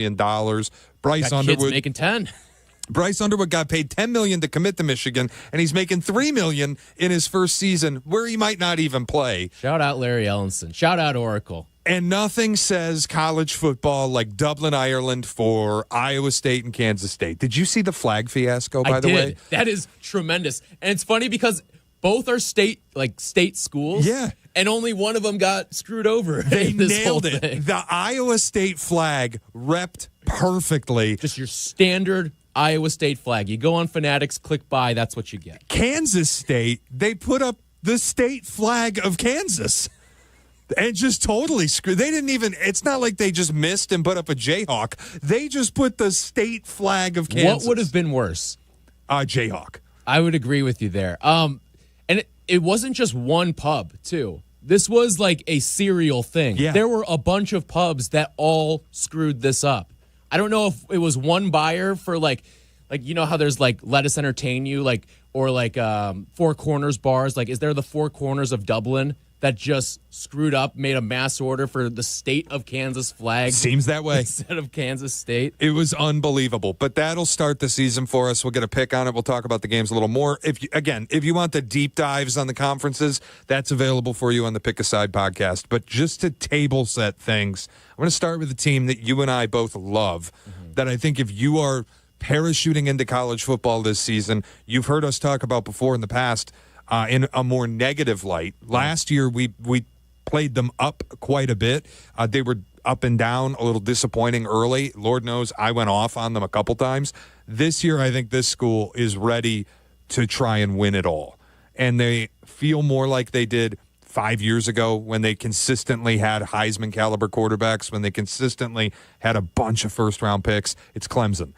million. Bryce Got Underwood kids making 10. Bryce Underwood got paid $10 million to commit to Michigan, and he's making $3 million in his first season where he might not even play. Shout out Larry Ellenson. Shout out Oracle. And nothing says college football like Dublin, Ireland for Iowa State and Kansas State. Did you see the flag fiasco, by the way? That is tremendous. And it's funny because both are state schools. Yeah. And only one of them got screwed over. They this nailed whole it. thing. The Iowa State flag repped perfectly. Just your standard Iowa State flag. You go on Fanatics, click buy, that's what you get. Kansas State, they put up the state flag of Kansas. And just totally screwed. They didn't even, it's not like they just missed and put up a Jayhawk. They just put the state flag of Kansas. What would have been worse? Jayhawk. I would agree with you there. And it wasn't just one pub, too. This was like a serial thing. Yeah. There were a bunch of pubs that all screwed this up. I don't know if it was one buyer for like you know how there's like Let Us Entertain You, or Four Corners bars. Like, is there the Four Corners of Dublin that just screwed up, made a mass order for the state of Kansas flag? Seems that way. Instead of Kansas State. It was unbelievable. But that'll start the season for us. We'll get a pick on it. We'll talk about the games a little more. If you want the deep dives on the conferences, that's available for you on the Pick a Side podcast. But just to table set things, I'm going to start with a team that you and I both love, that I think if you are parachuting into college football this season, you've heard us talk about before in the past, in a more negative light. Last year, we played them up quite a bit. They were up and down, a little disappointing early. Lord knows I went off on them a couple times. This year, I think this school is ready to try and win it all. And they feel more like they did 5 years ago when they consistently had Heisman caliber quarterbacks, when they consistently had a bunch of first-round picks. It's Clemson.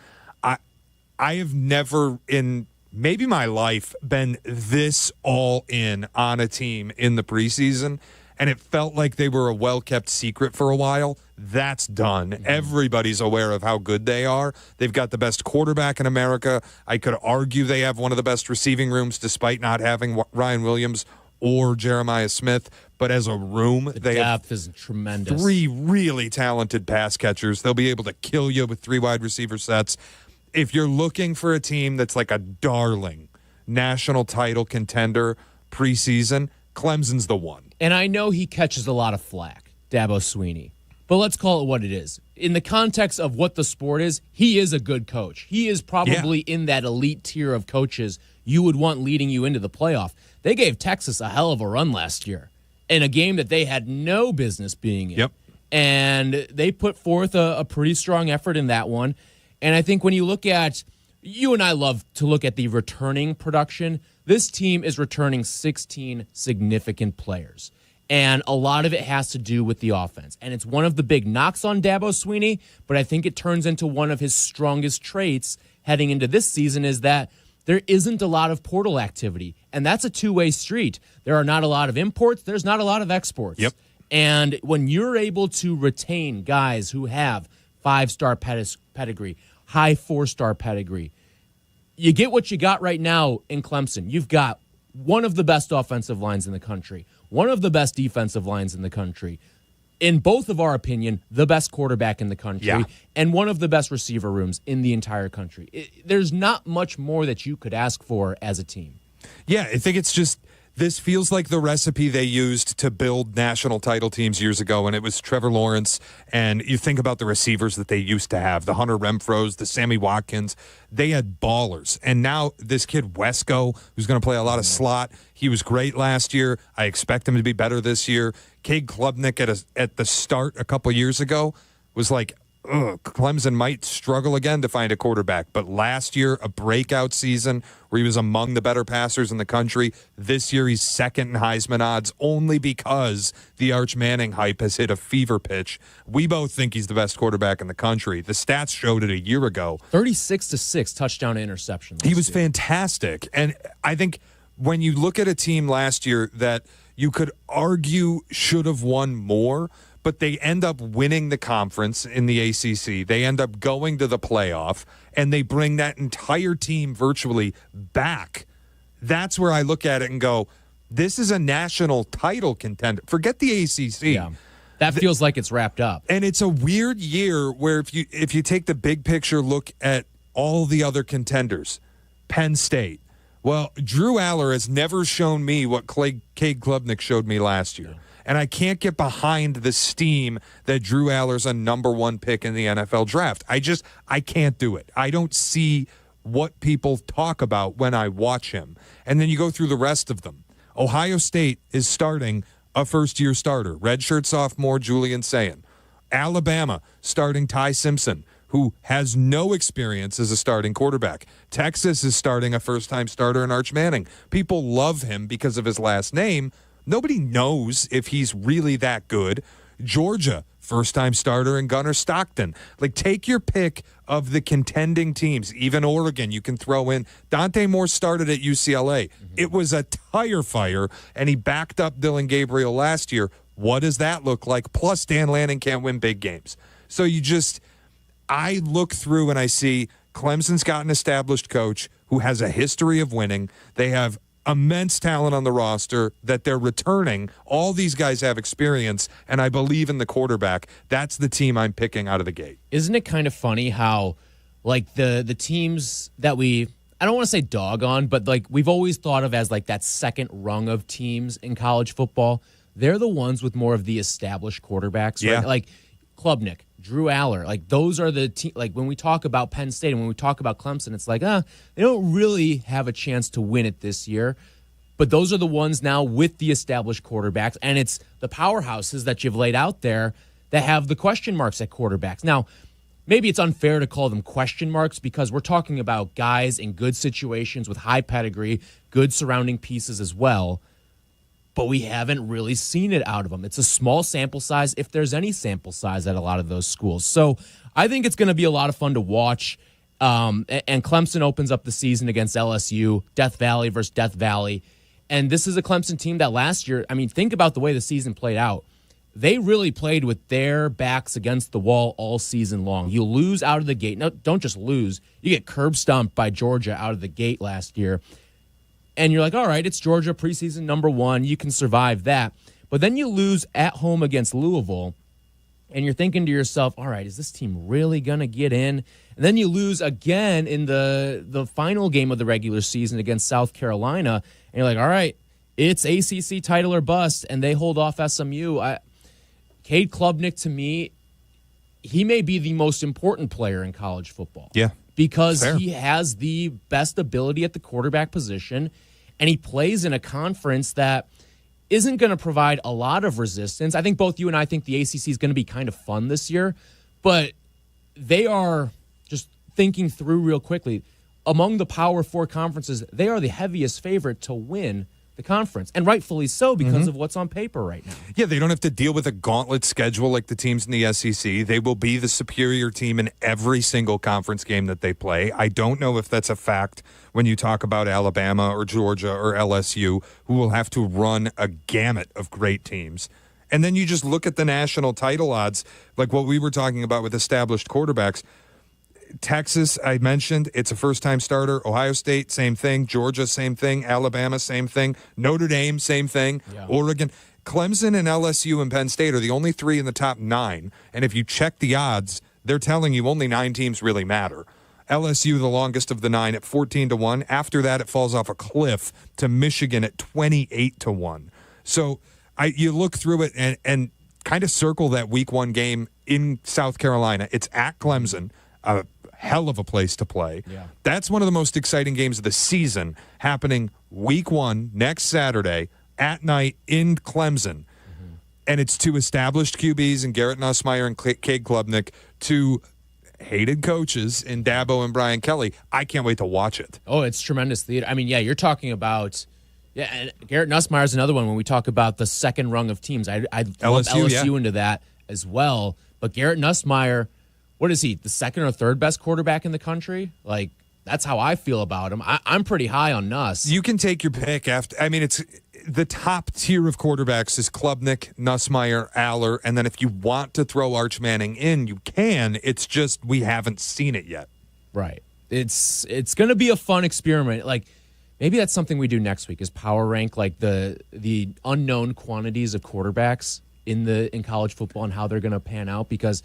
I have never in maybe my life been this all in on a team in the preseason, and it felt like they were a well-kept secret for a while. That's done. Everybody's aware of how good they are. They've got the best quarterback in America. I could argue they have one of the best receiving rooms despite not having Ryan Williams or Jeremiah Smith. But as a room, they depth have is tremendous. 3 really talented pass catchers. They'll be able to kill you with 3 wide receiver sets. If you're looking for a team that's like a darling national title contender preseason, Clemson's the one. And I know he catches a lot of flack, Dabo Swinney. But let's call it what it is. In the context of what the sport is, he is a good coach. He is probably in that elite tier of coaches you would want leading you into the playoff. They gave Texas a hell of a run last year in a game that they had no business being in. Yep. And they put forth a pretty strong effort in that one. And I think when you look at, you and I love to look at the returning production. This team is returning 16 significant players. And a lot of it has to do with the offense. And it's one of the big knocks on Dabo Swinney, but I think it turns into one of his strongest traits heading into this season is that there isn't a lot of portal activity. And that's a two-way street. There are not a lot of imports. There's not a lot of exports. Yep. And when you're able to retain guys who have 5-star pedigree, high 4-star pedigree, you get what you got right now in Clemson. You've got one of the best offensive lines in the country, one of the best defensive lines in the country, in both of our opinion, the best quarterback in the country, and one of the best receiver rooms in the entire country. There's not much more that you could ask for as a team. Yeah, I think it's just, this feels like the recipe they used to build national title teams years ago, and it was Trevor Lawrence, and you think about the receivers that they used to have, the Hunter Renfros, the Sammy Watkins, they had ballers. And now this kid, Wesco, who's going to play a lot of slot, he was great last year. I expect him to be better this year. Cade Klubnik at the start a couple years ago was like, Clemson might struggle again to find a quarterback. But last year, a breakout season where he was among the better passers in the country. This year, he's second in Heisman odds only because the Arch Manning hype has hit a fever pitch. We both think he's the best quarterback in the country. The stats showed it a year ago. 36-6 touchdown to interception. He was fantastic. And I think when you look at a team last year that you could argue should have won more, but they end up winning the conference in the ACC. They end up going to the playoff, and they bring that entire team virtually back. That's where I look at it and go, this is a national title contender. Forget the ACC. Yeah. That feels like it's wrapped up. And it's a weird year where if you take the big picture look at all the other contenders, Penn State. Well, Drew Aller has never shown me what Cade Klubnik showed me last year. And I can't get behind the steam that Drew Aller's a number one pick in the NFL draft. I can't do it. I don't see what people talk about when I watch him. And then you go through the rest of them. Ohio State is starting a first-year starter, redshirt sophomore Julian Sayin. Alabama starting Ty Simpson, who has no experience as a starting quarterback. Texas is starting a first-time starter in Arch Manning. People love him because of his last name. Nobody knows if he's really that good. Georgia, first-time starter in Gunnar Stockton. Like, take your pick of the contending teams. Even Oregon, you can throw in. Dante Moore started at UCLA. It was a tire fire, and he backed up Dylan Gabriel last year. What does that look like? Plus, Dan Lanning can't win big games. So I look through and I see Clemson's got an established coach who has a history of winning. They have immense talent on the roster that they're returning. All these guys have experience, and I believe in the quarterback. That's the team I'm picking out of the gate. Isn't it kind of funny how, like, the teams that I don't want to say dog on, but, like, we've always thought of as, like, that second rung of teams in college football, they're the ones with more of the established quarterbacks, right? Yeah. Like Klubnik, Drew Aller, like, those are the like, when we talk about Penn State and when we talk about Clemson, it's like, they don't really have a chance to win it this year. But those are the ones now with the established quarterbacks, and it's the powerhouses that you've laid out there that have the question marks at quarterbacks. Now, maybe it's unfair to call them question marks because we're talking about guys in good situations with high pedigree, good surrounding pieces as well. But we haven't really seen it out of them. It's a small sample size, if there's any sample size at a lot of those schools. So I think it's going to be a lot of fun to watch. And Clemson opens up the season against LSU, Death Valley versus Death Valley. And this is a Clemson team that last year, I mean, think about the way the season played out. They really played with their backs against the wall all season long. You lose out of the gate. No, don't just lose. You get curb stomped by Georgia out of the gate last year. And you're like, all right, it's Georgia, preseason number 1. You can survive that. But then you lose at home against Louisville, and you're thinking to yourself, all right, is this team really going to get in? And then you lose again in the final game of the regular season against South Carolina, and you're like, all right, it's ACC title or bust, and they hold off SMU. Cade Klubnik, to me, he may be the most important player in college football. Yeah. Because he has the best ability at the quarterback position, and he plays in a conference that isn't going to provide a lot of resistance. I think both you and I think the ACC is going to be kind of fun this year, but they are, just thinking through real quickly, among the Power 4 conferences, they are the heaviest favorite to win the conference, and rightfully so because of what's on paper right now. Yeah, they don't have to deal with a gauntlet schedule like the teams in the SEC. They will be the superior team in every single conference game that they play. I don't know if that's a fact when you talk about Alabama or Georgia or LSU, who will have to run a gamut of great teams. And then you just look at the national title odds, like what we were talking about with established quarterbacks. Texas, I mentioned, it's a first-time starter. Ohio State, same thing. Georgia, same thing. Alabama, same thing. Notre Dame, same thing. Yeah. Oregon. Clemson and LSU and Penn State are the only 3 in the top 9. And if you check the odds, they're telling you only 9 teams really matter. LSU, the longest of the 9, at 14-1. After that, it falls off a cliff to Michigan at 28-1. So you look through it and kind of circle that week 1 game in South Carolina. It's at Clemson. A hell of a place to play. Yeah. That's one of the most exciting games of the season, happening week 1 next Saturday at night in Clemson. And it's 2 established QBs in Garrett Nussmeier and Cade Klubnik, 2 hated coaches in Dabo and Brian Kelly. I can't wait to watch it. Oh, it's tremendous theater. I mean, yeah, you're talking about and Garrett Nussmeier is another one when we talk about the second rung of teams. I love LSU into that as well. But Garrett Nussmeier, what is he, the second or third best quarterback in the country? Like, that's how I feel about him. I'm pretty high on Nuss. You can take your pick after. I mean, it's the top tier of quarterbacks is Klubnik, Nussmeier, Aller, and then if you want to throw Arch Manning in, you can. It's just we haven't seen it yet. Right. It's going to be a fun experiment. Like, maybe that's something we do next week is power rank like the unknown quantities of quarterbacks. in college football and how they're going to pan out, because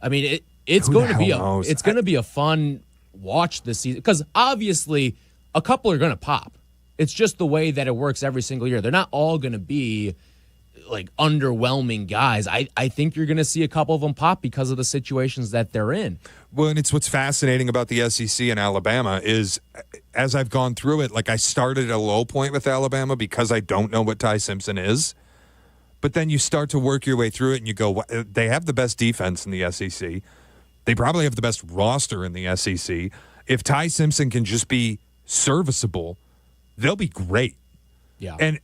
I mean it's going to be a fun watch this season, because obviously a couple are going to pop. It's just the way that it works every single year. They're not all going to be like underwhelming guys. I think you're going to see a couple of them pop because of the situations that they're in. Well, and it's what's fascinating about the SEC and Alabama is, as I've gone through it, like I started at a low point with Alabama because I don't know what Ty Simpson is. But then you start to work your way through it and you go, they have the best defense in the SEC. They probably have the best roster in the SEC. If Ty Simpson can just be serviceable, they'll be great. Yeah. And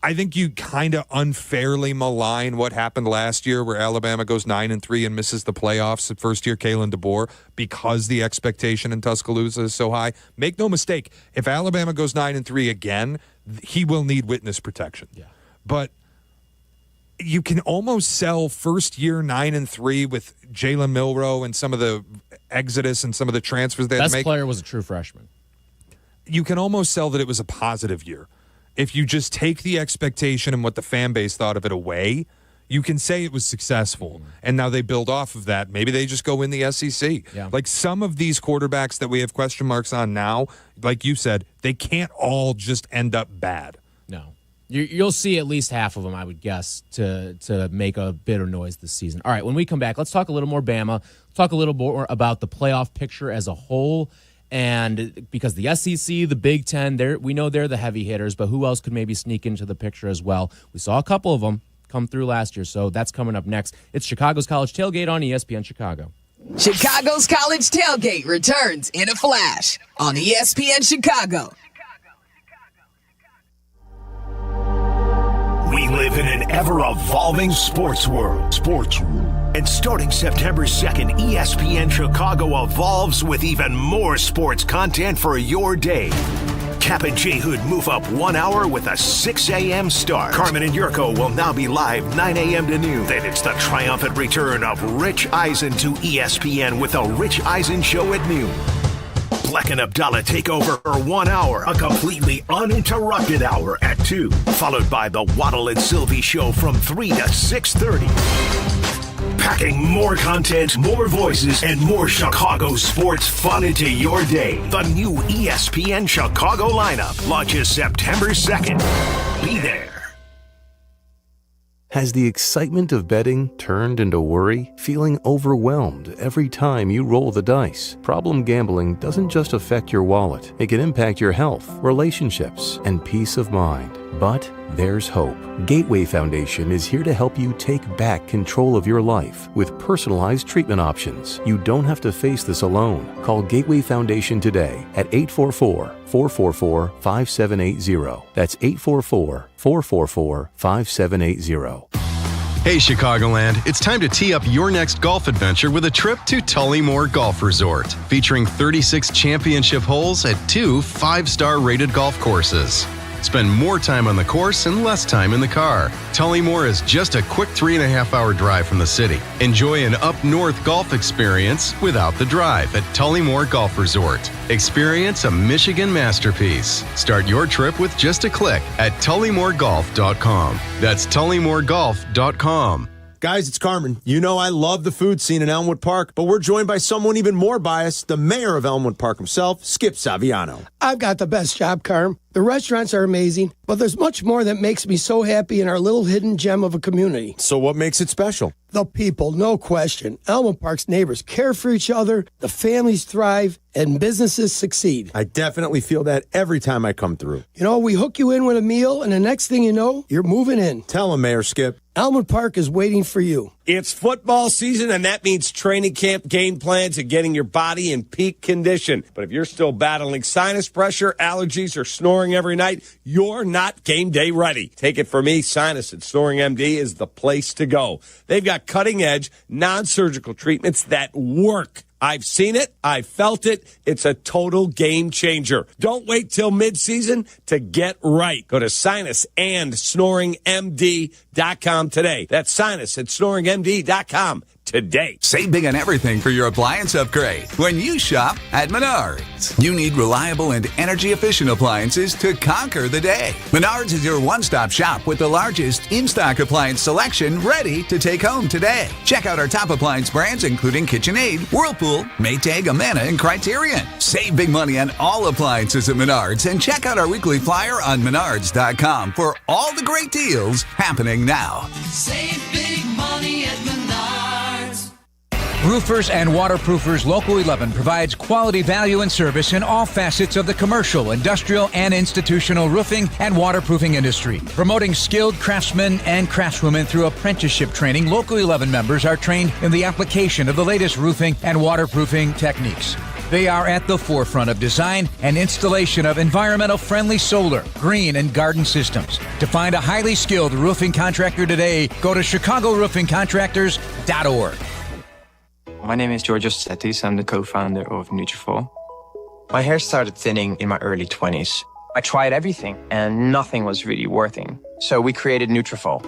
I think you kind of unfairly malign what happened last year where Alabama goes 9-3 and misses the playoffs at first year Kalen DeBoer because the expectation in Tuscaloosa is so high. Make no mistake, if Alabama goes 9-3 again, he will need witness protection. Yeah. But you can almost sell first year 9-3 with Jalen Milroe and some of the exodus and some of the transfers they had to make. Best player was a true freshman. You can almost sell that it was a positive year. If you just take the expectation and what the fan base thought of it away, you can say it was successful. And now they build off of that. Maybe they just go in the SEC. Yeah. Like some of these quarterbacks that we have question marks on now, like you said, they can't all just end up bad. No. You'll see at least half of them, I would guess, to make a bit of noise this season. All right, when we come back, let's talk a little more Bama. Talk a little more about the playoff picture as a whole. And because the SEC, the Big Ten, we know they're the heavy hitters, but who else could maybe sneak into the picture as well? We saw a couple of them come through last year, so that's coming up next. It's Chicago's College Tailgate on ESPN Chicago. Chicago's College Tailgate returns in a flash on ESPN Chicago. We live in an ever-evolving sports world. And starting September 2nd, ESPN Chicago evolves with even more sports content for your day. Cap and J Hood move up 1 hour with a 6 a.m. start. Carmen and Yurko will now be live 9 a.m. to noon. Then it's the triumphant return of Rich Eisen to ESPN with the Rich Eisen Show at noon. Black and Abdallah take over for 1 hour, a completely uninterrupted hour at 2, followed by the Waddle and Sylvie Show from 3 to 6:30. Packing more content, more voices, and more Chicago sports fun into your day. The new ESPN Chicago lineup launches September 2nd. Be there. Has the excitement of betting turned into worry? Feeling overwhelmed every time you roll the dice? Problem gambling doesn't just affect your wallet. It can impact your health, relationships, and peace of mind. But there's hope. Gateway Foundation is here to help you take back control of your life with personalized treatment options. You don't have to face this alone. Call Gateway Foundation today at 844-444-5780. That's 844-444-5780. Hey Chicagoland, it's time to tee up your next golf adventure with a trip to Tullymore Golf Resort, featuring 36 championship holes at 2 5-star rated golf courses. Spend more time on the course and less time in the car. Tullymore is just a quick 3.5-hour drive from the city. Enjoy an up-north golf experience without the drive at Tullymore Golf Resort. Experience a Michigan masterpiece. Start your trip with just a click at TullymoreGolf.com. That's TullymoreGolf.com. Guys, it's Carmen. You know I love the food scene in Elmwood Park, but we're joined by someone even more biased, the mayor of Elmwood Park himself, Skip Saviano. I've got the best job, Carm. The restaurants are amazing, but there's much more that makes me so happy in our little hidden gem of a community. So what makes it special? The people, no question. Elmwood Park's neighbors care for each other, the families thrive, and businesses succeed. I definitely feel that every time I come through. You know, we hook you in with a meal, and the next thing you know, you're moving in. Tell him, Mayor Skip. Elmwood Park is waiting for you. It's football season, and that means training camp game plans and getting your body in peak condition. But if you're still battling sinus pressure, allergies, or snoring every night, you're not game day ready. Take it from me, Sinus and Snoring MD is the place to go. They've got cutting-edge, non-surgical treatments that work. I've seen it. I've felt it. It's a total game changer. Don't wait till mid-season to get right. Go to sinusandsnoringmd.com today. That's sinusandsnoringmd.com today. Save big on everything for your appliance upgrade when you shop at Menards. You need reliable and energy-efficient appliances to conquer the day. Menards is your one-stop shop with the largest in-stock appliance selection ready to take home today. Check out our top appliance brands including KitchenAid, Whirlpool, Maytag, Amana, and Criterion. Save big money on all appliances at Menards and check out our weekly flyer on Menards.com for all the great deals happening now. Save big money at Menards. Roofers and Waterproofers Local 11 provides quality value and service in all facets of the commercial, industrial, and institutional roofing and waterproofing industry. Promoting skilled craftsmen and craftswomen through apprenticeship training, Local 11 members are trained in the application of the latest roofing and waterproofing techniques. They are at the forefront of design and installation of environmental-friendly solar, green, and garden systems. To find a highly skilled roofing contractor today, go to ChicagoRoofingContractors.org. My name is George Setis. I'm the co-founder of Nutrafol. My hair started thinning in my early 20s. I tried everything, and nothing was really working. So we created Nutrafol.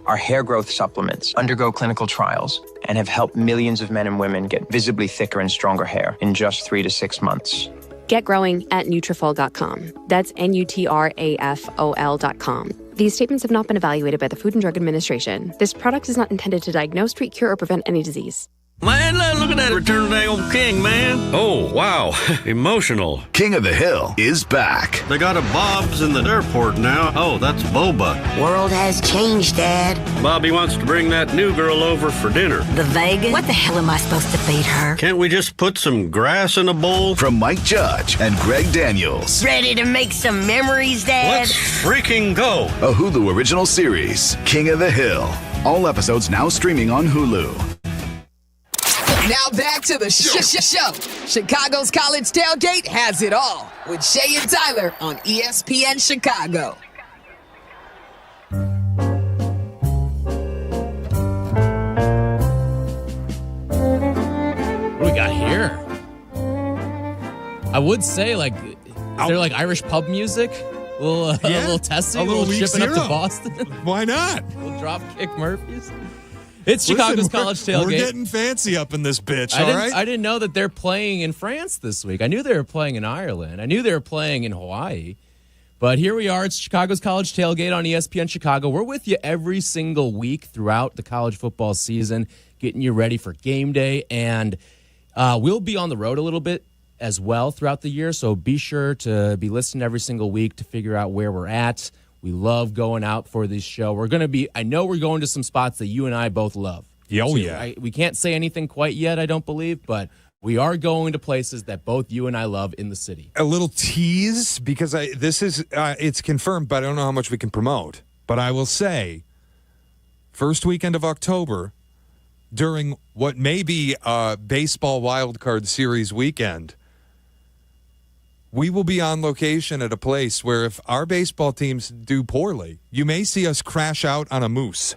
Our hair growth supplements undergo clinical trials and have helped millions of men and women get visibly thicker and stronger hair in just 3 to 6 months. Get growing at Nutrafol.com. That's Nutrafol.com. These statements have not been evaluated by the Food and Drug Administration. This product is not intended to diagnose, treat, cure, or prevent any disease. Man, look at that Return of the Old King, man. Oh, wow. Emotional. King of the Hill is back. They got a Bob's in the airport now. Oh, that's Boba. World has changed, Dad. Bobby wants to bring that new girl over for dinner. The Vegas? What the hell am I supposed to feed her? Can't we just put some grass in a bowl? From Mike Judge and Greg Daniels. Ready to make some memories, Dad? Let's freaking go. A Hulu original series, King of the Hill. All episodes now streaming on Hulu. Now back to the show. Chicago's College Tailgate has it all with Shea and Tyler on ESPN Chicago. What do we got here? I would say, is there like Irish pub music? A little testing, a little shipping up to Boston. Why not? A little drop kick Murphys. It's Chicago's College Tailgate. We're getting fancy up in this bitch, I didn't know that they're playing in France this week. I knew they were playing in Ireland. I knew they were playing in Hawaii. But here we are. It's Chicago's College Tailgate on ESPN Chicago. We're with you every single week throughout the college football season, getting you ready for game day. And we'll be on the road a little bit as well throughout the year. So be sure to be listening every single week to figure out where we're at. We love going out for this show. I know we're going to some spots that you and I both love. We can't say anything quite yet, I don't believe, but we are going to places that both you and I love in the city. A little tease, because it's confirmed, but I don't know how much we can promote. But I will say, first weekend of October, during what may be a baseball wildcard series weekend, we will be on location at a place where if our baseball teams do poorly, you may see us crash out on a moose.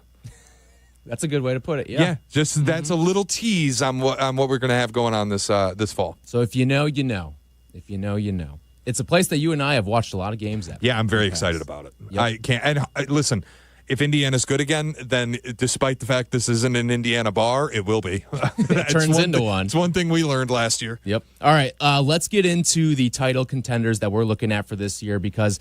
That's a good way to put it. Yeah. That's a little tease on what we're going to have going on this fall. So if you know, you know. If you know, you know. It's a place that you and I have watched a lot of games at. Yeah, I'm very excited about it. Yep. I can't. And listen, if Indiana's good again, then despite the fact this isn't an Indiana bar, it will be. It turns into one. It's one thing we learned last year. Yep. All right, let's get into the title contenders that we're looking at for this year, because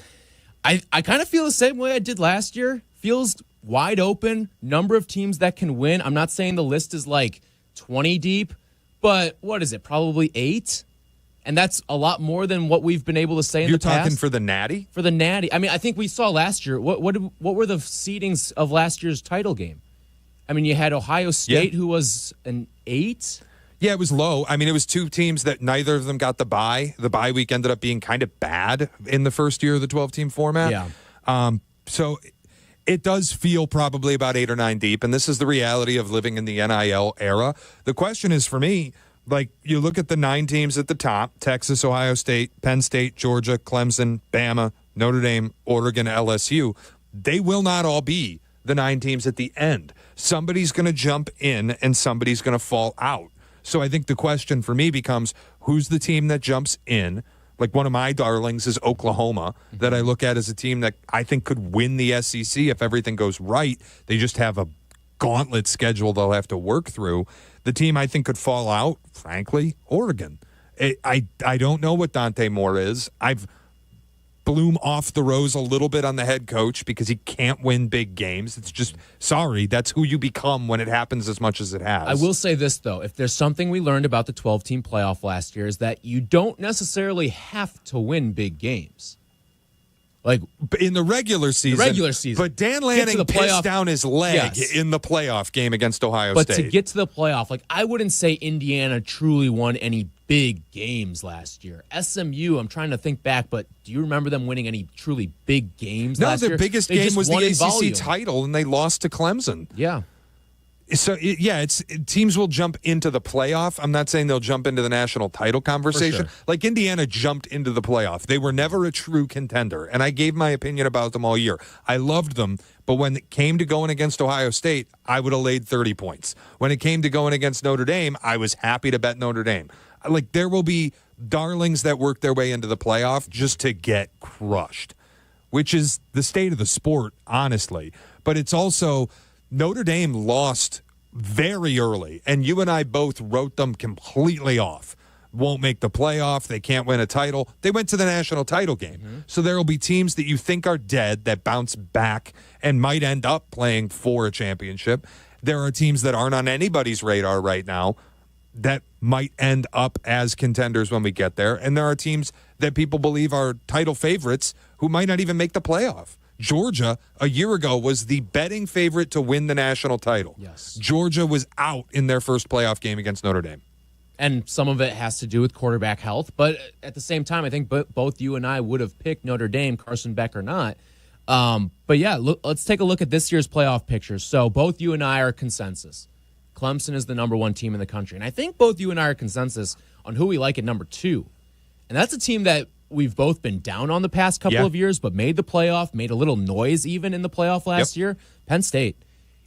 I kind of feel the same way I did last year. Feels wide open, number of teams that can win. I'm not saying the list is like 20 deep, but what is it, probably 8? And that's a lot more than what we've been able to say in the past. You're talking for the Natty? For the Natty. I mean, I think we saw last year. What were the seedings of last year's title game? I mean, you had Ohio State, who was an 8. Yeah, it was low. I mean, it was 2 teams that neither of them got the bye. The bye week ended up being kind of bad in the first year of the 12-team format. Yeah. So it does feel probably about 8 or 9 deep, and this is the reality of living in the NIL era. The question is, for me, like, you look at the 9 teams at the top: Texas, Ohio State, Penn State, Georgia, Clemson, Bama, Notre Dame, Oregon, LSU. They will not all be the 9 teams at the end. Somebody's going to jump in and somebody's going to fall out. So I think the question for me becomes, who's the team that jumps in? Like, one of my darlings is Oklahoma, that I look at as a team that I think could win the SEC if everything goes right. They just have a gauntlet schedule they'll have to work through. The team I think could fall out, frankly, Oregon. I don't know what Dante Moore is. I've bloom off the rose a little bit on the head coach because he can't win big games. It's just, sorry, that's who you become when it happens as much as it has. I will say this, though. If there's something we learned about the 12-team playoff last year is that you don't necessarily have to win big games. Like in the regular season. But Dan Lanning pissed down his leg in the playoff game against Ohio State. But to get to the playoff, like I wouldn't say Indiana truly won any big games last year. SMU, I'm trying to think back, but do you remember them winning any truly big games last year? No, their biggest game was the ACC title, and they lost to Clemson. Yeah. So, it's teams will jump into the playoff. I'm not saying they'll jump into the national title conversation. Sure. Like Indiana jumped into the playoff. They were never a true contender, and I gave my opinion about them all year. I loved them, but when it came to going against Ohio State, I would have laid 30 points. When it came to going against Notre Dame, I was happy to bet Notre Dame. Like, there will be darlings that work their way into the playoff just to get crushed, which is the state of the sport, honestly. But it's also... Notre Dame lost very early, and you and I both wrote them completely off. Won't make the playoff. They can't win a title. They went to the national title game. Mm-hmm. So there will be teams that you think are dead that bounce back and might end up playing for a championship. There are teams that aren't on anybody's radar right now that might end up as contenders when we get there. And there are teams that people believe are title favorites who might not even make the playoff. Georgia, a year ago, was the betting favorite to win the national title. Yes. Georgia was out in their first playoff game against Notre Dame. And some of it has to do with quarterback health. But at the same time, I think both you and I would have picked Notre Dame, Carson Beck or not. But yeah, let's take a look at this year's playoff pictures. So both you and I are consensus. Clemson is the number one team in the country. And I think both you and I are consensus on who we like at number 2. And that's a team that we've both been down on the past couple of years, but made the playoff, made a little noise even in the playoff last year. Penn State.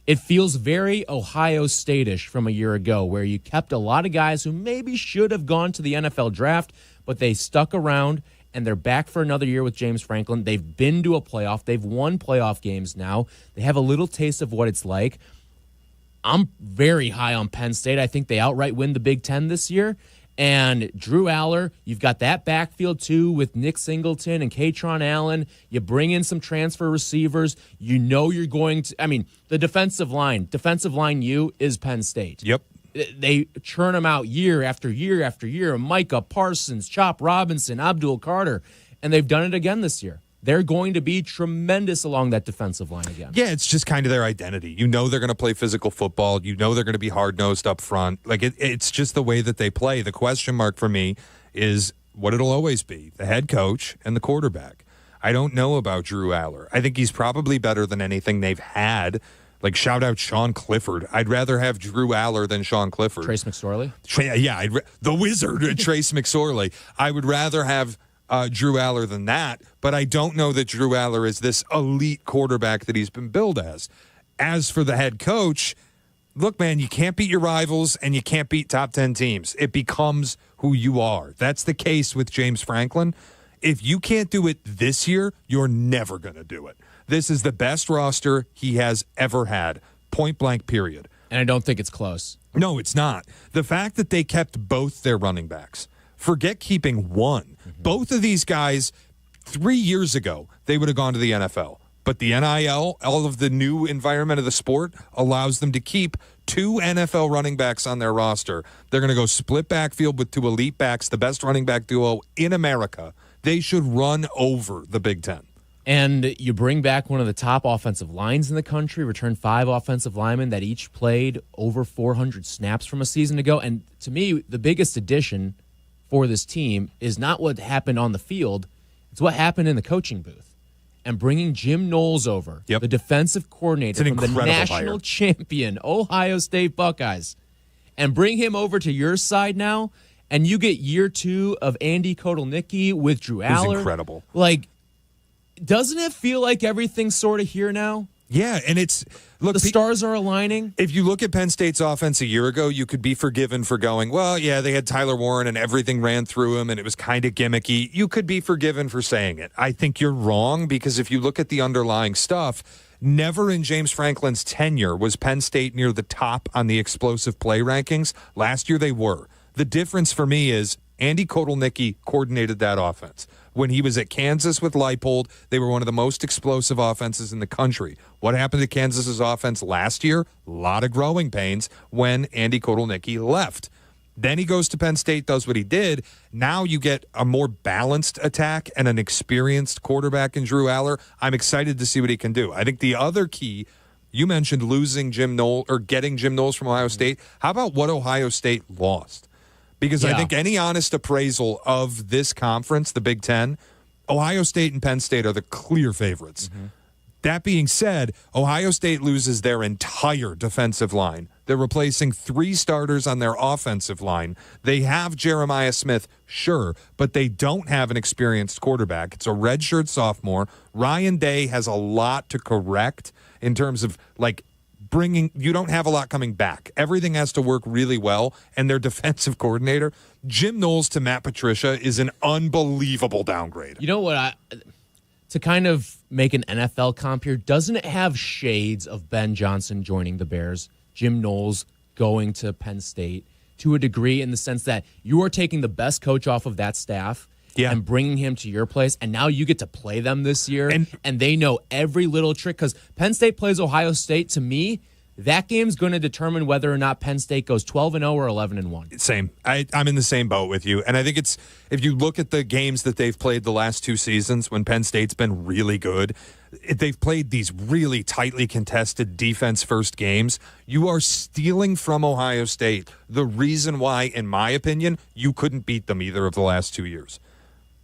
It feels very Ohio State-ish from a year ago, where you kept a lot of guys who maybe should have gone to the NFL draft, but they stuck around, and they're back for another year with James Franklin. They've been to a playoff. They've won playoff games now. They have a little taste of what it's like. I'm very high on Penn State. I think they outright win the Big Ten this year. And Drew Aller, you've got that backfield too with Nick Singleton and Katron Allen. You bring in some transfer receivers. You know you're going to, the defensive line U is Penn State. Yep. They churn them out year after year after year. Micah Parsons, Chop Robinson, Abdul Carter, and they've done it again this year. They're going to be tremendous along that defensive line again. Yeah, it's just kind of their identity. You know they're going to play physical football. You know they're going to be hard-nosed up front. Like it's just the way that they play. The question mark for me is what it'll always be, the head coach and the quarterback. I don't know about Drew Aller. I think he's probably better than anything they've had. Like, shout out Sean Clifford. I'd rather have Drew Aller than Sean Clifford. Trace McSorley? Yeah, the wizard, Trace McSorley. I would rather have Drew Aller than that, but I don't know that Drew Aller is this elite quarterback that he's been billed as. As for the head coach, look, man, you can't beat your rivals and you can't beat top 10 teams. It becomes who you are. That's the case with James Franklin. If you can't do it this year, you're never going to do it. This is the best roster he has ever had, point blank, period. And I don't think it's close. No, it's not. The fact that they kept both their running backs, forget keeping one. Mm-hmm. Both of these guys, 3 years ago, they would have gone to the NFL. But the NIL, all of the new environment of the sport, allows them to keep 2 NFL running backs on their roster. They're going to go split backfield with 2 elite backs, the best running back duo in America. They should run over the Big Ten. And you bring back one of the top offensive lines in the country, return 5 offensive linemen that each played over 400 snaps from a season ago. And to me, the biggest addition for this team is not what happened on the field. It's what happened in the coaching booth. And bringing Jim Knowles over, the defensive coordinator from the national champion Ohio State Buckeyes, and bring him over to your side now, and you get year 2 of Andy Kotelnicki with Drew Aller. Incredible. Like, doesn't it feel like everything's sort of here now? Yeah, and it's... Look, the stars are aligning. If you look at Penn State's offense a year ago, you could be forgiven for going, well, yeah, they had Tyler Warren and everything ran through him and it was kind of gimmicky. You could be forgiven for saying it. I think you're wrong because if you look at the underlying stuff, Never in James Franklin's tenure was Penn State near the top on the explosive play rankings. Last year they were. The difference for me is Andy Kotelnicki coordinated that offense. When he was at Kansas with Leipold, they were one of the most explosive offenses in the country. What happened to Kansas's offense last year? A lot of growing pains when Andy Kotelnicki left. Then he goes to Penn State, does what he did. Now you get a more balanced attack and an experienced quarterback in Drew Aller. I'm excited to see what he can do. I think the other key, you mentioned losing Jim Knowles or getting Jim Knowles from Ohio State. How about what Ohio State lost? Because I think any honest appraisal of this conference, the Big Ten, Ohio State and Penn State are the clear favorites. That being said, Ohio State loses their entire defensive line. They're replacing 3 starters on their offensive line. They have Jeremiah Smith, sure, but they don't have an experienced quarterback. It's a redshirt sophomore. Ryan Day has a lot to correct in terms of, like, you don't have a lot coming back. Everything has to work really well, and their defensive coordinator, Jim Knowles to Matt Patricia, is an unbelievable downgrade. You know what? To kind of make an NFL comp here, doesn't it have shades of Ben Johnson joining the Bears, Jim Knowles going to Penn State to a degree, in the sense that you are taking the best coach off of that staff and bringing him to your place, and now you get to play them this year, and they know every little trick, because Penn State plays Ohio State. To me, that game's going to determine whether or not Penn State goes 12-0 or 11-1. Same. I'm in the same boat with you, and I think it's, if you look at the games that they've played the last 2 seasons when Penn State's been really good, they've played these really tightly contested defense-first games. You are stealing from Ohio State the reason why, in my opinion, you couldn't beat them either of the last 2 years.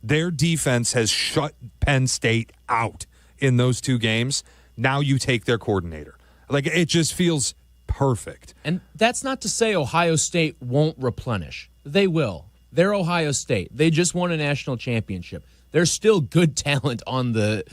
Their defense has shut Penn State out in those 2 games. Now you take their coordinator. Like, it just feels perfect. And that's not to say Ohio State won't replenish. They will. They're Ohio State. They just won a national championship. There's still good talent on the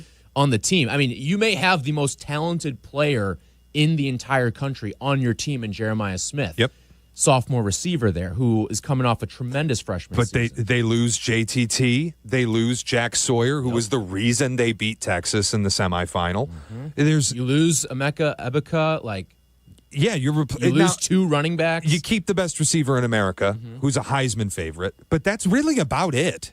team. I mean, you may have the most talented player in the entire country on your team in Jeremiah Smith. Yep. Sophomore receiver there, who is coming off a tremendous freshman season. But they lose JTT. They lose Jack Sawyer, who was the reason they beat Texas in the semifinal. You lose Emeka Ebika, you lose 2 running backs. You keep the best receiver in America, who's a Heisman favorite, but that's really about it.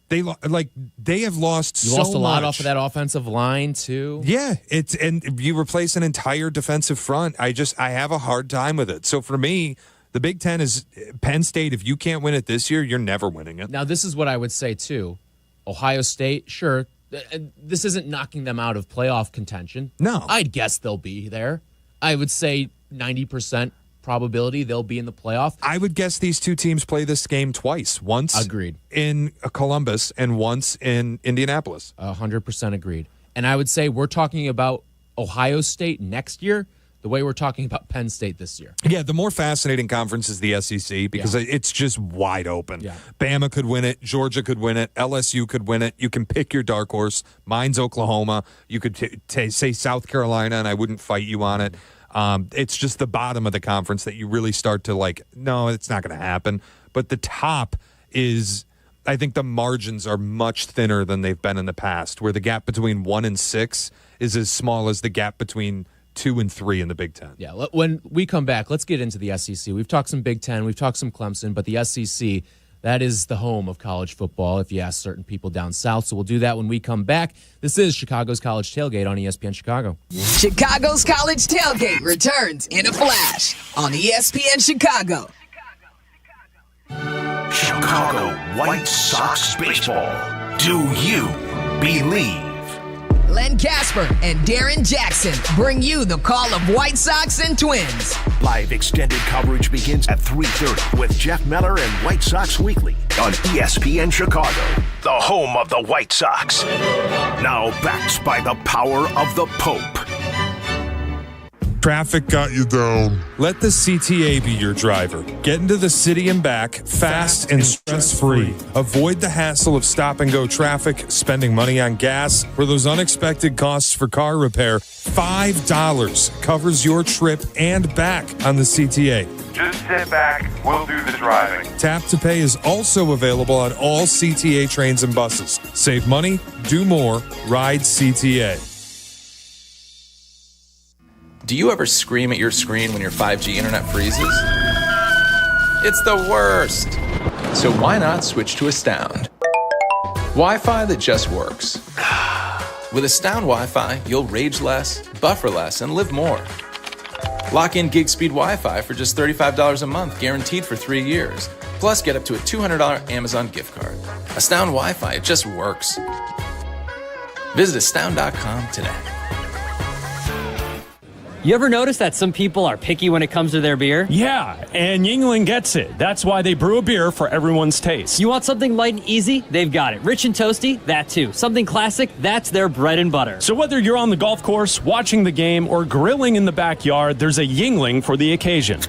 They have lost You so lost a lot much off of that offensive line, too. Yeah, and you replace an entire defensive front. I have a hard time with it. So for me, the Big Ten is Penn State. If you can't win it this year, you're never winning it. Now, this is what I would say, too. Ohio State, sure, this isn't knocking them out of playoff contention. No. I'd guess they'll be there. I would say 90% probability they'll be in the playoff. I would guess these 2 teams play this game twice. Once agreed in Columbus and once in Indianapolis. 100% agreed. And I would say we're talking about Ohio State next year the way we're talking about Penn State this year. Yeah, the more fascinating conference is the SEC because it's just wide open. Yeah. Bama could win it. Georgia could win it. LSU could win it. You can pick your dark horse. Mine's Oklahoma. You could say South Carolina, and I wouldn't fight you on it. It's just the bottom of the conference that you really start to no, it's not going to happen. But the top is, I think the margins are much thinner than they've been in the past, where the gap between 1 and 6 is as small as the gap between 2 and 3 in the Big Ten. Yeah, when we come back, let's get into the SEC. We've talked some Big Ten, we've talked some Clemson, but the SEC, that is the home of college football, if you ask certain people down south. So we'll do that when we come back. This is Chicago's College Tailgate on ESPN Chicago. Chicago's College Tailgate returns in a flash on ESPN Chicago. Chicago White Sox baseball. Do you believe? Len Casper and Darren Jackson bring you the call of White Sox and Twins. Live extended coverage begins at 3:30 with Jeff Meller and White Sox Weekly on ESPN Chicago, the home of the White Sox. Now backed by the power of the Pope. Traffic got you down. Let the CTA be your driver. Get into the city and back fast and stress-free. Avoid the hassle of stop-and-go traffic, spending money on gas, or those unexpected costs for car repair. $5 covers your trip and back on the CTA. Just sit back. We'll do the driving. Tap to Pay is also available on all CTA trains and buses. Save money, do more, ride CTA. Do you ever scream at your screen when your 5G internet freezes? It's the worst. So why not switch to Astound? Wi-Fi that just works. With Astound Wi-Fi, you'll rage less, buffer less, and live more. Lock in gig speed Wi-Fi for just $35 a month, guaranteed for 3 years. Plus, get up to a $200 Amazon gift card. Astound Wi-Fi, it just works. Visit astound.com today. You ever notice that some people are picky when it comes to their beer? Yeah, and Yuengling gets it. That's why they brew a beer for everyone's taste. You want something light and easy? They've got it. Rich and toasty? That too. Something classic? That's their bread and butter. So whether you're on the golf course, watching the game, or grilling in the backyard, there's a Yuengling for the occasion.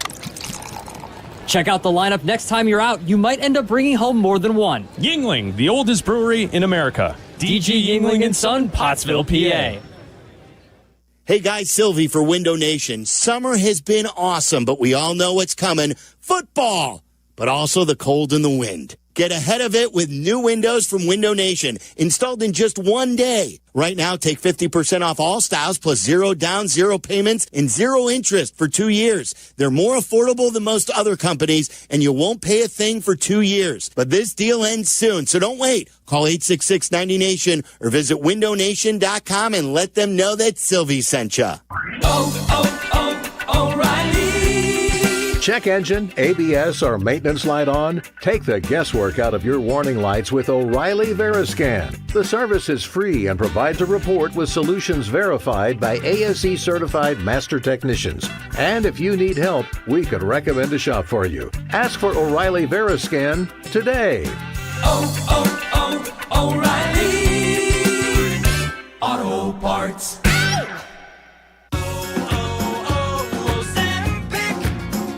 Check out the lineup next time you're out. You might end up bringing home more than one. Yuengling, the oldest brewery in America. DG Yuengling & Son, Pottsville, PA. Hey guys, Sylvie for Window Nation. Summer has been awesome, but we all know what's coming. Football, but also the cold and the wind. Get ahead of it with new windows from Window Nation, installed in just 1 day. Right now, take 50% off all styles plus 0 down, 0 payments, and 0 interest for 2 years. They're more affordable than most other companies, and you won't pay a thing for 2 years. But this deal ends soon, so don't wait. Call 866-90NATION or visit windownation.com and let them know that Sylvie sent you. O'Reilly. Check engine, ABS, or maintenance light on? Take the guesswork out of your warning lights with O'Reilly Veriscan. The service is free and provides a report with solutions verified by ASE certified master technicians. And if you need help, we could recommend a shop for you. Ask for O'Reilly Veriscan today. O'Reilly Auto Parts.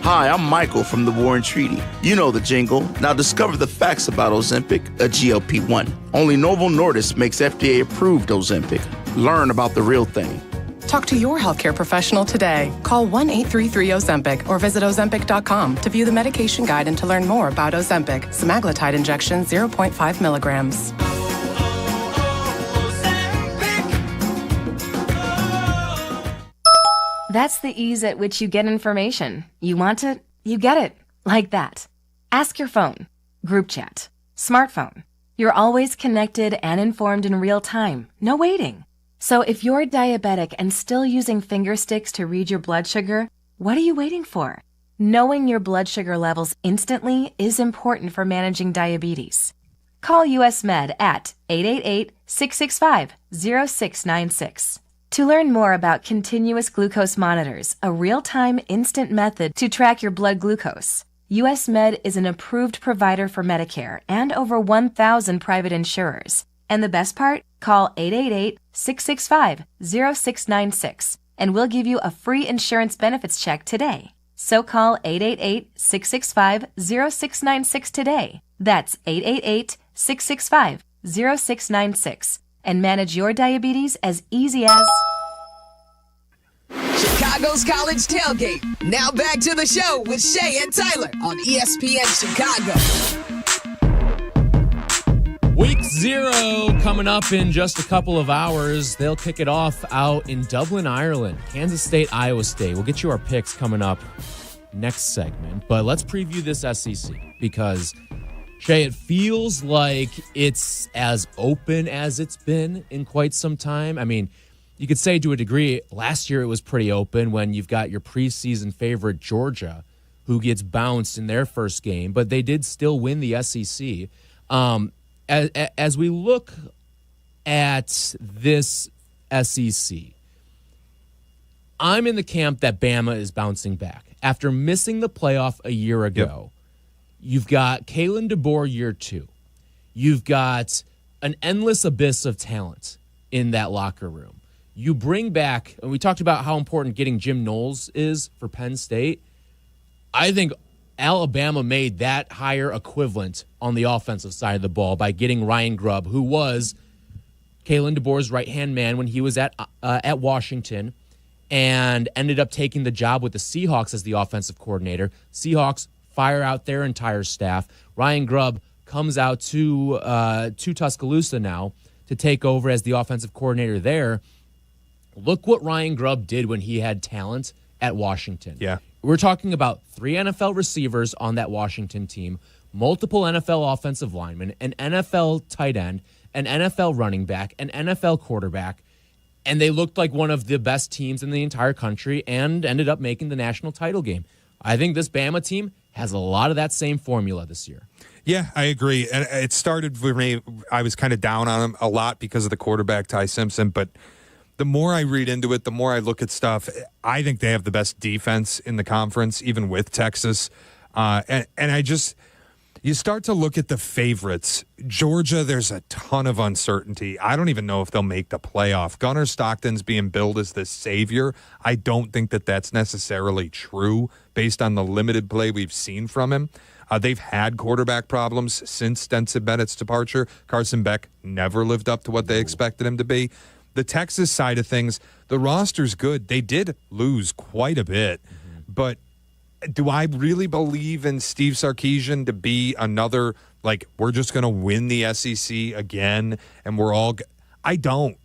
Hi, I'm Michael from the War and Treaty. You know the jingle. Now discover the facts about Ozempic, a GLP-1. Only Novo Nordisk makes FDA-approved Ozempic. Learn about the real thing. Talk to your healthcare professional today. Call 1-833-OZEMPIC or visit Ozempic.com to view the medication guide and to learn more about Ozempic, semaglutide injection 0.5 milligrams. That's the ease at which you get information. You want it, you get it. Like that. Ask your phone. Group chat. Smartphone. You're always connected and informed in real time. No waiting. So if you're diabetic and still using finger sticks to read your blood sugar, what are you waiting for? Knowing your blood sugar levels instantly is important for managing diabetes. Call US Med at 888-665-0696. To learn more about continuous glucose monitors, a real-time instant method to track your blood glucose, US Med is an approved provider for Medicare and over 1,000 private insurers. And the best part? Call 888-665-0696 and we'll give you a free insurance benefits check today. So call 888-665-0696 today. That's 888-665-0696. And manage your diabetes as easy as... Chicago's College Tailgate. Now back to the show with Shea and Tyler on ESPN Chicago. Week 0 coming up in just a couple of hours. They'll kick it off out in Dublin, Ireland. Kansas State, Iowa State. We'll get you our picks coming up next segment. But let's preview this SEC because... Shea, it feels like it's as open as it's been in quite some time. I mean, you could say to a degree, last year it was pretty open when you've got your preseason favorite Georgia, who gets bounced in their first game, but they did still win the SEC. As we look at this SEC, I'm in the camp that Bama is bouncing back. After missing the playoff a year ago, you've got Kalen DeBoer year 2. You've got an endless abyss of talent in that locker room. You bring back, and we talked about how important getting Jim Knowles is for Penn State. I think Alabama made that higher equivalent on the offensive side of the ball by getting Ryan Grubb, who was Kalen DeBoer's right-hand man when he was at Washington and ended up taking the job with the Seahawks as the offensive coordinator. Seahawks fire out their entire staff. Ryan Grubb comes out to Tuscaloosa now to take over as the offensive coordinator there. Look what Ryan Grubb did when he had talent at Washington. Yeah. We're talking about 3 NFL receivers on that Washington team, multiple NFL offensive linemen, an NFL tight end, an NFL running back, an NFL quarterback, and they looked like one of the best teams in the entire country and ended up making the national title game. I think this Bama team has a lot of that same formula this year. Yeah, I agree. And it started for me, I was kind of down on him a lot because of the quarterback, Ty Simpson, but the more I read into it, the more I look at stuff, I think they have the best defense in the conference, even with Texas. And I just, you start to look at the favorites. Georgia, there's a ton of uncertainty. I don't even know if they'll make the playoff. Gunnar Stockton's being billed as the savior. I don't think that that's necessarily true based on the limited play we've seen from him. They've had quarterback problems since Stenson Bennett's departure. Carson Beck never lived up to what they expected him to be. The Texas side of things, the roster's good. They did lose quite a bit, but do I really believe in Steve Sarkisian to be another, like, we're just going to win the SEC again and we're all I don't.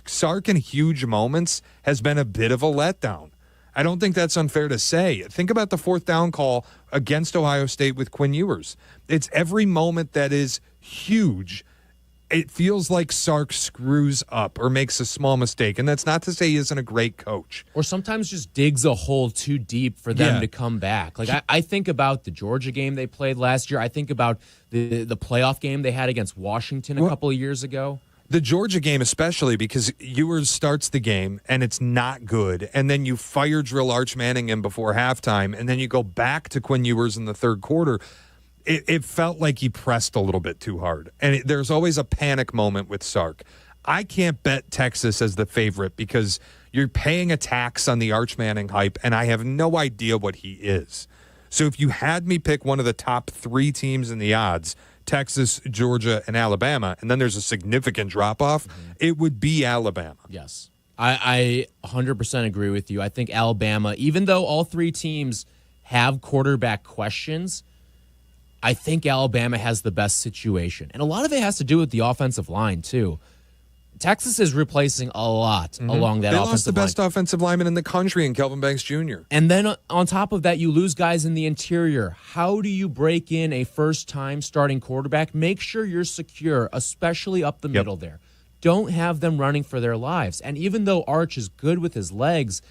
Sark in huge moments has been a bit of a letdown. I don't think that's unfair to say. Think about the 4th down call against Ohio State with Quinn Ewers. It's every moment that is huge. It feels like Sark screws up or makes a small mistake. And that's not to say he isn't a great coach. Or sometimes just digs a hole too deep for them to come back. Like I think about the Georgia game they played last year. I think about the playoff game they had against Washington a couple of years ago. The Georgia game especially, because Ewers starts the game and it's not good, and then you fire Drill Arch Manningham before halftime, and then you go back to Quinn Ewers in the third quarter. It felt like he pressed a little bit too hard, and there's always a panic moment with Sark. I can't bet Texas as the favorite because you're paying a tax on the Arch Manning hype, and I have no idea what he is. So if you had me pick one of the top 3 teams in the odds, Texas, Georgia, and Alabama, and then there's a significant drop-off, it would be Alabama. Yes. I 100% agree with you. I think Alabama, even though all 3 teams have quarterback questions, I think Alabama has the best situation. And a lot of it has to do with the offensive line, too. Texas is replacing a lot along that offensive line. They lost the best offensive lineman in the country in Kelvin Banks Jr. And then on top of that, you lose guys in the interior. How do you break in a first-time starting quarterback? Make sure you're secure, especially up the middle there. Don't have them running for their lives. And even though Arch is good with his legs,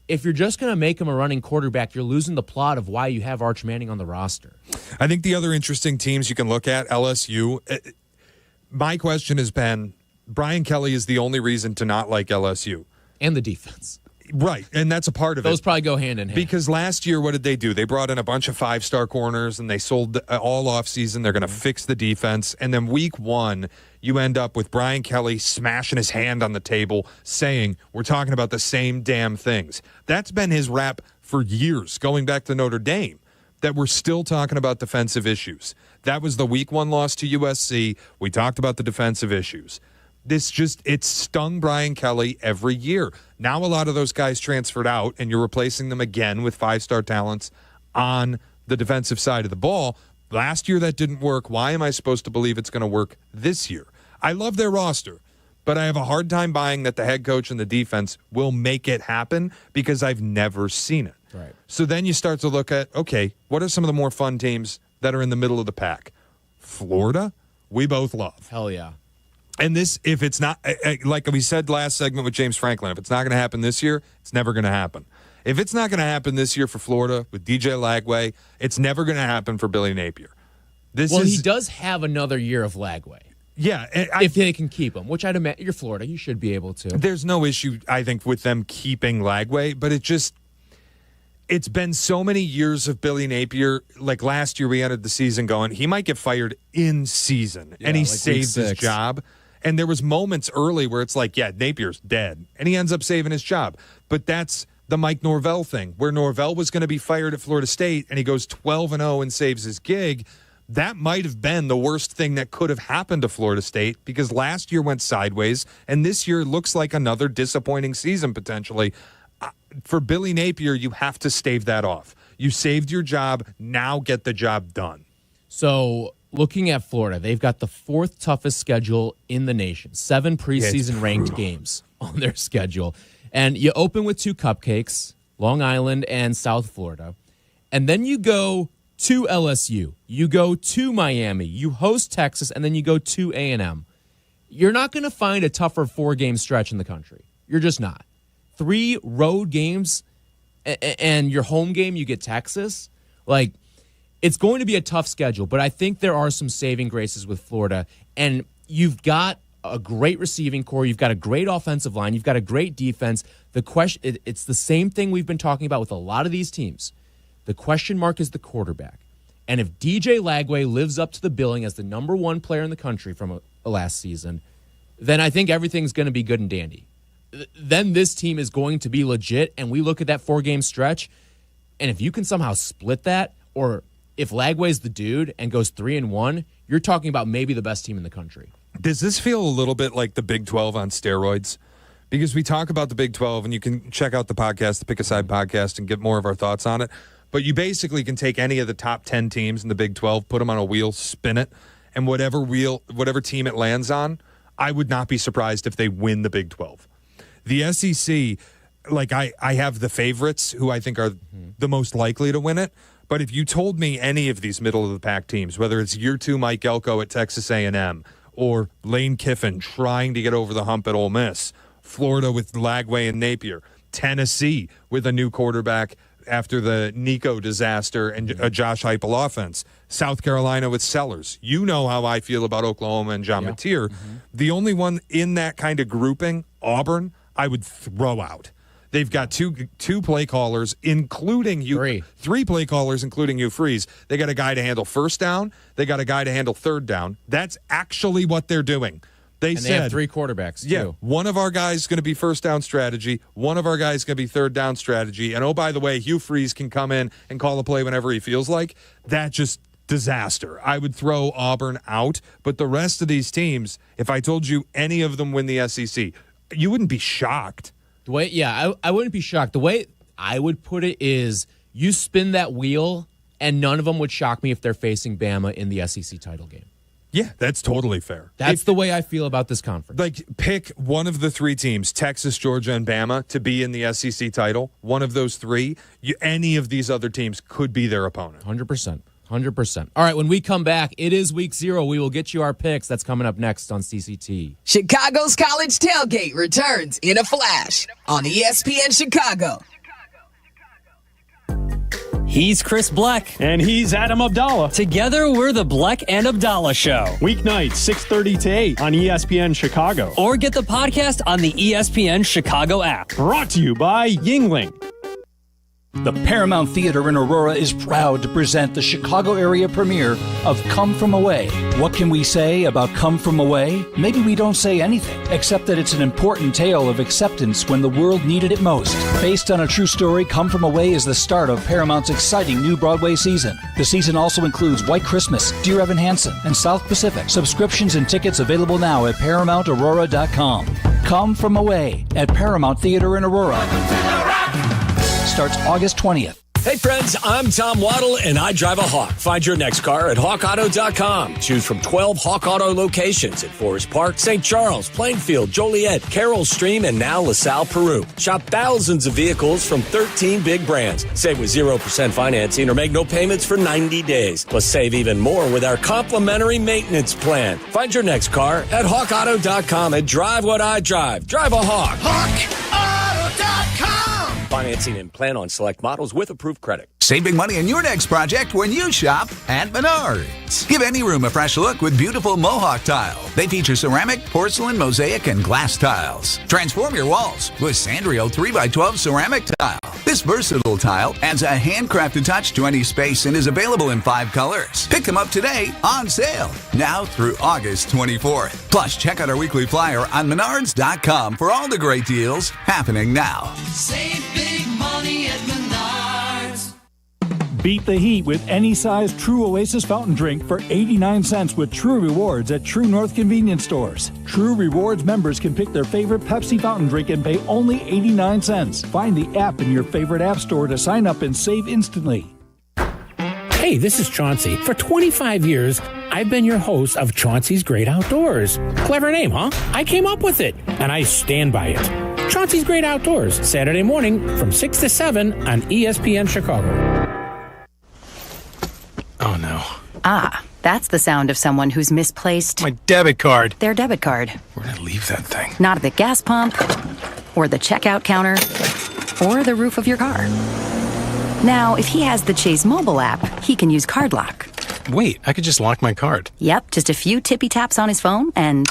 if you're just going to make him a running quarterback, you're losing the plot of why you have Arch Manning on the roster. I think the other interesting teams you can look at, LSU, my question has been, Brian Kelly is the only reason to not like LSU. And the defense. Right, and that's a part of it. Those probably go hand in hand. Because last year, what did they do? They brought in a bunch of 5-star corners, and they sold all offseason. They're going to fix the defense. And then week 1, you end up with Brian Kelly smashing his hand on the table, saying, we're talking about the same damn things. That's been his rap for years, going back to Notre Dame, that we're still talking about defensive issues. That was the week 1 loss to USC. We talked about the defensive issues. It stung Brian Kelly every year. Now a lot of those guys transferred out, and you're replacing them again with 5-star talents on the defensive side of the ball. Last year that didn't work. Why am I supposed to believe it's going to work this year? I love their roster, but I have a hard time buying that the head coach and the defense will make it happen because I've never seen it. Right. So then you start to look at, okay, what are some of the more fun teams that are in the middle of the pack? Florida, we both love. Hell yeah. And this, if it's not, like we said last segment with James Franklin, if it's not going to happen this year, it's never going to happen. If it's not going to happen this year for Florida with DJ Lagway, it's never going to happen for Billy Napier. He does have another year of Lagway. Yeah. If they can keep him, which I'd imagine, you're Florida, you should be able to. There's no issue, I think, with them keeping Lagway, but it's been so many years of Billy Napier. Like last year, we ended the season going, he might get fired in season, and he saves his job. And there was moments early where it's like, yeah, Napier's dead. And he ends up saving his job. But that's the Mike Norvell thing, where Norvell was going to be fired at Florida State, and he goes 12-0 and saves his gig. That might have been the worst thing that could have happened to Florida State, because last year went sideways, and this year looks like another disappointing season potentially. For Billy Napier, you have to stave that off. You saved your job. Now get the job done. So looking at Florida, they've got the 4th toughest schedule in the nation. 7 preseason ranked games. on their schedule. And you open with 2 cupcakes, Long Island and South Florida. And then you go to LSU. You go to Miami. You host Texas, and then you go to A&M. You're not going to find a tougher 4-game stretch in the country. You're just not. 3 road games, and your home game, you get Texas. Like, it's going to be a tough schedule, but I think there are some saving graces with Florida. And you've got a great receiving core. You've got a great offensive line. You've got a great defense. The question, it's the same thing we've been talking about with a lot of these teams. The question mark is the quarterback. And if DJ Lagway lives up to the billing as the number 1 player in the country from last season, then I think everything's going to be good and dandy. Then this team is going to be legit, and we look at that 4-game stretch, and if you can somehow split that, or if Lagway's the dude and goes 3-1, you're talking about maybe the best team in the country. Does this feel a little bit like the Big 12 on steroids? Because we talk about the Big 12, and you can check out the podcast, the Pick a Side podcast, and get more of our thoughts on it. But you basically can take any of the top 10 teams in the Big 12, put them on a wheel, spin it, and whatever team it lands on, I would not be surprised if they win the Big 12. The SEC, like I have the favorites who I think are the most likely to win it. But if you told me any of these middle-of-the-pack teams, whether it's year 2 Mike Elko at Texas A&M or Lane Kiffin trying to get over the hump at Ole Miss, Florida with Lagway and Napier, Tennessee with a new quarterback after the Nico disaster and a Josh Heupel offense, South Carolina with Sellers. You know how I feel about Oklahoma and John Mateer. The only one in that kind of grouping, Auburn, I would throw out. They've got two play callers, including you. 3 play callers, including Hugh Freeze. They got a guy to handle first down. They got a guy to handle third down. That's actually what they're doing. They have 3 quarterbacks, too. Yeah, one of our guys is going to be first down strategy. One of our guys is going to be third down strategy. And, oh, by the way, Hugh Freeze can come in and call a play whenever he feels like. That just disaster. I would throw Auburn out. But the rest of these teams, if I told you any of them win the SEC, you wouldn't be shocked. The way, I wouldn't be shocked. The way I would put it is you spin that wheel, and none of them would shock me if they're facing Bama in the SEC title game. Yeah, that's totally fair. That's the way I feel about this conference. Like, pick one of the 3 teams, Texas, Georgia, and Bama, to be in the SEC title. One of those 3. Any of these other teams could be their opponent. 100%. 100%. All right, when we come back, it is week 0. We will get you our picks. That's coming up next on CCT. Chicago's College Tailgate returns in a flash on ESPN Chicago. He's Chris Black. And he's Adam Abdallah. Together, we're the Black and Abdallah Show. Weeknights, 6:30 to 8 on ESPN Chicago. Or get the podcast on the ESPN Chicago app. Brought to you by Yingling. The Paramount Theater in Aurora is proud to present the Chicago area premiere of Come From Away. What can we say about Come From Away? Maybe we don't say anything, except that it's an important tale of acceptance when the world needed it most. Based on a true story, Come From Away is the start of Paramount's exciting new Broadway season. The season also includes White Christmas, Dear Evan Hansen, and South Pacific. Subscriptions and tickets available now at ParamountAurora.com. Come From Away at Paramount Theater in Aurora. Starts August 20th. Hey friends, I'm Tom Waddle and I drive a Hawk. Find your next car at hawkauto.com. Choose from 12 Hawk Auto locations at Forest Park, St. Charles, Plainfield, Joliet, Carroll Stream, and now LaSalle, Peru. Shop thousands of vehicles from 13 big brands. Save with 0% financing or make no payments for 90 days. Plus save even more with our complimentary maintenance plan. Find your next car at hawkauto.com and drive what I drive. Drive a Hawk. HawkAuto.com. Financing and plan on select models with approved credit. Save big money on your next project when you shop at Menards. Give any room a fresh look with beautiful Mohawk tile. They feature ceramic, porcelain, mosaic, and glass tiles. Transform your walls with Sandrio 3x12 ceramic tile. This versatile tile adds a handcrafted touch to any space and is available in 5 colors. Pick them up today on sale, now through August 24th. Plus, check out our weekly flyer on Menards.com for all the great deals happening now. Save big money at Menards. Beat the heat with any size True Oasis fountain drink for 89 cents with True Rewards at True North Convenience Stores. True Rewards members can pick their favorite Pepsi fountain drink and pay only 89 cents. Find the app in your favorite app store to sign up and save instantly. Hey, this is Chauncey. For 25 years, I've been your host of Chauncey's Great Outdoors. Clever name, huh? I came up with it, and I stand by it. Chauncey's Great Outdoors, Saturday morning from 6 to 7 on ESPN Chicago. Oh, no. Ah, that's the sound of someone who's misplaced my debit card. Their debit card. Where did I leave that thing? Not at the gas pump, or the checkout counter, or the roof of your car. Now, if he has the Chase mobile app, he can use Card Lock. Wait, I could just lock my card. Yep, just a few tippy taps on his phone, and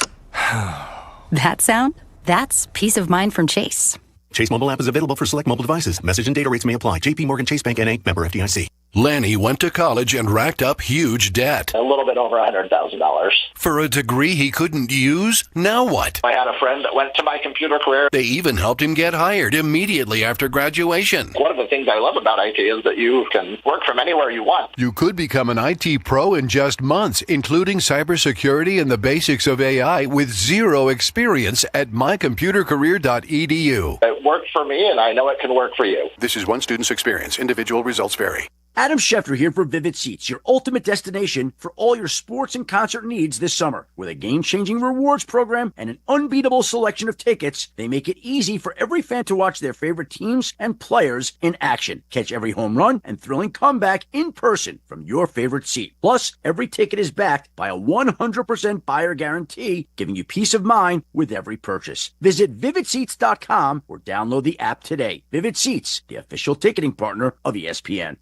that sound? That's peace of mind from Chase. Chase mobile app is available for select mobile devices. Message and data rates may apply. JP Morgan Chase Bank N.A. member FDIC. Lanny went to college and racked up huge debt. A little bit over $100,000. For a degree he couldn't use? Now what? I had a friend that went to my computer career. They even helped him get hired immediately after graduation. One of the things I love about IT is that you can work from anywhere you want. You could become an IT pro in just months, including cybersecurity and the basics of AI with zero experience at mycomputercareer.edu. It worked for me, and I know it can work for you. This is one student's experience. Individual results vary. Adam Schefter here for Vivid Seats, your ultimate destination for all your sports and concert needs this summer. With a game-changing rewards program and an unbeatable selection of tickets, they make it easy for every fan to watch their favorite teams and players in action. Catch every home run and thrilling comeback in person from your favorite seat. Plus, every ticket is backed by a 100% buyer guarantee, giving you peace of mind with every purchase. Visit VividSeats.com or download the app today. Vivid Seats, the official ticketing partner of ESPN.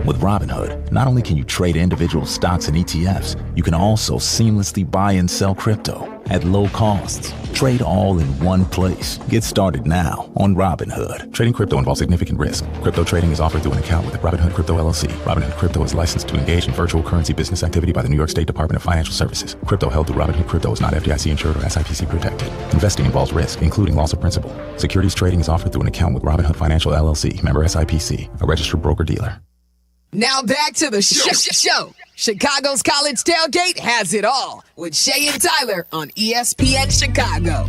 With Robinhood, not only can you trade individual stocks and ETFs, you can also seamlessly buy and sell crypto at low costs. Trade all in one place. Get started now on Robinhood. Trading crypto involves significant risk. Crypto trading is offered through an account with Robinhood Crypto LLC. Robinhood Crypto is licensed to engage in virtual currency business activity by the New York State Department of Financial Services. Crypto held through Robinhood Crypto is not FDIC insured or SIPC protected. Investing involves risk, including loss of principal. Securities trading is offered through an account with Robinhood Financial LLC, member SIPC, a registered broker-dealer. Now back to the show. Chicago's College Tailgate has it all with Shea and Tyler on ESPN Chicago.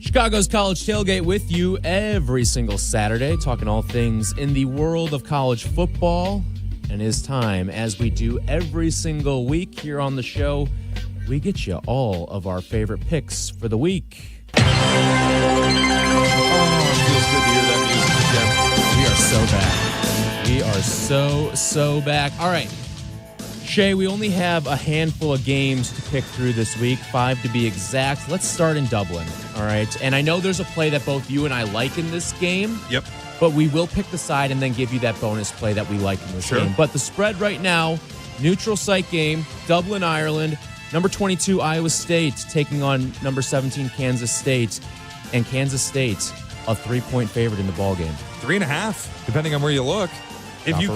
Chicago's College Tailgate with you every single Saturday, talking all things in the world of college football. And it's time, as we do every single week here on the show, we get you all of our favorite picks for the week. We are so back. We are so back. All right. Shea, we only have a handful of games to pick through this week, 5 to be exact. Let's start in Dublin, all right? And I know there's a play that both you and I like in this game. Yep. But we will pick the side and then give you that bonus play that we like in this game. But the spread right now, neutral site game, Dublin, Ireland, number 22, Iowa State, taking on number 17, Kansas State. And Kansas State, a 3-point favorite in the ballgame. 3.5, depending on where you look. If you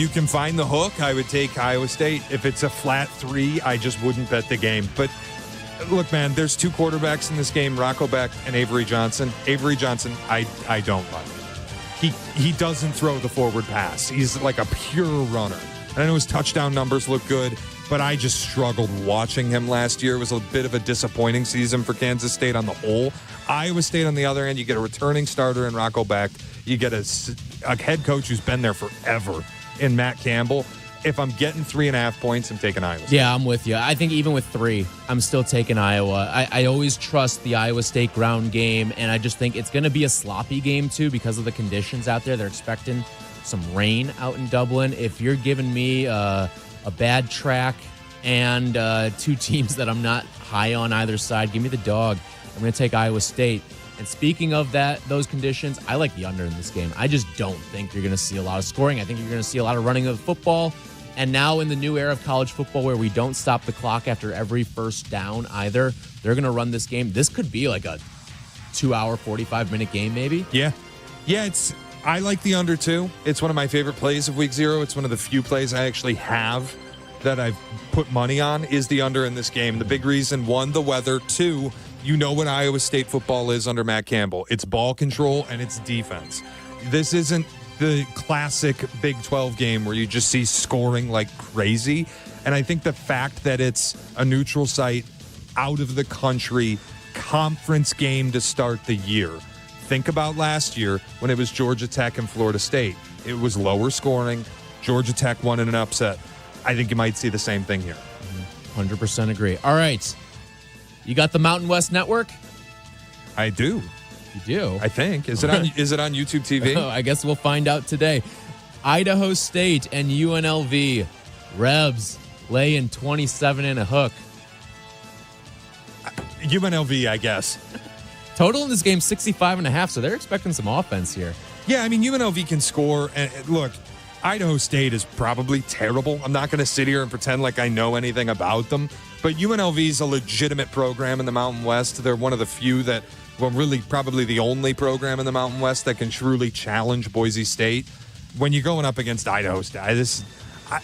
can find the hook, I would take Iowa State. If it's a flat 3, I just wouldn't bet the game. But look, man, there's 2 quarterbacks in this game, Rocco Beck and Avery Johnson. Avery Johnson, I don't like. He doesn't throw the forward pass. He's like a pure runner. And I know his touchdown numbers look good, but I just struggled watching him last year. It was a bit of a disappointing season for Kansas State on the whole. Iowa State, on the other end, you get a returning starter in Rocco Beck. You get a head coach who's been there forever in Matt Campbell. If I'm getting 3.5 points, I'm taking Iowa State. Yeah, I'm with you. I think even with 3, I'm still taking Iowa. I always trust the Iowa State ground game, and I just think it's going to be a sloppy game, too, because of the conditions out there. They're expecting some rain out in Dublin. If you're giving me a bad track and 2 teams that I'm not high on either side, give me the dog. I'm going to take Iowa State. And speaking of those conditions, I like the under in this game. I just don't think you're going to see a lot of scoring. I think you're going to see a lot of running of the football. And now in the new era of college football where we don't stop the clock after every first down either, they're going to run this game. This could be like a 2-hour, 45-minute game maybe. Yeah. Yeah, I like the under too. It's one of my favorite plays of week 0. It's one of the few plays I actually have that I've put money on is the under in this game. The big reason, 1, the weather. 2, you know what Iowa State football is under Matt Campbell. It's ball control and it's defense. This isn't the classic Big 12 game where you just see scoring like crazy. And I think the fact that it's a neutral site, out of the country, conference game to start the year think about last year when it was Georgia Tech and Florida State. It was lower scoring. Georgia Tech won in an upset. I think you might see the same thing here. 100% agree. All right. You got the Mountain West Network? I do. You do? I think. Is it on YouTube TV? I guess we'll find out today. Idaho State and UNLV. Rebs laying 27 and a hook. UNLV, I guess. Total in this game, 65.5, so they're expecting some offense here. Yeah, I mean, UNLV can score. And look, Idaho State is probably terrible. I'm not going to sit here and pretend like I know anything about them. But UNLV is a legitimate program in the Mountain West. They're one of the few that, well, really probably the only program in the Mountain West that can truly challenge Boise State. When you're going up against Idaho State,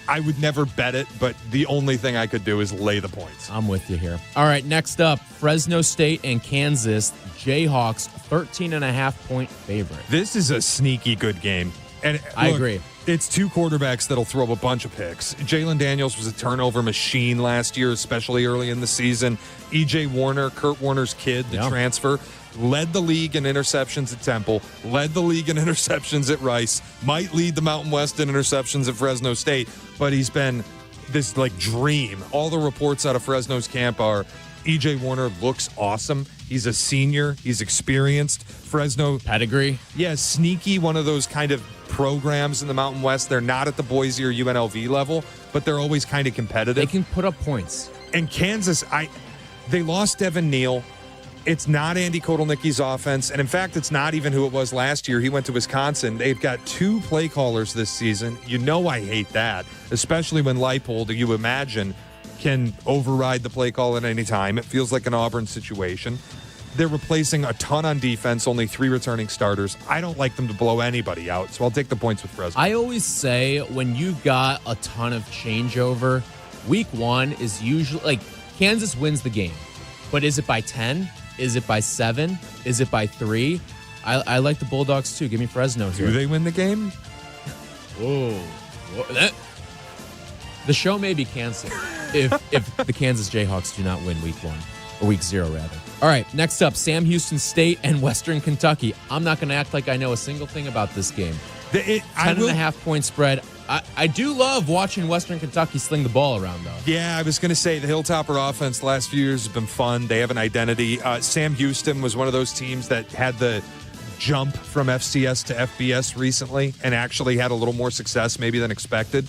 I would never bet it, but the only thing I could do is lay the points. I'm with you here. All right, next up, Fresno State and Kansas. Jayhawks, 13.5-point favorite. This is a sneaky good game. And I agree. It's two quarterbacks that'll throw a bunch of picks. Jalen Daniels was a turnover machine last year, especially early in the season. E.J. Warner, Kurt Warner's kid, the transfer, led the league in interceptions at Temple, led the league in interceptions at Rice, might lead the Mountain West in interceptions at Fresno State, but he's been this dream. All the reports out of Fresno's camp are E.J. Warner looks awesome. He's a senior. He's experienced. Fresno. Pedigree. Yeah, sneaky, one of those kind of programs in the Mountain West. They're not at the Boise or UNLV level, but they're always kind of competitive. They can put up points. And Kansas, they lost Devin Neal. It's not Andy Kotelnicki's offense. And in fact, it's not even who it was last year. He went to Wisconsin. They've got two play callers this season. You know I hate that, especially when Leipold, you imagine, can override the play call at any time. It feels like an Auburn situation. They're replacing a ton on defense, only 3 returning starters. I don't like them to blow anybody out, so I'll take the points with Fresno. I always say when you've got a ton of changeover, week 1 is usually Kansas wins the game. But is it by 10? Is it by 7? Is it by 3? I like the Bulldogs too. Give me Fresno here. Do they win the game? Whoa. The show may be canceled if the Kansas Jayhawks do not win week 1. Or week 0, rather. All right, next up, Sam Houston State and Western Kentucky. I'm not going to act like I know a single thing about this game. 10.5-point spread. I do love watching Western Kentucky sling the ball around, though. Yeah, I was going to say the Hilltopper offense the last few years has been fun. They have an identity. Sam Houston was one of those teams that had the jump from FCS to FBS recently and actually had a little more success maybe than expected.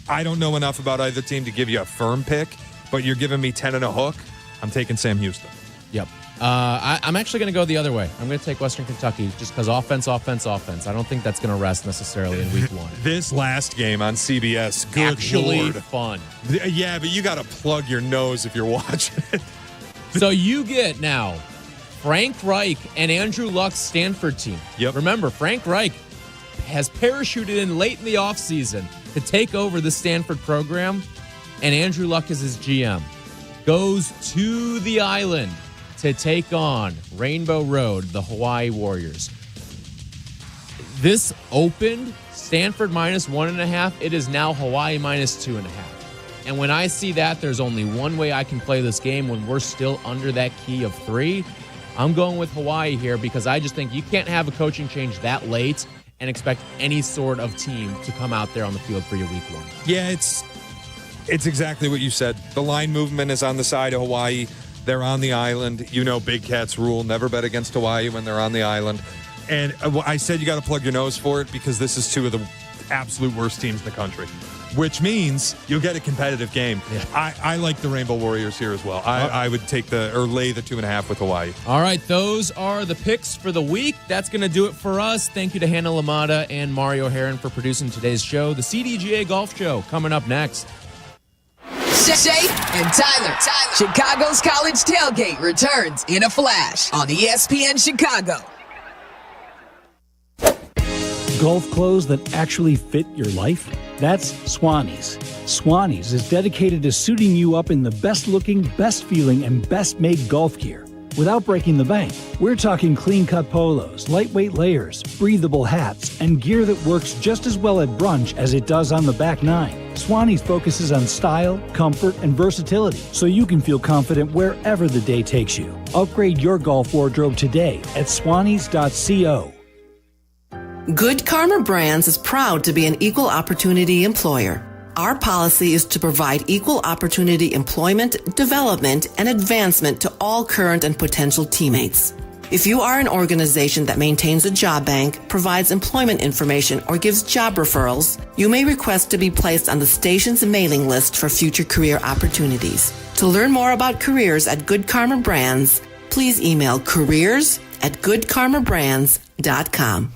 I don't know enough about either team to give you a firm pick, but you're giving me 10 and a hook. I'm taking Sam Houston. Yep. I'm actually going to go the other way. I'm going to take Western Kentucky just because offense. I don't think that's going to rest necessarily in week 1. This last game on CBS, good actually Lord. Fun. Yeah, but you got to plug your nose if you're watching it. So you get now Frank Reich and Andrew Luck's Stanford team. Yep. Remember, Frank Reich has parachuted in late in the offseason to take over the Stanford program, and Andrew Luck is his GM. Goes to the island to take on Rainbow Road, the Hawaii Warriors. This opened Stanford minus 1.5. It is now Hawaii minus 2.5. And when I see that, there's only one way I can play this game when we're still under that key of 3. I'm going with Hawaii here because I just think you can't have a coaching change that late and expect any sort of team to come out there on the field for your week 1. Yeah, it's exactly what you said. The line movement is on the side of Hawaii. They're on the island. You know Big Cat's rule. Never bet against Hawaii when they're on the island. And I said you got to plug your nose for it because this is 2 of the absolute worst teams in the country, which means you'll get a competitive game. Yeah. I like the Rainbow Warriors here as well. I would take lay the 2.5 with Hawaii. All right, those are the picks for the week. That's going to do it for us. Thank you to Hannah Lamada and Mario Herron for producing today's show. The CDGA Golf Show coming up next. Shea and Tyler. Chicago's College Tailgate returns in a flash on ESPN Chicago. Golf clothes that actually fit your life? That's Swannies. Swannies is dedicated to suiting you up in the best looking, best feeling, and best made golf gear without breaking the bank. We're talking clean cut polos, lightweight layers, breathable hats, and gear that works just as well at brunch as it does on the back nine. Swannies focuses on style, comfort, and versatility, so you can feel confident wherever the day takes you. Upgrade your golf wardrobe today at swannies.co. Good Karma Brands is proud to be an equal opportunity employer. Our policy is to provide equal opportunity employment, development, and advancement to all current and potential teammates. If you are an organization that maintains a job bank, provides employment information, or gives job referrals, you may request to be placed on the station's mailing list for future career opportunities. To learn more about careers at Good Karma Brands, please email careers@goodkarmabrands.com.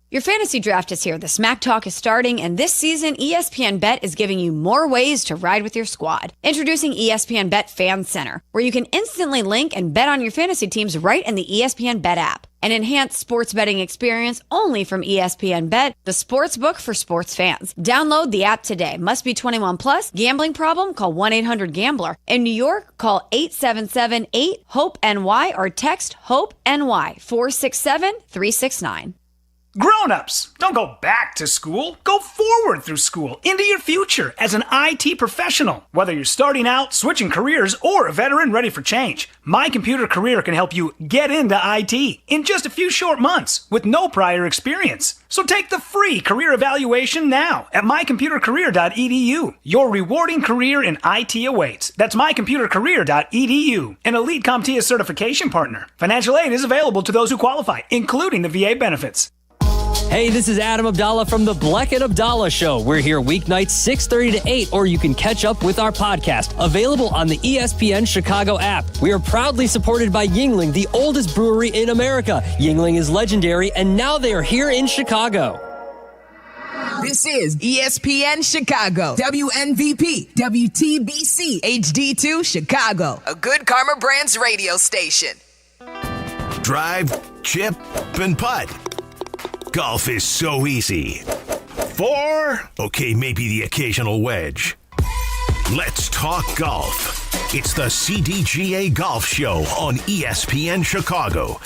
Your fantasy draft is here. The Smack Talk is starting, and this season, ESPN Bet is giving you more ways to ride with your squad. Introducing ESPN Bet Fan Center, where you can instantly link and bet on your fantasy teams right in the ESPN Bet app. An enhanced sports betting experience only from ESPN Bet, the sports book for sports fans. Download the app today. Must be 21 plus. Gambling problem? Call 1-800-GAMBLER. In New York, call 877-8-HOPE-NY or text HOPE-NY 467-369. Grown-ups, don't go back to school. Go forward through school into your future as an IT professional. Whether you're starting out, switching careers, or a veteran ready for change, My Computer Career can help you get into IT in just a few short months with no prior experience. So take the free career evaluation now at mycomputercareer.edu. Your rewarding career in IT awaits. That's mycomputercareer.edu. An Elite CompTIA certification partner. Financial aid is available to those who qualify, including the VA benefits. Hey, this is Adam Abdallah from the Bleck and Abdallah Show. We're here weeknights 6:30 to 8, or you can catch up with our podcast, available on the ESPN Chicago app. We are proudly supported by Yuengling, the oldest brewery in America. Yuengling is legendary, and now they are here in Chicago. This is ESPN Chicago, WNVP, WTBC, HD2 Chicago, a Good Karma Brands radio station. Drive, chip, and putt. Golf is so easy. 4? Okay, maybe the occasional wedge. Let's talk golf. It's the CDGA Golf Show on ESPN Chicago.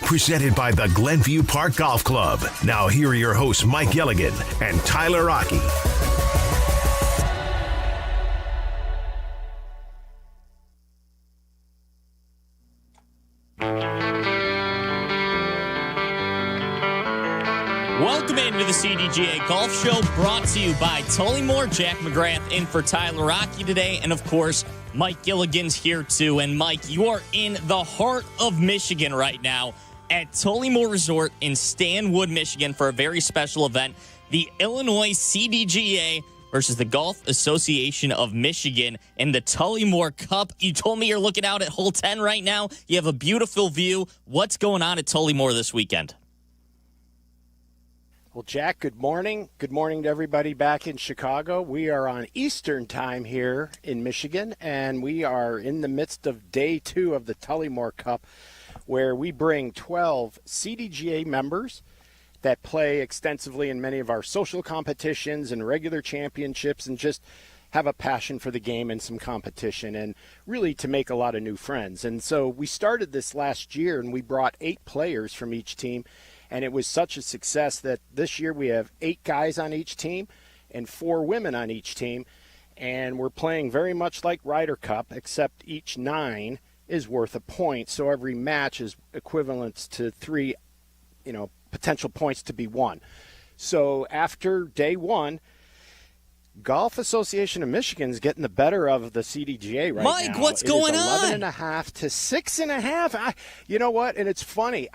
Presented by the Glenview Park Golf Club. Now here are your hosts, Mike Gilligan and Tyler Rocky. Welcome into the CDGA Golf Show, brought to you by Tullymore. Jack McGrath in for Tyler Rocky today. And, of course, Mike Gilligan's here, too. And, Mike, you are in the heart of Michigan right now at Tullymore Resort in Stanwood, Michigan, for a very special event, the Illinois CDGA versus the Golf Association of Michigan in the Tullymore Cup. You told me you're looking out at hole 10 right now. You have a beautiful view. What's going on at Tullymore this weekend? Well, Jack, good morning. Good morning to everybody back in Chicago. We are on Eastern time here in Michigan, and we are in the midst of day 2 of the Tullymore Cup, where we bring 12 CDGA members that play extensively in many of our social competitions and regular championships, and just have a passion for the game and some competition, and really to make a lot of new friends. And so we started this last year, and we brought 8 players from each team. And it was such a success that this year we have 8 guys on each team and 4 women on each team. And we're playing very much like Ryder Cup, except each 9 is worth a point. So every match is equivalent to 3, potential points to be won. So after day 1, Golf Association of Michigan is getting the better of the CDGA right now. Mike, what's going on? 11.5 to 6.5. You know what? And it's funny.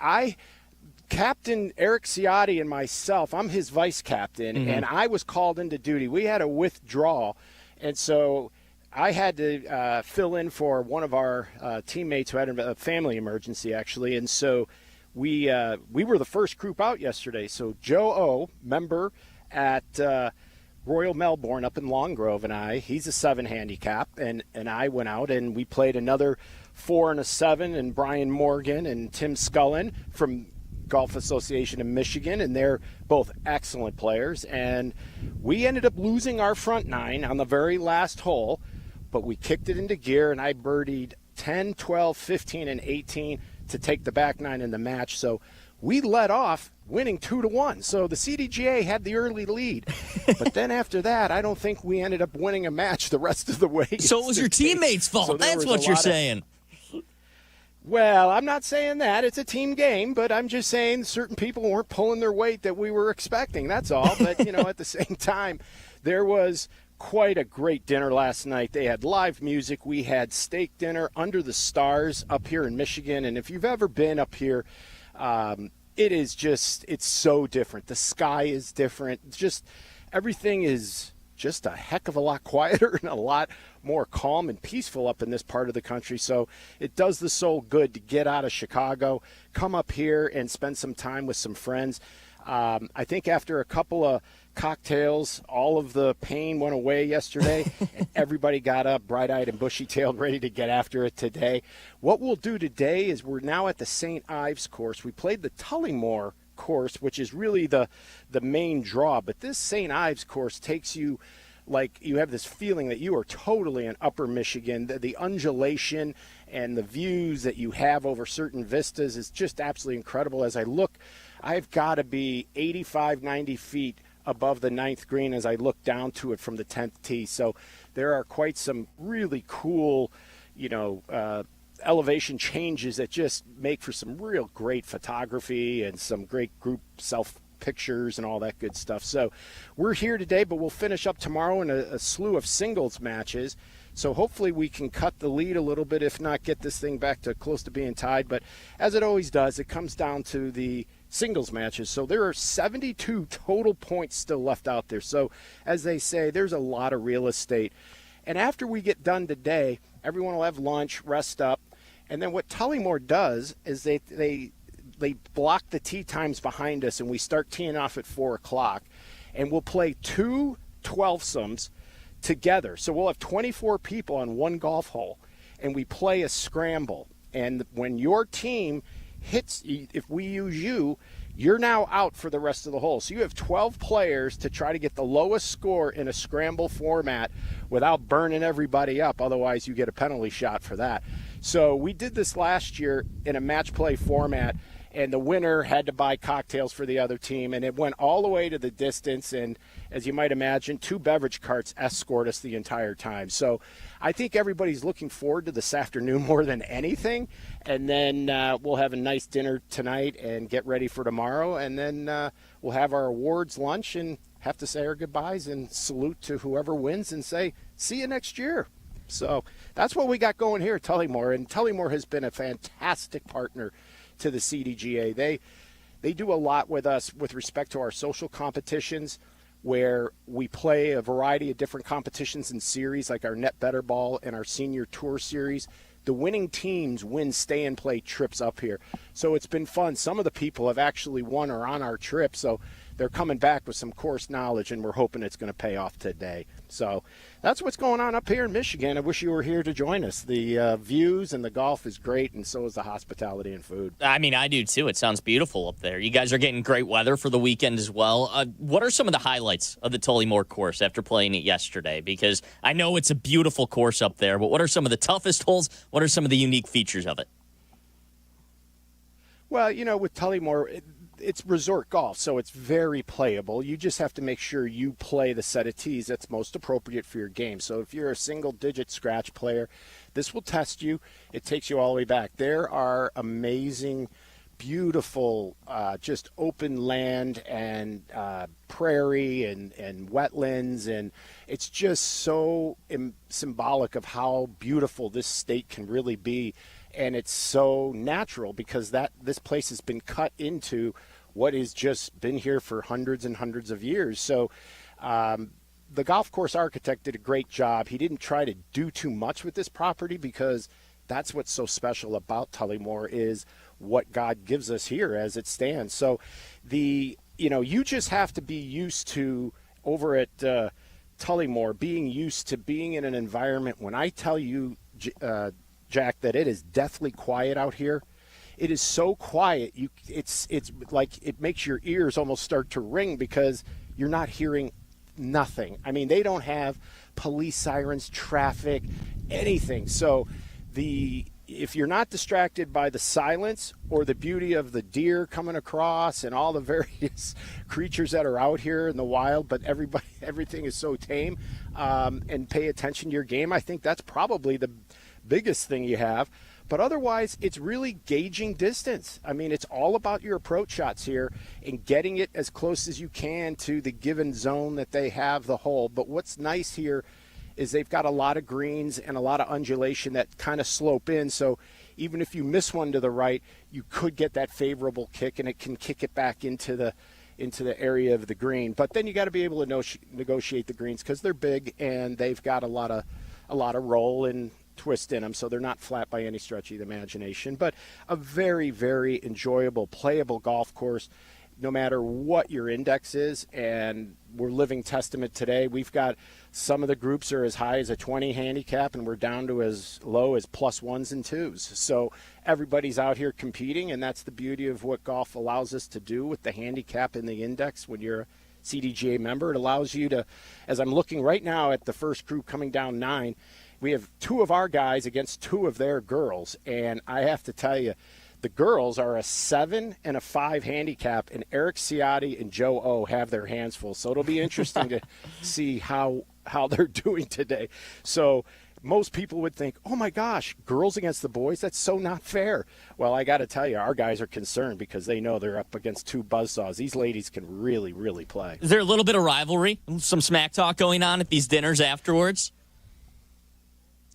Captain Eric Ciotti and myself, I'm his vice captain, and I was called into duty. We had a withdrawal, and so I had to fill in for one of our teammates who had a family emergency, actually. And so we were the first group out yesterday. So Joe O, member at Royal Melbourne up in Long Grove, and he's a 7 handicap, and I went out and we played another 4 and a 7, and Brian Morgan and Tim Scullin from Golf Association of Michigan, and they're both excellent players. And we ended up losing our front 9 on the very last hole, but we kicked it into gear, and I birdied 10, 12, 15, and 18 to take the back 9 in the match. So we led off winning 2-1. So the CDGA had the early lead. But then after that, I don't think we ended up winning a match the rest of the way. So it was your teammates' fault. So That's what you're saying. Well, I'm not saying that. It's a team game, but I'm just saying certain people weren't pulling their weight that we were expecting. That's all. But, at the same time, there was quite a great dinner last night. They had live music. We had steak dinner under the stars up here in Michigan. And if you've ever been up here, it's so different. The sky is different. Just everything is just a heck of a lot quieter and a lot more calm and peaceful up in this part of the country. So it does the soul good to get out of Chicago, come up here and spend some time with some friends. I think after a couple of cocktails, all of the pain went away yesterday, and everybody got up bright-eyed and bushy-tailed, ready to get after it today. What we'll do today is we're now at the St. Ives course. We played the Tullymore course, which is really the main draw, but this St. Ives course takes you like you have this feeling that you are totally in Upper Michigan. The undulation and the views that you have over certain vistas is just absolutely incredible. As I look, I've got to be 85, 90 feet above the 9th green as I look down to it from the 10th tee. So there are quite some really cool, elevation changes that just make for some real great photography and some great group self-pictures and all that good stuff. So we're here today, but we'll finish up tomorrow in a slew of singles matches. So hopefully we can cut the lead a little bit, if not get this thing back to close to being tied. But as it always does, it comes down to the singles matches. So there are 72 total points still left out there. So as they say, there's a lot of real estate. And after we get done today, everyone will have lunch, rest up. And then what Tullymore does is they block the tee times behind us, and we start teeing off at 4 o'clock. And we'll play 2 12-somes together. So we'll have 24 people on one golf hole, and we play a scramble. And when your team hits, if we use you, you're now out for the rest of the hole. So you have 12 players to try to get the lowest score in a scramble format without burning everybody up. Otherwise, you get a penalty shot for that. So we did this last year in a match play format, and the winner had to buy cocktails for the other team, and it went all the way to the distance. And as you might imagine, 2 beverage carts escort us the entire time. So I think everybody's looking forward to this afternoon more than anything. And then we'll have a nice dinner tonight and get ready for tomorrow. And then we'll have our awards lunch and have to say our goodbyes and salute to whoever wins and say, see you next year. So that's what we got going here at Tullymore. And Tullymore has been a fantastic partner to the CDGA. They do a lot with us with respect to our social competitions, where we play a variety of different competitions and series, like our Net Better Ball and our Senior Tour Series. The winning teams win stay-and-play trips up here. So it's been fun. Some of the people have actually won or on our trip, so they're coming back with some course knowledge, and we're hoping it's going to pay off today. So that's what's going on up here in Michigan. I wish you were here to join us. The views and the golf is great, and so is the hospitality and food. I mean, I do too. It sounds beautiful up there. You guys are getting great weather for the weekend as well. What are some of the highlights of the Tullymore course after playing it yesterday? Because I know it's a beautiful course up there, but what are some of the toughest holes? What are some of the unique features of it? Well, with Tullymore, it's resort golf, so it's very playable. You just have to make sure you play the set of tees that's most appropriate for your game. So if you're a single-digit scratch player, this will test you. It takes you all the way back. There are amazing, beautiful, just open land and prairie and wetlands, and it's just so symbolic of how beautiful this state can really be. And it's so natural because this place has been cut into what has just been here for hundreds and hundreds of years. So the golf course architect did a great job. He didn't try to do too much with this property because that's what's so special about Tullymore is what God gives us here as it stands. So you just have to be used to over at Tullymore, being used to being in an environment. When I tell you, Jack, that it is deathly quiet out here. It is so quiet. It's like it makes your ears almost start to ring because you're not hearing nothing. I mean, they don't have police sirens, traffic, anything. So the if you're not distracted by the silence or the beauty of the deer coming across and all the various creatures that are out here in the wild, but everything is so tame, and pay attention to your game, I think that's probably the biggest thing you have. But otherwise, it's really gauging distance. I mean, it's all about your approach shots here and getting it as close as you can to the given zone that they have the hole. But what's nice here is they've got a lot of greens and a lot of undulation that kind of slope in. So even if you miss one to the right, you could get that favorable kick, and it can kick it back into the area of the green. But then you got to be able to negotiate the greens because they're big and they've got a lot of roll and twist in them, so they're not flat by any stretch of the imagination. But a very, very enjoyable, playable golf course, no matter what your index is. And we're living testament today. We've got some of the groups are as high as a 20 handicap, and we're down to as low as +1s and 2s. So everybody's out here competing, and that's the beauty of what golf allows us to do with the handicap and the index. When you're a CDGA member, it allows you to, as I'm looking right now at the first group coming down 9, we have 2 of our guys against 2 of their girls, and I have to tell you, the girls are a 7 and a 5 handicap, and Eric Ciotti and Joe O have their hands full. So it'll be interesting to see how they're doing today. So most people would think, oh my gosh, girls against the boys, that's so not fair. Well, I got to tell you, our guys are concerned because they know they're up against 2 buzzsaws. These ladies can really, really play. Is there a little bit of rivalry, some smack talk going on at these dinners afterwards?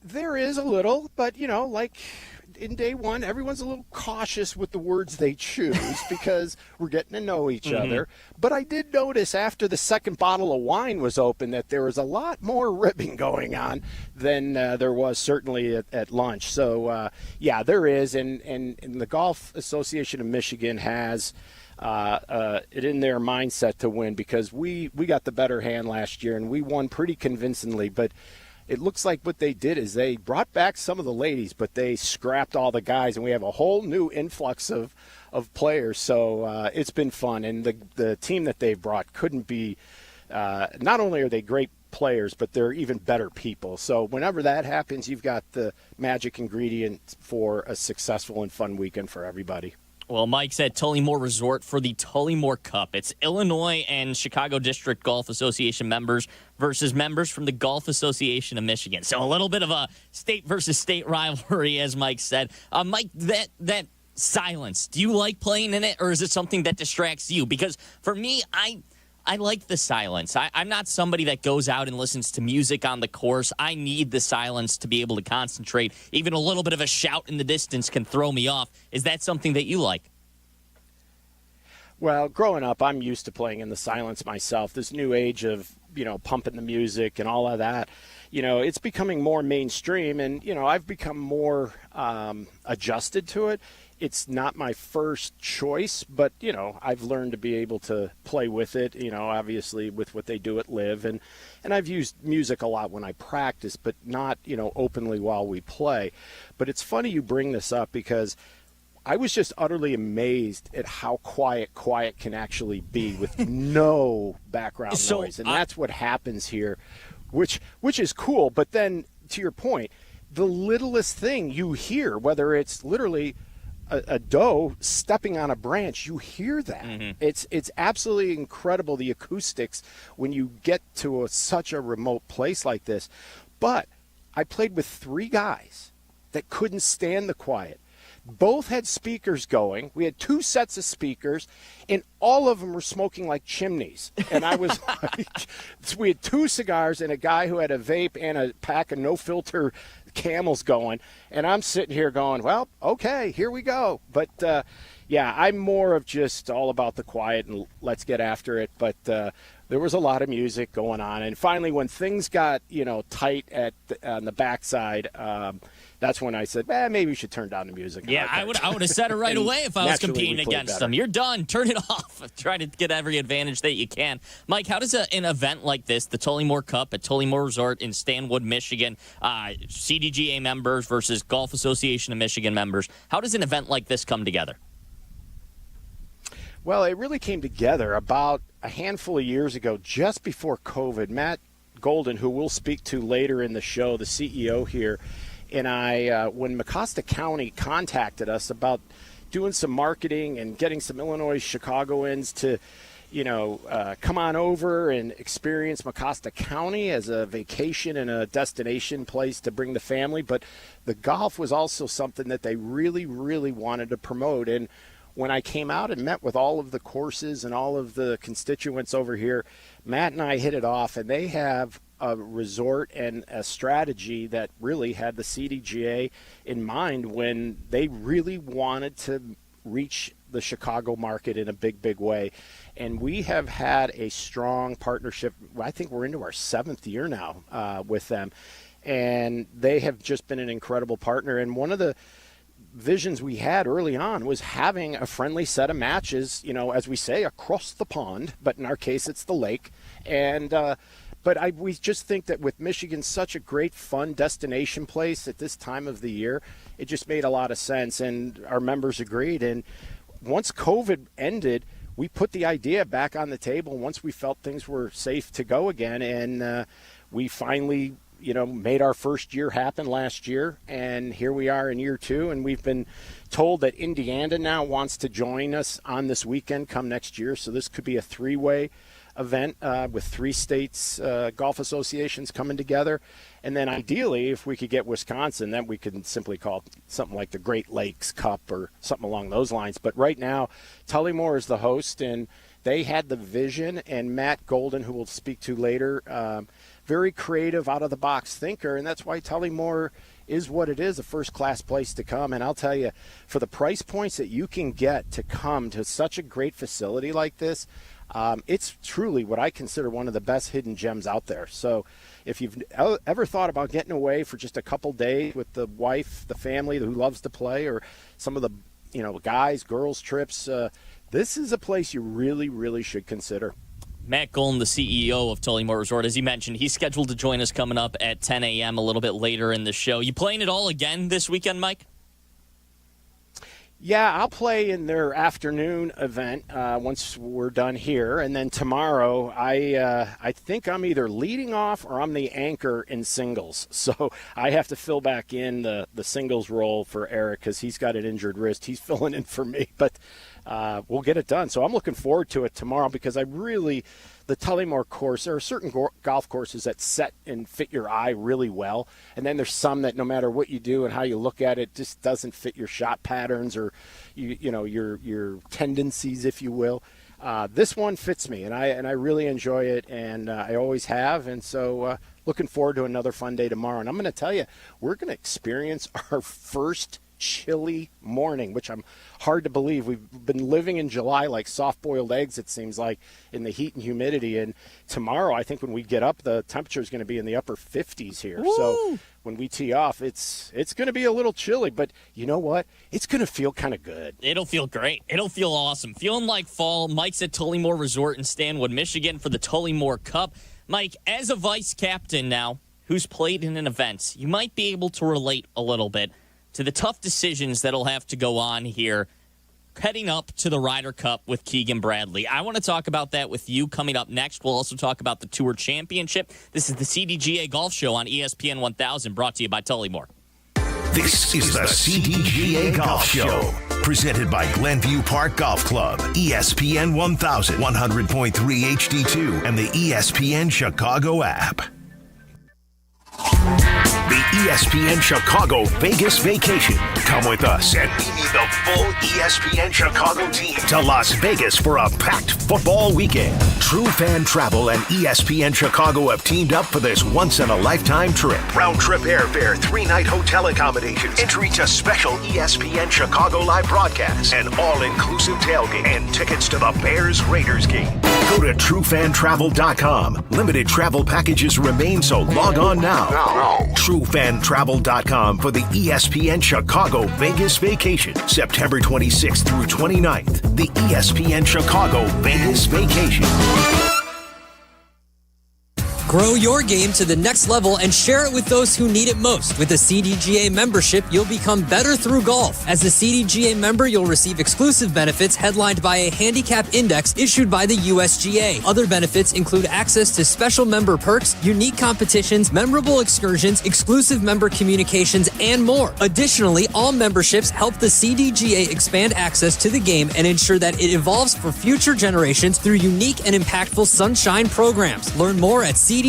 There is a little, but, like in day one, everyone's a little cautious with the words they choose because we're getting to know each other. But I did notice after the second bottle of wine was open that there was a lot more ribbing going on than there was certainly at lunch. So, yeah, there is. And the Golf Association of Michigan has it in their mindset to win because we got the better hand last year and we won pretty convincingly. But it looks like what they did is they brought back some of the ladies, but they scrapped all the guys, and we have a whole new influx of players. So it's been fun, and the team that they've brought couldn't be not only are they great players, but they're even better people. So whenever that happens, you've got the magic ingredient for a successful and fun weekend for everybody. Well, Mike's at Tullymore Resort for the Tullymore Cup. It's Illinois and Chicago District Golf Association members versus members from the Golf Association of Michigan. So a little bit of a state versus state rivalry, as Mike said. Mike, that silence, do you like playing in it, or is it something that distracts you? Because for me, I like the silence. I'm not somebody that goes out and listens to music on the course. I need the silence to be able to concentrate. Even a little bit of a shout in the distance can throw me off. Is that something that you like? Well, growing up, I'm used to playing in the silence myself. This new age of, pumping the music and all of that, it's becoming more mainstream. And, I've become more adjusted to it. It's not my first choice, but, I've learned to be able to play with it, obviously with what they do at Live. And I've used music a lot when I practice, but not, openly while we play. But it's funny you bring this up because I was just utterly amazed at how quiet can actually be with no background noise. And that's what happens here, which is cool. But then, to your point, the littlest thing you hear, whether it's literally a doe stepping on a branch, you hear that. It's absolutely incredible, the acoustics when you get to such a remote place like this. But I played with 3 guys that couldn't stand the quiet. Both had speakers going. We had 2 sets of speakers, and all of them were smoking like chimneys. And I was like, we had 2 cigars and a guy who had a vape and a pack of no-filter Camels going. And I'm sitting here going, well, okay, here we go. But, yeah, I'm more of just all about the quiet and let's get after it. But there was a lot of music going on. And finally, when things got, tight on the backside, that's when I said, maybe we should turn down the music. Yeah, I would have said it right away if I was competing against them. You're done. Turn it off. Try to get every advantage that you can. Mike, how does an event like this, the Tullymore Cup at Tullymore Resort in Stanwood, Michigan, CDGA members versus Golf Association of Michigan members, how does an event like this come together? Well, it really came together about a handful of years ago, just before COVID. Matt Golden, who we'll speak to later in the show, the CEO here, And when Mecosta County contacted us about doing some marketing and getting some Illinois Chicagoans to, come on over and experience Mecosta County as a vacation and a destination place to bring the family. But the golf was also something that they really, really wanted to promote. And when I came out and met with all of the courses and all of the constituents over here, Matt and I hit it off, and they have a resort and a strategy that really had the CDGA in mind when they really wanted to reach the Chicago market in a big, big way. And we have had a strong partnership. I think we're into our 7th year now with them. And they have just been an incredible partner. And one of the visions we had early on was having a friendly set of matches, as we say, across the pond, but in our case, it's the lake. And, we just think that with Michigan, such a great, fun destination place at this time of the year, it just made a lot of sense, and our members agreed. And once COVID ended, we put the idea back on the table once we felt things were safe to go again, and we finally, made our first year happen last year, and here we are in year 2, and we've been told that Indiana now wants to join us on this weekend come next year, so this could be a 3-way event with 3 states golf associations coming together. And then ideally, if we could get Wisconsin, then we could simply call it something like the Great Lakes Cup or something along those lines. But right now, Tullymore is the host, and they had the vision, and Matt Golden, who we'll speak to later, very creative, out-of-the-box thinker, and that's why Tullymore is what it is, a first-class place to come. And I'll tell you, for the price points that you can get to come to such a great facility like this, it's truly what I consider one of the best hidden gems out there. So if you've ever thought about getting away for just a couple days with the wife, the family who loves to play, or some of the guys, girls trips, this is a place you really, really should consider. Matt Golden, the CEO of Tullymore Resort, as you mentioned, he's scheduled to join us coming up at 10 a.m. a little bit later in the show. You playing it all again this weekend, Mike? Yeah, I'll play in their afternoon event once we're done here, and then tomorrow I think I'm either leading off or I'm the anchor in singles. So I have to fill back in the singles role for Eric because he's got an injured wrist. He's filling in for me, but we'll get it done. So I'm looking forward to it tomorrow because the Tullymore course, there are certain golf courses that set and fit your eye really well, and then there's some that no matter what you do and how you look at it, just doesn't fit your shot patterns or your tendencies, if you will. This one fits me, and I really enjoy it, and I always have, and so looking forward to another fun day tomorrow. And I'm going to tell you, we're going to experience our first chilly morning, which I'm hard to believe. We've been living in July like soft-boiled eggs, it seems like, in the heat and humidity. And tomorrow, I think when we get up, the temperature is going to be in the upper 50s here. Woo! So when we tee off, it's going to be a little chilly. But you know what? It's going to feel kind of good. It'll feel great. It'll feel awesome. Feeling like fall. Mike's at Tullymore Resort in Stanwood, Michigan for the Tullymore Cup. Mike, as a vice captain now who's played in an event, you might be able to relate a little bit to the tough decisions that'll have to go on here heading up to the Ryder Cup with Keegan Bradley. I want to talk about that with you coming up next. We'll also talk about the Tour Championship. This is the CDGA Golf Show on ESPN 1000, brought to you by Tullymore. This is the CDGA Golf Show, presented by Glenview Park Golf Club, ESPN 1000, 100.3 HD2, and the ESPN Chicago app. The ESPN Chicago Vegas Vacation. Come with us and meet the full ESPN Chicago team to Las Vegas for a packed football weekend. True Fan Travel and ESPN Chicago have teamed up for this once-in-a-lifetime trip. Round-trip airfare, 3-night hotel accommodations, entry to special ESPN Chicago live broadcasts, and all-inclusive tailgate, and tickets to the Bears-Raiders game. Go to TrueFanTravel.com. Limited travel packages remain, so log on now. TrueFanTravel.com for the ESPN Chicago Vegas Vacation, September 26th through 29th. The ESPN Chicago Vegas Vacation. Grow your game to the next level and share it with those who need it most. With a CDGA membership, you'll become better through golf. As a CDGA member, you'll receive exclusive benefits headlined by a handicap index issued by the USGA. Other benefits include access to special member perks, unique competitions, memorable excursions, exclusive member communications, and more. Additionally, all memberships help the CDGA expand access to the game and ensure that it evolves for future generations through unique and impactful Sunshine programs. Learn more at cdga.org.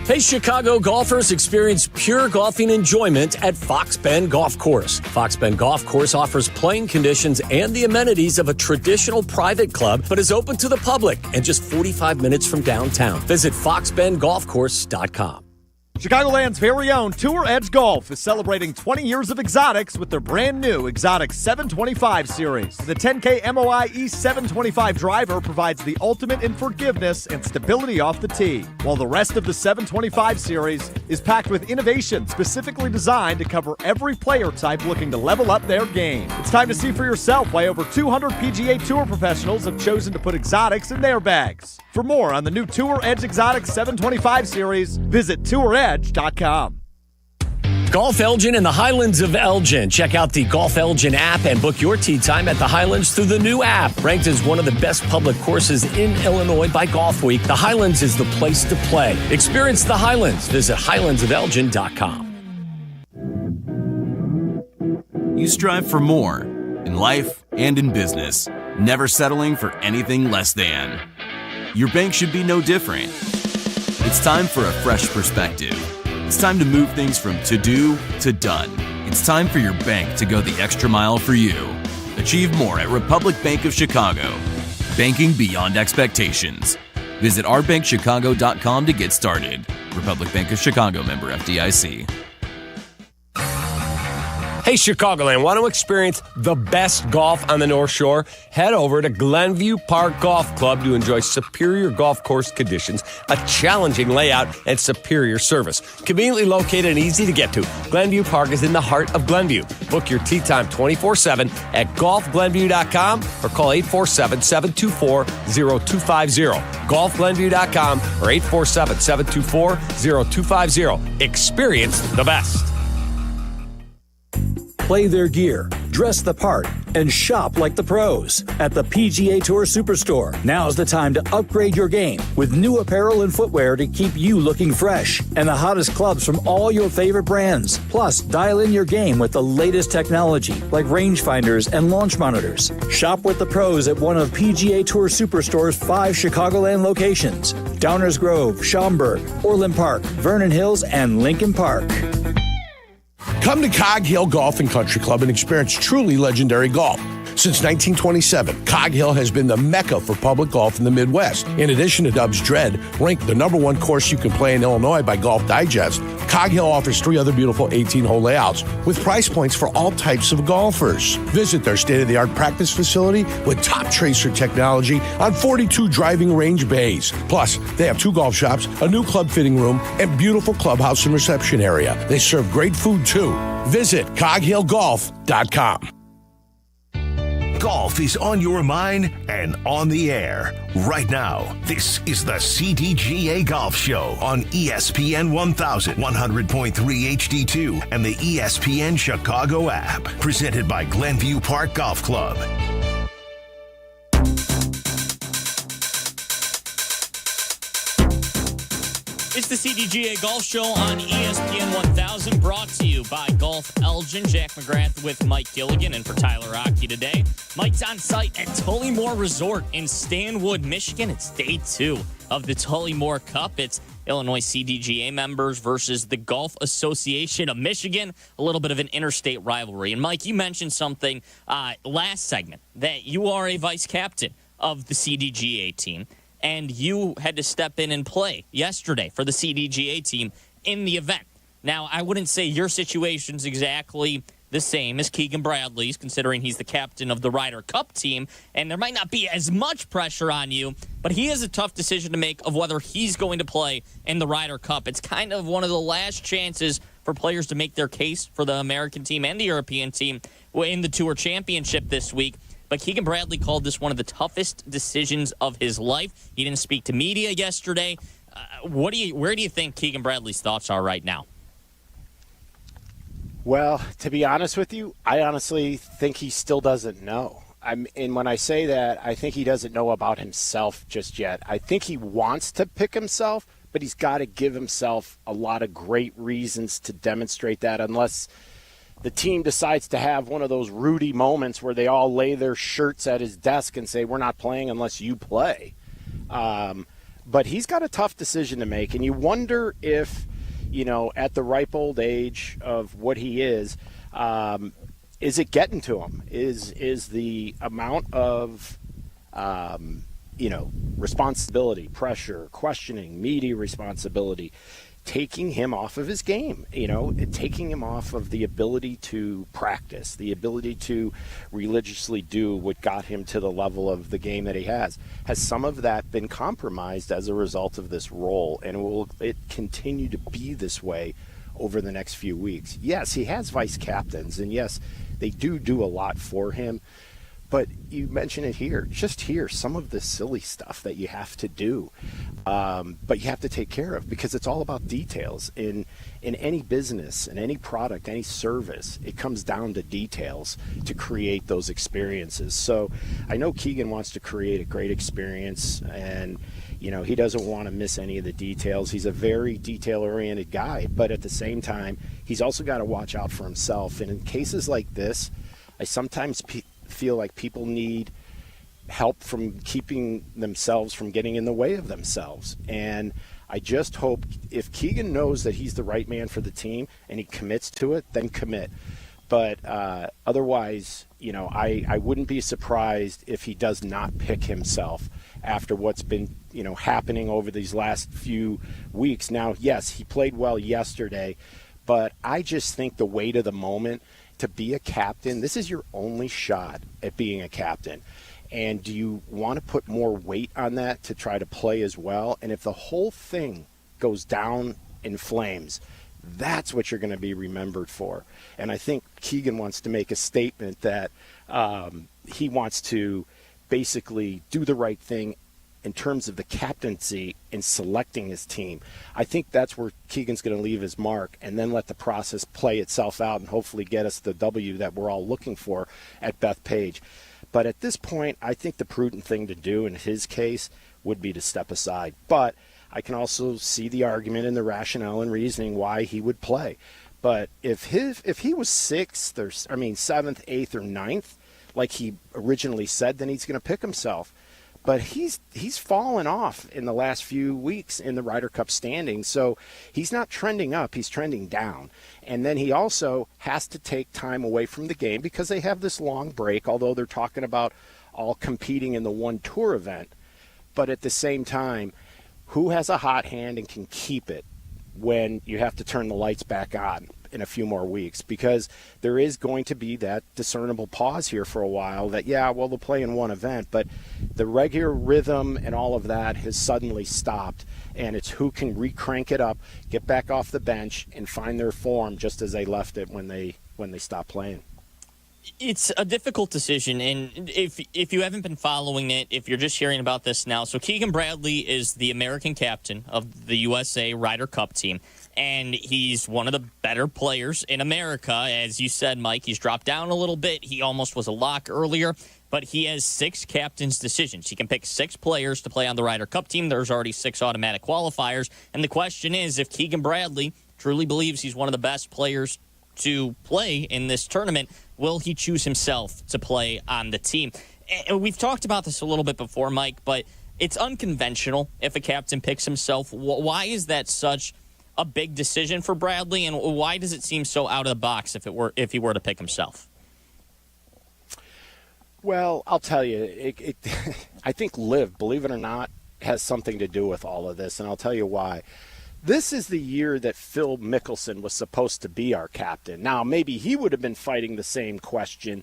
Hey, Chicago golfers, experience pure golfing enjoyment at Fox Bend Golf Course. Fox Bend Golf Course offers playing conditions and the amenities of a traditional private club, but is open to the public and just 45 minutes from downtown. Visit foxbendgolfcourse.com. Chicagoland's very own Tour Edge Golf is celebrating 20 years of exotics with their brand new Exotic 725 series. The 10K MOI E725 driver provides the ultimate in forgiveness and stability off the tee, while the rest of the 725 series is packed with innovation specifically designed to cover every player type looking to level up their game. It's time to see for yourself why over 200 PGA Tour professionals have chosen to put exotics in their bags. For more on the new Tour Edge Exotic 725 series, visit touredge.com. Golf Elgin in the Highlands of Elgin. Check out the Golf Elgin app and book your tee time at the Highlands through the new app. Ranked as one of the best public courses in Illinois by Golf Week, the Highlands is the place to play. Experience the Highlands. Visit highlandsofelgin.com. You strive for more in life and in business, never settling for anything less than. Your bank should be no different. It's time for a fresh perspective. It's time to move things from to-do to done. It's time for your bank to go the extra mile for you. Achieve more at Republic Bank of Chicago. Banking beyond expectations. Visit ourbankchicago.com to get started. Republic Bank of Chicago, member FDIC. Hey, Chicagoland, want to experience the best golf on the North Shore? Head over to Glenview Park Golf Club to enjoy superior golf course conditions, a challenging layout, and superior service. Conveniently located and easy to get to, Glenview Park is in the heart of Glenview. Book your tee time 24/7 at golfglenview.com or call 847-724-0250. Golfglenview.com or 847-724-0250. Experience the best. Play their gear, dress the part, and shop like the pros at the PGA Tour Superstore. Now's the time to upgrade your game with new apparel and footwear to keep you looking fresh and the hottest clubs from all your favorite brands. Plus, dial in your game with the latest technology like rangefinders and launch monitors. Shop with the pros at one of PGA Tour Superstore's 5 Chicagoland locations: Downers Grove, Schaumburg, Orland Park, Vernon Hills, and Lincoln Park. Come to Cog Hill Golf and Country Club and experience truly legendary golf. Since 1927, Cog Hill has been the mecca for public golf in the Midwest. In addition to Dub's Dread, ranked the #1 course you can play in Illinois by Golf Digest, Cog Hill offers 3 other beautiful 18-hole layouts with price points for all types of golfers. Visit their state-of-the-art practice facility with top tracer technology on 42 driving range bays. Plus, they have 2 golf shops, a new club fitting room, and beautiful clubhouse and reception area. They serve great food, too. Visit coghillgolf.com. Golf is on your mind and on the air. Right now, this is the CDGA Golf Show on ESPN 1000, 100.3 HD2, and the ESPN Chicago app. Presented by Glenview Park Golf Club. It's the CDGA Golf Show on ESPN 1000, brought to you by Golf Elgin. Jack McGrath with Mike Gilligan, and for Tyler Rocky today. Mike's on site at Tullymore Resort in Stanwood, Michigan. It's day 2 of the Tullymore Cup. It's Illinois CDGA members versus the Golf Association of Michigan. A little bit of an interstate rivalry. And Mike, you mentioned something last segment, that you are a vice captain of the CDGA team. And you had to step in and play yesterday for the CDGA team in the event. Now, I wouldn't say your situation's exactly the same as Keegan Bradley's, considering he's the captain of the Ryder Cup team, and there might not be as much pressure on you, but he has a tough decision to make of whether he's going to play in the Ryder Cup. It's kind of one of the last chances for players to make their case for the American team and the European team in the Tour Championship this week. but Keegan Bradley called this one of the toughest decisions of his life. He didn't speak to media yesterday. Where do you think Keegan Bradley's thoughts are right now? Well, to be honest with you, I honestly think he still doesn't know. And when I say that, I think he doesn't know about himself just yet. I think he wants to pick himself, but he's got to give himself a lot of great reasons to demonstrate that, unless the team decides to have one of those Rudy moments where they all lay their shirts at his desk and say, we're not playing unless you play. But he's got a tough decision to make, and you wonder if, at the ripe old age of what he is it getting to him? Is the amount of, responsibility, pressure, questioning, media responsibility, taking him off of his game, taking him off of the ability to practice, the ability to religiously do what got him to the level of the game that he has? Has some of that been compromised as a result of this role? And will it continue to be this way over the next few weeks? Yes, he has vice captains, and yes, they do a lot for him. But you mentioned it here. Just here, some of the silly stuff that you have to do, but you have to take care of, because it's all about details. In any business, in any product, any service, it comes down to details to create those experiences. So I know Keegan wants to create a great experience, and he doesn't want to miss any of the details. He's a very detail-oriented guy, but at the same time, he's also got to watch out for himself. And in cases like this, I sometimes feel like people need help from keeping themselves from getting in the way of themselves. And I just hope, if Keegan knows that he's the right man for the team and he commits to it, then commit. But otherwise, I wouldn't be surprised if he does not pick himself after what's been, happening over these last few weeks. Now, yes, he played well yesterday, but I just think the weight of the moment, to be a captain, this is your only shot at being a captain. And do you want to put more weight on that to try to play as well? And if the whole thing goes down in flames, that's what you're going to be remembered for. And I think Keegan wants to make a statement that he wants to basically do the right thing in terms of the captaincy in selecting his team. I think that's where Keegan's going to leave his mark, and then let the process play itself out and hopefully get us the W that we're all looking for at Bethpage. But at this point, I think the prudent thing to do in his case would be to step aside. But I can also see the argument and the rationale and reasoning why he would play. But if he was seventh, 8th, or 9th, like he originally said, then he's going to pick himself. But he's fallen off in the last few weeks in the Ryder Cup standings, so he's not trending up, he's trending down. And then he also has to take time away from the game because they have this long break, although they're talking about all competing in the one tour event. But at the same time, who has a hot hand and can keep it when you have to turn the lights back on in a few more weeks? Because there is going to be that discernible pause here for a while that, they'll play in one event, but the regular rhythm and all of that has suddenly stopped, and it's who can recrank it up, get back off the bench, and find their form just as they left it when they stopped playing. It's a difficult decision, and if you haven't been following it, if you're just hearing about this now, so Keegan Bradley is the American captain of the USA Ryder Cup team, and he's one of the better players in America. As you said, Mike, he's dropped down a little bit. He almost was a lock earlier, but he has 6 captain's decisions. He can pick 6 players to play on the Ryder Cup team. There's already 6 automatic qualifiers, and the question is, if Keegan Bradley truly believes he's one of the best players to play in this tournament, will he choose himself to play on the team? And we've talked about this a little bit before, Mike, but it's unconventional if a captain picks himself. Why is that such a big decision for Bradley, and why does it seem so out of the box if he were to pick himself? Well, I'll tell you, I think LIV, believe it or not, has something to do with all of this, and I'll tell you why. This is the year that Phil Mickelson was supposed to be our captain. Now, maybe he would have been fighting the same question,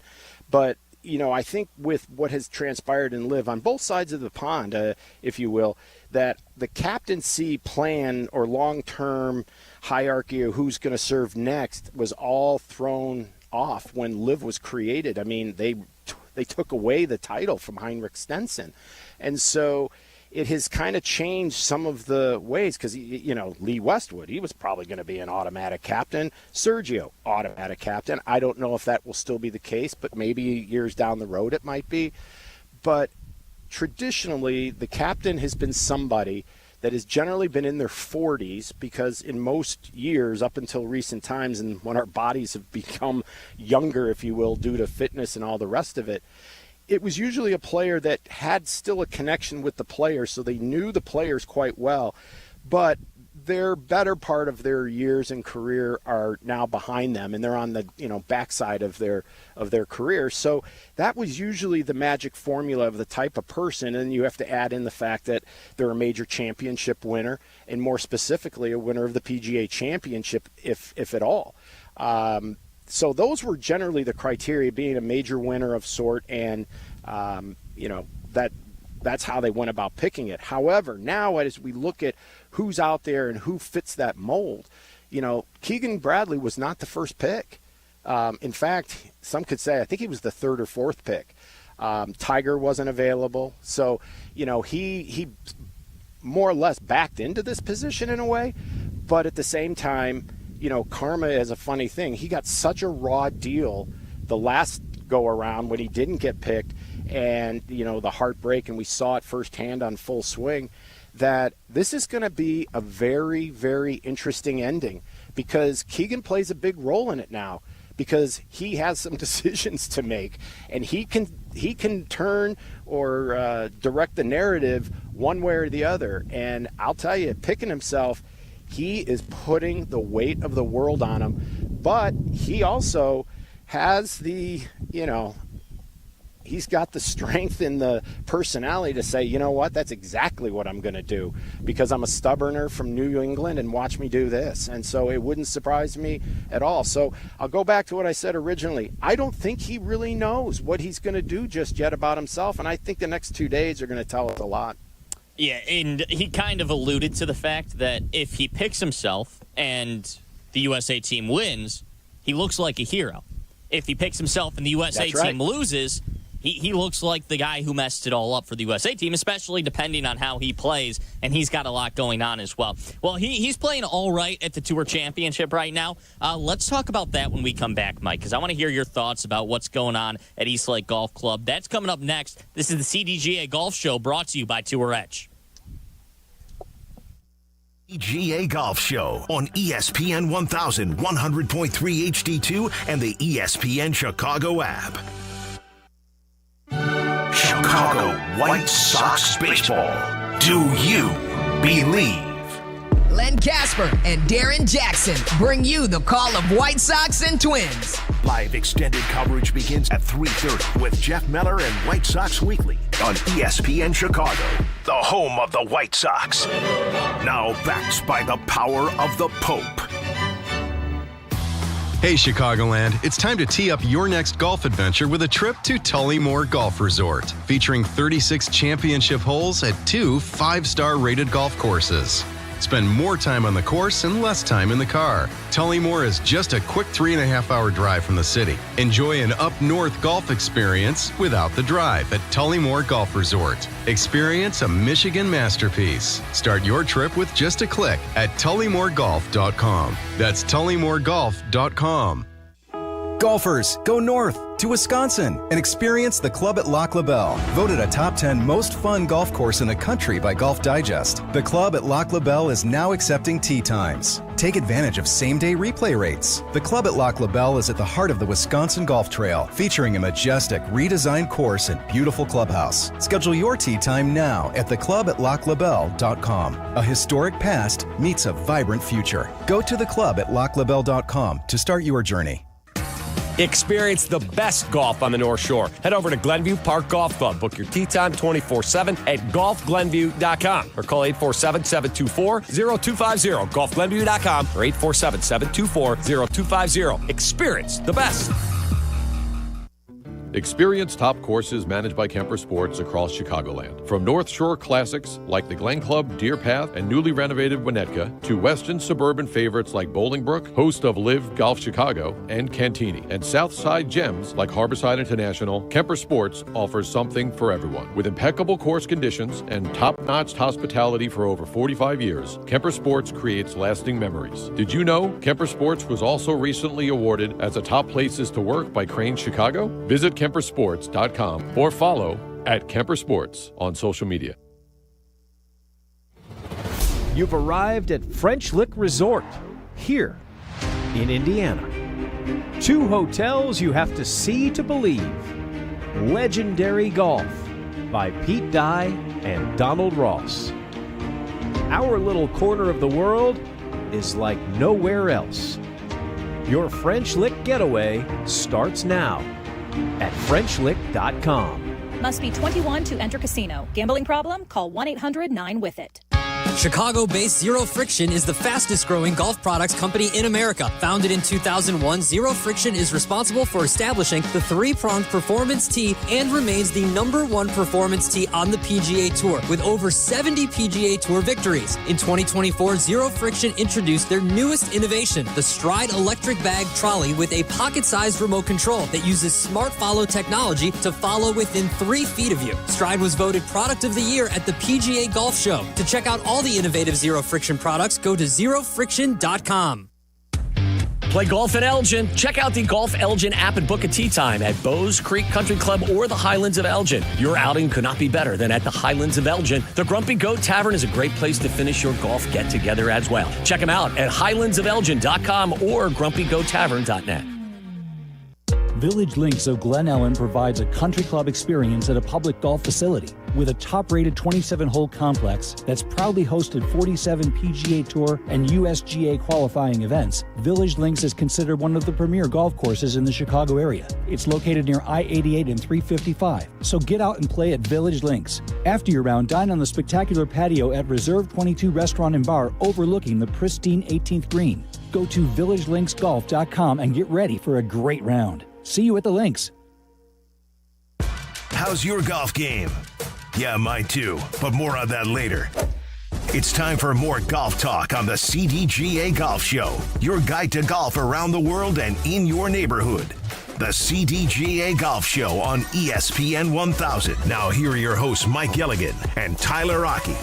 but, I think with what has transpired in LIV on both sides of the pond, if you will, that the captaincy plan or long-term hierarchy of who's going to serve next was all thrown off when LIV was created. I mean, they they took away the title from Heinrich Stenson. And so it has kind of changed some of the ways because, Lee Westwood, he was probably going to be an automatic captain. Sergio, automatic captain. I don't know if that will still be the case, but maybe years down the road it might be. But traditionally, the captain has been somebody that has generally been in their 40s because in most years, up until recent times and when our bodies have become younger, if you will, due to fitness and all the rest of it, it was usually a player that had still a connection with the players, so they knew the players quite well, but their better part of their years and career are now behind them, and they're on the backside of their career. So that was usually the magic formula of the type of person, and you have to add in the fact that they're a major championship winner, and more specifically a winner of the PGA Championship, if at all. So those were generally the criteria, being a major winner of sort, and that's how they went about picking it. However, now as we look at who's out there and who fits that mold, Keegan Bradley was not the first pick. In fact, some could say I think he was the third or fourth pick. Tiger wasn't available, so he more or less backed into this position in a way, but at the same time, karma is a funny thing. He got such a raw deal the last go around when he didn't get picked, and the heartbreak, and we saw it firsthand on Full Swing, that this is going to be a very, very interesting ending because Keegan plays a big role in it now because he has some decisions to make, and he can turn or direct the narrative one way or the other. And I'll tell you, picking himself, he is putting the weight of the world on him, but he also has the, he's got the strength and the personality to say, you know what, that's exactly what I'm going to do because I'm a stubborner from New England and watch me do this. And so it wouldn't surprise me at all. So I'll go back to what I said originally. I don't think he really knows what he's going to do just yet about himself. And I think the next 2 days are going to tell us a lot. Yeah, and he kind of alluded to the fact that if he picks himself and the USA team wins, he looks like a hero. If he picks himself and the USA team loses, he looks like the guy who messed it all up for the USA team, especially depending on how he plays, and he's got a lot going on as well. Well, he's playing all right at the Tour Championship right now. Let's talk about that when we come back, Mike, because I want to hear your thoughts about what's going on at East Lake Golf Club. That's coming up next. This is the CDGA Golf Show brought to you by Tour Edge. CDGA Golf Show on ESPN 1100.3 HD2 and the ESPN Chicago app. Chicago White Sox baseball. Do you believe? Len Casper and Darren Jackson bring you the call of White Sox and Twins. Live extended coverage begins at 3:30 with Jeff Meller and White Sox Weekly on ESPN Chicago, the home of the White Sox. Now backed by the power of the Pope. Hey Chicagoland, it's time to tee up your next golf adventure with a trip to Tullymore Golf Resort, featuring 36 championship holes at 2 5-star rated golf courses. Spend more time on the course and less time in the car. Tullymore is just a quick 3.5-hour drive from the city. Enjoy an up-north golf experience without the drive at Tullymore Golf Resort. Experience a Michigan masterpiece. Start your trip with just a click at TullymoreGolf.com. That's TullymoreGolf.com. Golfers, go north to Wisconsin and experience the Club at Lac La Belle, voted a top 10 most fun golf course in the country by Golf Digest. The Club at Lac La Belle is now accepting tee times. Take advantage of same-day replay rates. The Club at Lac La Belle is at the heart of the Wisconsin Golf Trail, featuring a majestic, redesigned course and beautiful clubhouse. Schedule your tee time now at theclubatlaclabelle.com. A historic past meets a vibrant future. Go to theclubatlaclabelle.com to start your journey. Experience the best golf on the North Shore. Head over to Glenview Park Golf Club. Book your tee time 24/7 at golfglenview.com or call 847-724-0250. Golfglenview.com or 847-724-0250. Experience the best. Experience top courses managed by Kemper Sports across Chicagoland. From North Shore classics like the Glen Club, Deer Path, and newly renovated Winnetka, to western suburban favorites like Bolingbrook, host of Live Golf Chicago, and Cantini, and Southside gems like Harborside International, Kemper Sports offers something for everyone. With impeccable course conditions and top-notch hospitality for over 45 years, Kemper Sports creates lasting memories. Did you know Kemper Sports was also recently awarded as a top places to work by Crane Chicago? Visit KemperSports.com or follow at Kemper Sports on social media. You've arrived at French Lick Resort here in Indiana. 2 hotels you have to see to believe. Legendary Golf by Pete Dye and Donald Ross. Our little corner of the world is like nowhere else. Your French Lick getaway starts now at FrenchLick.com. Must be 21 to enter casino. Gambling problem? Call 1-800-9-WITH-IT. Chicago-based Zero Friction is the fastest-growing golf products company in America. Founded in 2001, Zero Friction is responsible for establishing the 3-pronged performance tee and remains the #1 performance tee on the PGA Tour with over 70 PGA Tour victories. In 2024, Zero Friction introduced their newest innovation, the Stride electric bag trolley with a pocket-sized remote control that uses smart follow technology to follow within 3 feet of you. Stride was voted Product of the Year at the PGA Golf Show. To check out all the innovative Zero Friction products, go to zerofriction.com. Play golf at Elgin. Check out the Golf Elgin app and book a tee time at Bowes Creek Country Club or the Highlands of Elgin. Your outing could not be better than at the Highlands of Elgin. The Grumpy Goat Tavern is a great place to finish your golf get-together as well. Check them out at highlandsofelgin.com or grumpygoattavern.net. Village Links of Glen Ellen provides a country club experience at a public golf facility with a top-rated 27-hole complex that's proudly hosted 47 PGA Tour and USGA qualifying events. Village Links is considered one of the premier golf courses in the Chicago area. It's located near I-88 and 355, so get out and play at Village Links. After your round, dine on the spectacular patio at Reserve 22 Restaurant and Bar overlooking the pristine 18th green. Go to villagelinksgolf.com and get ready for a great round. See you at the links. How's your golf game? Yeah, mine too, but more on that later. It's time for more golf talk on the CDGA Golf Show, your guide to golf around the world and in your neighborhood. The CDGA Golf Show on ESPN 1000. Now here are your hosts, Mike Gilligan and Tyler Rocky.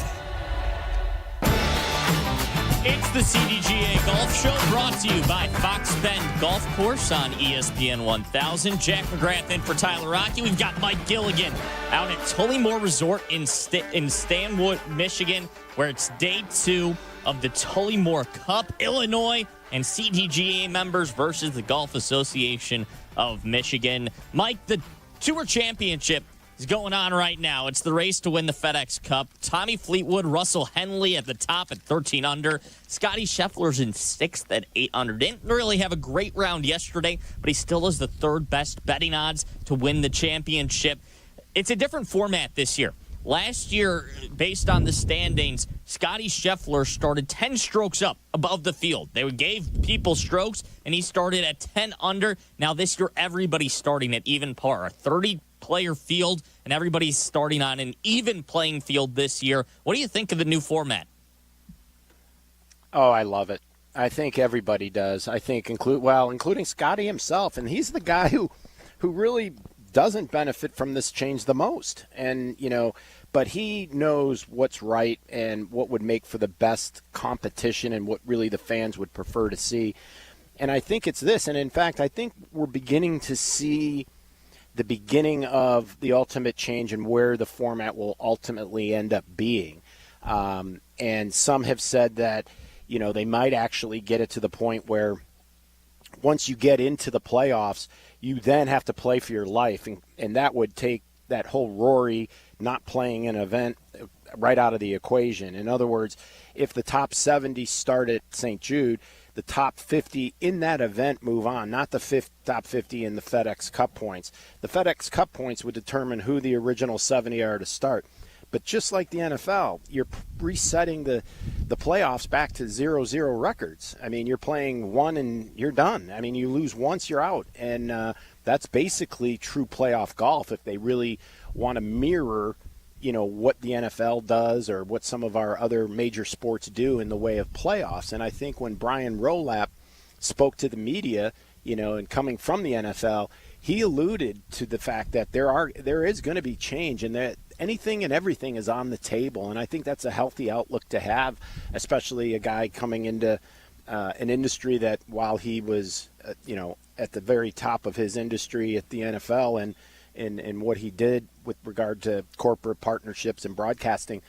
It's the CDGA Golf Show brought to you by Fox Bend Golf Course on ESPN 1000. Jack McGrath in for Tyler Rocky. We've got Mike Gilligan out at Tullymore Resort in Stanwood, Michigan, where it's day 2 of the Tullymore Cup. Illinois and CDGA members versus the Golf Association of Michigan. Mike, the Tour Championship is going on right now. It's the race to win the FedEx Cup. Tommy Fleetwood, Russell Henley at the top at 13 under. Scotty Scheffler's in 6th at 8 under. Didn't really have a great round yesterday, but he still has the 3rd best betting odds to win the championship. It's a different format this year. Last year, based on the standings, Scotty Scheffler started 10 strokes up above the field. They gave people strokes, and he started at 10 under. Now this year, everybody's starting at even par. A 30-player field, and everybody's starting on an even playing field this year. What do you think of the new format? Oh, I love it. I think everybody does. I think including Scotty himself, and he's the guy who really doesn't benefit from this change the most. And, but he knows what's right and what would make for the best competition and what really the fans would prefer to see. And I think it's this. And in fact, I think we're beginning to see the beginning of the ultimate change and where the format will ultimately end up being. And some have said that, they might actually get it to the point where once you get into the playoffs, you then have to play for your life. And that would take that whole Rory not playing an event right out of the equation. In other words, if the top 70 start at St. Jude, the top 50 in that event move on, not the top 50 in the FedEx Cup points. The FedEx Cup points would determine who the original 70 are to start. But just like the NFL, you're resetting the playoffs back to 0-0 records. I mean, you're playing one and you're done. I mean, you lose once, you're out. And That's basically true playoff golf if they really want to mirror, what the NFL does or what some of our other major sports do in the way of playoffs. And I think when Brian Rolapp spoke to the media, and coming from the NFL, he alluded to the fact that there is going to be change and that anything and everything is on the table. And I think that's a healthy outlook to have, especially a guy coming into an industry that while he was, at the very top of his industry at the NFL and what he did with regard to corporate partnerships and broadcasting,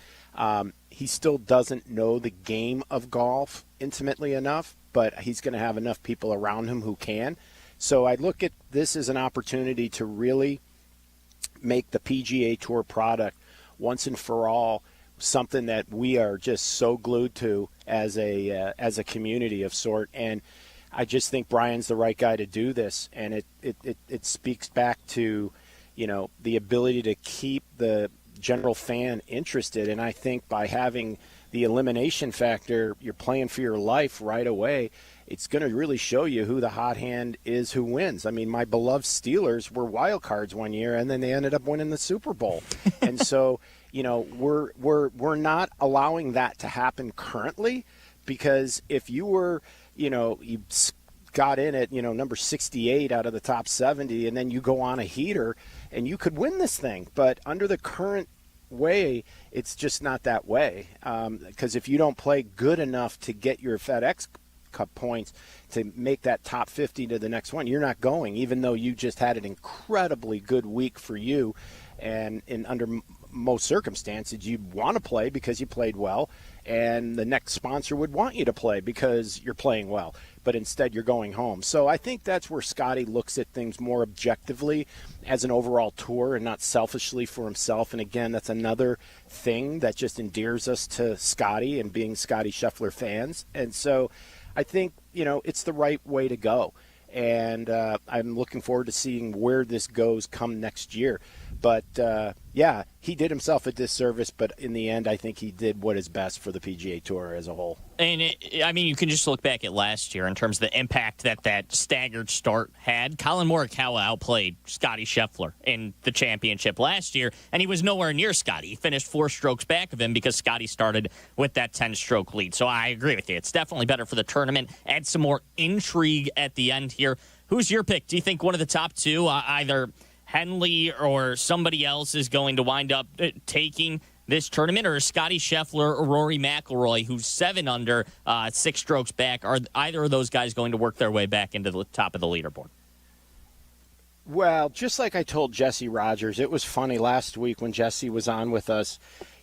he still doesn't know the game of golf intimately enough, but he's going to have enough people around him who can. So I look at this as an opportunity to really make the PGA Tour product once and for all something that we are just so glued to as a community of sort. And I just think Brian's the right guy to do this, and it speaks back to the ability to keep the general fan interested. And I think by having the elimination factor, you're playing for your life right away. It's going to really show you who the hot hand is, who wins. I mean, my beloved Steelers were wild cards one year, and then they ended up winning the Super Bowl. And so, we're not allowing that to happen currently, because if you were, you got in at, number 68 out of the top 70, and then you go on a heater, and you could win this thing. But under the current way, it's just not that way. Because if you don't play good enough to get your FedEx Cup points to make that top 50 to the next one, you're not going, even though you just had an incredibly good week for you. And under most circumstances, you'd want to play because you played well, and the next sponsor would want you to play because you're playing well. But instead, you're going home. So I think that's where Scotty looks at things more objectively as an overall tour and not selfishly for himself. And again, that's another thing that just endears us to Scotty and being Scotty Scheffler fans. And so I think, it's the right way to go. And I'm looking forward to seeing where this goes come next year. But, he did himself a disservice, but in the end, I think he did what is best for the PGA Tour as a whole. And, you can just look back at last year in terms of the impact that staggered start had. Colin Morikawa outplayed Scotty Scheffler in the championship last year, and he was nowhere near Scotty. He finished 4 strokes back of him because Scotty started with that 10-stroke lead. So I agree with you. It's definitely better for the tournament. Add some more intrigue at the end here. Who's your pick? Do you think one of the top two, either Henley or somebody else, is going to wind up taking this tournament, or Scotty Scheffler or Rory McIlroy, who's 7 under, 6 strokes back? Are either of those guys going to work their way back into the top of the leaderboard? Well, just like I told Jesse Rogers, it was funny last week when Jesse was on with us.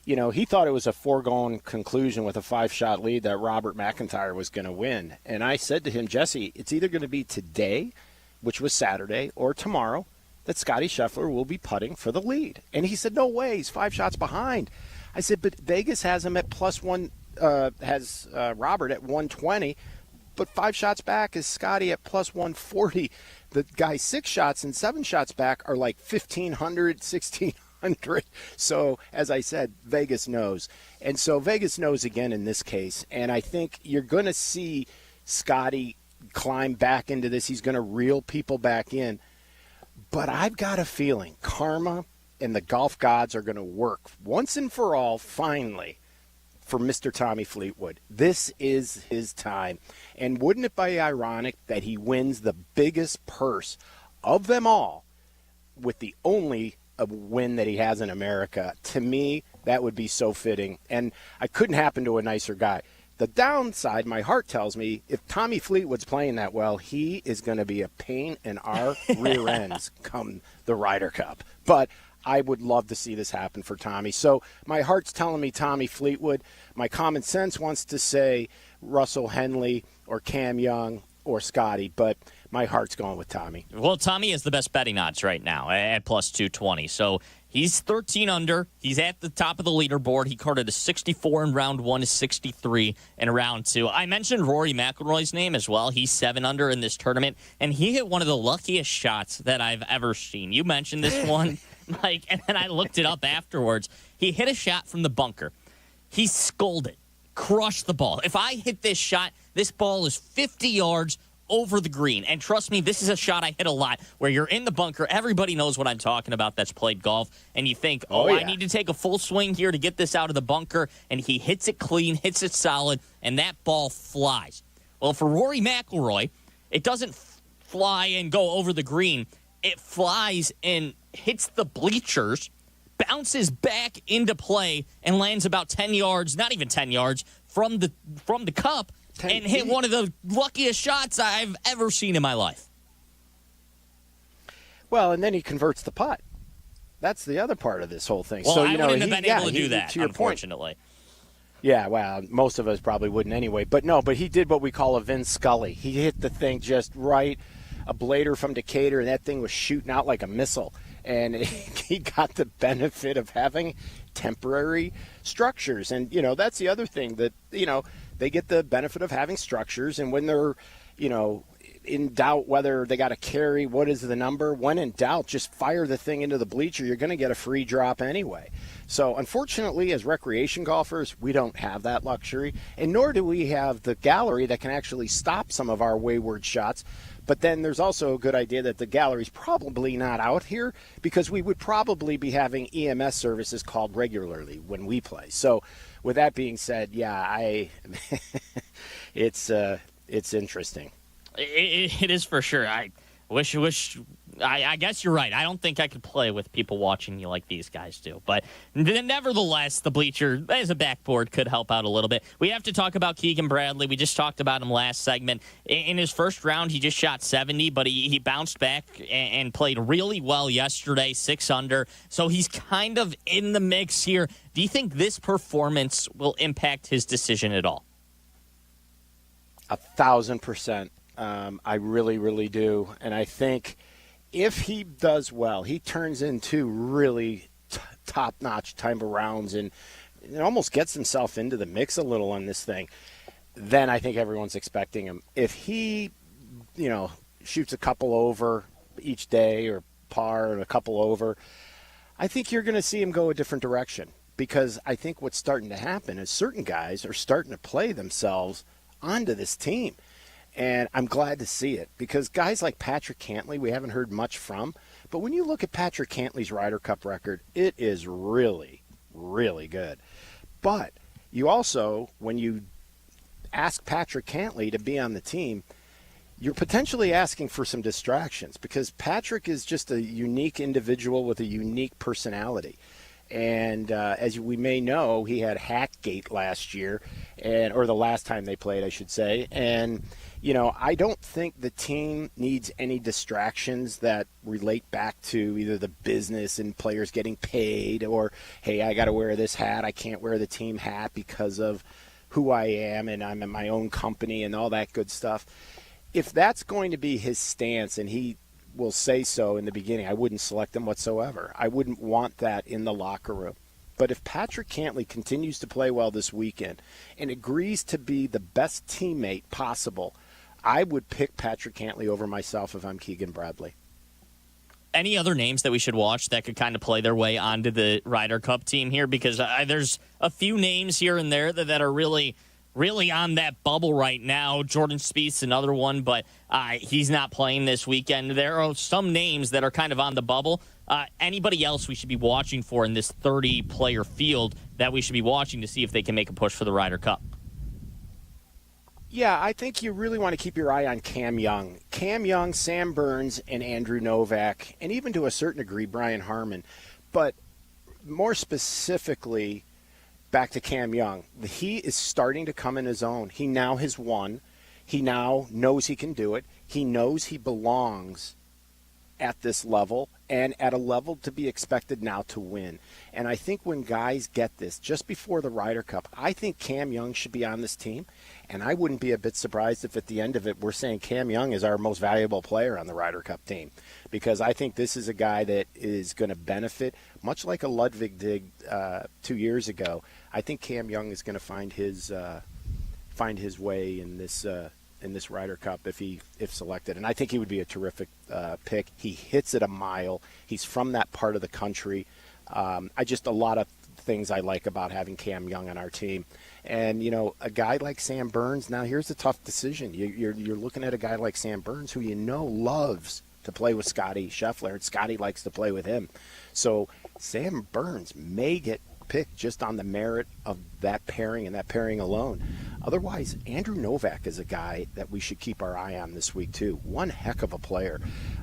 He thought it was a foregone conclusion with a 5-shot lead that Robert McIntyre was going to win. And I said to him, Jesse, it's either going to be today, which was Saturday, or tomorrow, that Scotty Scheffler will be putting for the lead. And he said, no way, he's 5 shots behind. I said, but Vegas has him at +1, has Robert at 120, but 5 shots back is Scotty at +140. The guy 6 shots and 7 shots back are like 1,500, 1,600. So, as I said, Vegas knows. And so Vegas knows again in this case. And I think you're going to see Scotty climb back into this. He's going to reel people back in. But I've got a feeling karma and the golf gods are going to work once and for all, finally, for Mr. Tommy Fleetwood. This is his time. And wouldn't it be ironic that he wins the biggest purse of them all with the only win that he has in America? To me, that would be so fitting. And I couldn't happen to a nicer guy. The downside, my heart tells me, if Tommy Fleetwood's playing that well, he is going to be a pain in our rear ends come the Ryder Cup. But I would love to see this happen for Tommy. So my heart's telling me Tommy Fleetwood. My common sense wants to say Russell Henley or Cam Young or Scotty, but my heart's going with Tommy. Well, Tommy has the best betting odds right now at +220. So he's 13 under. He's at the top of the leaderboard. He carded a 64 in round 1, a 63 in round 2. I mentioned Rory McIlroy's name as well. He's 7 under in this tournament, and he hit one of the luckiest shots that I've ever seen. You mentioned this one, Mike, and then I looked it up afterwards. He hit a shot from the bunker. He scolded, crushed the ball. If I hit this shot, this ball is 50 yards over the green. And trust me, this is a shot I hit a lot where you're in the bunker. Everybody knows what I'm talking about that's played golf. And you think, I need to take a full swing here to get this out of the bunker. And he hits it clean, hits it solid, and that ball flies. Well, for Rory McIlroy, it doesn't fly and go over the green. It flies and hits the bleachers, bounces back into play, and lands about 10 yards, not even 10 yards, from the cup, and hit one of the luckiest shots I've ever seen in my life. Well, and then he converts the putt. That's the other part of this whole thing. Well, so, I wouldn't have been able to do that, to your unfortunately. Point. Yeah, well, most of us probably wouldn't anyway. But he did what we call a Vin Scully. He hit the thing just right, a blader from Decatur, and that thing was shooting out like a missile. And he got the benefit of having temporary structures. And, that's the other thing that, they get the benefit of having structures. And when they're, in doubt whether they got to carry, what is the number? When in doubt, just fire the thing into the bleacher. You're going to get a free drop anyway. So, unfortunately, as recreation golfers, we don't have that luxury. And nor do we have the gallery that can actually stop some of our wayward shots. But then there's also a good idea that the gallery's probably not out here because we would probably be having EMS services called regularly when we play. So with that being said, it's interesting. It is for sure. I guess you're right. I don't think I could play with people watching you like these guys do. But nevertheless, the bleacher as a backboard could help out a little bit. We have to talk about Keegan Bradley. We just talked about him last segment. In his first round, he just shot 70, but he bounced back and played really well yesterday, 6 under. So he's kind of in the mix here. Do you think this performance will impact his decision at all? 1,000%. I really, really do. And I think if he does well, he turns into really top-notch time of rounds and almost gets himself into the mix a little on this thing, then I think everyone's expecting him. If he, shoots a couple over each day or par and a couple over, I think you're going to see him go a different direction because I think what's starting to happen is certain guys are starting to play themselves onto this team. And I'm glad to see it because guys like Patrick Cantlay, we haven't heard much from. But when you look at Patrick Cantlay's Ryder Cup record, it is really, really good. But you also, when you ask Patrick Cantlay to be on the team, you're potentially asking for some distractions because Patrick is just a unique individual with a unique personality. And as we may know, he had Hackgate last year, or the last time they played, I should say. And, I don't think the team needs any distractions that relate back to either the business and players getting paid or, hey, I got to wear this hat. I can't wear the team hat because of who I am and I'm in my own company and all that good stuff. If that's going to be his stance and he will say so in the beginning, I wouldn't select him whatsoever. I wouldn't want that in the locker room. But if Patrick Cantlay continues to play well this weekend and agrees to be the best teammate possible, I would pick Patrick Cantlay over myself if I'm Keegan Bradley. Any other names that we should watch that could kind of play their way onto the Ryder Cup team here? Because there's a few names here and there that are really on that bubble right now. Jordan Spieth's another one, but he's not playing this weekend. There are some names that are kind of on the bubble. Anybody else we should be watching for in this 30-player field that we should be watching to see if they can make a push for the Ryder Cup? Yeah, I think you really want to keep your eye on Cam Young. Cam Young, Sam Burns, and Andrew Novak, and even to a certain degree, Brian Harman. But more specifically, back to Cam Young, he is starting to come in his own. He now has won. He now knows he can do it. He knows he belongs at this level and at a level to be expected now to win. And I think when guys get this, just before the Ryder Cup, I think Cam Young should be on this team. And I wouldn't be a bit surprised if at the end of it we're saying Cam Young is our most valuable player on the Ryder Cup team. Because I think this is a guy that is going to benefit, much like a Ludwig did 2 years ago. I think Cam Young is going to find his way in this Ryder Cup if selected. And I think he would be a terrific pick. He hits it a mile. He's from that part of the country. A lot of things I like about having Cam Young on our team. And, you know, a guy like Sam Burns, now here's a tough decision. You're looking at a guy like Sam Burns who loves to play with Scotty Scheffler, and Scotty likes to play with him. So Sam Burns may get picked just on the merit of that pairing and that pairing alone. Otherwise, Andrew Novak is a guy that we should keep our eye on this week too. One heck of a player.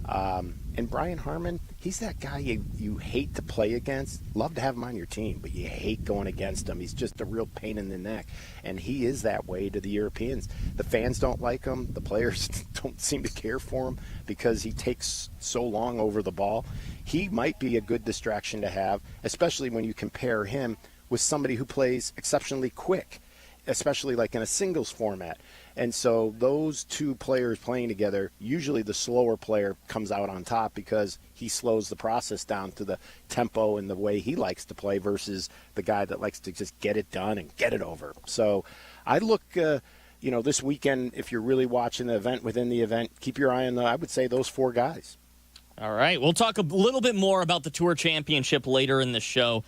And Brian Harman, he's that guy you hate to play against. Love to have him on your team, but you hate going against him. He's just a real pain in the neck. And he is that way to the Europeans. The fans don't like him. The players don't seem to care for him because he takes so long over the ball. He might be a good distraction to have, especially when you compare him with somebody who plays exceptionally quick, especially like in a singles format. And so those two players playing together, usually the slower player comes out on top because he slows the process down to the tempo and the way he likes to play versus the guy that likes to just get it done and get it over. So I look, this weekend, if you're really watching the event within the event, keep your eye on I would say those four guys. All right, we'll talk a little bit more about the Tour Championship later in the show.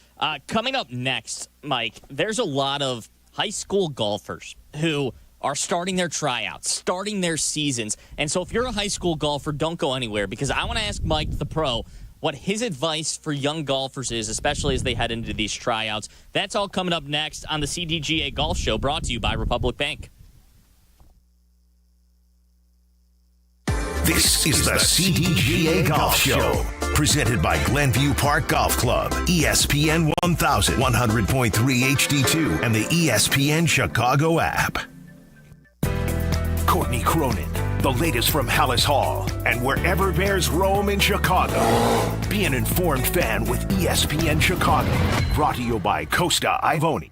Coming up next, Mike, there's a lot of high school golfers who are starting their tryouts, starting their seasons. And so if you're a high school golfer, don't go anywhere because I want to ask Mike, the pro, what his advice for young golfers is, especially as they head into these tryouts. That's all coming up next on the CDGA Golf Show, brought to you by Republic Bank. This is the CDGA Golf Show, presented by Glenview Park Golf Club, ESPN 1000, 100.3 HD2, and the ESPN Chicago app. Courtney Cronin, the latest from Hallis Hall, and wherever Bears roam in Chicago. Be an informed fan with ESPN Chicago, brought to you by Costa Ivoni.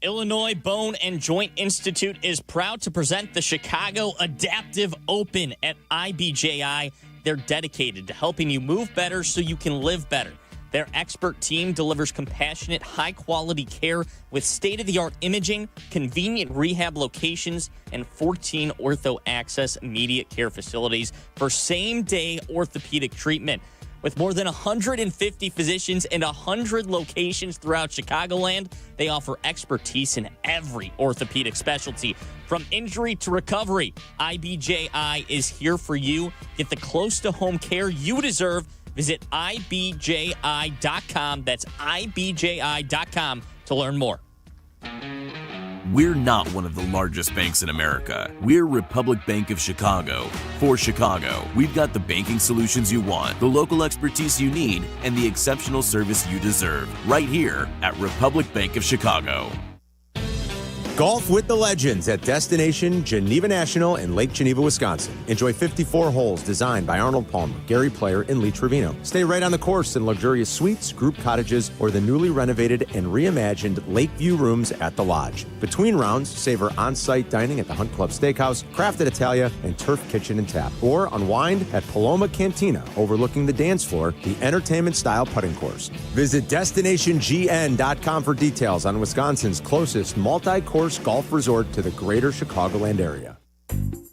Illinois Bone and Joint Institute is proud to present the Chicago Adaptive Open at IBJI. They're dedicated to helping you move better so you can live better. Their expert team delivers compassionate, high-quality care with state-of-the-art imaging, convenient rehab locations, and 14 Ortho Access immediate care facilities for same-day orthopedic treatment. With more than 150 physicians and 100 locations throughout Chicagoland, they offer expertise in every orthopedic specialty. From injury to recovery, IBJI is here for you. Get the close-to-home care you deserve. Visit IBJI.com. That's IBJI.com to learn more. We're not one of the largest banks in America. We're Republic Bank of Chicago. For Chicago, we've got the banking solutions you want, the local expertise you need, and the exceptional service you deserve right here at Republic Bank of Chicago. Golf with the legends at Destination Geneva National in Lake Geneva, Wisconsin. Enjoy 54 holes designed by Arnold Palmer, Gary Player, and Lee Trevino. Stay right on the course in luxurious suites, group cottages, or the newly renovated and reimagined Lakeview rooms at the Lodge. Between rounds, savor on-site dining at the Hunt Club Steakhouse, Craft at Italia, and Turf Kitchen and Tap. Or unwind at Paloma Cantina, overlooking the dance floor, the entertainment-style putting course. Visit DestinationGN.com for details on Wisconsin's closest multi-course golf resort to the greater Chicagoland area.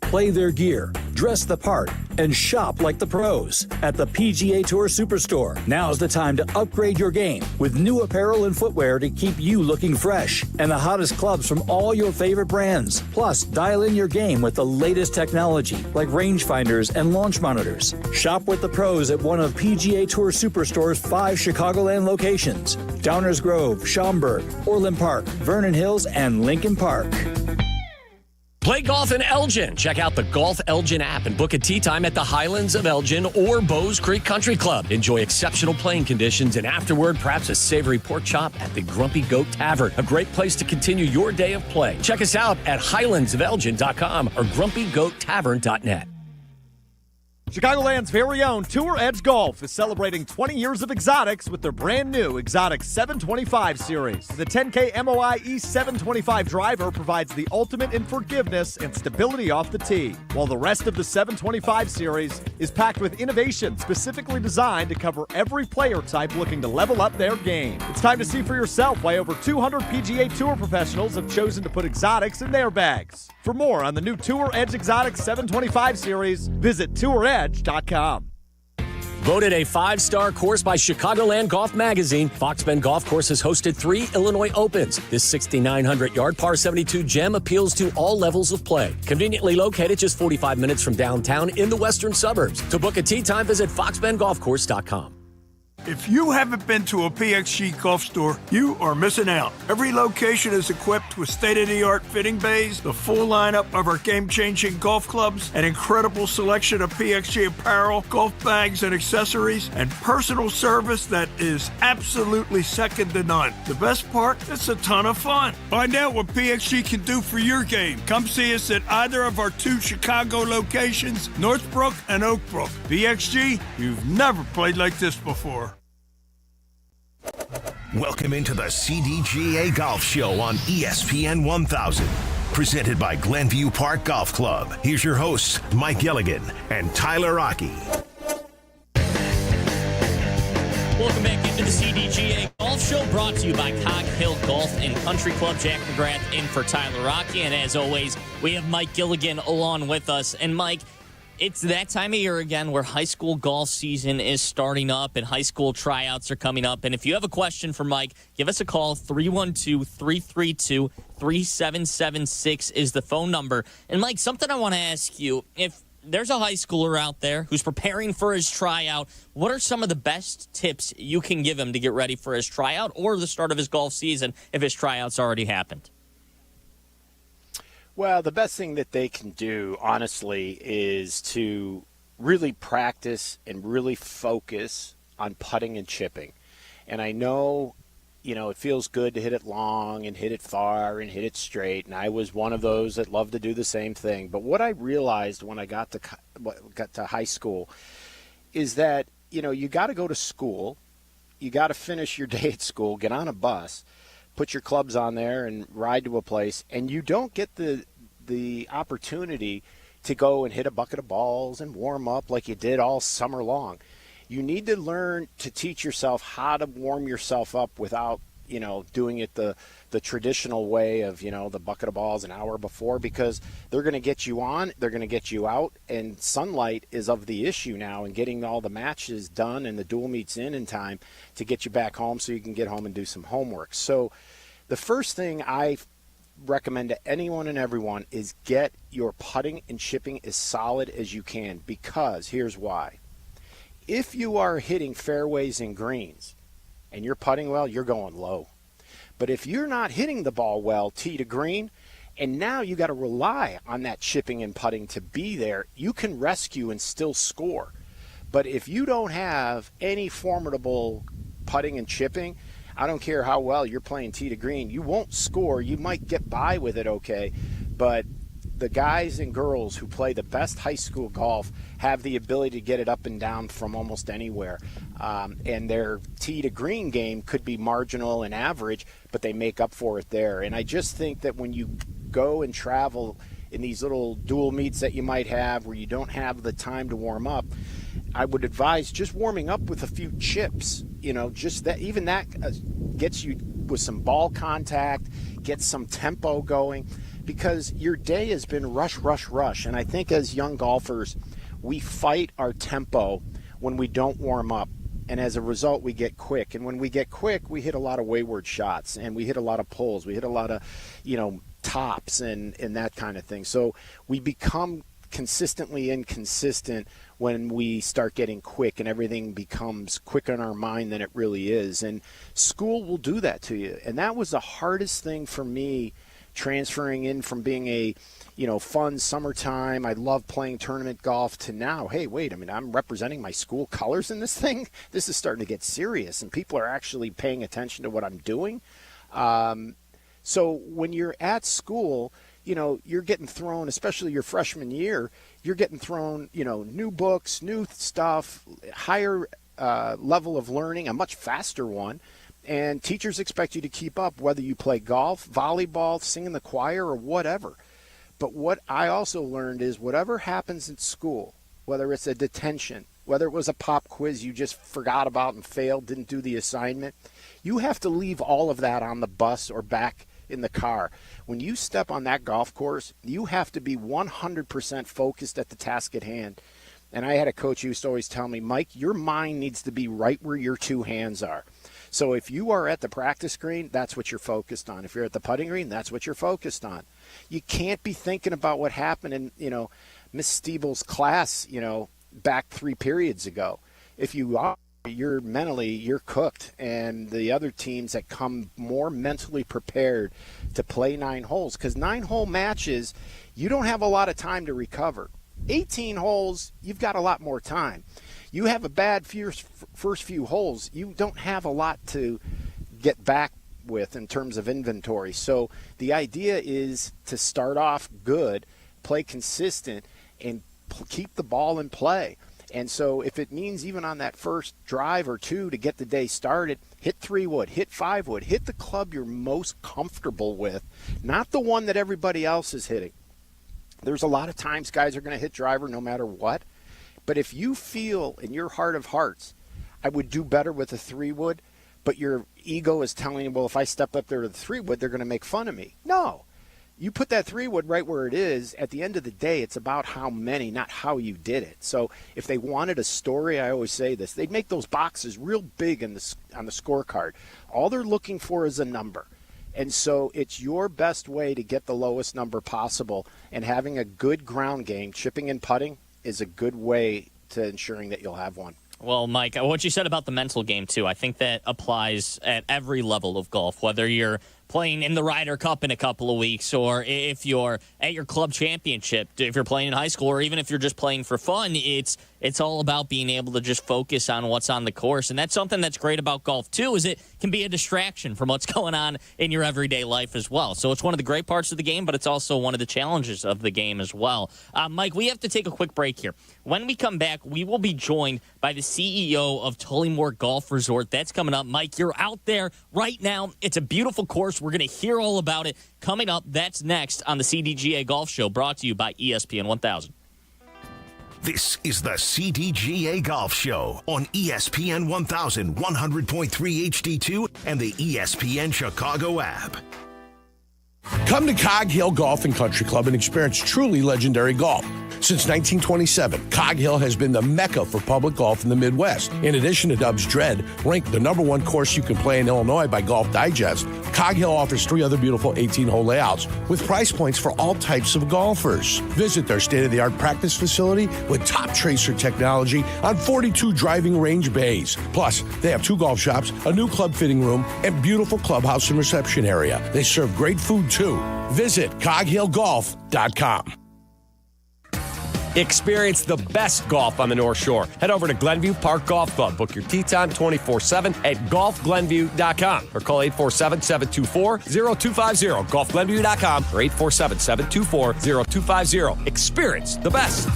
Play their gear, dress the part, and shop like the pros at the PGA Tour Superstore. Now's the time to upgrade your game with new apparel and footwear to keep you looking fresh, and the hottest clubs from all your favorite brands. Plus, dial in your game with the latest technology like rangefinders and launch monitors. Shop with the pros at one of PGA Tour Superstore's 5 Chicagoland locations: Downers Grove, Schaumburg, Orland Park, Vernon Hills, and Lincoln Park. Play golf in Elgin. Check out the Golf Elgin app and book a tee time at the Highlands of Elgin or Bowes Creek Country Club. Enjoy exceptional playing conditions and afterward, perhaps a savory pork chop at the Grumpy Goat Tavern. A great place to continue your day of play. Check us out at highlandsofelgin.com or grumpygoattavern.net. Chicagoland's very own Tour Edge Golf is celebrating 20 years of exotics with their brand new Exotic 725 series. The 10K MOI E725 driver provides the ultimate in forgiveness and stability off the tee, while the rest of the 725 series is packed with innovation specifically designed to cover every player type looking to level up their game. It's time to see for yourself why over 200 PGA Tour professionals have chosen to put exotics in their bags. For more on the new Tour Edge Exotic 725 series, visit touredge.com. Voted a 5-star course by Chicagoland Golf Magazine, Fox Bend Golf Course has hosted 3 Illinois Opens. This 6,900-yard par 72 gem appeals to all levels of play. Conveniently located just 45 minutes from downtown in the western suburbs. To book a tee time, visit foxbendgolfcourse.com. If you haven't been to a PXG golf store, you are missing out. Every location is equipped with state-of-the-art fitting bays, the full lineup of our game-changing golf clubs, an incredible selection of PXG apparel, golf bags and accessories, and personal service that is absolutely second to none. The best part? It's a ton of fun. Find out what PXG can do for your game. Come see us at either of our 2 Chicago locations, Northbrook and Oakbrook. PXG, you've never played like this before. Welcome into the CDGA Golf Show on ESPN 1000. Presented by Glenview Park Golf Club. Here's your hosts, Mike Gilligan and Tyler Rocky. Welcome back into the CDGA Golf Show, brought to you by Cog Hill Golf and Country Club. Jack McGrath in for Tyler Rocky. And as always, we have Mike Gilligan along with us. And Mike, it's that time of year again where high school golf season is starting up and high school tryouts are coming up. And if you have a question for Mike, give us a call. 312-332-3776 is the phone number. And Mike, something I want to ask you. If there's a high schooler out there who's preparing for his tryout, what are some of the best tips you can give him to get ready for his tryout or the start of his golf season if his tryout's already happened? Well, the best thing that they can do, honestly, is to really practice and really focus on putting and chipping. And I know, it feels good to hit it long and hit it far and hit it straight. And I was one of those that loved to do the same thing. But what I realized when I got to high school is that, you got to go to school. You got to finish your day at school, get on a bus, put your clubs on there and ride to a place, and you don't get the opportunity to go and hit a bucket of balls and warm up like you did all summer long. You need to learn to teach yourself how to warm yourself up without, doing it the traditional way of, the bucket of balls an hour before, because they're going to get you on, they're going to get you out, and sunlight is of the issue now, and getting all the matches done and the dual meets in time to get you back home so you can get home and do some homework. So the first thing I recommend to anyone and everyone is get your putting and chipping as solid as you can, because here's why. If you are hitting fairways and greens and you're putting well, you're going low. But if you're not hitting the ball well, tee to green, and now you got to rely on that chipping and putting to be there, you can rescue and still score. But if you don't have any formidable putting and chipping, I don't care how well you're playing tee to green, you won't score. You might get by with it okay, but the guys and girls who play the best high school golf have the ability to get it up and down from almost anywhere. And their tee to green game could be marginal and average, but they make up for it there. And I just think that when you go and travel in these little dual meets that you might have where you don't have the time to warm up, I would advise just warming up with a few chips. Just that, even that gets you with some ball contact, gets some tempo going, because your day has been rush, rush, rush. And I think as young golfers, we fight our tempo when we don't warm up. And as a result, we get quick. And when we get quick, we hit a lot of wayward shots, and we hit a lot of pulls. We hit a lot of, tops and that kind of thing. So we become consistently inconsistent when we start getting quick, and everything becomes quicker in our mind than it really is. And school will do that to you. And that was the hardest thing for me, transferring in from being a fun summertime, I love playing tournament golf, to now, hey, wait, I'm representing my school colors in this thing. This is starting to get serious, and people are actually paying attention to what I'm doing. So when you're at school, you're getting thrown, especially your freshman year, you're getting thrown, new books, new stuff, higher level of learning, a much faster one. And teachers expect you to keep up, whether you play golf, volleyball, sing in the choir, or whatever. But what I also learned is whatever happens at school, whether it's a detention, whether it was a pop quiz you just forgot about and failed, didn't do the assignment, you have to leave all of that on the bus or back in the car. When you step on that golf course, you have to be 100% focused at the task at hand. And I had a coach who used to always tell me, Mike, your mind needs to be right where your two hands are. So if you are at the practice green, that's what you're focused on. If you're at the putting green, that's what you're focused on. You can't be thinking about what happened in, Miss Stiebel's class, back 3 periods ago. If you are, you're cooked. And the other teams that come more mentally prepared to play 9 holes, because 9-hole matches, you don't have a lot of time to recover. 18 holes, you've got a lot more time. You have a bad first few holes, you don't have a lot to get back with in terms of inventory. So the idea is to start off good, play consistent, and keep the ball in play. And so if it means even on that first drive or two to get the day started, hit 3-wood, hit 5-wood, hit the club you're most comfortable with, not the one that everybody else is hitting. There's a lot of times guys are going to hit driver no matter what. But if you feel in your heart of hearts, I would do better with a 3-wood, but your ego is telling you, well, if I step up there to the 3-wood, they're going to make fun of me. No. You put that 3-wood right where it is. At the end of the day, it's about how many, not how you did it. So if they wanted a story, I always say this, they'd make those boxes real big on the scorecard. All they're looking for is a number. And so it's your best way to get the lowest number possible. And having a good ground game, chipping and putting, is a good way to ensuring that you'll have one. Well, Mike, what you said about the mental game, too, I think that applies at every level of golf, whether you're playing in the Ryder Cup in a couple of weeks, or if you're at your club championship, if you're playing in high school, or even if you're just playing for fun, it's all about being able to just focus on what's on the course. And that's something that's great about golf, too, is it can be a distraction from what's going on in your everyday life as well. So it's one of the great parts of the game, but it's also one of the challenges of the game as well. Mike, we have to take a quick break here. When we come back, we will be joined by the CEO of Tullymore Golf Resort. That's coming up. Mike, you're out there right now. It's a beautiful course. We're going to hear all about it coming up. That's next on the CDGA Golf Show, brought to you by ESPN 1000. This is the CDGA Golf Show on ESPN 1000, 100.3 HD2, and the ESPN Chicago app. Come to Cog Hill Golf and Country Club and experience truly legendary golf. Since 1927, Cog Hill has been the mecca for public golf in the Midwest. In addition to Dub's Dread, ranked the #1 course you can play in Illinois by Golf Digest, Cog Hill offers 3 other beautiful 18-hole layouts with price points for all types of golfers. Visit their state-of-the-art practice facility with top tracer technology on 42 driving range bays. Plus, they have 2 golf shops, a new club fitting room, and beautiful clubhouse and reception area. They serve great food, too. Visit coghillgolf.com. Experience the best golf on the North Shore. Head over to Glenview Park Golf Club. Book your tee time 24/7 at golfglenview.com or call 847-724-0250. golfglenview.com or 847-724-0250. Experience the best.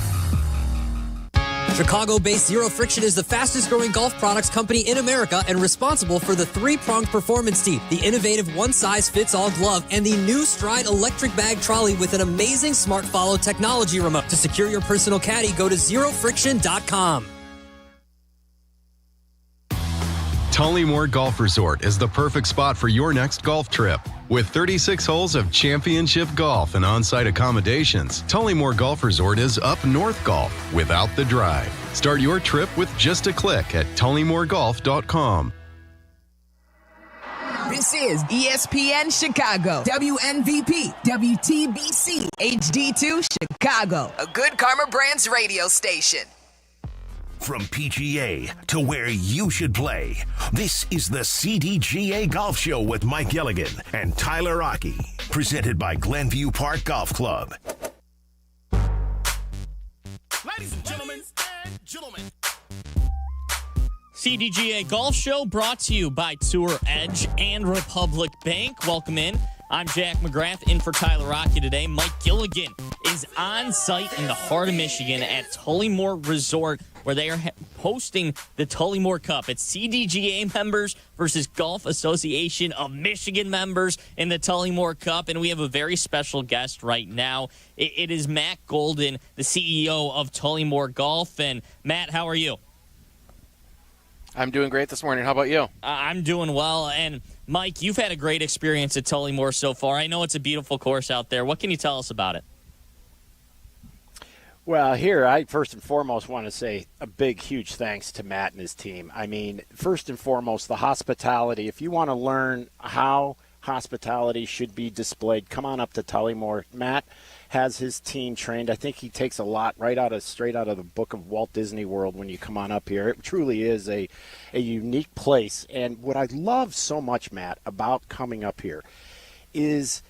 Chicago-based Zero Friction is the fastest-growing golf products company in America and responsible for the 3-pronged performance tee, the innovative one-size-fits-all glove, and the new Stride electric bag trolley with an amazing Smart Follow technology remote. To secure your personal caddy, go to zerofriction.com. Tullymore Golf Resort is the perfect spot for your next golf trip. With 36 holes of championship golf and on-site accommodations, Tullymore Golf Resort is up north golf without the drive. Start your trip with just a click at tullymoregolf.com. This is ESPN Chicago, WNVP, WTBC, HD2 Chicago, a Good Karma Brands radio station. From PGA to where you should play, this is the CDGA Golf Show with Mike Gilligan and Tyler Rocky, presented by Glenview Park Golf Club. Ladies and gentlemen. CDGA Golf Show brought to you by Tour Edge and Republic Bank. Welcome in. I'm Jack McGrath in for Tyler Rocky today. Mike Gilligan is on site in the heart of Michigan at Tullymore Resort, where they are hosting the Tullymore Cup. It's CDGA members versus Golf Association of Michigan members in the Tullymore Cup, and we have a very special guest right now. It is Matt Golden, the CEO of Tullymore Golf. And Matt, how are you? I'm doing great this morning. How about you? I'm doing well. And Mike, you've had a great experience at Tullymore so far. I know it's a beautiful course out there. What can you tell us about it? Well, here, I first and foremost want to say a big, huge thanks to Matt and his team. I mean, first and foremost, the hospitality. If you want to learn how hospitality should be displayed, come on up to Tullymore. Matt has his team trained. I think he takes a lot straight out of the book of Walt Disney World when you come on up here. It truly is a unique place. And what I love so much, Matt, about coming up here is,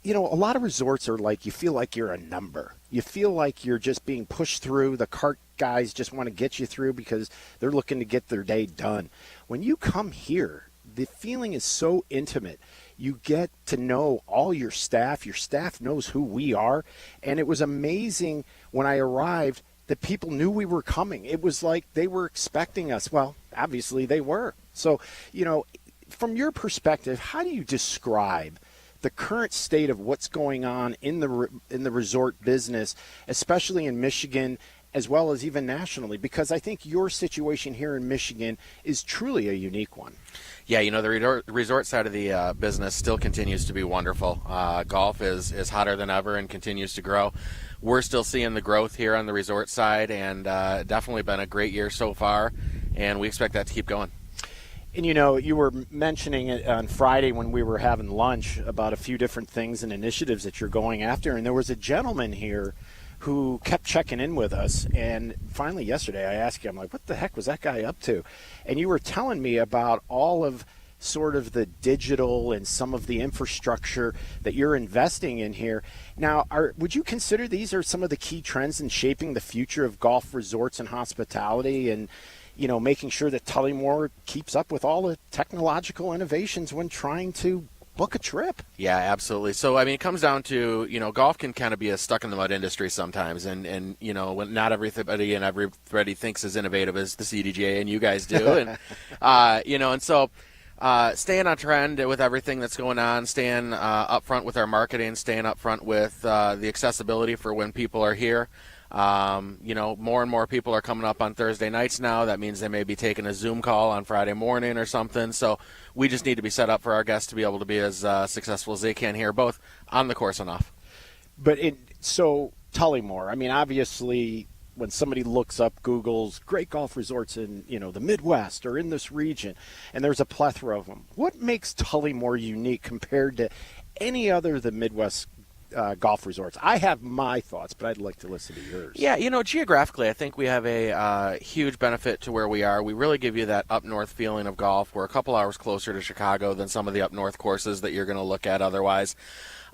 you know, a lot of resorts are like, you feel like you're a number. You feel like you're just being pushed through. The cart guys just want to get you through because they're looking to get their day done. When you come here, the feeling is so intimate. You get to know all your staff. Your staff knows who we are. And it was amazing when I arrived that people knew we were coming. It was like they were expecting us. Well, obviously they were. So, you know, from your perspective, how do you describe the current state of what's going on in the resort business, especially in Michigan, as well as even nationally? Because I think your situation here in Michigan is truly a unique one. Yeah, you know, the resort side of the business still continues to be wonderful. Golf is hotter than ever and continues to grow. We're still seeing the growth here on the resort side, and definitely been a great year so far, and we expect that to keep going. And, you know, you were mentioning it on Friday when we were having lunch about a few different things and initiatives that you're going after. And there was a gentleman here who kept checking in with us. And finally yesterday I asked him, I'm like, what the heck was that guy up to? And you were telling me about all of sort of the digital and some of the infrastructure that you're investing in here. Now, would you consider these are some of the key trends in shaping the future of golf resorts and hospitality, and, you know, making sure that Tullymore keeps up with all the technological innovations when trying to book a trip? Yeah, absolutely. So, I mean, it comes down to, you know, golf can kind of be a stuck-in-the-mud industry sometimes. And you know, when not everybody thinks as innovative as the CDGA and you guys do. And, you know, and so staying on trend with everything that's going on, staying up front with our marketing, staying up front with the accessibility for when people are here. You know, more and more people are coming up on Thursday nights now. That means they may be taking a Zoom call on Friday morning or something. So we just need to be set up for our guests to be able to be as successful as they can here, both on the course and off. But so Tullymore, I mean, obviously when somebody looks up, Google's great golf resorts in, you know, the Midwest or in this region, and there's a plethora of them. What makes Tullymore unique compared to any other of the Midwest golf resorts? I have my thoughts, but I'd like to listen to yours. Yeah, you know, geographically, I think we have a huge benefit to where we are. We really give you that up north feeling of golf. We're a couple hours closer to Chicago than some of the up north courses that you're going to look at otherwise.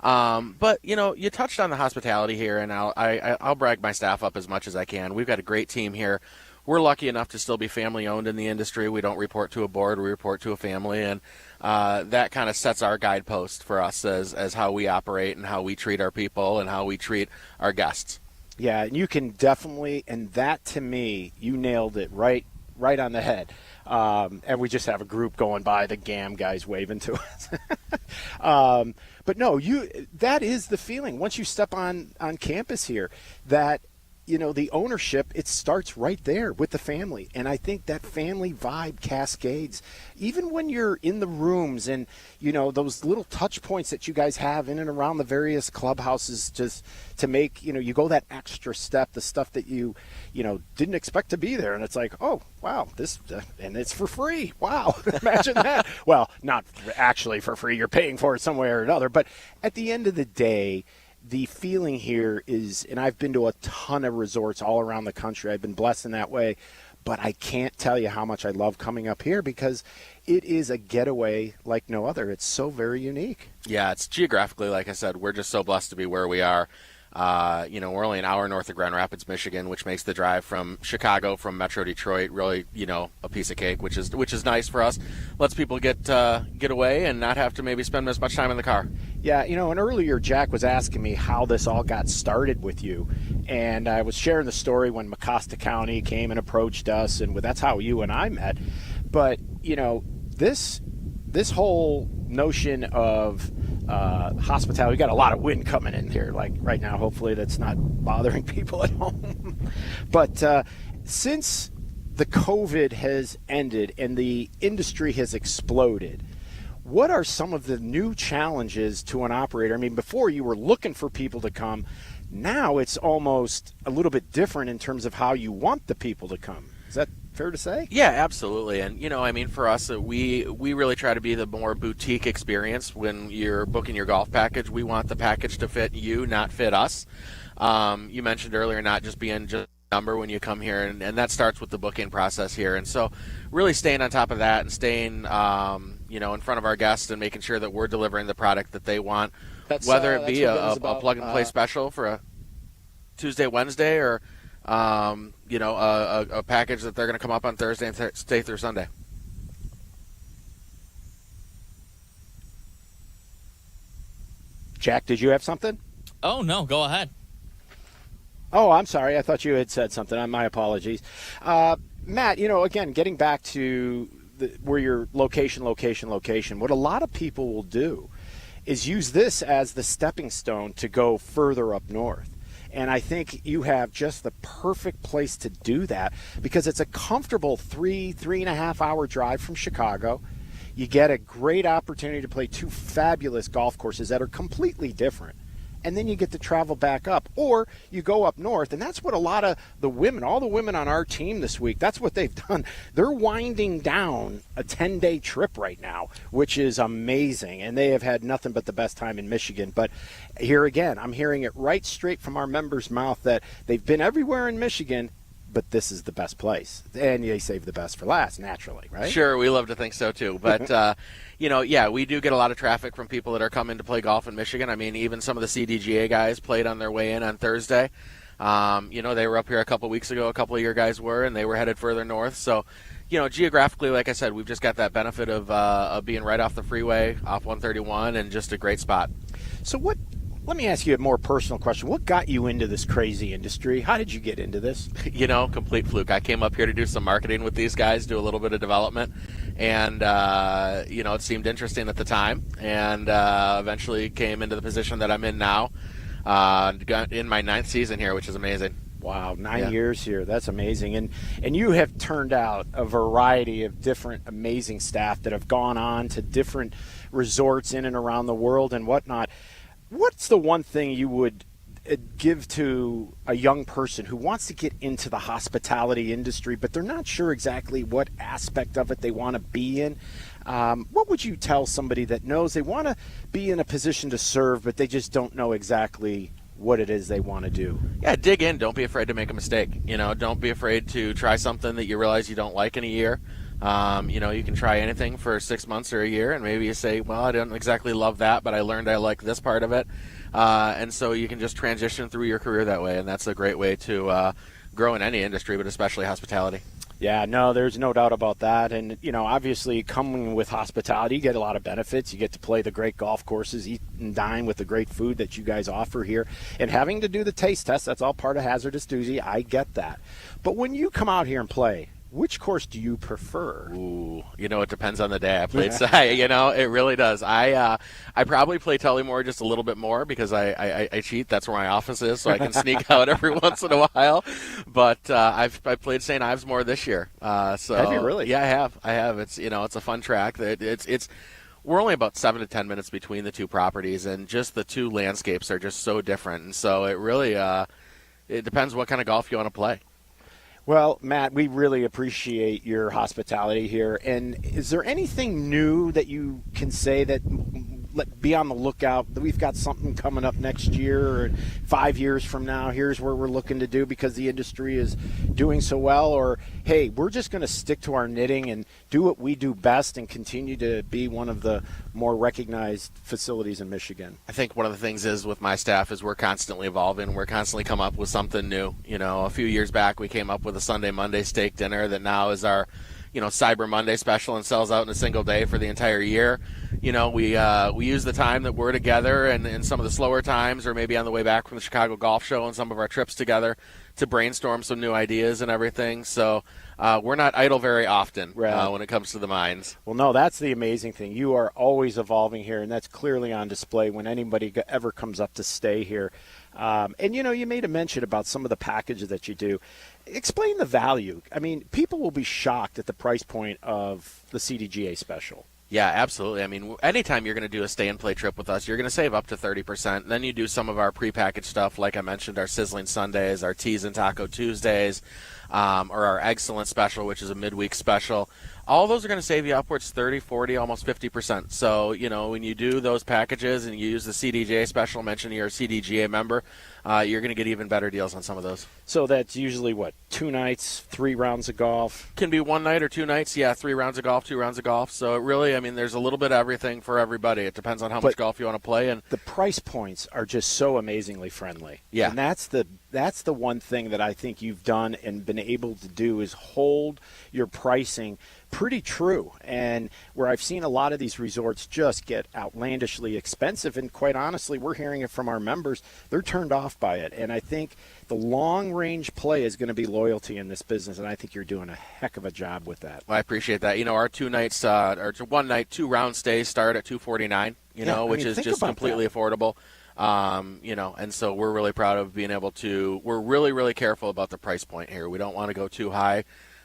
But, you know, you touched on the hospitality here, and I'll brag my staff up as much as I can. We've got a great team here. We're lucky enough to still be family-owned in the industry. We don't report to a board. We report to a family, and that kind of sets our guidepost for us as how we operate and how we treat our people and how we treat our guests. Yeah, and you can definitely, and that to me, you nailed it right on the head. And we just have a group going by, the GAM guys waving to us. But no, that is the feeling. Once you step on campus here, that, you know, the ownership, it starts right there with the family. And I think that family vibe cascades. Even when you're in the rooms and, you know, those little touch points that you guys have in and around the various clubhouses just to make, you know, you go that extra step, the stuff that you know, didn't expect to be there. And it's like, oh, wow, this, and it's for free. Wow, imagine that. Well, not actually for free. You're paying for it some way or another. But at the end of the day, the feeling here is, and I've been to a ton of resorts all around the country. I've been blessed in that way, but I can't tell you how much I love coming up here because it is a getaway like no other. It's so very unique. Yeah, it's geographically, like I said, we're just so blessed to be where we are. You know, we're only an hour north of Grand Rapids, Michigan, which makes the drive from Chicago, from Metro Detroit, really, you know, a piece of cake, which is nice for us. Lets people get away and not have to maybe spend as much time in the car. Yeah, you know, and earlier Jack was asking me how this all got started with you, and I was sharing the story when Mecosta County came and approached us, and that's how you and I met. But, you know, this whole notion of hospitality, we got a lot of wind coming in here, like right now. Hopefully that's not bothering people at home. But since the COVID has ended and the industry has exploded, What are some of the new challenges to an operator? I mean, before you were looking for people to come. Now it's almost a little bit different in terms of how you want the people to come. Is that fair to say? Yeah, absolutely. And, I mean, for us, we really try to be the more boutique experience when you're booking your golf package. We want the package to fit you, not fit us. You mentioned earlier not just being just a number when you come here, and that starts with the booking process here. And so really staying on top of that and staying, in front of our guests and making sure that we're delivering the product that they want, whether it be a plug-and-play special for a Tuesday, Wednesday, or a package that they're going to come up on Thursday and stay through Sunday. Jack, did you have something? Oh, no, go ahead. Oh, I'm sorry. I thought you had said something. My apologies. Matt, again, getting back to where your location, what a lot of people will do is use this as the stepping stone to go further up north. And I think you have just the perfect place to do that because it's a comfortable 3.5 hour drive from Chicago. You get a great opportunity to play 2 fabulous golf courses that are completely different. And then you get to travel back up. Or you go up north, and that's what a lot of the women, all the women on our team this week, that's what they've done. They're winding down a 10-day trip right now, which is amazing. And they have had nothing but the best time in Michigan. But here again, I'm hearing it right straight from our members' mouth that they've been everywhere in Michigan, but this is the best place. And they save the best for last, naturally, right? Sure, we love to think so too. But, we do get a lot of traffic from people that are coming to play golf in Michigan. I mean, even some of the CDGA guys played on their way in on Thursday. They were up here a couple weeks ago, a couple of your guys were, and they were headed further north. So, geographically, like I said, we've just got that benefit of being right off the freeway, off 131, and just a great spot. So let me ask you a more personal question. What got you into this crazy industry? How did you get into this? Complete fluke. I came up here to do some marketing with these guys, do a little bit of development, and, it seemed interesting at the time, and eventually came into the position that I'm in now. Got in my 9th season here, which is amazing. Wow, 9 years here. That's amazing. And you have turned out a variety of different amazing staff that have gone on to different resorts in and around the world and whatnot. What's the one thing you would give to a young person who wants to get into the hospitality industry, but they're not sure exactly what aspect of it they want to be in? What would you tell somebody that knows they want to be in a position to serve, but they just don't know exactly what it is they want to do? Yeah, dig in. Don't be afraid to make a mistake. Don't be afraid to try something that you realize you don't like in a year. You can try anything for 6 months or a year, and maybe you say, well, I didn't exactly love that, but I learned I like this part of it. And so you can just transition through your career that way, and that's a great way to grow in any industry, but especially hospitality. Yeah, no, there's no doubt about that. And, obviously coming with hospitality, you get a lot of benefits. You get to play the great golf courses, eat and dine with the great food that you guys offer here. And having to do the taste test, that's all part of Hazardous Doozy. I get that. But when you come out here and play, which course do you prefer? Ooh, it depends on the day. I played it really does. I probably play Tullymore just a little bit more because I cheat. That's where my office is, so I can sneak out every once in a while. But I've played St. Ives more this year. Have you really? Yeah, I have. It's it's a fun track. We're only about 7 to 10 minutes between the two properties, and just the two landscapes are just so different. And so it really it depends what kind of golf you want to play. Well, Matt, we really appreciate your hospitality here. And is there anything new that you can say that be on the lookout? We've got something coming up next year or 5 years from now. Here's where we're looking to do because the industry is doing so well. Or, hey, we're just going to stick to our knitting and do what we do best and continue to be one of the more recognized facilities in Michigan. I think one of the things is with my staff is we're constantly evolving. We're constantly come up with something new. A few years back we came up with a Sunday Monday steak dinner that now is our Cyber Monday special and sells out in a single day for the entire year. We use the time that we're together and some of the slower times or maybe on the way back from the Chicago Golf Show and some of our trips together to brainstorm some new ideas and everything. So we're not idle very often when it comes to the mines. Well, no, that's the amazing thing. You are always evolving here, and that's clearly on display when anybody ever comes up to stay here. And, you made a mention about some of the packages that you do. Explain the value. I mean, people will be shocked at the price point of the CDGA special. Yeah, absolutely. I mean, anytime you're going to do a stay-and-play trip with us, you're going to save up to 30%. Then you do some of our prepackaged stuff, like I mentioned, our Sizzling Sundays, our Teas and Taco Tuesdays, or our Excellent Special, which is a midweek special. All those are going to save you upwards 30, 40, almost 50%. So, when you do those packages and you use the CDGA special, mention you're a CDGA member, you're going to get even better deals on some of those. So that's usually, 2 nights, 3 rounds of golf? Can be 1 night or 2 nights. Yeah, 3 rounds of golf, 2 rounds of golf. So it really, there's a little bit of everything for everybody. It depends on how much golf you want to play. And the price points are just so amazingly friendly. Yeah. And that's the one thing that I think you've done and been able to do is hold your pricing pretty true. And where I've seen a lot of these resorts just get outlandishly expensive, and quite honestly, we're hearing it from our members, they're turned off by it. And I think the long-range play is going to be loyalty in this business, and I think you're doing a heck of a job with that. Well, I appreciate that. Our 2 nights, or 1 night, 2 round stays start at $249, which is just completely affordable. And so we're really proud of being able to, we're really, really careful about the price point here. We don't want to go too high.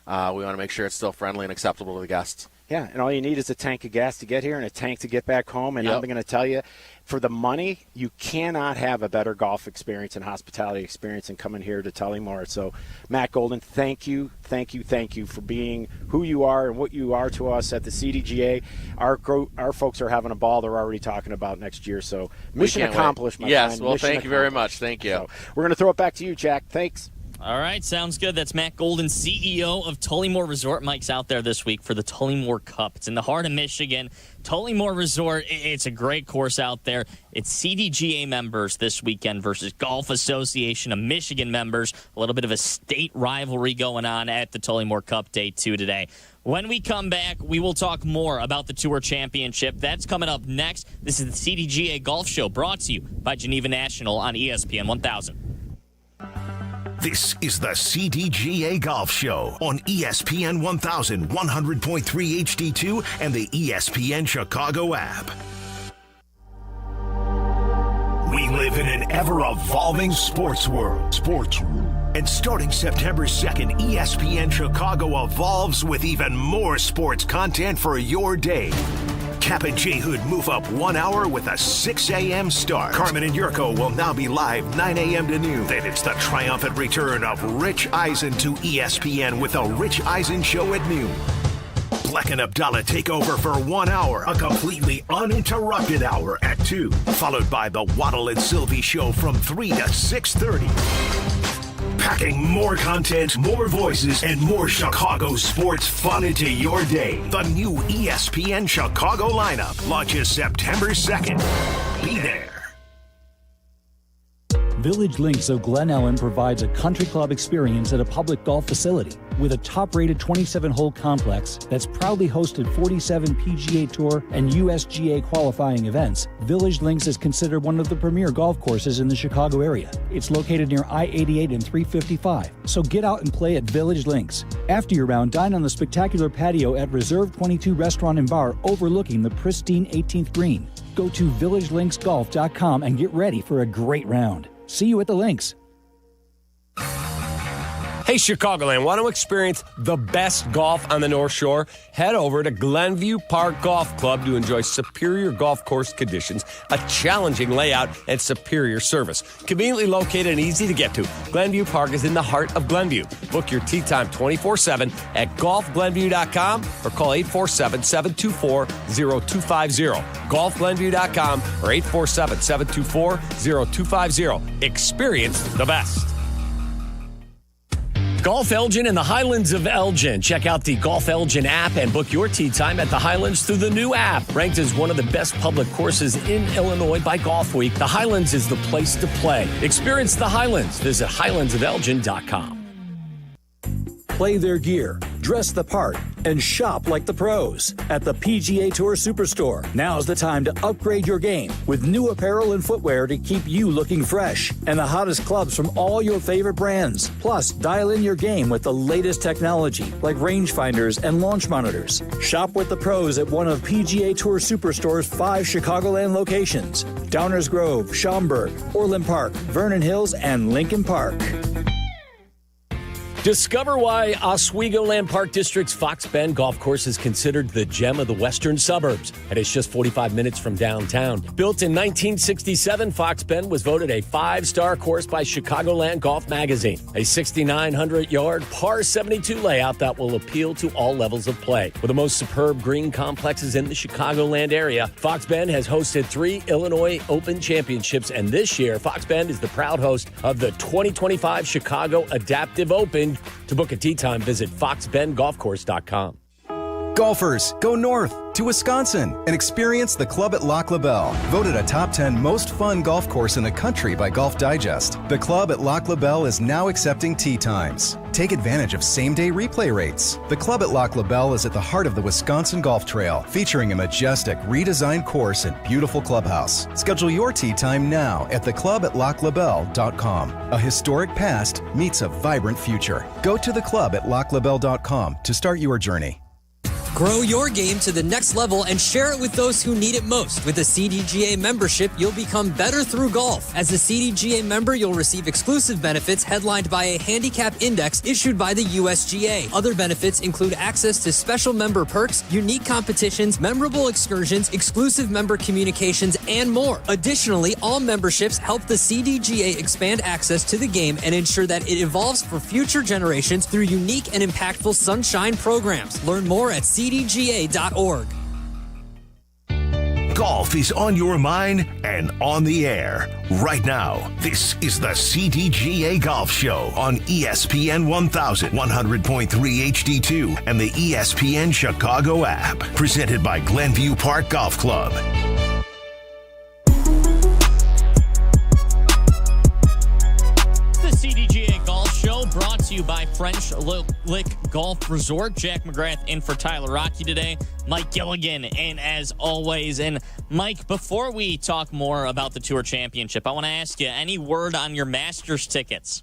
We want to make sure it's still friendly and acceptable to the guests. Yeah, and all you need is a tank of gas to get here and a tank to get back home. And I'm going to tell you, for the money, you cannot have a better golf experience and hospitality experience than coming here to Tullymore. So, Matt Golden, thank you for being who you are and what you are to us at the CDGA. Our folks are having a ball. They're already talking about next year. So, mission accomplished, my friend. Yes, well, thank you very much. Thank you. So, we're going to throw it back to you, Jack. Thanks. All right, sounds good. That's Matt Golden, CEO of Tullymore Resort. Mike's out there this week for the Tullymore Cup. It's in the heart of Michigan. Tullymore Resort, it's a great course out there. It's CDGA members this weekend versus Golf Association of Michigan members. A little bit of a state rivalry going on at the Tullymore Cup Day 2 today. When we come back, we will talk more about the Tour Championship. That's coming up next. This is the CDGA Golf Show brought to you by Geneva National on ESPN 1000. This is the CDGA Golf Show on ESPN 1000, 100.3 HD2, and the ESPN Chicago app. We live in an ever-evolving sports world. And starting September 2nd, ESPN Chicago evolves with even more sports content for your day. Cap and J Hood move up 1 hour with a 6 a.m. start. Carmen and Yurko will now be live 9 a.m. to noon. Then it's the triumphant return of Rich Eisen to ESPN with the Rich Eisen Show at noon. Black and Abdallah take over for 1 hour, a completely uninterrupted hour at 2, followed by the Waddle and Sylvie Show from 3 to 6:30. Packing more content, more voices, and more Chicago sports fun into your day. The new ESPN Chicago lineup launches September 2nd. Be there. Village Links of Glen Ellen provides a country club experience at a public golf facility with a top-rated 27-hole complex that's proudly hosted 47 PGA Tour and USGA qualifying events. Village Links is considered one of the premier golf courses in the Chicago area. It's located near I-88 and 355, so get out and play at Village Links. After your round, dine on the spectacular patio at Reserve 22 Restaurant and Bar overlooking the pristine 18th green. Go to villagelinksgolf.com and get ready for a great round. See you at the links. Hey, Chicagoland, want to experience the best golf on the North Shore? Head over to Glenview Park Golf Club to enjoy superior golf course conditions, a challenging layout, and superior service. Conveniently located and easy to get to, Glenview Park is in the heart of Glenview. Book your tee time 24/7 at golfglenview.com or call 847-724-0250. Golfglenview.com or 847-724-0250. Experience the best. Golf Elgin in the Highlands of Elgin. Check out the Golf Elgin app and book your tee time at the Highlands through the new app. Ranked as one of the best public courses in Illinois by Golf Week, the Highlands is the place to play. Experience the Highlands. Visit highlandsofelgin.com. Play their gear, dress the part, and shop like the pros at the PGA Tour Superstore. Now's the time to upgrade your game with new apparel and footwear to keep you looking fresh and the hottest clubs from all your favorite brands. Plus, dial in your game with the latest technology like rangefinders and launch monitors. Shop with the pros at one of PGA Tour Superstore's 5 Chicagoland locations: Downers Grove, Schaumburg, Orland Park, Vernon Hills, and Lincoln Park. Discover why Oswego Land Park District's Fox Bend Golf Course is considered the gem of the western suburbs, and it's just 45 minutes from downtown. Built in 1967, Fox Bend was voted a 5-star course by Chicagoland Golf Magazine. A 6,900-yard par 72 layout that will appeal to all levels of play. With the most superb green complexes in the Chicagoland area, Fox Bend has hosted 3 Illinois Open Championships, and this year, Fox Bend is the proud host of the 2025 Chicago Adaptive Open. To book a tee time, visit foxbendgolfcourse.com. Golfers, go north to Wisconsin and experience the Club at Lac La Belle, voted a top 10 most fun golf course in the country by Golf Digest. The Club at Lac La Belle is now accepting tee times. Take advantage of same-day replay rates. The Club at Lac La Belle is at the heart of the Wisconsin Golf Trail, featuring a majestic, redesigned course and beautiful clubhouse. Schedule your tee time now at theclubatlaclabelle.com. A historic past meets a vibrant future. Go to theclubatlaclabelle.com to start your journey. Grow your game to the next level and share it with those who need it most. With a CDGA membership, you'll become better through golf. As a CDGA member, you'll receive exclusive benefits headlined by a handicap index issued by the USGA. Other benefits include access to special member perks, unique competitions, memorable excursions, exclusive member communications, and more. Additionally, all memberships help the CDGA expand access to the game and ensure that it evolves for future generations through unique and impactful sunshine programs. Learn more at CDGA.org. Golf is on your mind and on the air right now. This is the CDGA Golf Show on ESPN 1000, 100.3 HD2, and the ESPN Chicago app. Presented by Glenview Park Golf Club. The CDGA Golf Show brought to you by French Lick Golf Resort. Jack McGrath in for Tyler Rocky today. Mike Gilligan in as always. And Mike, before we talk more about the Tour Championship, I want to ask you, any word on your Masters tickets?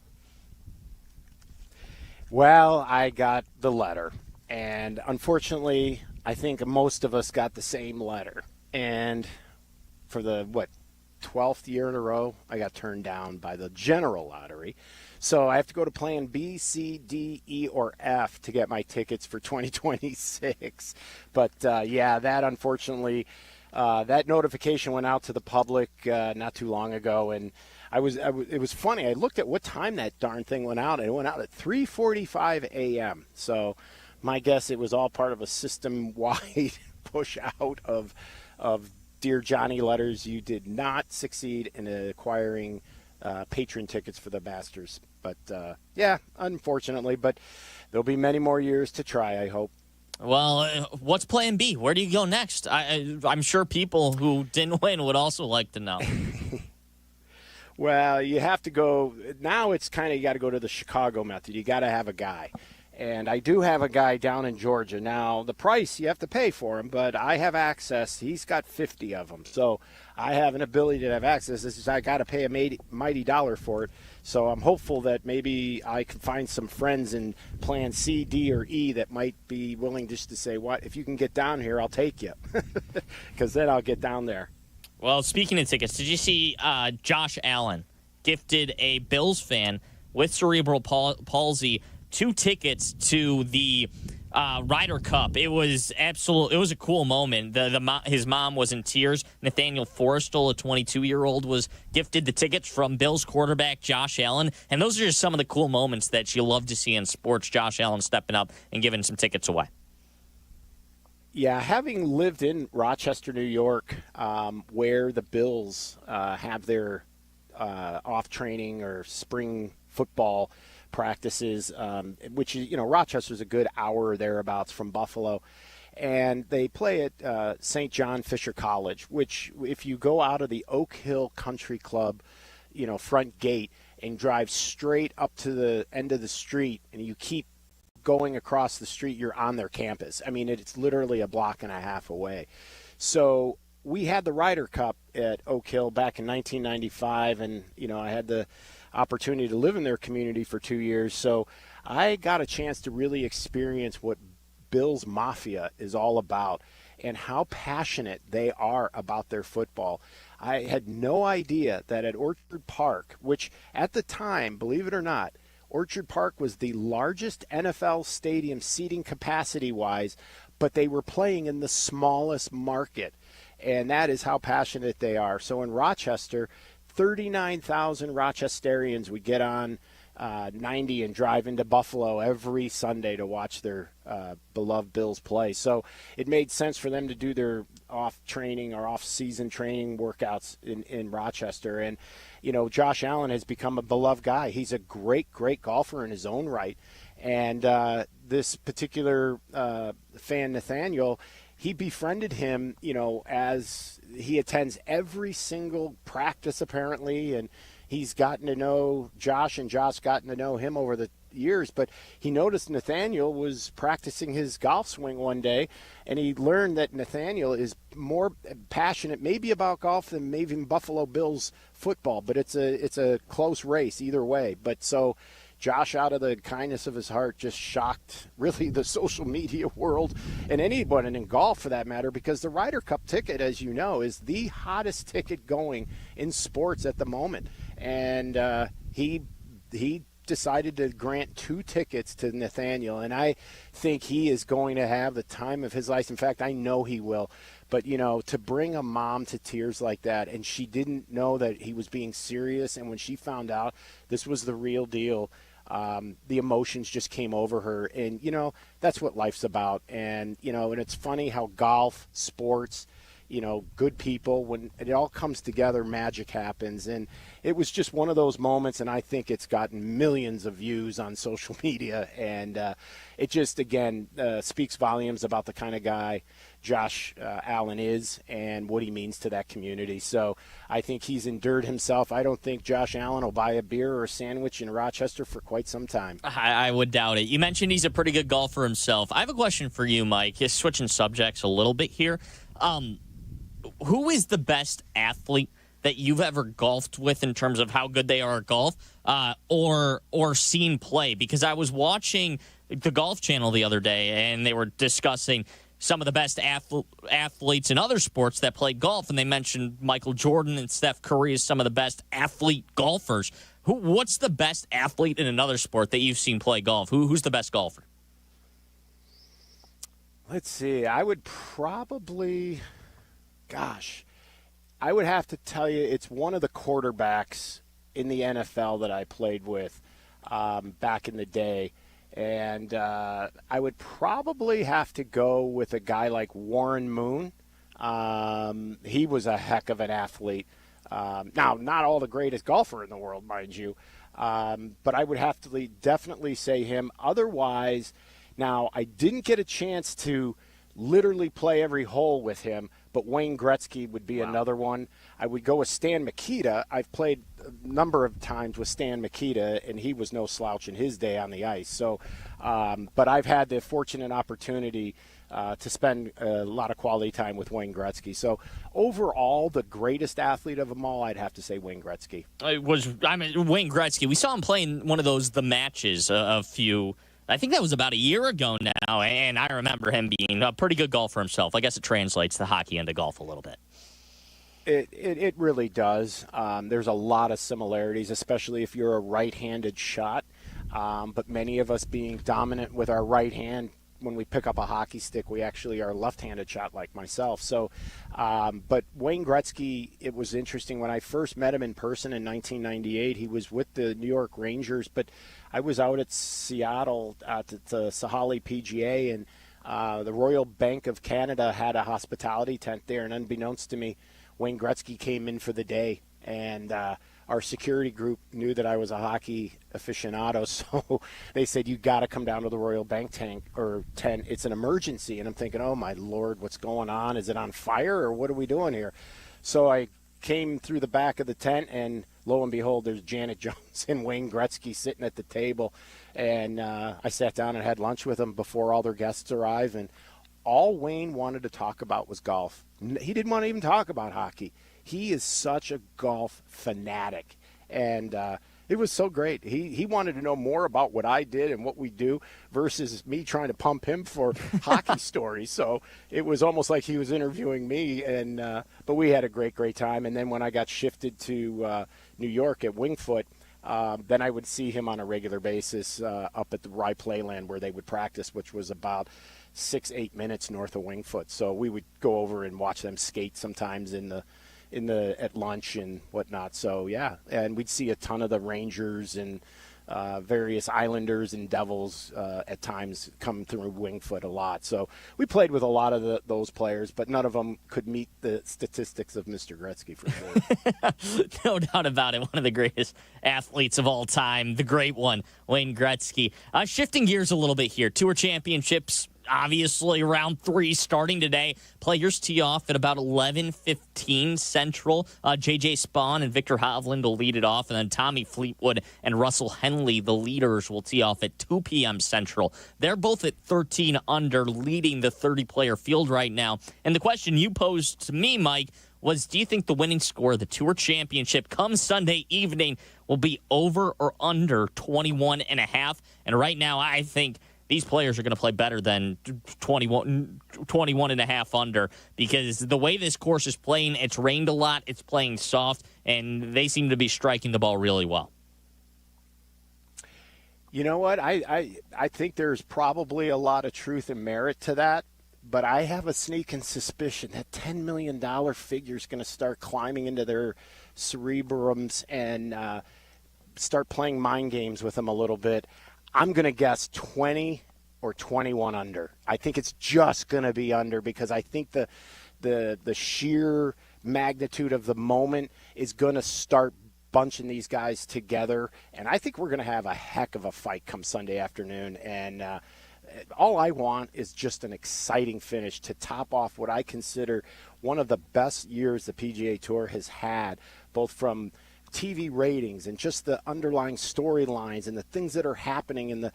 Well, I got the letter. And unfortunately, I think most of us got the same letter. And for the, 12th year in a row, I got turned down by the general lottery. So I have to go to plan B, C, D, E, or F to get my tickets for 2026. But, that unfortunately, that notification went out to the public not too long ago. And it was funny. I looked at what time that darn thing went out, and it went out at 3:45 a.m. So my guess it was all part of a system-wide push out of Dear Johnny letters. You did not succeed in acquiring patron tickets for the Masters. But, unfortunately. But there'll be many more years to try, I hope. Well, what's plan B? Where do you go next? I'm sure people who didn't win would also like to know. Well, you have to go. Now it's kind of you got to go to the Chicago method. You got to have a guy. And I do have a guy down in Georgia. Now, the price, you have to pay for him, but I have access. He's got 50 of them. So I have an ability to have access. This is I got to pay a mighty dollar for it. So I'm hopeful that maybe I can find some friends in plan C, D, or E that might be willing just to say, what, if you can get down here, I'll take you. Because then I'll get down there. Well, speaking of tickets, did you see Josh Allen gifted a Bills fan with cerebral palsy 2 tickets to the Ryder Cup? It was a cool moment. His mom was in tears. Nathaniel Forrestal, a 22-year-old, was gifted the tickets from Bills quarterback Josh Allen. And those are just some of the cool moments that you love to see in sports. Josh Allen stepping up and giving some tickets away. Yeah, having lived in Rochester, New York, where the Bills have their off training or spring football practices, which is, Rochester's a good hour or thereabouts from Buffalo. And they play at St. John Fisher College, which if you go out of the Oak Hill Country Club, front gate and drive straight up to the end of the street and you keep going across the street, you're on their campus. I mean, it's literally a block and a half away. So we had the Ryder Cup at Oak Hill back in 1995, and, I had the opportunity to live in their community for 2 years. So I got a chance to really experience what Bills Mafia is all about and how passionate they are about their football. I had no idea that at Orchard Park, which at the time, believe it or not, Orchard Park was the largest NFL stadium seating capacity-wise, but they were playing in the smallest market, and that is how passionate they are. So in Rochester, 39,000 Rochesterians would get on 90 and drive into Buffalo every Sunday to watch their beloved Bills play. So it made sense for them to do their off-training or off-season training workouts in Rochester. And, you know, Josh Allen has become a beloved guy. He's a great, great golfer in his own right. And this particular fan, Nathaniel, he befriended him, you know, as he attends every single practice apparently, and he's gotten to know Josh, and Josh gotten to know him over the years. But he noticed Nathaniel was practicing his golf swing one day, and he learned that Nathaniel is more passionate maybe about golf than maybe even Buffalo Bills football. But it's a close race either way. But so Josh, out of the kindness of his heart, just shocked really the social media world and anyone in golf for that matter, because the Ryder Cup ticket, as you know, is the hottest ticket going in sports at the moment. And he decided to grant 2 tickets to Nathaniel, and I think he is going to have the time of his life. In fact, I know he will. But, you know, to bring a mom to tears like that, and she didn't know that he was being serious, and when she found out this was the real deal, the emotions just came over her. And, you know, that's what life's about. And, you know, and it's funny how golf, sports, you know, good people, when it all comes together, magic happens. And it was just one of those moments, and I think it's gotten millions of views on social media. And it just, again, speaks volumes about the kind of guy Josh Allen is and what he means to that community. So I think he's endured himself. I don't think Josh Allen will buy a beer or a sandwich in Rochester for quite some time. I would doubt it. You mentioned he's a pretty good golfer himself. I have a question for you, Mike. Just switching subjects a little bit here. Who is the best athlete that you've ever golfed with in terms of how good they are at golf, or seen play? Because I was watching the Golf Channel the other day, and they were discussing some of the best athletes in other sports that played golf, and they mentioned Michael Jordan and Steph Curry as some of the best athlete golfers. What's the best athlete in another sport that you've seen play golf? Who's the best golfer? Let's see. I would probably, I would have to tell you it's one of the quarterbacks in the NFL that I played with back in the day. And I would probably have to go with a guy like Warren Moon. He was a heck of an athlete. Now, not all the greatest golfer in the world, mind you. But I would have to definitely say him. Otherwise, now, I didn't get a chance to literally play every hole with him, but Wayne Gretzky would be another one. I would go with Stan Mikita. I've played a number of times with Stan Mikita, and he was no slouch in his day on the ice. So, but I've had the fortunate opportunity to spend a lot of quality time with Wayne Gretzky. So overall, the greatest athlete of them all, I'd have to say Wayne Gretzky. Wayne Gretzky. We saw him playing one of those the matches I think that was about a year ago now, and I remember him being a pretty good golfer himself. I guess it translates the hockey into golf a little bit. It really does. There's a lot of similarities, especially if you're a right-handed shot. But many of us being dominant with our right hand, when we pick up a hockey stick, we actually are a left-handed shot like myself. So, but Wayne Gretzky, it was interesting. When I first met him in person in 1998, he was with the New York Rangers, but I was out at Seattle at the Sahalee PGA, and the Royal Bank of Canada had a hospitality tent there, and unbeknownst to me, Wayne Gretzky came in for the day, and our security group knew that I was a hockey aficionado, so they said, you got to come down to the Royal Bank tent. It's an emergency. And I'm thinking, oh, my Lord, what's going on? Is it on fire, or what are we doing here? So I came through the back of the tent, and lo and behold, there's Janet Jones and Wayne Gretzky sitting at the table. And I sat down and had lunch with them before all their guests arrived, and all Wayne wanted to talk about was golf. He didn't want to even talk about hockey. He is such a golf fanatic, and it was so great. He wanted to know more about what I did and what we do versus me trying to pump him for hockey stories. So it was almost like he was interviewing me, but we had a great time. And then when I got shifted to New York at Wingfoot, then I would see him on a regular basis up at the Rye Playland where they would practice, which was about 6-8 minutes north of Wingfoot. So we would go over and watch them skate sometimes at lunch and whatnot. So yeah, and we'd see a ton of the Rangers and various Islanders and Devils at times come through Wingfoot a lot. So we played with a lot of those players, but none of them could meet the statistics of Mr. Gretzky for sure. No doubt about it. One of the greatest athletes of all time, the great one, Wayne Gretzky. Shifting gears a little bit here. Tour Championships, obviously round 3 starting today. Players tee off at about 11:15 Central. J.J. Spawn and Victor Hovland will lead it off, and then Tommy Fleetwood and Russell Henley, the leaders, will tee off at 2 p.m. Central. They're both at 13 under, leading the 30-player field right now. And the question you posed to me, Mike, was do you think the winning score of the Tour Championship come Sunday evening will be over or under 21.5? And right now, I think these players are going to play better than 21.5 under, because the way this course is playing, it's rained a lot, it's playing soft, and they seem to be striking the ball really well. You know what? I think there's probably a lot of truth and merit to that, but I have a sneaking suspicion that $10 million figure is going to start climbing into their cerebrums and start playing mind games with them a little bit. I'm going to guess 20 or 21 under. I think it's just going to be under, because I think the sheer magnitude of the moment is going to start bunching these guys together. And I think we're going to have a heck of a fight come Sunday afternoon. And all I want is just an exciting finish to top off what I consider one of the best years the PGA Tour has had, both from TV ratings and just the underlying storylines and the things that are happening in the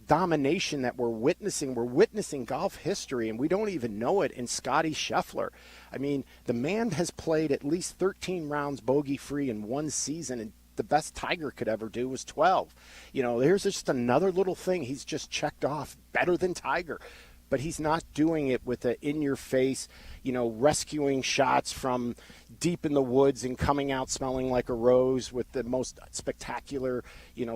domination that we're witnessing. We're witnessing golf history, and we don't even know it, in Scotty Scheffler. I mean, the man has played at least 13 rounds bogey-free in one season, and the best Tiger could ever do was 12. You know, there's just another little thing he's just checked off, better than Tiger. But he's not doing it with the in-your-face, rescuing shots from deep in the woods and coming out smelling like a rose with the most spectacular,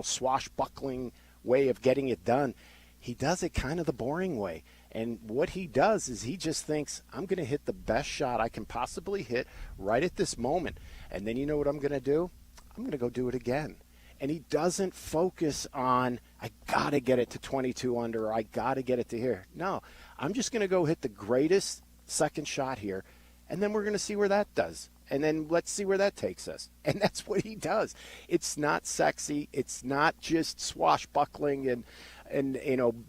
swashbuckling way of getting it done. He does it kind of the boring way. And what he does is he just thinks, I'm going to hit the best shot I can possibly hit right at this moment. And then you know what I'm going to do? I'm going to go do it again. And he doesn't focus on, I got to get it to 22 under, or I got to get it to here. No, I'm just going to go hit the greatest second shot here, and then we're going to see where that does. And then let's see where that takes us. And that's what he does. It's not sexy. It's not just swashbuckling and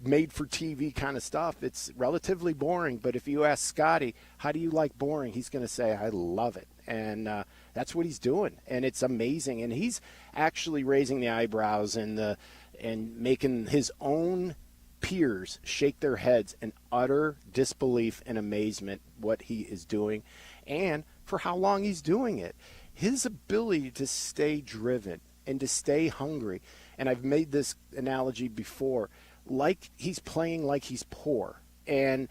made for TV kind of stuff. It's relatively boring. But if you ask Scotty, how do you like boring? He's going to say, I love it. And that's what he's doing. And it's amazing. And he's actually raising the eyebrows and making his own peers shake their heads in utter disbelief and amazement what he is doing and for how long he's doing it. His ability to stay driven and to stay hungry. And I've made this analogy before, like he's playing like he's poor. And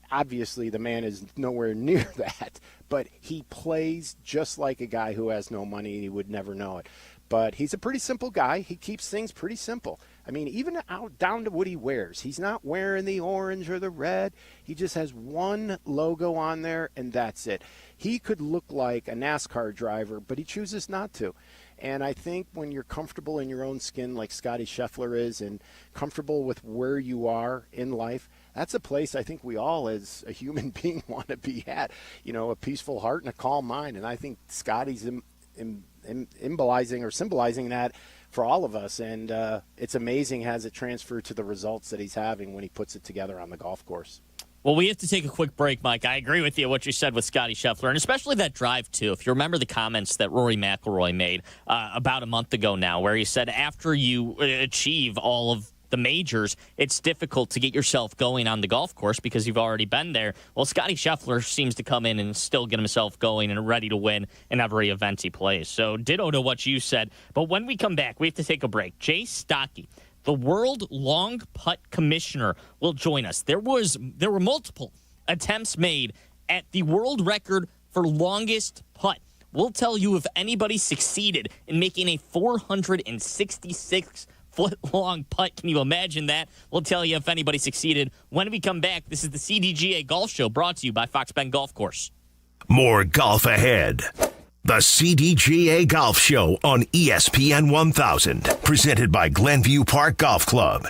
obviously the man is nowhere near that, but he plays just like a guy who has no money and he would never know it. But he's a pretty simple guy. He keeps things pretty simple. I mean, even out down to what he wears. He's not wearing the orange or the red. He just has one logo on there, and that's it. He could look like a NASCAR driver, but he chooses not to. And I think when you're comfortable in your own skin like Scotty Scheffler is and comfortable with where you are in life, that's a place I think we all as a human being want to be at. A peaceful heart and a calm mind. And I think Scotty's symbolizing that for all of us, and it's amazing has it transferred to the results that he's having when he puts it together on the golf course. Well, we have to take a quick break, Mike. I agree with you what you said with Scotty Scheffler, and especially that drive, too. If you remember the comments that Rory McIlroy made about a month ago now, where he said after you achieve all of the majors, it's difficult to get yourself going on the golf course because you've already been there. Well, Scotty Scheffler seems to come in and still get himself going and ready to win in every event he plays. So ditto to what you said. But when we come back, we have to take a break. Jay Stocky, the World Long Putt Commissioner, will join us. There were multiple attempts made at the world record for longest putt. we'll tell you if anybody succeeded in making a 466-foot-long putt. Can you imagine that? We'll tell you if anybody succeeded when we come back. This is the CDGA Golf Show brought to you by Fox Penn Golf Course. More golf ahead. The CDGA Golf Show on ESPN 1000, presented by Glenview Park Golf Club.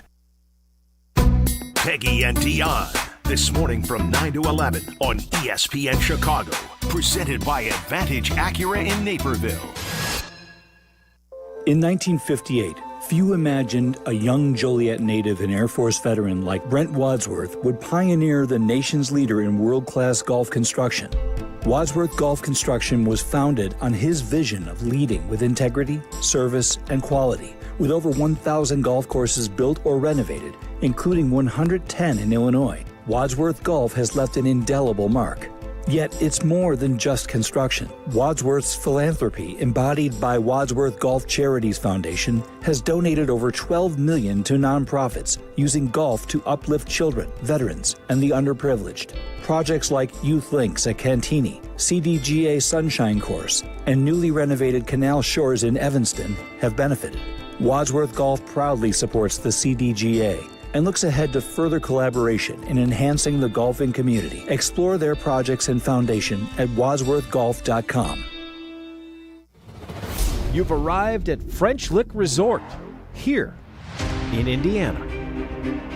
Peggy and Dion, this morning from 9 to 11 on ESPN Chicago, presented by Advantage Acura in Naperville. In 1958, few imagined a young Joliet native and Air Force veteran like Brent Wadsworth would pioneer the nation's leader in world-class golf construction. Wadsworth Golf Construction was founded on his vision of leading with integrity, service, and quality, with over 1,000 golf courses built or renovated, including 110 in Illinois. Wadsworth Golf has left an indelible mark. Yet it's more than just construction. Wadsworth's philanthropy, embodied by Wadsworth Golf Charities Foundation, has donated over $12 million to nonprofits using golf to uplift children, veterans, and the underprivileged. Projects like Youth Links at Cantini, CDGA Sunshine Course, and newly renovated Canal Shores in Evanston have benefited. Wadsworth Golf proudly supports the CDGA and looks ahead to further collaboration in enhancing the golfing community. Explore their projects and foundation at wadsworthgolf.com. You've arrived at French Lick Resort, here in Indiana.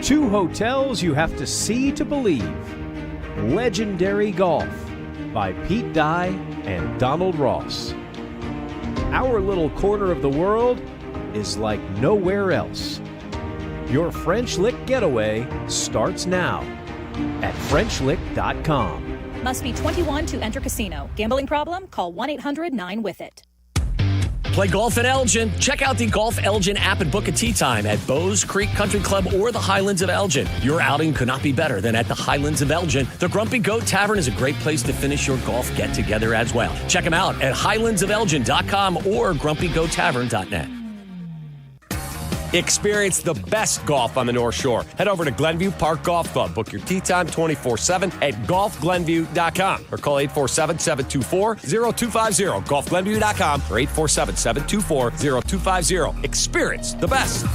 2 hotels you have to see to believe. Legendary Golf by Pete Dye and Donald Ross. Our little corner of the world is like nowhere else. Your French Lick getaway starts now at FrenchLick.com. Must be 21 to enter casino. Gambling problem? Call 1-800-9-WITH-IT. Play golf at Elgin. Check out the Golf Elgin app and book a tee time at Bowes Creek Country Club or the Highlands of Elgin. Your outing could not be better than at the Highlands of Elgin. The Grumpy Goat Tavern is a great place to finish your golf get-together as well. Check them out at highlandsofelgin.com or grumpygoattavern.net. Experience the best golf on the North Shore. Head over to Glenview Park Golf Club. Book your tee time 24/7 at golfglenview.com or call 847-724-0250. golfglenview.com or 847-724-0250. Experience the best.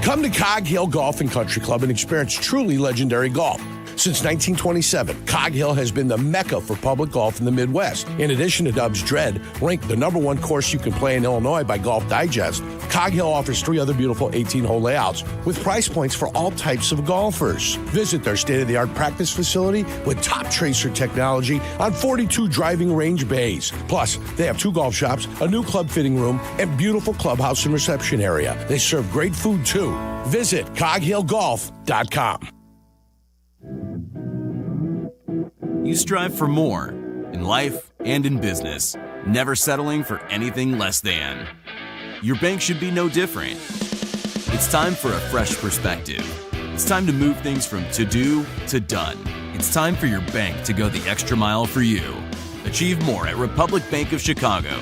Come to Cog Hill Golf and Country Club and experience truly legendary golf. Since 1927, Cog Hill has been the mecca for public golf in the Midwest. In addition to Dub's Dread, ranked the #1 course you can play in Illinois by Golf Digest, Cog Hill offers 3 other beautiful 18-hole layouts with price points for all types of golfers. Visit their state-of-the-art practice facility with top tracer technology on 42 driving range bays. Plus, they have 2 golf shops, a new club fitting room, and beautiful clubhouse and reception area. They serve great food, too. Visit coghillgolf.com. You strive for more in life and in business, never settling for anything less than. Your bank should be no different. It's time for a fresh perspective. It's time to move things from to-do to done. It's time for your bank to go the extra mile for you. Achieve more at Republic Bank of Chicago.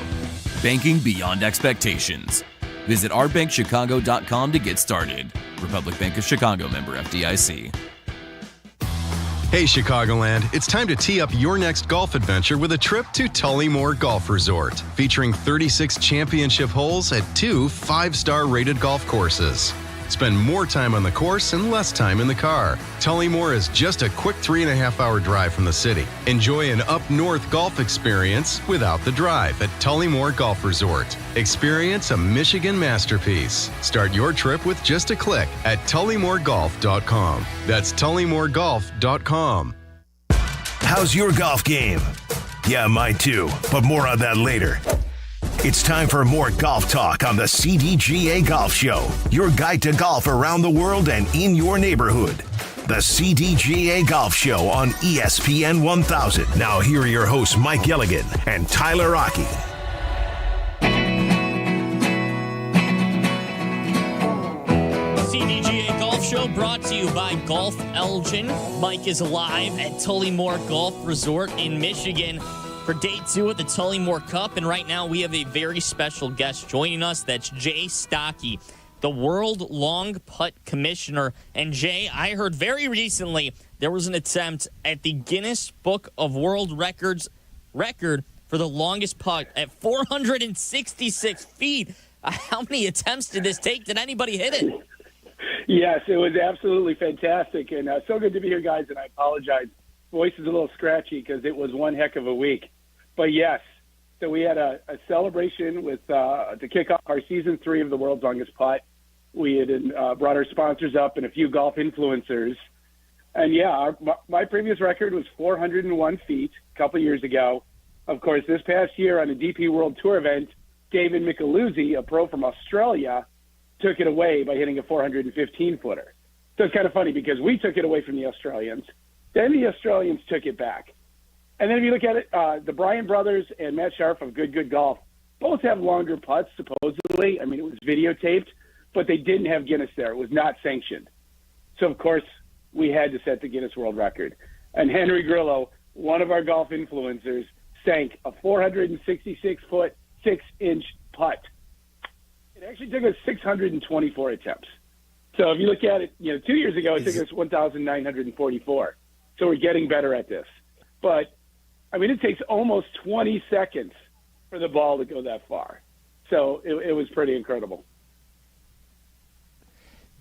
Banking beyond expectations. Visit ourbankchicago.com to get started. Republic Bank of Chicago, member FDIC. Hey Chicagoland, it's time to tee up your next golf adventure with a trip to Tullymore Golf Resort, featuring 36 championship holes at 2 5-star rated golf courses. Spend more time on the course and less time in the car. Tullymore is just a quick 3.5-hour drive from the city. Enjoy an up-north golf experience without the drive at Tullymore Golf Resort. Experience a Michigan masterpiece. Start your trip with just a click at tullymoregolf.com. That's tullymoregolf.com. How's your golf game? Yeah, mine too, but more on that later. It's time for more golf talk on the CDGA Golf Show, your guide to golf around the world and in your neighborhood. The CDGA Golf Show on ESPN 1000. Now here are your hosts, Mike Gilligan and Tyler Rocky. CDGA Golf Show brought to you by Golf Elgin. Mike is live at Tullymore Golf Resort in Michigan for day 2 of the Tullymore Cup. And right now we have a very special guest joining us. That's Jay Stocky, the World Long Putt Commissioner. And Jay, I heard very recently there was an attempt at the Guinness Book of World Records record for the longest putt at 466 feet. How many attempts did this take? Did anybody hit it? Yes, it was absolutely fantastic. And so good to be here, guys. And I apologize. Voice is a little scratchy because it was one heck of a week. But, yes, so we had a celebration with to kick off our Season 3 of the World's Longest Putt. We had brought our sponsors up and a few golf influencers. And, yeah, my previous record was 401 feet a couple years ago. Of course, this past year on a DP World Tour event, David Micheluzzi, a pro from Australia, took it away by hitting a 415-footer. So it's kind of funny because we took it away from the Australians. Then the Australians took it back. And then if you look at it, the Bryan brothers and Matt Sharp of Good Golf both have longer putts, supposedly. I mean, it was videotaped, but they didn't have Guinness there. It was not sanctioned. So, of course, we had to set the Guinness World Record. And Henry Grillo, one of our golf influencers, sank a 466-foot, 6-inch putt. It actually took us 624 attempts. So if you look at it, 2 years ago, it took us 1,944. So we're getting better at this. But, I mean, it takes almost 20 seconds for the ball to go that far. So it was pretty incredible.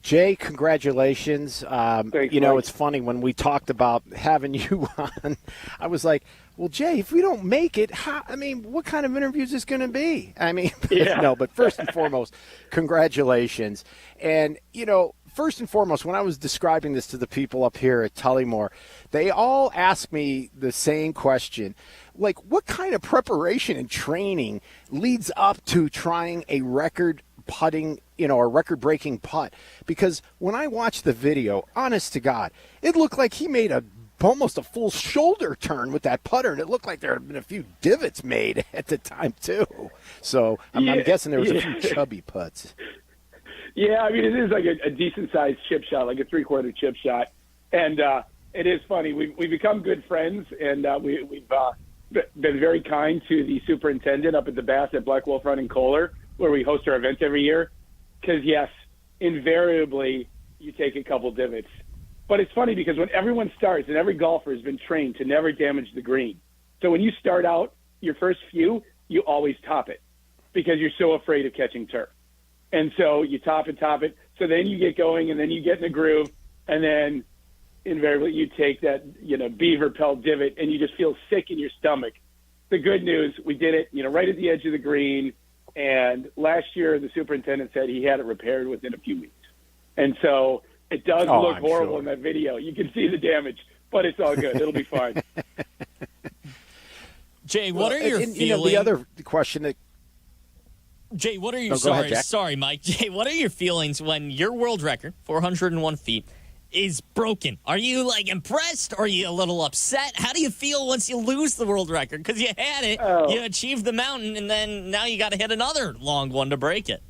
Jay, congratulations. Thanks, Mike. It's funny when we talked about having you on, I was like, well, Jay, if we don't make it, what kind of interview is this going to be? I mean, yeah. No, but first and foremost, congratulations. And, first and foremost, when I was describing this to the people up here at Tullymore, they all asked me the same question. Like, what kind of preparation and training leads up to trying a record putting, a record-breaking putt? Because when I watched the video, honest to God, it looked like he made almost a full shoulder turn with that putter, and it looked like there had been a few divots made at the time, too. So I'm guessing there was a few chubby putts. Yeah, I mean, it is like a decent-sized chip shot, like a three-quarter chip shot. And it is funny. We've become good friends, and we've been very kind to the superintendent up at the Bass at Black Wolf Run in Kohler, where we host our event every year. Because, yes, invariably you take a couple divots. But it's funny because when everyone starts, and every golfer has been trained to never damage the green. So when you start out, your first few, you always top it because you're so afraid of catching turf. And so you top it. So then you get going, and then you get in the groove, and then invariably you take that, beaver pelt divot, and you just feel sick in your stomach. The good news, we did it, right at the edge of the green. And last year, the superintendent said he had it repaired within a few weeks. And so it does look horrible in that video. You can see the damage, but it's all good. It'll be fine. Jay, what are your feelings? The other question that Jay, what are your sorry, Mike. Jay, what are your feelings when your world record, 401 feet, is broken? Are you impressed? Or are you a little upset? How do you feel once you lose the world record? Because you had it, you achieved the mountain, and then now you got to hit another long one to break it.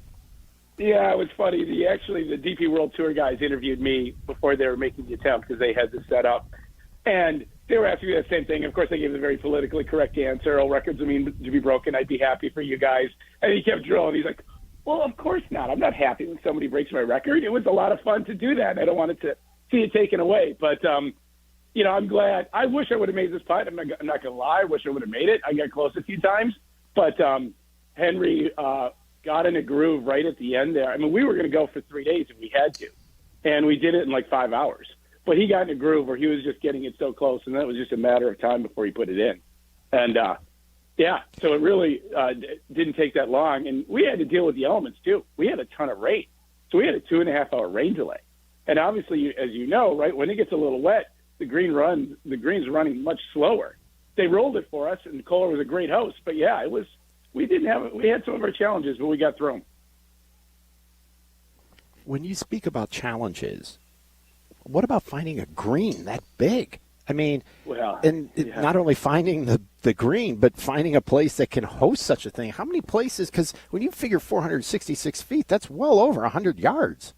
Yeah, it was funny. The DP World Tour guys interviewed me before they were making the attempt because they had this set up. And they were asking me the same thing. Of course, I gave the very politically correct answer. All records mean to be broken. I'd be happy for you guys. And he kept drilling. He's like, well, of course not. I'm not happy when somebody breaks my record. It was a lot of fun to do that. I don't want it to see it taken away. But, I'm glad. I wish I would have made this putt. I'm not going to lie. I wish I would have made it. I got close a few times. But Henry got in a groove right at the end there. I mean, we were going to go for 3 days if we had to. And we did it in 5 hours. But he got in a groove where he was just getting it so close, and then it was just a matter of time before he put it in. And, so it really didn't take that long. And we had to deal with the elements, too. We had a ton of rain. So we had a 2.5-hour rain delay. And obviously, as you know, right, when it gets a little wet, the green's running much slower. They rolled it for us, and Kohler was a great host. But, yeah, we had some of our challenges, but we got through them. When you speak about challenges, what about finding a green that big? I mean, not only finding the green, but finding a place that can host such a thing. How many places? Because when you figure 466 feet, that's well over 100 yards.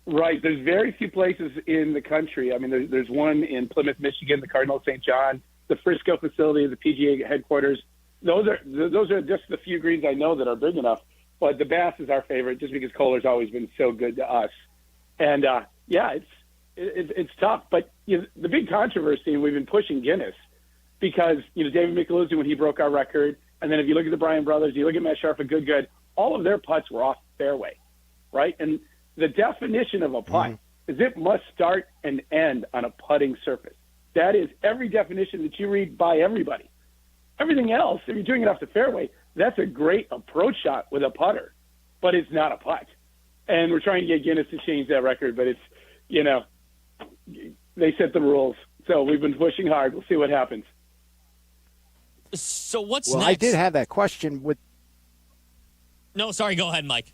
Right. There's very few places in the country. I mean, there's one in Plymouth, Michigan, the Cardinal St. John, the Frisco facility, the PGA headquarters. Those are just the few greens I know that are big enough. But the Bass is our favorite just because Kohler's always been so good to us. And, it's tough. But the big controversy, we've been pushing Guinness. because, David Micheluzzi, when he broke our record, and then if you look at the Bryan brothers, you look at Matt Sharp and Good, all of their putts were off fairway, right? And the definition of a putt is it must start and end on a putting surface. That is every definition that you read by everybody. Everything else, if you're doing it off the fairway, that's a great approach shot with a putter, but it's not a putt. And we're trying to get Guinness to change that record, but it's, they set the rules. So we've been pushing hard. We'll see what happens. So what's next? next? I did have that question with. No, sorry. Go ahead, Mike.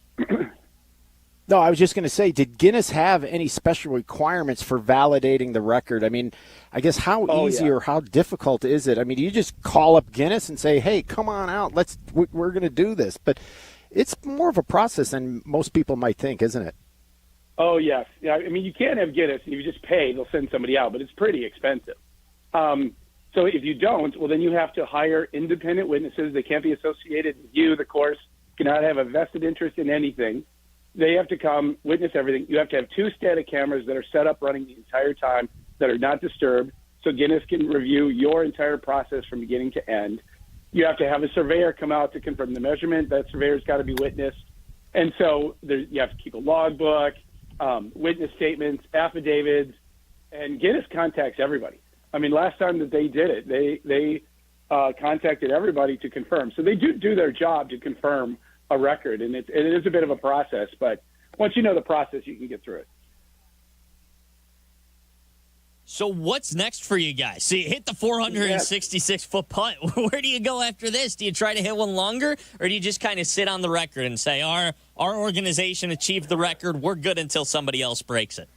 No, I was just going to say, did Guinness have any special requirements for validating the record? I mean, I guess how easy or how difficult is it? I mean, do you just call up Guinness and say, hey, come on out, we're going to do this? But it's more of a process than most people might think, isn't it? Oh, yes. Yeah, I mean, you can't have Guinness. If you just pay, they'll send somebody out, but it's pretty expensive. So if you don't, well, then you have to hire independent witnesses. They can't be associated with you, the course, cannot have a vested interest in anything. They have to come witness everything. You have to have 2 static cameras that are set up running the entire time that are not disturbed, so Guinness can review your entire process from beginning to end. You have to have a surveyor come out to confirm the measurement. That surveyor's got to be witnessed. And so you have to keep a logbook, witness statements, affidavits, and Guinness contacts everybody. I mean, last time that they did it, they contacted everybody to confirm. So they do their job to confirm a record, and it is a bit of a process, but once you know the process, you can get through it. So what's next for you guys? So you hit the 466-foot putt. Where do you go after this? Do you try to hit one longer, or do you just kind of sit on the record and say, our organization achieved the record, we're good until somebody else breaks it?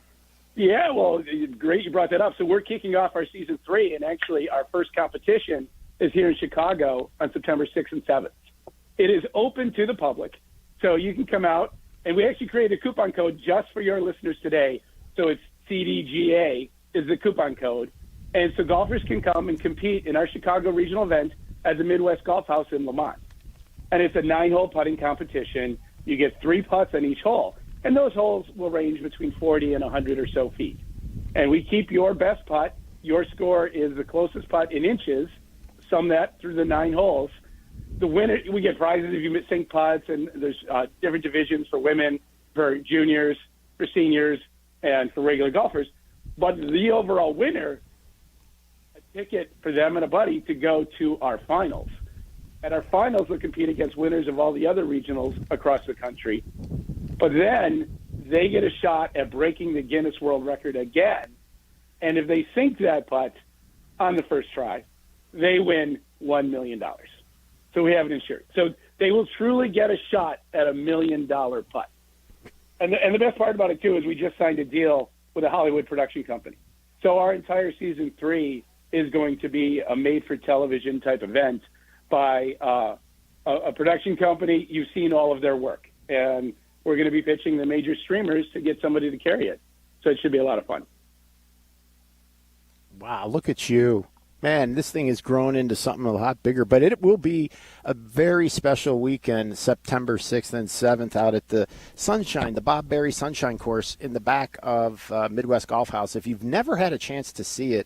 Yeah, well, great you brought that up. So we're kicking off our season 3, and actually our first competition is here in Chicago on September 6th and 7th. It is open to the public, so you can come out, and we actually created a coupon code just for your listeners today. So it's CDGA is the coupon code, and so golfers can come and compete in our Chicago regional event at the Midwest Golf House in Lamont. And it's a 9-hole putting competition. You get 3 putts on each hole, and those holes will range between 40 and 100 or so feet. And we keep your best putt. Your score is the closest putt in inches. Sum that through the 9 holes. The winner, we get prizes if you sink putts, and there's different divisions for women, for juniors, for seniors, and for regular golfers. But the overall winner, a ticket for them and a buddy to go to our finals. At our finals, we'll compete against winners of all the other regionals across the country. But then they get a shot at breaking the Guinness World Record again. And if they sink that putt on the first try, they win $1 million. So we have it insured. So they will truly get a shot at $1 million putt. And the best part about it, too, is we just signed a deal with a Hollywood production company. So our entire season 3 is going to be a made-for-television type event by a production company. You've seen all of their work. And we're going to be pitching the major streamers to get somebody to carry it. So it should be a lot of fun. Wow, look at you. Man, this thing has grown into something a lot bigger, but it will be a very special weekend, September 6th and 7th, out at the Sunshine, the Bob Berry Sunshine Course in the back of Midwest Golf House. If you've never had a chance to see it,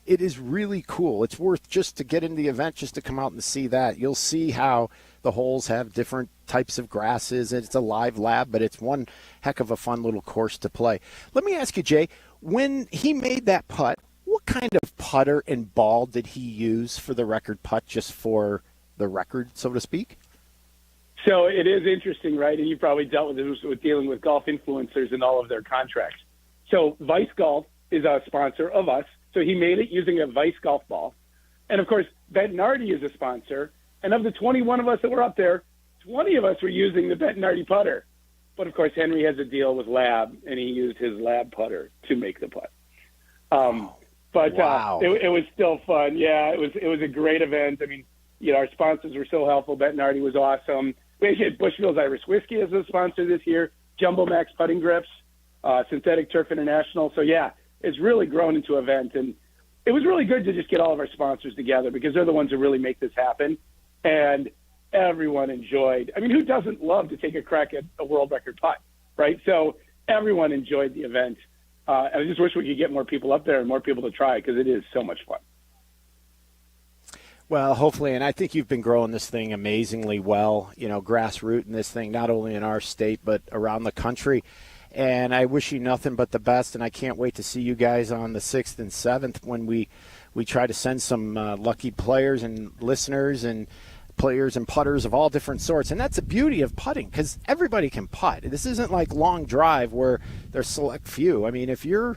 it is really cool. It's worth just to get in the event, just to come out and see that. You'll see how the holes have different types of grasses. It's a live lab, but it's one heck of a fun little course to play. Let me ask you, Jay, when he made that putt, what kind of putter and ball did he use for the record putt, just for the record, so to speak? So it is interesting, right? And you probably dealt with this with dealing with golf influencers and all of their contracts. So Vice Golf is a sponsor of us. So he made it using a Vice golf ball. And, of course, Bettinardi is a sponsor. And of the 21 of us that were up there, 20 of us were using the Bettinardi putter. But, of course, Henry has a deal with Lab, and he used his Lab putter to make the putt. But wow. It was still fun. Yeah, it was a great event. I mean, our sponsors were so helpful. Bettinardi was awesome. We actually had Bushmills Irish Whiskey as a sponsor this year, Jumbo Max Putting Grips, Synthetic Turf International. So, yeah, it's really grown into an event. And it was really good to just get all of our sponsors together because they're the ones who really make this happen. And everyone enjoyed. I mean, who doesn't love to take a crack at a world record putt, right? So everyone enjoyed the event. And I just wish we could get more people up there and more people to try because it is so much fun. Well, hopefully, and I think you've been growing this thing amazingly well, grassrooting this thing, not only in our state, but around the country. And I wish you nothing but the best, and I can't wait to see you guys on the 6th and 7th when we try to send some lucky players and listeners and players and putters of all different sorts. And that's the beauty of putting, because everybody can putt. This isn't like long drive where there's select few. I mean, if you're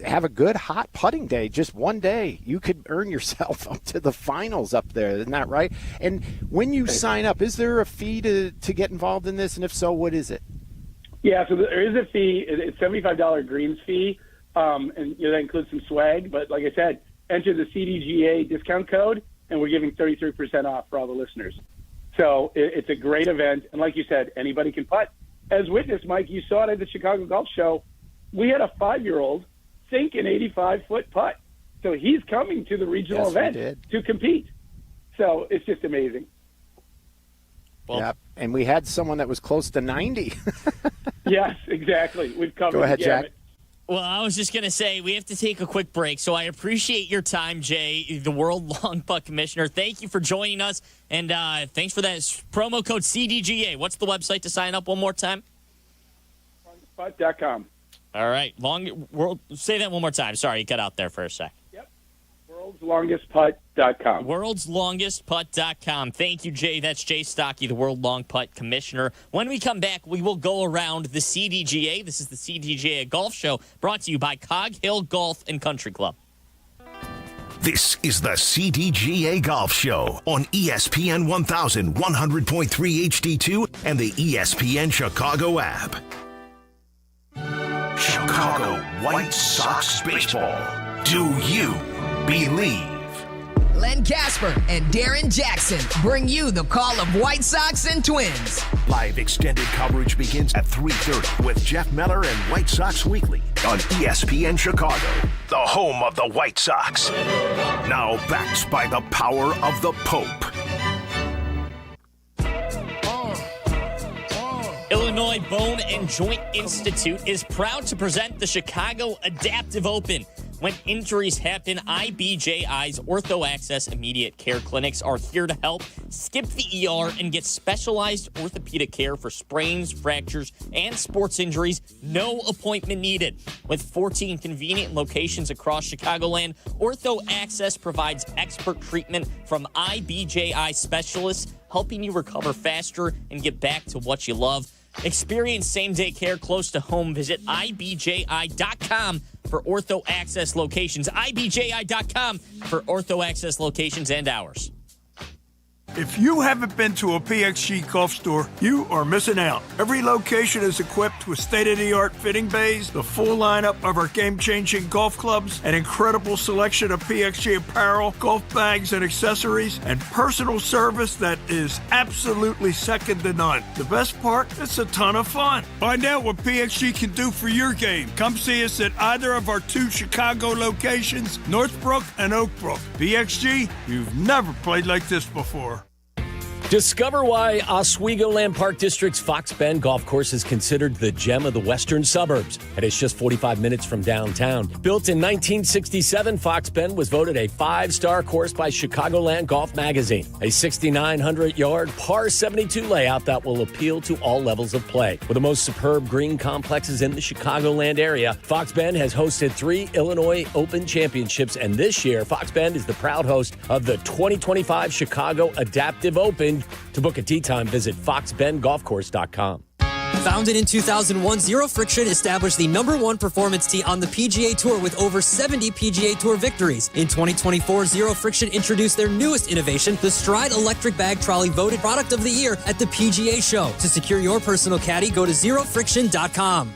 have a good hot putting day, just one day, you could earn yourself up to the finals up there. Isn't that right? And when you sign up, is there a fee to get involved in this? And if so, what is it? Yeah, so there is a fee. It's $75 greens fee, and that includes some swag. But like I said, enter the CDGA discount code, and we're giving 33% off for all the listeners. So it's a great event, and like you said, anybody can putt. As witness, Mike, you saw it at the Chicago Golf Show. We had a 5-year-old sink an 85-foot putt. So he's coming to the regional event to compete. So it's just amazing. Well, yeah, and we had someone that was close to 90. Yes, exactly. We've covered. Go ahead, Jack. Well, I was just going to say, we have to take a quick break, so I appreciate your time, Jay, the World Long Putt Commissioner. Thank you for joining us, and thanks for that promo code CDGA. What's the website to sign up one more time? Putt.com. All right. Say that one more time. Sorry, you cut out there for a sec. Yep. World'sLongestPutt.com. World'sLongestPutt.com. Thank you, Jay. That's Jay Stocky, the World Long Putt Commissioner. When we come back, we will go around the CDGA. This is the CDGA Golf Show, brought to you by Cog Hill Golf and Country Club. This is the CDGA Golf Show on ESPN 1100.3 HD2 and the ESPN Chicago app. Chicago White Sox baseball. Do you believe? Len Casper and Darren Jackson bring you the call of White Sox and Twins. Live extended coverage begins at 3:30 with Jeff Meller and White Sox Weekly on ESPN Chicago, the home of the White Sox. Now backed by the power of the Pope. Illinois Bone and Joint Institute is proud to present the Chicago Adaptive Open. When injuries happen, IBJI's Ortho Access Immediate Care Clinics are here to help. Skip the ER and get specialized orthopedic care for sprains, fractures, and sports injuries. No appointment needed. With 14 convenient locations across Chicagoland, Ortho Access provides expert treatment from IBJI specialists, helping you recover faster and get back to what you love. Experience same-day care close to home. Visit IBJI.com for Ortho Access locations. IBJI.com for Ortho Access locations and hours. If you haven't been to a PXG golf store, you are missing out. Every location is equipped with state-of-the-art fitting bays, the full lineup of our game-changing golf clubs, an incredible selection of PXG apparel, golf bags and accessories, and personal service that is absolutely second to none. The best part? It's a ton of fun. Find out what PXG can do for your game. Come see us at either of our 2 Chicago locations, Northbrook and Oakbrook. PXG, you've never played like this before. Discover why Oswego Land Park District's Fox Bend Golf Course is considered the gem of the western suburbs. And it's just 45 minutes from downtown. Built in 1967, Fox Bend was voted a 5-star course by Chicagoland Golf Magazine. A 6,900-yard par 72 layout that will appeal to all levels of play. With the most superb green complexes in the Chicagoland area, Fox Bend has hosted 3 Illinois Open Championships, and this year, Fox Bend is the proud host of the 2025 Chicago Adaptive Open. To book a tee time, visit foxbendgolfcourse.com. Founded in 2001, Zero Friction established the #1 performance tee on the PGA Tour with over 70 PGA Tour victories. In 2024, Zero Friction introduced their newest innovation, the Stride Electric Bag Trolley, voted Product of the Year at the PGA Show. To secure your personal caddy, go to zerofriction.com.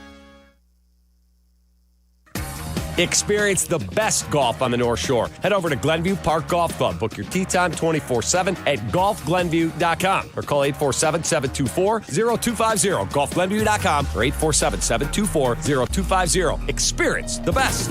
Experience the best golf on the North Shore. Head over to Glenview Park Golf Club. Book your tee time 24/7 at golfglenview.com or call 847-724-0250. golfglenview.com or 847-724-0250. Experience the best.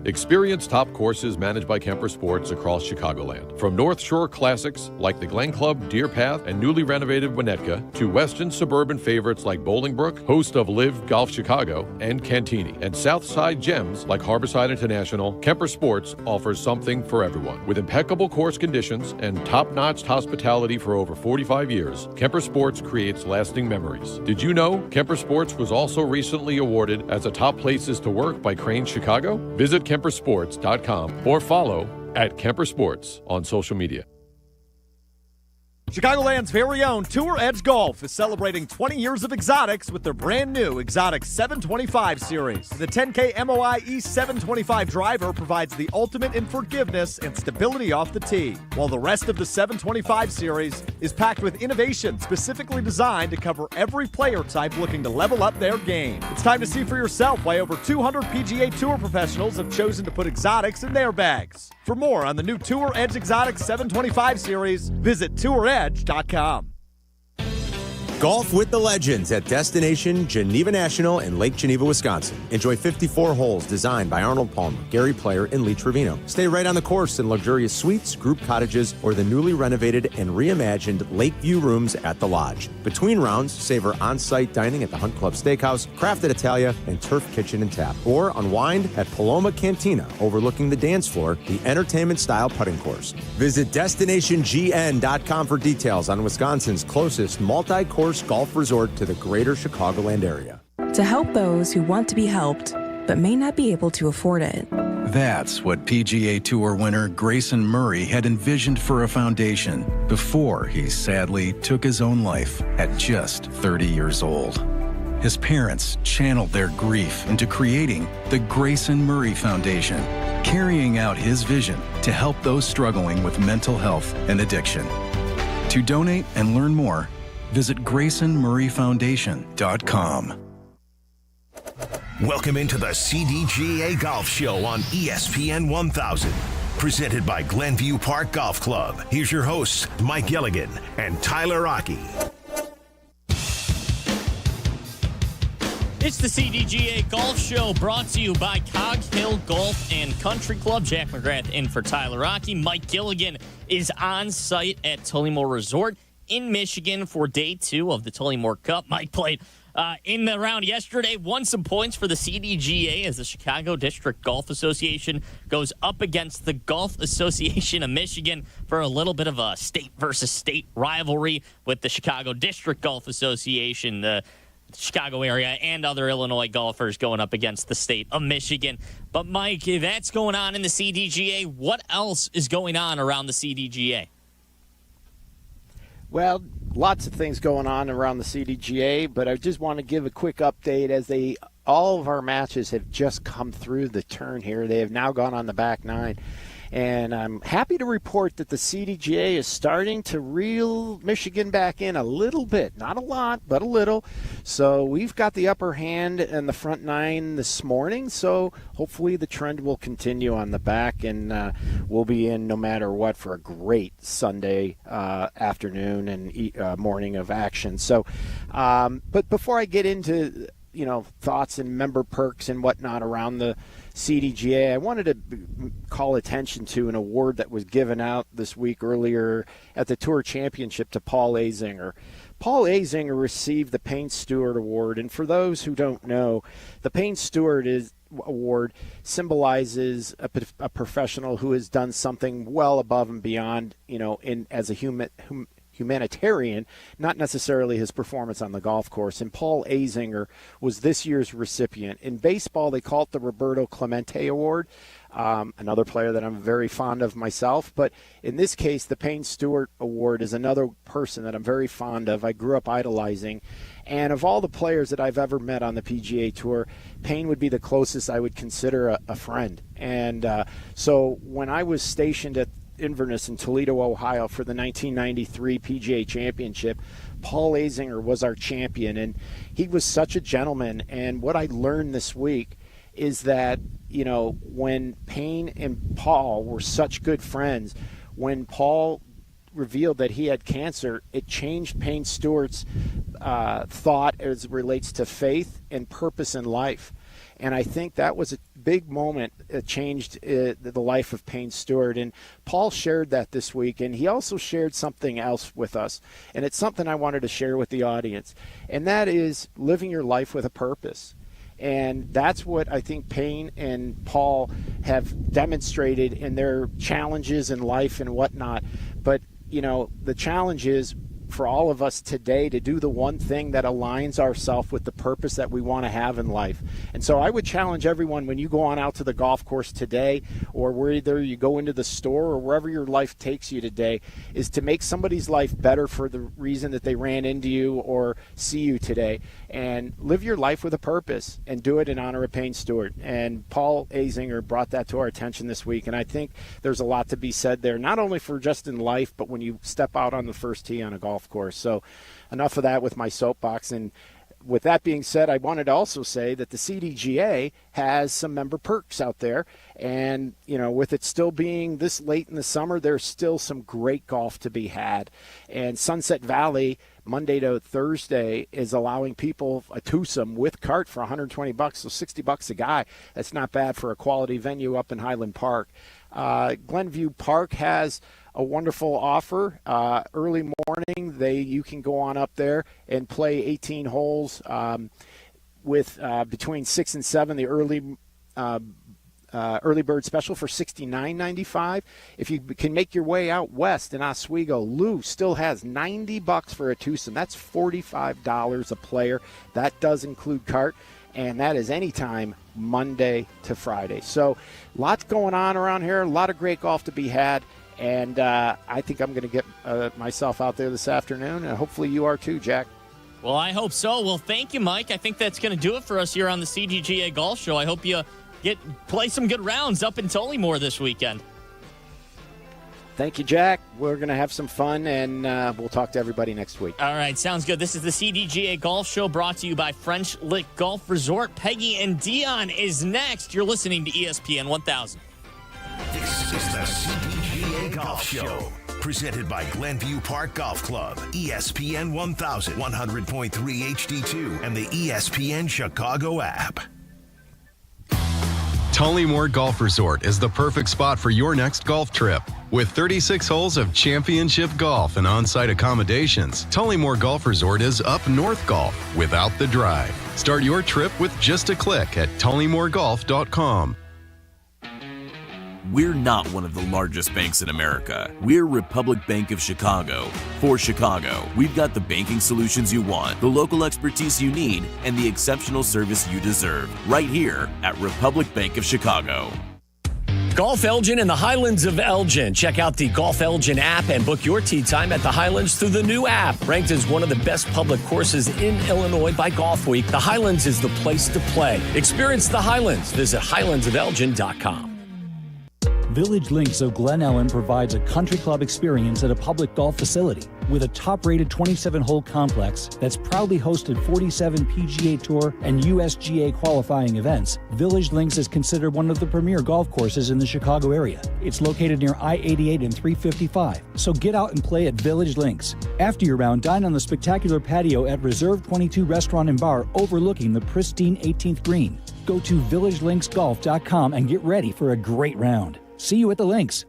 Experience top courses managed by Kemper Sports across Chicagoland. From North Shore classics like the Glen Club, Deer Path, and newly renovated Winnetka, to western suburban favorites like Bolingbrook, host of Live Golf Chicago, and Cantini, and Southside gems like Harborside International, Kemper Sports offers something for everyone. With impeccable course conditions and top-notch hospitality for over 45 years, Kemper Sports creates lasting memories. Did you know Kemper Sports was also recently awarded as a top places to work by Crane Chicago? Visit KemperSports.com or follow at Kemper Sports on social media. Chicagoland's very own Tour Edge Golf is celebrating 20 years of exotics with their brand new Exotic 725 series. The 10K MOI E725 driver provides the ultimate in forgiveness and stability off the tee, while the rest of the 725 series is packed with innovation specifically designed to cover every player type looking to level up their game. It's time to see for yourself why over 200 PGA Tour professionals have chosen to put exotics in their bags. For more on the new Tour Edge Exotic 725 series, visit touredge.com. Golf with the legends at Destination Geneva National in Lake Geneva, Wisconsin. Enjoy 54 holes designed by Arnold Palmer, Gary Player, and Lee Trevino. Stay right on the course in luxurious suites, group cottages, or the newly renovated and reimagined Lakeview rooms at the Lodge. Between rounds, savor on-site dining at the Hunt Club Steakhouse, Crafted Italia, and Turf Kitchen and Tap. Or unwind at Paloma Cantina, overlooking the dance floor, the entertainment-style putting course. Visit DestinationGN.com for details on Wisconsin's closest multi-course golf resort to the greater Chicagoland area. To help those who want to be helped, but may not be able to afford it. That's what PGA Tour winner Grayson Murray had envisioned for a foundation before he sadly took his own life at just 30 years old. His parents channeled their grief into creating the Grayson Murray Foundation, carrying out his vision to help those struggling with mental health and addiction. To donate and learn more, visit GraysonMurrayFoundation.com. Welcome into the CDGA Golf Show on ESPN 1000. Presented by Glenview Park Golf Club. Here's your hosts, Mike Gilligan and Tyler Rocky. It's the CDGA Golf Show brought to you by Cog Hill Golf and Country Club. Jack McGrath in for Tyler Rocky. Mike Gilligan is on site at Tullymore Resort in Michigan for day 2 of the Tullymore Cup. Mike played in the round yesterday, won some points for the CDGA as the Chicago District Golf Association goes up against the Golf Association of Michigan for a little bit of a state versus state rivalry with the Chicago District Golf Association, the Chicago area, and other Illinois golfers going up against the state of Michigan. But Mike, if that's going on in the CDGA, what else is going on around the CDGA? Well, lots of things going on around the CDGA, but I just want to give a quick update as all of our matches have just come through the turn here. They have now gone on the back 9. And I'm happy to report that the CDGA is starting to reel Michigan back in a little bit. Not a lot, but a little. So we've got the upper hand in the front 9 this morning. So hopefully the trend will continue on the back, and we'll be in no matter what for a great Sunday afternoon and morning of action. So, but before I get into thoughts and member perks and whatnot around the CDGA, I wanted to call attention to an award that was given out this week earlier at the Tour Championship to Paul Azinger. Paul Azinger received the Payne Stewart Award, and for those who don't know, the Payne Stewart Award symbolizes a professional who has done something well above and beyond, as a humanitarian, not necessarily his performance on the golf course. And Paul Azinger was this year's recipient. In baseball, they call it the Roberto Clemente Award, another player that I'm very fond of myself. But in this case, the Payne Stewart Award is another person that I'm very fond of. I grew up idolizing. And of all the players that I've ever met on the PGA Tour, Payne would be the closest I would consider a friend. And so when I was stationed at Inverness in Toledo, Ohio for the 1993 PGA Championship, Paul Azinger was our champion, and he was such a gentleman. And what I learned this week is that, when Payne and Paul were such good friends, when Paul revealed that he had cancer, it changed Payne Stewart's thought as it relates to faith and purpose in life. And I think that was a big moment changed the life of Payne Stewart. And Paul shared that this week, and he also shared something else with us. And it's something I wanted to share with the audience, and that is living your life with a purpose. And that's what I think Payne and Paul have demonstrated in their challenges in life and whatnot. But, the challenge is for all of us today to do the one thing that aligns ourselves with the purpose that we want to have in life. And so I would challenge everyone, when you go on out to the golf course today, or whether you go into the store or wherever your life takes you today, is to make somebody's life better for the reason that they ran into you or see you today. And live your life with a purpose and do it in honor of Payne Stewart. And Paul Azinger brought that to our attention this week. And I think there's a lot to be said there, not only for just in life, but when you step out on the first tee on a golf course. So enough of that with my soapbox. And with that being said, I wanted to also say that the CDGA has some member perks out there. And, with it still being this late in the summer, there's still some great golf to be had. And Sunset Valley, Monday to Thursday, is allowing people a twosome with cart for $120, so $60 a guy. That's not bad for a quality venue up in Highland Park. Glenview Park has a wonderful offer. Early morning, you can go on up there and play 18 holes with between 6 and 7. The early bird special for $69.95. If you can make your way out west in Oswego, Lou still has $90 for a twosome. That's $45 a player. That does include cart, and that is anytime Monday to Friday. So lots going on around here. A lot of great golf to be had. And I think I'm going to get myself out there this afternoon, and hopefully you are too, Jack. Well, I hope so. Well, thank you, Mike. I think that's going to do it for us here on the CDGA Golf Show. I hope you play some good rounds up in Tullymore this weekend. Thank you, Jack. We're going to have some fun, and we'll talk to everybody next week. All right, sounds good. This is the CDGA Golf Show brought to you by French Lick Golf Resort. Peggy and Dion is next. You're listening to ESPN 1000. This is the CDGA Golf Show, presented by Glenview Park Golf Club, ESPN 1000, 100.3 HD2, and the ESPN Chicago app. Tullymore Golf Resort is the perfect spot for your next golf trip. With 36 holes of championship golf and on-site accommodations, Tullymore Golf Resort is up north golf without the drive. Start your trip with just a click at tullymoregolf.com. We're not one of the largest banks in America. We're Republic Bank of Chicago. For Chicago, we've got the banking solutions you want, the local expertise you need, and the exceptional service you deserve. Right here at Republic Bank of Chicago. Golf Elgin in the Highlands of Elgin. Check out the Golf Elgin app and book your tee time at the Highlands through the new app. Ranked as one of the best public courses in Illinois by Golf Week, the Highlands is the place to play. Experience the Highlands. Visit highlandsofelgin.com. Village Links of Glen Ellen provides a country club experience at a public golf facility. With a top-rated 27-hole complex that's proudly hosted 47 PGA Tour and USGA qualifying events, Village Links is considered one of the premier golf courses in the Chicago area. It's located near I-88 and 355, so get out and play at Village Links. After your round, dine on the spectacular patio at Reserve 22 Restaurant and Bar overlooking the pristine 18th green. Go to villagelinksgolf.com and get ready for a great round. See you at the links.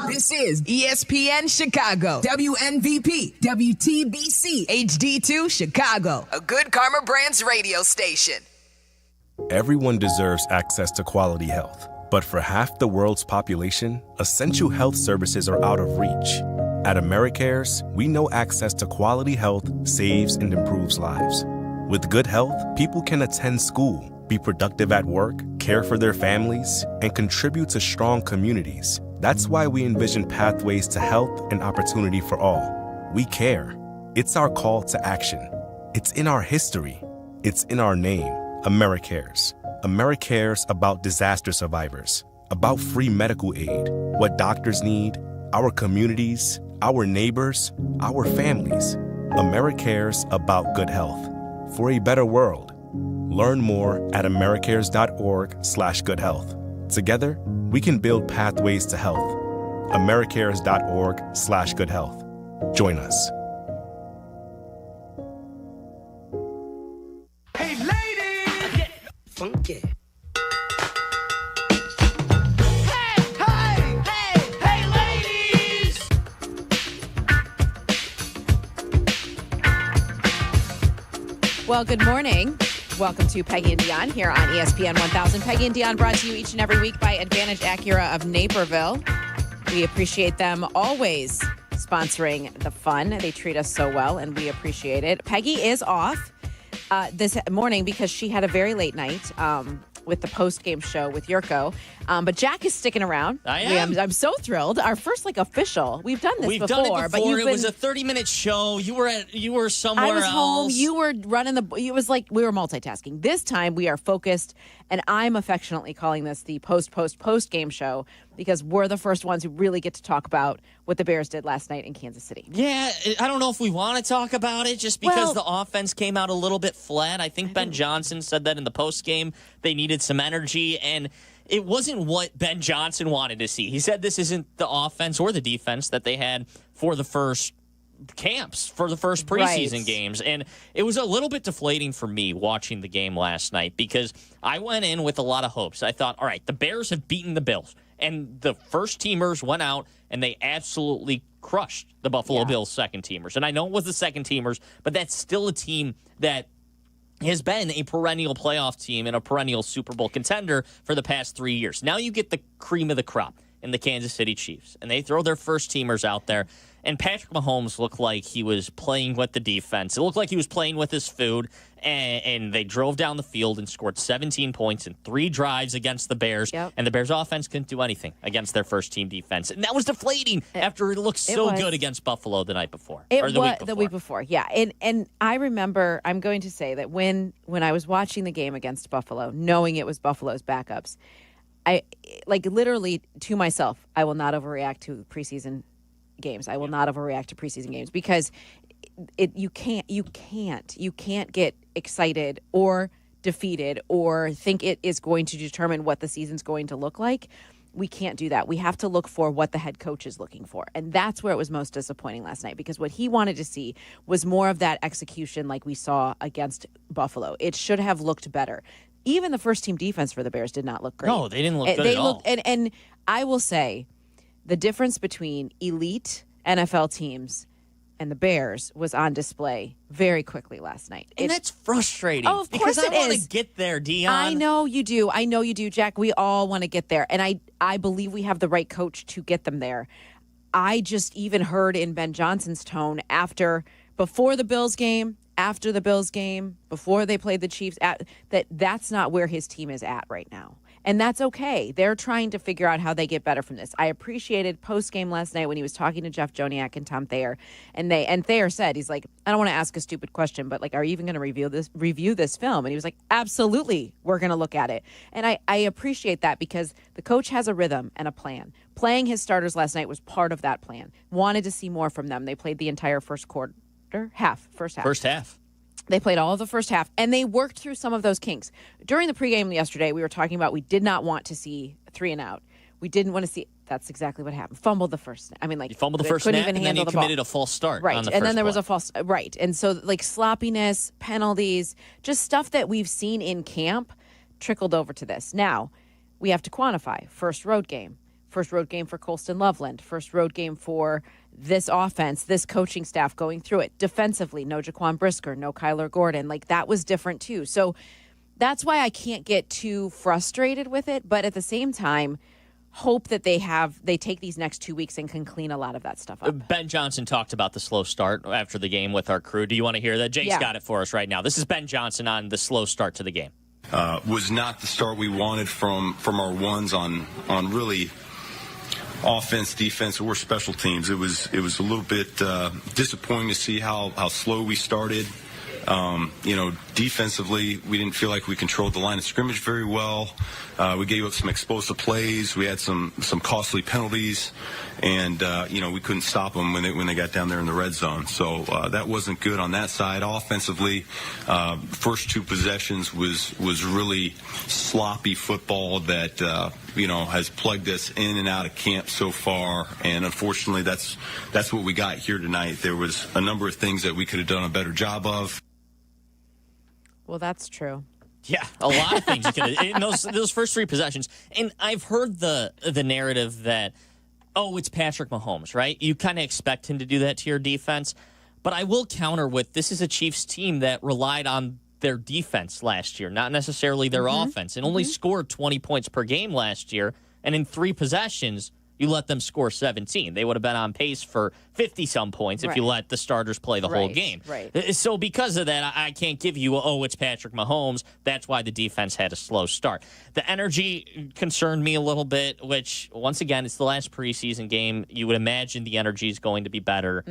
This is ESPN Chicago, WNVP, WTBC, HD2 Chicago, a Good Karma Brands radio station. Everyone deserves access to quality health, but for half the world's population, essential health services are out of reach. At AmeriCares, we know access to quality health saves and improves lives. With good health, people can attend school, be productive at work, care for their families, and contribute to strong communities. That's why we envision pathways to health and opportunity for all. We care. It's our call to action. It's in our history. It's in our name. AmeriCares. AmeriCares about disaster survivors, about free medical aid, what doctors need, our communities, our neighbors, our families. AmeriCares about good health. For a better world. Learn more at americares.org/goodhealth. Together, we can build pathways to health. americares.org/goodhealth. Join us. Hey, ladies! Get funky. Well, good morning. Welcome to Peggy and Dion here on ESPN 1000. Peggy and Dion brought to you each and every week by Advantage Acura of Naperville. We appreciate them always sponsoring the fun. They treat us so well, and we appreciate it. Peggy is off this morning because she had a very late night with the post-game show with Yurko. But Jack is sticking around. I am. I'm so thrilled. Our first official. We've done this before. We've done it before. But it was a 30-minute show. You were somewhere else. I was home. You were running it was like we were multitasking. This time we are focused, and I'm affectionately calling this the post-game show because we're the first ones who really get to talk about what the Bears did last night in Kansas City. Yeah, I don't know if we want to talk about it just because the offense came out a little bit flat. I think Ben Johnson said that in the postgame. They needed some energy, and it wasn't what Ben Johnson wanted to see. He said this isn't the offense or the defense that they had for the first camps, for the first preseason games. And it was a little bit deflating for me watching the game last night because I went in with a lot of hopes. I thought, all right, the Bears have beaten the Bills. And the first teamers went out and they absolutely crushed the Buffalo Bills second teamers. And I know it was the second teamers, but that's still a team that has been a perennial playoff team and a perennial Super Bowl contender for the past 3 years. Now you get the cream of the crop in the Kansas City Chiefs, and they throw their first teamers out there. And Patrick Mahomes looked like he was playing with the defense. It looked like he was playing with his food, and they drove down the field and scored 17 points in 3 drives against the Bears. Yep. And the Bears offense couldn't do anything against their first-team defense. And that was deflating after it looked so good against Buffalo the night before. The week before, yeah. And I remember, I'm going to say that when I was watching the game against Buffalo, knowing it was Buffalo's backups, I literally to myself, I will not overreact to preseason games. I will not overreact to preseason games because you can't get excited or defeated or think it is going to determine what the season's going to look like. We can't do that. We have to look for what the head coach is looking for. And that's where it was most disappointing last night because what he wanted to see was more of that execution like we saw against Buffalo. It should have looked better. Even the first team defense for the Bears did not look great. No, they didn't look good at all. And I will say the difference between elite NFL teams and the Bears was on display very quickly last night. And that's frustrating. Oh, of course because I want is. to get there, Dion. I know you do, Jack. We all want to get there. And I believe we have the right coach to get them there. I just even heard in Ben Johnson's tone before the Bills game, after the Bills game, before they played the Chiefs, that's not where his team is at right now. And that's okay. They're trying to figure out how they get better from this. I appreciated post-game last night when he was talking to Jeff Joniak and Tom Thayer. And Thayer said, he's like, I don't want to ask a stupid question, but are you even going to review this film? And he was like, absolutely, we're going to look at it. And I appreciate that because the coach has a rhythm and a plan. Playing his starters last night was part of that plan. Wanted to see more from them. They played the entire first half. They played all of the first half, and they worked through some of those kinks. During the pregame yesterday, we were talking about we did not want to see 3 and out. We didn't want to see. That's exactly what happened. Fumbled the first. You fumbled the first snap, and then you committed a false start. Right, on the and then there play. was a false. Right, and so sloppiness, penalties, just stuff that we've seen in camp trickled over to this. Now we have to quantify first road game for Colston Loveland, first road game for this offense, this coaching staff going through it. Defensively, no Jaquan Brisker, no Kyler Gordon. That was different too. So that's why I can't get too frustrated with it. But at the same time, hope that they take these next 2 weeks and can clean a lot of that stuff up. Ben Johnson talked about the slow start after the game with our crew. Do you want to hear that? Jake's got it for us right now. This is Ben Johnson on the slow start to the game. Was not the start we wanted from our ones on really offense, defense, or special teams. It was a little bit disappointing to see how slow we started. Defensively, we didn't feel like we controlled the line of scrimmage very well. We gave up some explosive plays. We had some costly penalties, and we couldn't stop them when they got down there in the red zone. So that wasn't good on that side. Offensively, first 2 possessions was really sloppy football that has plugged us in and out of camp so far. And unfortunately, that's what we got here tonight. There was a number of things that we could have done a better job of. Well, that's true. Yeah, a lot of things you could have in those first 3 possessions. And I've heard the narrative that, it's Patrick Mahomes, right? You kind of expect him to do that to your defense. But I will counter with this is a Chiefs team that relied on their defense last year, not necessarily their offense, and only scored 20 points per game last year. And in 3 possessions, you let them score 17. They would have been on pace for 50-some points if you let the starters play the whole game. Right. So because of that, I can't give you, it's Patrick Mahomes. That's why the defense had a slow start. The energy concerned me a little bit, which, once again, it's the last preseason game. You would imagine the energy is going to be better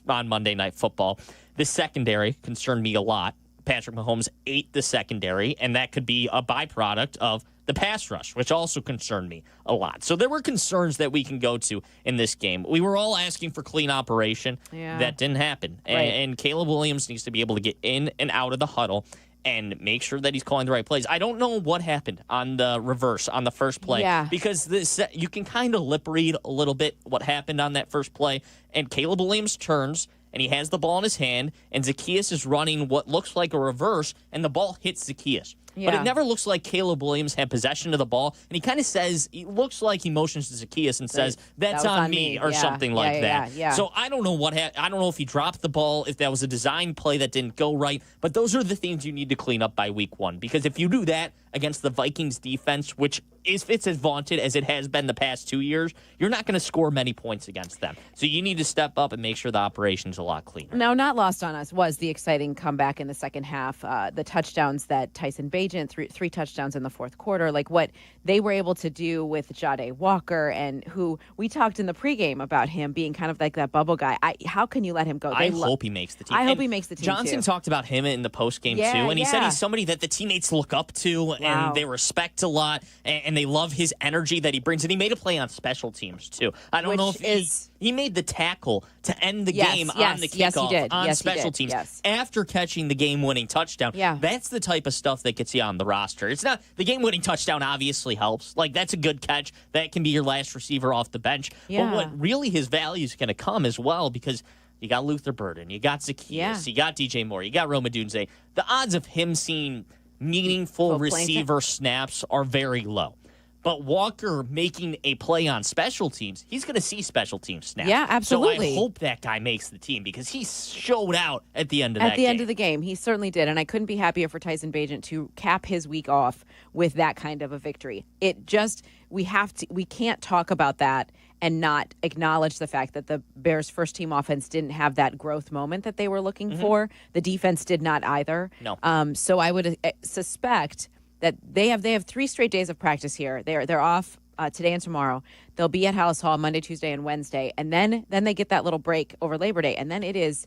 on Monday Night Football. The secondary concerned me a lot. Patrick Mahomes ate the secondary, and that could be a byproduct of the pass rush, which also concerned me a lot. So there were concerns that we can go to in this game. We were all asking for clean operation. Yeah. That didn't happen. Right. And Caleb Williams needs to be able to get in and out of the huddle and make sure that he's calling the right plays. I don't know what happened on the reverse, on the first play, because you can kind of lip read a little bit what happened on that first play, and Caleb Williams turns, and he has the ball in his hand, and Zacchaeus is running what looks like a reverse, and the ball hits Zacchaeus. Yeah. But it never looks like Caleb Williams had possession of the ball, and he kind of says, he looks like he motions to Zacchaeus and says, that's on me, or something like that. Yeah. So I don't know what I don't know if he dropped the ball, if that was a design play that didn't go right, but those are the things you need to clean up by week 1, because if you do that against the Vikings defense, which it's as vaunted as it has been the past 2 years, you're not going to score many points against them. So you need to step up and make sure the operation's a lot cleaner. Now, not lost on us was the exciting comeback in the second half. The touchdowns that Tyson Bagent, three touchdowns in the fourth quarter, like what they were able to do with Jade Walker, and who we talked in the pregame about him being kind of like that bubble guy. How can you let him go? I hope he makes the team. I hope he makes the team, Johnson talked about him in the postgame, too, and he said he's somebody that the teammates look up to and they respect a lot, and they love his energy that he brings. And he made a play on special teams, too. I don't know if he made the tackle to end the game on the kickoff on special teams after catching the game-winning touchdown. Yeah. That's the type of stuff that gets you on the roster. It's not the game-winning touchdown obviously helps. Like, that's a good catch. That can be your last receiver off the bench. Yeah. But what really his value is going to come as well, because you got Luther Burden, you got Zacchaeus, you got DJ Moore, you got Rome Odunze. The odds of him seeing meaningful receiver snaps are very low. But Walker making a play on special teams, he's going to see special team snaps. Yeah, absolutely. So I hope that guy makes the team, because he showed out at the end of that game. At the end of the game, he certainly did. And I couldn't be happier for Tyson Bagent to cap his week off with that kind of a victory. It just, we can't talk about that and not acknowledge the fact that the Bears' first-team offense didn't have that growth moment that they were looking for. The defense did not either. No. So I would suspect that they have 3 straight days of practice here. They're off today and tomorrow. They'll be at Hallis Hall Monday, Tuesday, and Wednesday, and then they get that little break over Labor Day, and then it is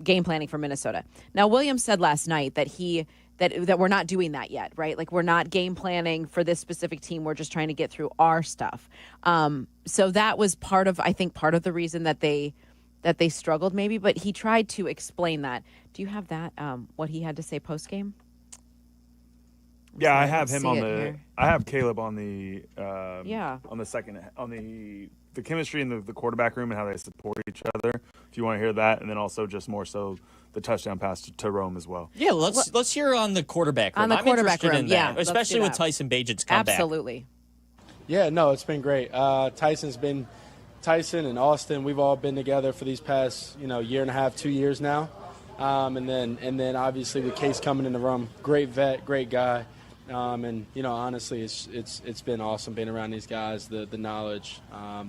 game planning for Minnesota. Now, Williams said last night that that we're not doing that yet, right? Like, we're not game planning for this specific team. We're just trying to get through our stuff. So that was part of the reason that they struggled, maybe. But he tried to explain that. Do you have that? What he had to say post game? Yeah, I have him on the. I have Caleb on the. On the second, on the chemistry in the quarterback room and how they support each other. If you want to hear that, and then also just more so the touchdown pass to Rome as well. Yeah, let's hear on the quarterback room. On the quarterback room, that, especially with Tyson Bagent's comeback. Absolutely. Yeah, no, it's been great. Tyson and Austin. We've all been together for these past year and a half, 2 years now, and then obviously with Case coming in the room, great vet, great guy. And honestly, it's been awesome being around these guys. The knowledge,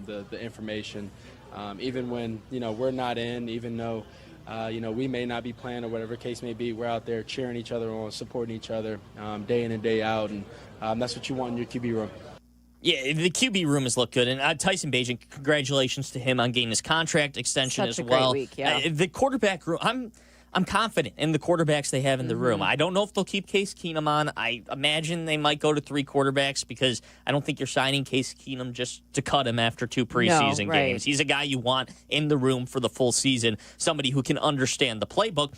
the information, even when we're not in, even though we may not be playing or whatever case may be, we're out there cheering each other on, supporting each other day in and day out, and that's what you want in your QB room. Yeah, the QB room has looked good, and Tyson Bagent, congratulations to him on getting his contract extension as well. Great week, yeah. The quarterback room, I'm confident in the quarterbacks they have in the room. I don't know if they'll keep Case Keenum on. I imagine they might go to 3 quarterbacks, because I don't think you're signing Case Keenum just to cut him after 2 preseason games. He's a guy you want in the room for the full season, somebody who can understand the playbook.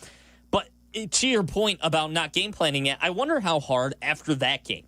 But to your point about not game planning it, I wonder how hard after that game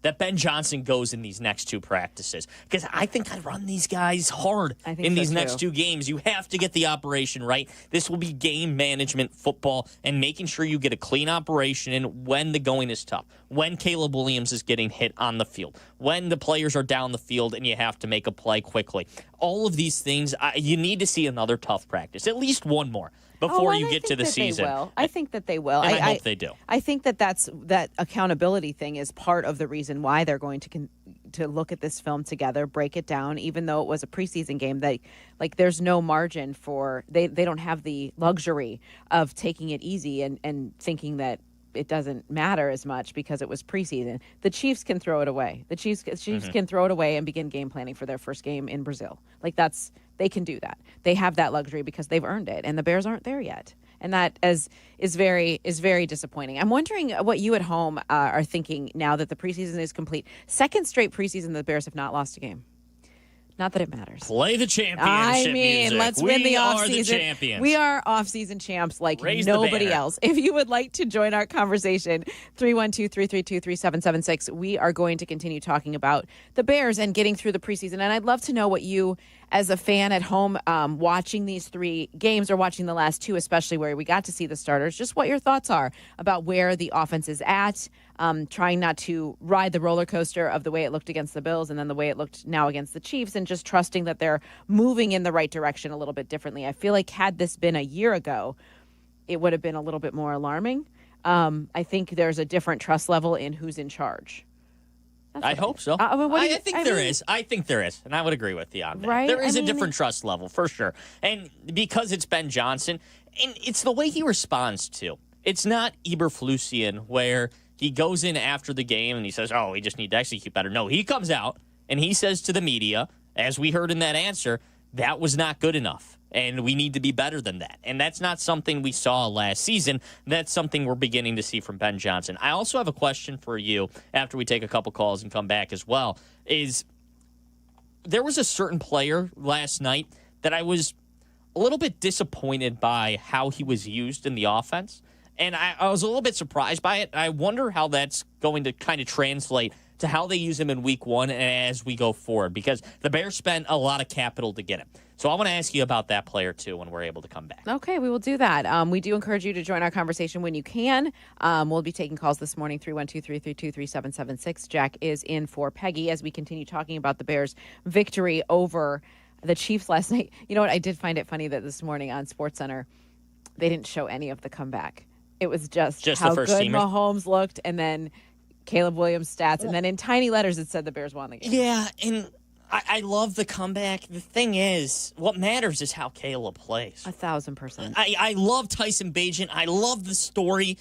that Ben Johnson goes in these next 2 practices. Because I think I run these guys hard in these next 2 games. You have to get the operation right. This will be game management football and making sure you get a clean operation in when the going is tough, when Caleb Williams is getting hit on the field, when the players are down the field and you have to make a play quickly. All of these things, you need to see another tough practice, at least one more, before you get to the season. I think that they will. And I hope they do. I think that accountability thing is part of the reason why they're going to look at this film together, break it down, even though it was a preseason game. There's no margin for they don't have the luxury of taking it easy and thinking that it doesn't matter as much because it was preseason. The Chiefs can throw it away. The Chiefs can throw it away and begin game planning for their first game in Brazil. They can do that. They have that luxury because they've earned it, and the Bears aren't there yet. And that is very disappointing. I'm wondering what you at home are thinking now that the preseason is complete. Second straight preseason the Bears have not lost a game. Not that it matters. Play the championship music. Let's win the offseason. We are the champions. We are off-season champs like Raise nobody else. If you would like to join our conversation, 312-332-3776. We are going to continue talking about the Bears and getting through the preseason. And I'd love to know what you, as a fan at home, watching these 3 games or watching the last 2, especially where we got to see the starters, just what your thoughts are about where the offense is at. Trying not to ride the roller coaster of the way it looked against the Bills and then the way it looked now against the Chiefs, and just trusting that they're moving in the right direction a little bit differently. I feel like had this been a year ago, it would have been a little bit more alarming. I think there's a different trust level in who's in charge. I hope so. I think there is. I think there is. And I would agree with you on that. Right? There is a different trust level, for sure. And because it's Ben Johnson, and it's the way he responds to. It's not Eberflusian where he goes in after the game and he says, we just need to execute better. No, he comes out and he says to the media, as we heard in that answer, that was not good enough. And we need to be better than that. And that's not something we saw last season. That's something we're beginning to see from Ben Johnson. I also have a question for you after we take a couple calls and come back as well. There was a certain player last night that I was a little bit disappointed by how he was used in the offense. And I was a little bit surprised by it. I wonder how that's going to kind of translate to how they use him in week 1 and as we go forward, because the Bears spent a lot of capital to get him. So I want to ask you about that player, too, when we're able to come back. Okay, we will do that. We do encourage you to join our conversation when you can. We'll be taking calls this morning, 312-332-3776. Jack is in for Peggy as we continue talking about the Bears' victory over the Chiefs last night. You know what? I did find it funny that this morning on SportsCenter, they didn't show any of the comeback. It was just how good Mahomes looked, and then Caleb Williams' stats, and then in tiny letters it said the Bears won the game. Yeah, and I love the comeback. The thing is, what matters is how Caleb plays. 1,000%. I love Tyson Bagent. I love the story,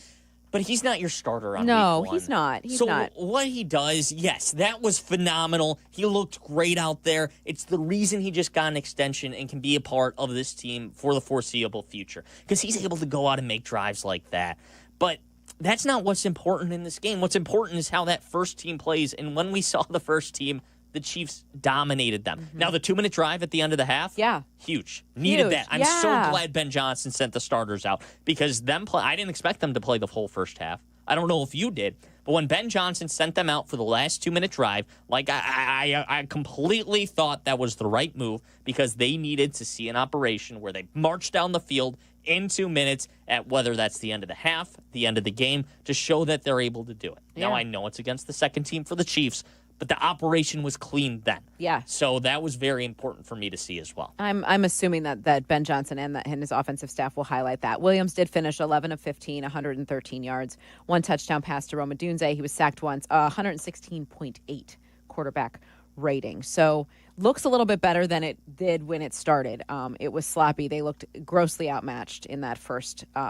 but he's not your starter on No, week 1. he's not. He's not. What he does, yes, that was phenomenal. He looked great out there. It's the reason he just got an extension and can be a part of this team for the foreseeable future, because he's able to go out and make drives like that. But that's not what's important in this game. What's important is how that first team plays. And when we saw the first team, the Chiefs dominated them. Mm-hmm. Now, the 2-minute drive at the end of the half, huge. Needed that. I'm so glad Ben Johnson sent the starters out, because I didn't expect them to play the whole first half. I don't know if you did, but when Ben Johnson sent them out for the last 2-minute drive, I completely thought that was the right move, because they needed to see an operation where they marched down the field in 2 minutes at whether that's the end of the half, the end of the game, to show that they're able to do it. Yeah. Now, I know it's against the second team for the Chiefs, but the operation was clean then. Yeah. So that was very important for me to see as well. I'm assuming that Ben Johnson and his offensive staff will highlight that. Williams did finish 11 of 15, 113 yards, 1 touchdown pass to Roma Dunze. He was sacked once, 116.8 quarterback rating. So looks a little bit better than it did when it started. It was sloppy. They looked grossly outmatched in that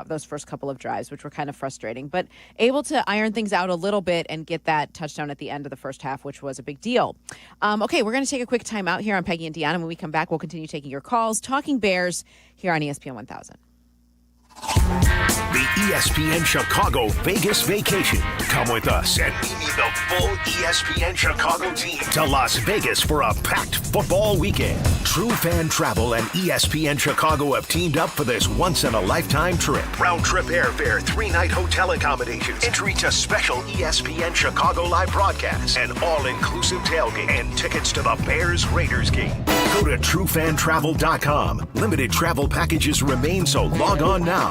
those first couple of drives, which were kind of frustrating, but able to iron things out a little bit and get that touchdown at the end of the first half, which was a big deal. Okay, we're going to take a quick time out here on Peggy and Dion, and when we come back, we'll continue taking your calls, talking Bears here on ESPN 1000. The ESPN Chicago Vegas Vacation. Come with us and meet the full ESPN Chicago team to Las Vegas for a packed football weekend. True Fan Travel and ESPN Chicago have teamed up for this once-in-a-lifetime trip. Round-trip airfare, 3-night hotel accommodations, entry to special ESPN Chicago live broadcasts, an all-inclusive tailgate, and tickets to the Bears-Raiders game. Go to TrueFanTravel.com. Limited travel packages remain, so log on now.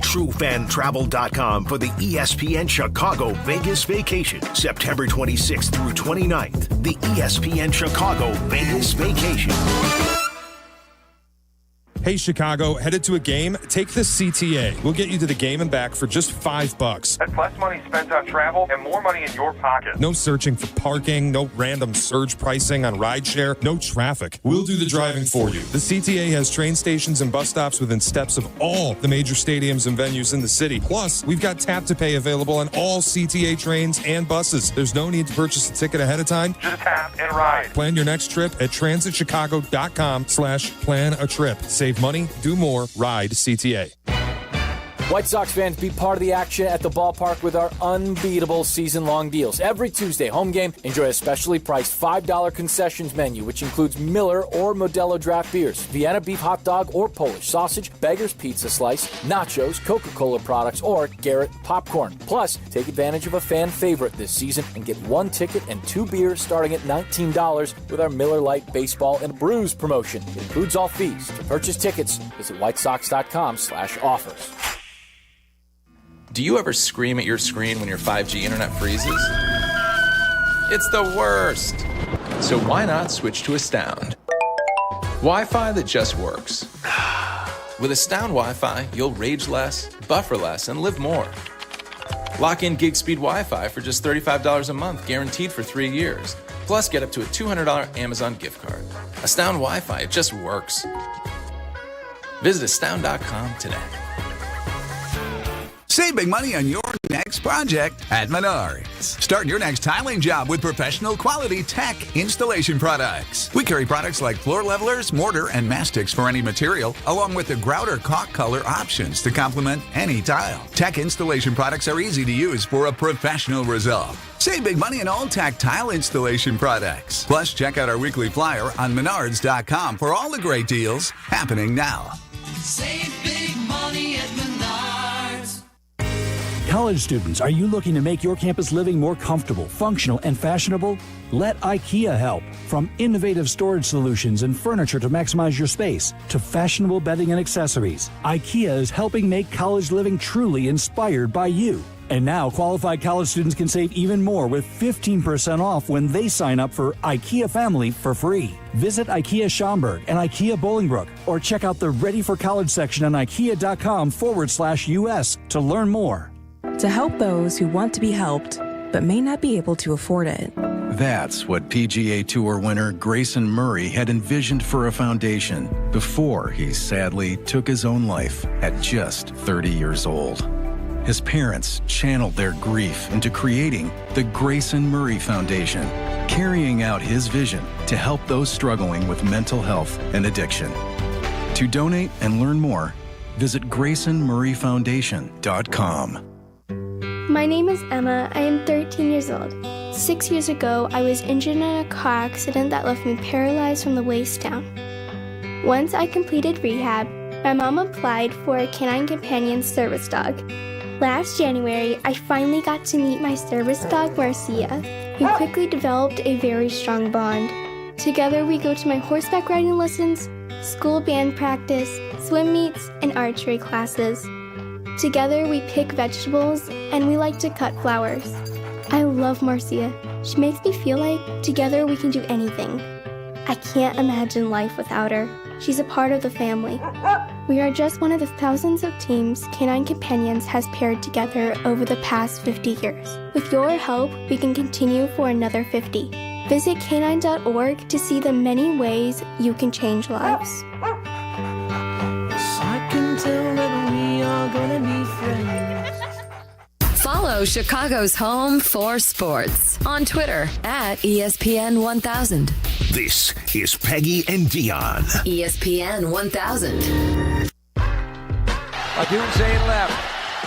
True GoFanTravel.com for the ESPN Chicago Vegas Vacation, September 26th through 29th. The ESPN Chicago Vegas Vacation. Hey, Chicago, headed to a game? Take the CTA. We'll get you to the game and back for just $5. That's less money spent on travel and more money in your pocket. No searching for parking, no random surge pricing on rideshare, no traffic. We'll do the driving for you. The CTA has train stations and bus stops within steps of all the major stadiums and venues in the city. Plus, we've got tap to pay available on all CTA trains and buses. There's no need to purchase a ticket ahead of time. Just tap and ride. Plan your next trip at transitchicago.com/plan-a-trip. Save money, do more, ride CTA. White Sox fans, be part of the action at the ballpark with our unbeatable season-long deals. Every Tuesday home game, enjoy a specially priced $5 concessions menu, which includes Miller or Modelo draft beers, Vienna beef hot dog or Polish sausage, Beggar's Pizza Slice, nachos, Coca-Cola products, or Garrett popcorn. Plus, take advantage of a fan favorite this season and get 1 ticket and 2 beers starting at $19 with our Miller Lite Baseball and Brews promotion. It includes all fees. To purchase tickets, visit whitesox.com/offers. Do you ever scream at your screen when your 5G internet freezes? It's the worst. So why not switch to Astound? Wi-Fi that just works. With Astound Wi-Fi, you'll rage less, buffer less, and live more. Lock in gig speed Wi-Fi for just $35 a month, guaranteed for 3 years. Plus, get up to a $200 Amazon gift card. Astound Wi-Fi, it just works. Visit astound.com today. Save big money on your next project at Menards. Start your next tiling job with professional quality tech installation products. We carry products like floor levelers, mortar, and mastics for any material, along with the grout or caulk color options to complement any tile. Tech installation products are easy to use for a professional result. Save big money on all tech tile installation products. Plus, check out our weekly flyer on Menards.com for all the great deals happening now. Save big money at Menards. College students, are you looking to make your campus living more comfortable, functional, and fashionable? Let IKEA help. From innovative storage solutions and furniture to maximize your space, to fashionable bedding and accessories, IKEA is helping make college living truly inspired by you. And now, qualified college students can save even more with 15% off when they sign up for IKEA Family for free. Visit IKEA Schaumburg and IKEA Bolingbrook, or check out the Ready for College section on IKEA.com/US to learn more. To help those who want to be helped, but may not be able to afford it. That's what PGA Tour winner Grayson Murray had envisioned for a foundation before he sadly took his own life at just 30 years old. His parents channeled their grief into creating the Grayson Murray Foundation, carrying out his vision to help those struggling with mental health and addiction. To donate and learn more, visit GraysonMurrayFoundation.com. My name is Emma. I am 13 years old. 6 years ago, I was injured in a car accident that left me paralyzed from the waist down. Once I completed rehab, my mom applied for a canine companion service dog. Last January, I finally got to meet my service dog, Marcia. We quickly developed a very strong bond. Together, we go to my horseback riding lessons, school band practice, swim meets, and archery classes. Together, we pick vegetables, and we like to cut flowers. I love Marcia. She makes me feel like together we can do anything. I can't imagine life without her. She's a part of the family. We are just one of the thousands of teams Canine Companions has paired together over the past 50 years. With your help, we can continue for another 50. Visit canine.org to see the many ways you can change lives. I can tell that we are gonna be friends. Follow Chicago's home for sports on Twitter at ESPN1000. This is Peggy and Dion. ESPN 1000. Adunze left.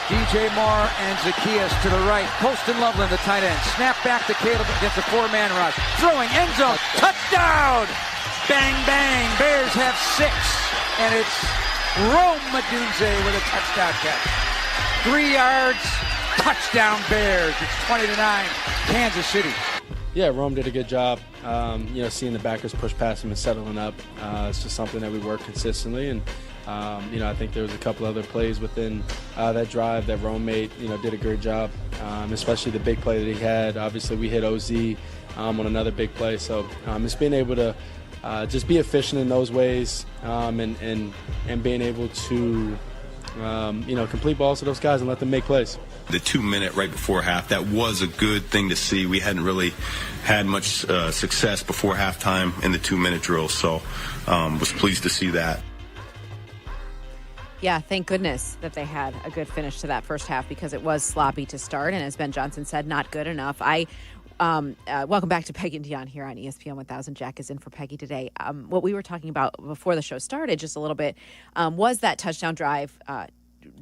DJ Moore and Zacchaeus to the right. Colston Loveland, the tight end. Snap back to Caleb against a four-man rush. Throwing end zone. Touchdown! Bang, bang. Bears have 6. And it's Rome Adunze with a touchdown catch. 3 yards. Touchdown Bears. It's 20-9. Kansas City. Yeah, Rome did a good job, seeing the backers push past him and settling up. It's just something that we work consistently, and I think there was a couple other plays within that drive that Rome made, did a great job, especially the big play that he had. Obviously, we hit OZ on another big play. So it's being able to just be efficient in those ways and being able to, complete balls to those guys and let them make plays. The 2 minute right before half, that was a good thing to see. We hadn't really had much success before halftime in the 2 minute drill, so was pleased to see that. Yeah, thank goodness that they had a good finish to that first half because it was sloppy to start, and as Ben Johnson said, not good enough. Welcome back to Peggy and Dion here on ESPN 1000. Jack is in for Peggy today. What we were talking about before the show started just a little bit was that touchdown drive,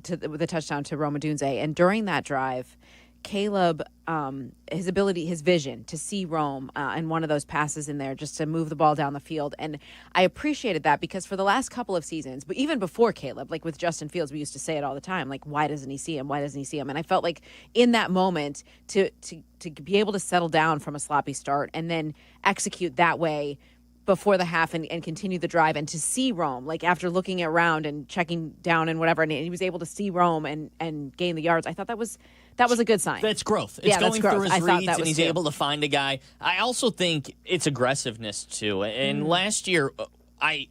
the touchdown to Rome Odunze. And during that drive, Caleb, his vision to see Rome and one of those passes in there just to move the ball down the field. And I appreciated that because for the last couple of seasons, but even before Caleb, like with Justin Fields, we used to say it all the time, like, why doesn't he see him? Why doesn't he see him? And I felt like in that moment to be able to settle down from a sloppy start and then execute that way before the half and continue the drive and to see Rome, like after looking around and checking down and whatever, and he was able to see Rome and gain the yards. I thought that was a good sign. That's growth. It's going through his reads and he's able to find a guy. I also think it's aggressiveness too. And last year, I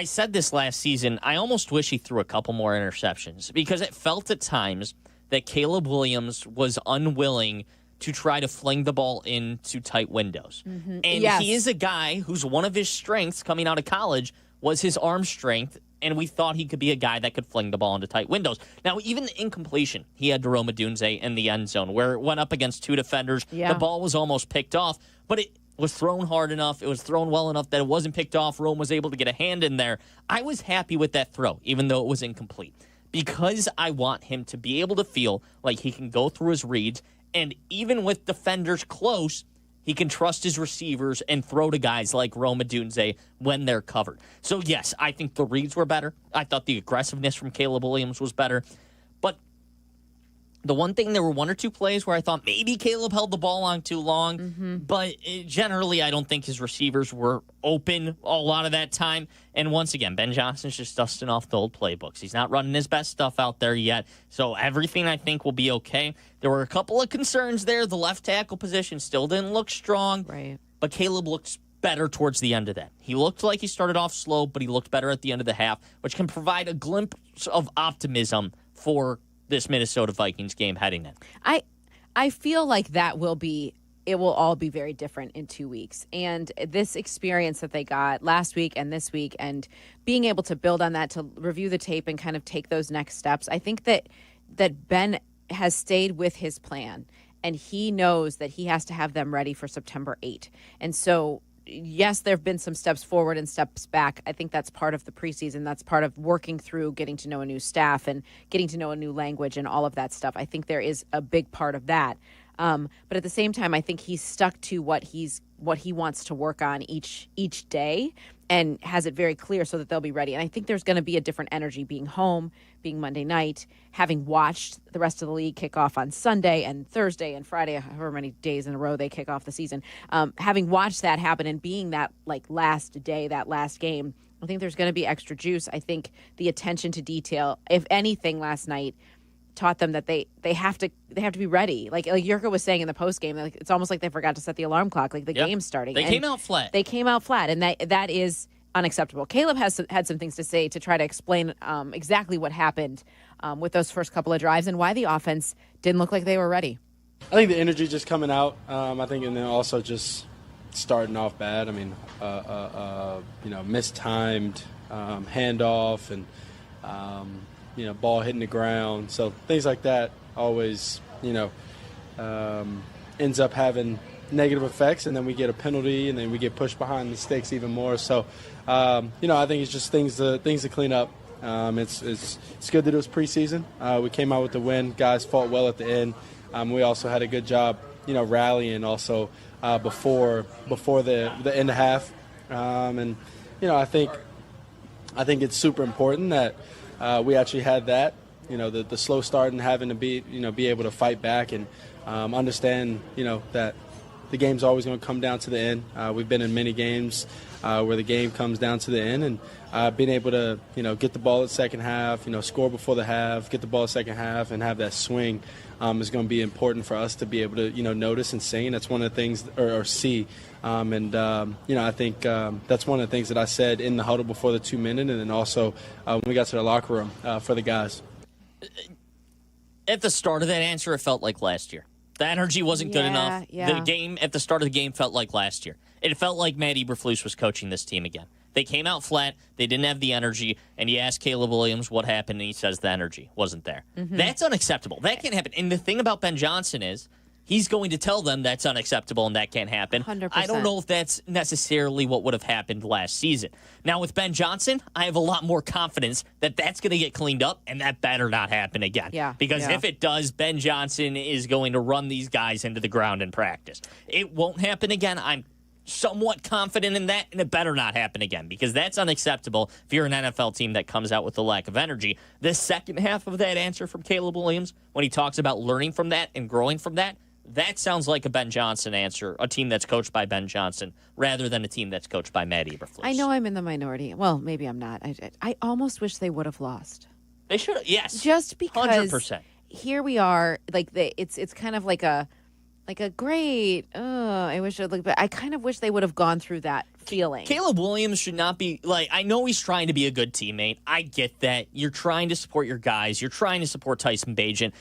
said this last season, I almost wish he threw a couple more interceptions because it felt at times that Caleb Williams was unwilling to try to fling the ball into tight windows. And he is a guy who's one of his strengths coming out of college was his arm strength, and we thought he could be a guy that could fling the ball into tight windows. Now, even the incompletion he had to Rome Odunze in the end zone, where it went up against two defenders, the ball was almost picked off, but it was thrown hard enough, it was thrown well enough that it wasn't picked off. Rome was able to get a hand in there. I was happy with that throw, even though it was incomplete, because I want him to be able to feel like he can go through his reads, and even with defenders close, he can trust his receivers and throw to guys like Rome Odunze when they're covered. So, yes, I think the reads were better. I thought the aggressiveness from Caleb Williams was better. But the one thing, there were one or two plays where I thought maybe Caleb held the ball on too long. But generally, I don't think his receivers were open a lot of that time. And once again, Ben Johnson's just dusting off the old playbooks. He's not running his best stuff out there yet. So everything, I think, will be okay. There were a couple of concerns there. The left tackle position still didn't look strong. Right. But Caleb looks better towards the end of that. He looked like he started off slow, but he looked better at the end of the half, which can provide a glimpse of optimism for this Minnesota Vikings game heading in. I feel like it will all be very different in 2 weeks. And this experience that they got last week and this week and being able to build on that, to review the tape and kind of take those next steps, I think that Ben has stayed with his plan and he knows that he has to have them ready for September 8. And so, yes, there have been some steps forward and steps back. I think that's part of the preseason. That's part of working through getting to know a new staff and getting to know a new language and all of that stuff. I think there is a big part of that. But at the same time, I think he's stuck to what he wants to work on each day and has it very clear so that they'll be ready. And I think there's going to be a different energy being home, being Monday night, having watched the rest of the league kick off on Sunday and Thursday and Friday, however many days in a row they kick off the season. Having watched that happen and being that last day, that last game, I think there's going to be extra juice. I think the attention to detail, if anything, last night taught them that they have to be ready. Like Yurka was saying in the postgame, like it's almost like they forgot to set the alarm clock, like the game's starting. They came out flat. They came out flat, and that is unacceptable. Caleb had some things to say to try to explain exactly what happened with those first couple of drives and why the offense didn't look like they were ready. I think the energy just coming out. I think, and then also just starting off bad. I mean, mistimed handoff and. Ball hitting the ground. So things like that always, ends up having negative effects, and then we get a penalty, and then we get pushed behind the sticks even more. So, I think it's just things to clean up. It's good that it was preseason. We came out with the win. Guys fought well at the end. We also had a good job, rallying also before the end of half. I think it's super important that. We actually had that, the slow start and having to be able to fight back and understand, that the game's always going to come down to the end. We've been in many games where the game comes down to the end, and being able to, get the ball at second half, score before the half, get the ball at second half, and have that swing is going to be important for us to be able to, notice and see. And that's one of the things, or see. I think that's one of the things that I said in the huddle before the 2 minute, and then also when we got to the locker room for the guys. At the start of that answer, it felt like last year. The energy wasn't good enough. Yeah. The game at the start of the game felt like last year. It felt like Matt Eberflus was coaching this team again. They came out flat. They didn't have the energy. And you ask Caleb Williams what happened, and he says the energy wasn't there. Mm-hmm. That's unacceptable. That can't happen. And the thing about Ben Johnson is he's going to tell them that's unacceptable and that can't happen. 100%. I don't know if that's necessarily what would have happened last season. Now, with Ben Johnson, I have a lot more confidence that that's going to get cleaned up, and that better not happen again. Yeah. Because if it does, Ben Johnson is going to run these guys into the ground in practice. It won't happen again. I'm somewhat confident in that, and it better not happen again, because that's unacceptable if you're an NFL team that comes out with a lack of energy. The second half of that answer from Caleb Williams, when he talks about learning from that and growing from that, that sounds like a Ben Johnson answer, a team that's coached by Ben Johnson, rather than a team that's coached by Matt Eberflus. I know I'm in the minority. Well, maybe I'm not. I almost wish they would have lost. They should have, yes. Just because 100%. Here we are, like it's kind of like a great, I wish I'd look, but I kind of wish they would have gone through that feeling. Caleb Williams should not be, I know he's trying to be a good teammate. I get that. You're trying to support your guys. You're trying to support Tyson Bagent.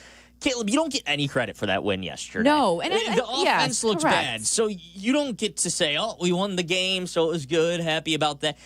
Caleb, you don't get any credit for that win yesterday. No. And the offense looks correct. bad. So you don't get to say, we won the game, so it was good, happy about that.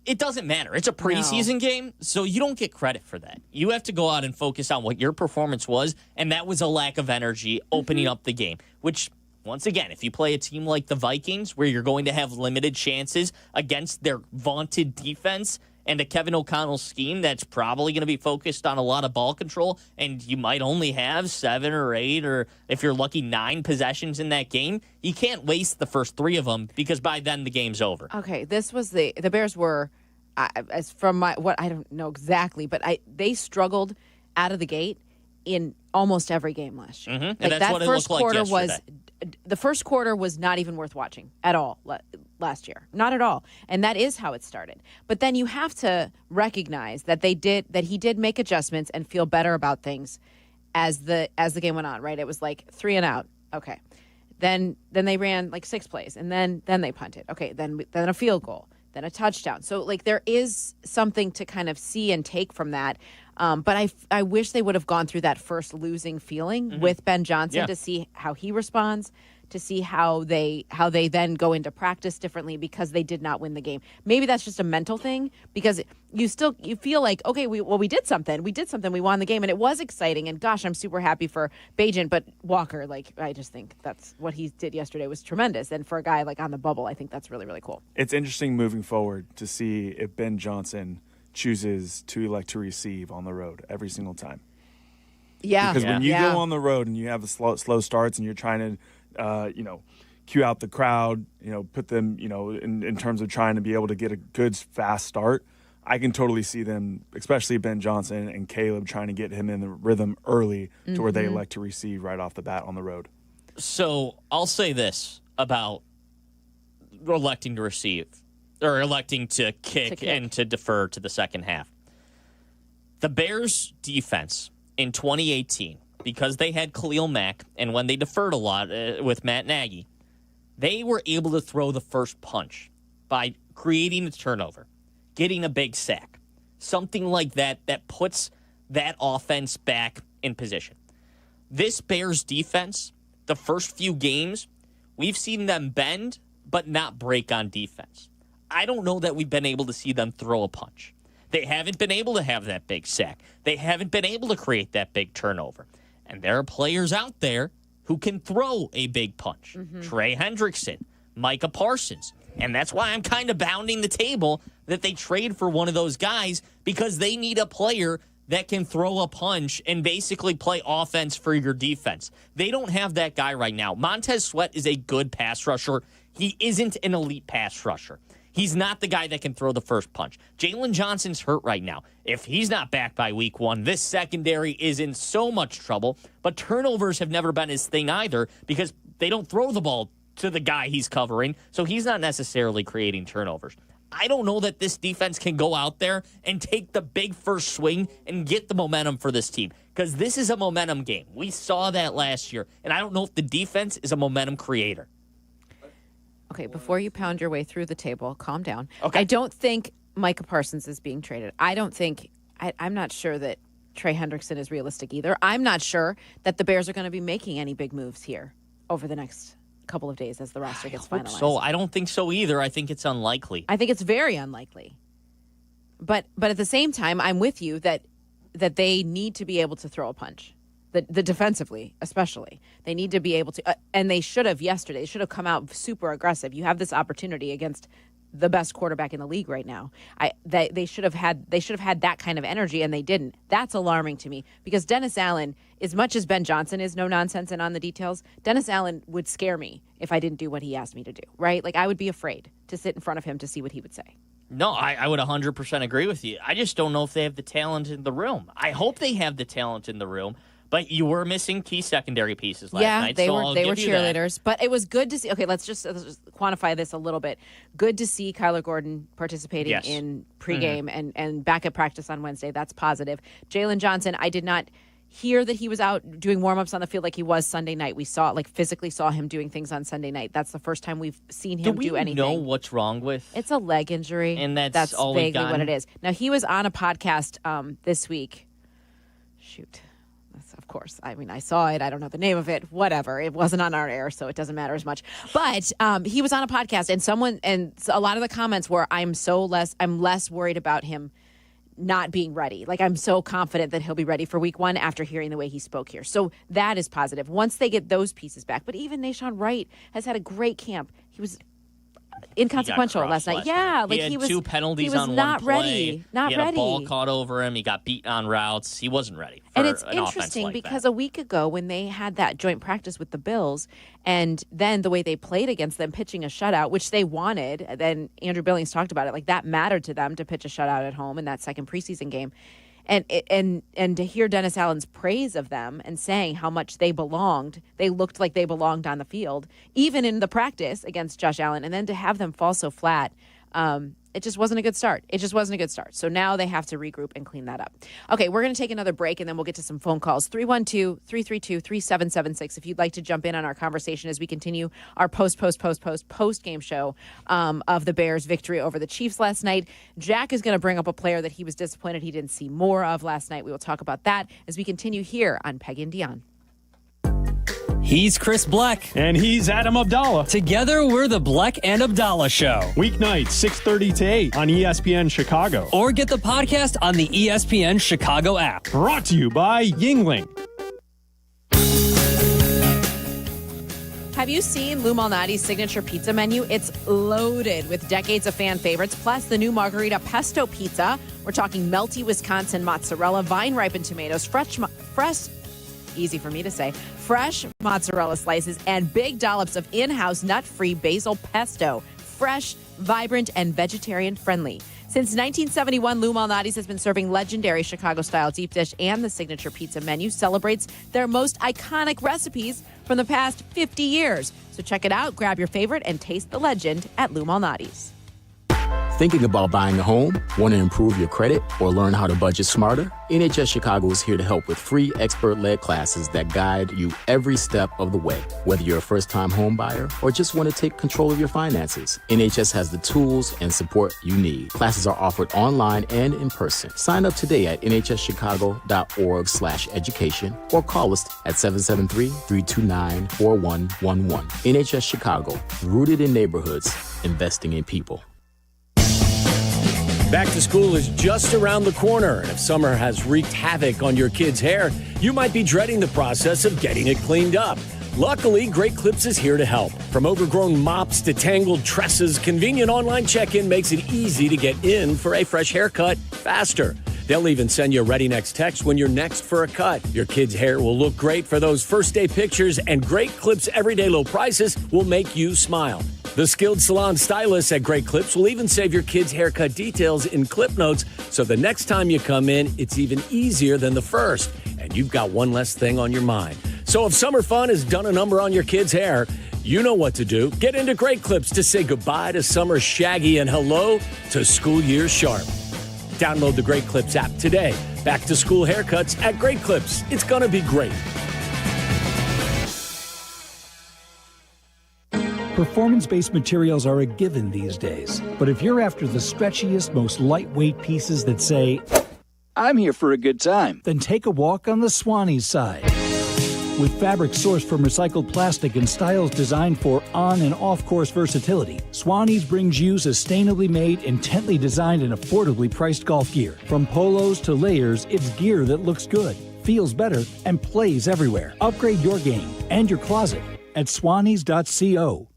It doesn't matter. It's a preseason game, so you don't get credit for that. You have to go out and focus on what your performance was, and that was a lack of energy opening up the game, which, once again, if you play a team like the Vikings, where you're going to have limited chances against their vaunted defense and a Kevin O'Connell scheme that's probably going to be focused on a lot of ball control, and you might only have 7 or 8, or if you're lucky, 9 possessions in that game, you can't waste the first 3 of them, because by then the game's over. Okay, this was the Bears were, as from what I don't know exactly, but they struggled out of the gate in almost every game last year. Mm-hmm. And that's what it looked like yesterday. The first quarter was not even worth watching at all last year. Not at all. And that is how it started. But then you have to recognize that he did make adjustments and feel better about things as the game went on, right? It was like 3 and out. Okay. Then they ran like 6 plays, and then they punted. Okay, then a field goal, then a touchdown. So there is something to kind of see and take from that. But I wish they would have gone through that first losing feeling with Ben Johnson to see how he responds, to see how they then go into practice differently, because they did not win the game. Maybe that's just a mental thing, because you feel like, okay, we did something. We won the game, and it was exciting. And gosh, I'm super happy for Bagent, but Walker, I just think that's what he did yesterday was tremendous. And for a guy on the bubble, I think that's really, really cool. It's interesting moving forward to see if Ben Johnson chooses to elect to receive on the road every single time. Yeah. Because when you go on the road and you have the slow starts and you're trying to, cue out the crowd, put them, in terms of trying to be able to get a good, fast start, I can totally see them, especially Ben Johnson and Caleb, trying to get him in the rhythm early to where they elect to receive right off the bat on the road. So I'll say this about electing to receive, or electing to kick and to defer to the second half. The Bears' defense in 2018, because they had Khalil Mack, and when they deferred a lot with Matt Nagy, they were able to throw the first punch by creating a turnover, getting a big sack, something like that puts that offense back in position. This Bears defense, the first few games, we've seen them bend but not break on defense. I don't know that we've been able to see them throw a punch. They haven't been able to have that big sack. They haven't been able to create that big turnover. And there are players out there who can throw a big punch. Trey Hendrickson, Micah Parsons. And that's why I'm kind of pounding the table that they trade for one of those guys, because they need a player that can throw a punch and basically play offense for your defense. They don't have that guy right now. Montez Sweat is a good pass rusher. He isn't an elite pass rusher. He's not the guy that can throw the first punch. Jalen Johnson's hurt right now. If he's not back by week 1, this secondary is in so much trouble. But turnovers have never been his thing either, because they don't throw the ball to the guy he's covering, so he's not necessarily creating turnovers. I don't know that this defense can go out there and take the big first swing and get the momentum for this team, because this is a momentum game. We saw that last year, and I don't know if the defense is a momentum creator. Okay, before you pound your way through the table, calm down. Okay. I don't think Micah Parsons is being traded. I'm not sure that Trey Hendrickson is realistic either. I'm not sure that the Bears are going to be making any big moves here over the next couple of days as the roster gets finalized. So I don't think so either. I think it's unlikely. I think it's very unlikely. But at the same time, I'm with you that they need to be able to throw a punch. The defensively, especially. They need to be able to, and they should have yesterday. They should have come out super aggressive. You have this opportunity against the best quarterback in the league right now. They should have had that kind of energy, and they didn't. That's alarming to me, because Dennis Allen, as much as Ben Johnson is no nonsense and on the details, Dennis Allen would scare me if I didn't do what he asked me to do, right? Like, I would be afraid to sit in front of him to see what he would say. No, I would 100% agree with you. I just don't know if they have the talent in the room. I hope they have the talent in the room. But you were missing key secondary pieces last night. They were cheerleaders. But it was good to see. Okay, let's just quantify this a little bit. Good to see Kyler Gordon participating in pregame and back at practice on Wednesday. That's positive. Jalen Johnson, I did not hear that he was out doing warm-ups on the field like he was Sunday night. We physically saw him doing things on Sunday night. That's the first time we've seen him do anything. Do we know what's wrong with? It's a leg injury. And that's all we've vaguely what it is. Now, he was on a podcast this week. Shoot. Of course. I mean, I saw it. I don't know the name of it. Whatever. It wasn't on our air, so it doesn't matter as much. But he was on a podcast, and a lot of the comments were, I'm less worried about him not being ready. Like, I'm so confident that he'll be ready for week 1 after hearing the way he spoke here. So that is positive once they get those pieces back. But even Nahshon Wright has had a great camp. He was inconsequential last night. Yeah, like he had 2 penalties on not one play. Ready. Not he ready. had a ball caught over him. He got beaten on routes. He wasn't ready for and it's an interesting like because that. a week ago when they had that joint practice with the Bills, and then the way they played against them, pitching a shutout, which they wanted, then Andrew Billings talked about it, like that mattered to them to pitch a shutout at home in that second preseason game. And to hear Dennis Allen's praise of them and saying how much they looked like they belonged on the field, even in the practice against Josh Allen, and then to have them fall so flat, it just wasn't a good start. So now they have to regroup and clean that up. Okay, we're going to take another break, and then we'll get to some phone calls. 312-332-3776 if you'd like to jump in on our conversation as we continue our post-game show of the Bears' victory over the Chiefs last night. Jack is going to bring up a player that he was disappointed he didn't see more of last night. We will talk about that as we continue here on Peggy and Dion. He's Chris Black. And he's Adam Abdallah. Together, we're the Black and Abdallah Show. Weeknights, 6:30 to 8 on ESPN Chicago. Or get the podcast on the ESPN Chicago app. Brought to you by Yingling. Have you seen Lou Malnati's signature pizza menu? It's loaded with decades of fan favorites, plus the new margarita pesto pizza. We're talking melty Wisconsin mozzarella, vine-ripened tomatoes, fresh mozzarella slices, and big dollops of in-house nut-free basil pesto. Fresh, vibrant, and vegetarian-friendly. Since 1971, Lou Malnati's has been serving legendary Chicago-style deep dish, and the signature pizza menu celebrates their most iconic recipes from the past 50 years. So check it out, grab your favorite, and taste the legend at Lou Malnati's. Thinking about buying a home? Want to improve your credit or learn how to budget smarter? NHS Chicago is here to help with free expert-led classes that guide you every step of the way. Whether you're a first-time home buyer or just want to take control of your finances, NHS has the tools and support you need. Classes are offered online and in person. Sign up today at nhschicago.org/education or call us at 773-329-4111. NHS Chicago, rooted in neighborhoods, investing in people. Back to school is just around the corner, and if summer has wreaked havoc on your kid's hair, you might be dreading the process of getting it cleaned up. Luckily, Great Clips is here to help. From overgrown mops to tangled tresses, convenient online check-in makes it easy to get in for a fresh haircut faster. They'll even send you a ready next text when you're next for a cut. Your kid's hair will look great for those first day pictures, and Great Clips' everyday low prices will make you smile. The skilled salon stylists at Great Clips will even save your kids' haircut details in clip notes, so the next time you come in, it's even easier than the first, and you've got one less thing on your mind. So if summer fun has done a number on your kids' hair, you know what to do. Get into Great Clips to say goodbye to summer shaggy and hello to school year sharp. Download the Great Clips app today. Back to school haircuts at Great Clips. It's going to be great. Performance-based materials are a given these days. But if you're after the stretchiest, most lightweight pieces that say, I'm here for a good time, then take a walk on the Swannies side. With fabric sourced from recycled plastic and styles designed for on- and off-course versatility, Swannies brings you sustainably made, intently designed, and affordably priced golf gear. From polos to layers, it's gear that looks good, feels better, and plays everywhere. Upgrade your game and your closet at swannies.co.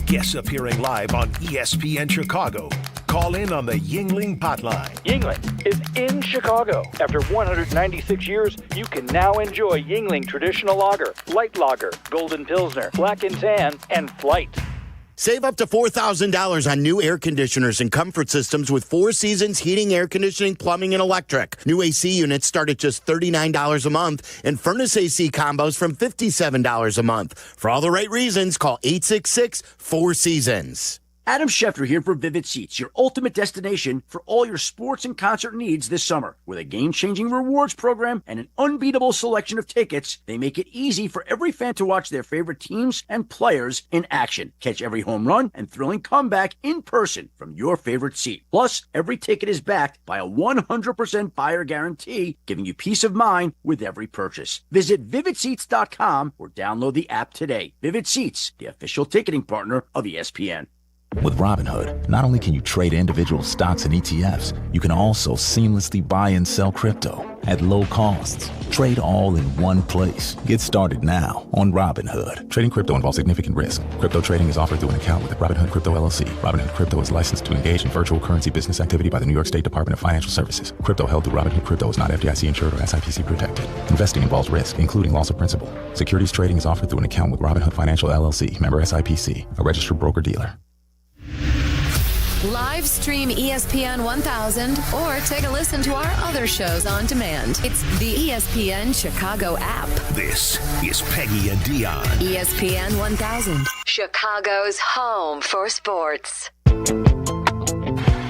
Guests appearing live on ESPN Chicago. Call in on the Yuengling Hotline. Yuengling is in Chicago. After 196 years, you can now enjoy Yuengling Traditional Lager, Light Lager, Golden Pilsner, Black and Tan, and Flight. Save up to $4,000 on new air conditioners and comfort systems with Four Seasons Heating, Air Conditioning, Plumbing, and Electric. New AC units start at just $39 a month, and furnace AC combos from $57 a month. For all the right reasons, call 866-4Seasons. Adam Schefter here for Vivid Seats, your ultimate destination for all your sports and concert needs this summer. With a game-changing rewards program and an unbeatable selection of tickets, they make it easy for every fan to watch their favorite teams and players in action. Catch every home run and thrilling comeback in person from your favorite seat. Plus, every ticket is backed by a 100% buyer guarantee, giving you peace of mind with every purchase. Visit VividSeats.com or download the app today. Vivid Seats, the official ticketing partner of ESPN. With Robinhood, not only can you trade individual stocks and ETFs, you can also seamlessly buy and sell crypto at low costs. Trade all in one place. Get started now on Robinhood. Trading crypto involves significant risk. Crypto trading is offered through an account with Robinhood Crypto LLC. Robinhood Crypto is licensed to engage in virtual currency business activity by the New York State Department of Financial Services. Crypto held through Robinhood Crypto is not FDIC insured or SIPC protected. Investing involves risk, including loss of principal. Securities trading is offered through an account with Robinhood Financial LLC, member SIPC, a registered broker-dealer. Live stream ESPN 1000 or take a listen to our other shows on demand. It's the ESPN Chicago app. This is Peggy and Dion. ESPN 1000, Chicago's home for sports.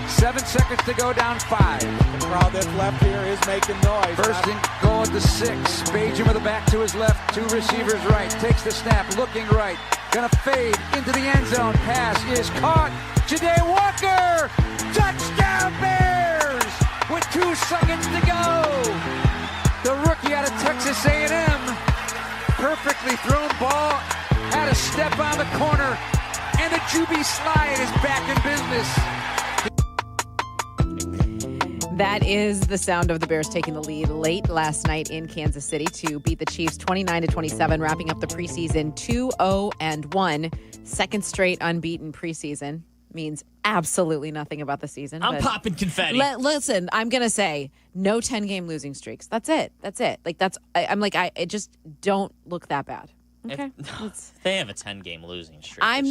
7 seconds to go, down 5. The crowd that's left here is making noise. First and goal at the 6. Spades with the back to his left. 2 receivers right. Takes the snap, looking right. Gonna fade into the end zone. Pass is caught. Shea Walker. Touchdown Bears with 2 seconds to go. The rookie out of Texas A&M. Perfectly thrown ball. Had a step on the corner. And the QB slide is back in business. That is the sound of the Bears taking the lead late last night in Kansas City to beat the Chiefs 29-27, wrapping up the preseason 2-0-1. Second straight unbeaten preseason. Means absolutely nothing about the season. I'm popping confetti. Listen, I'm going to say no 10-game losing streaks. That's it. I just don't look that bad. Okay. They have a 10-game losing streak. I'm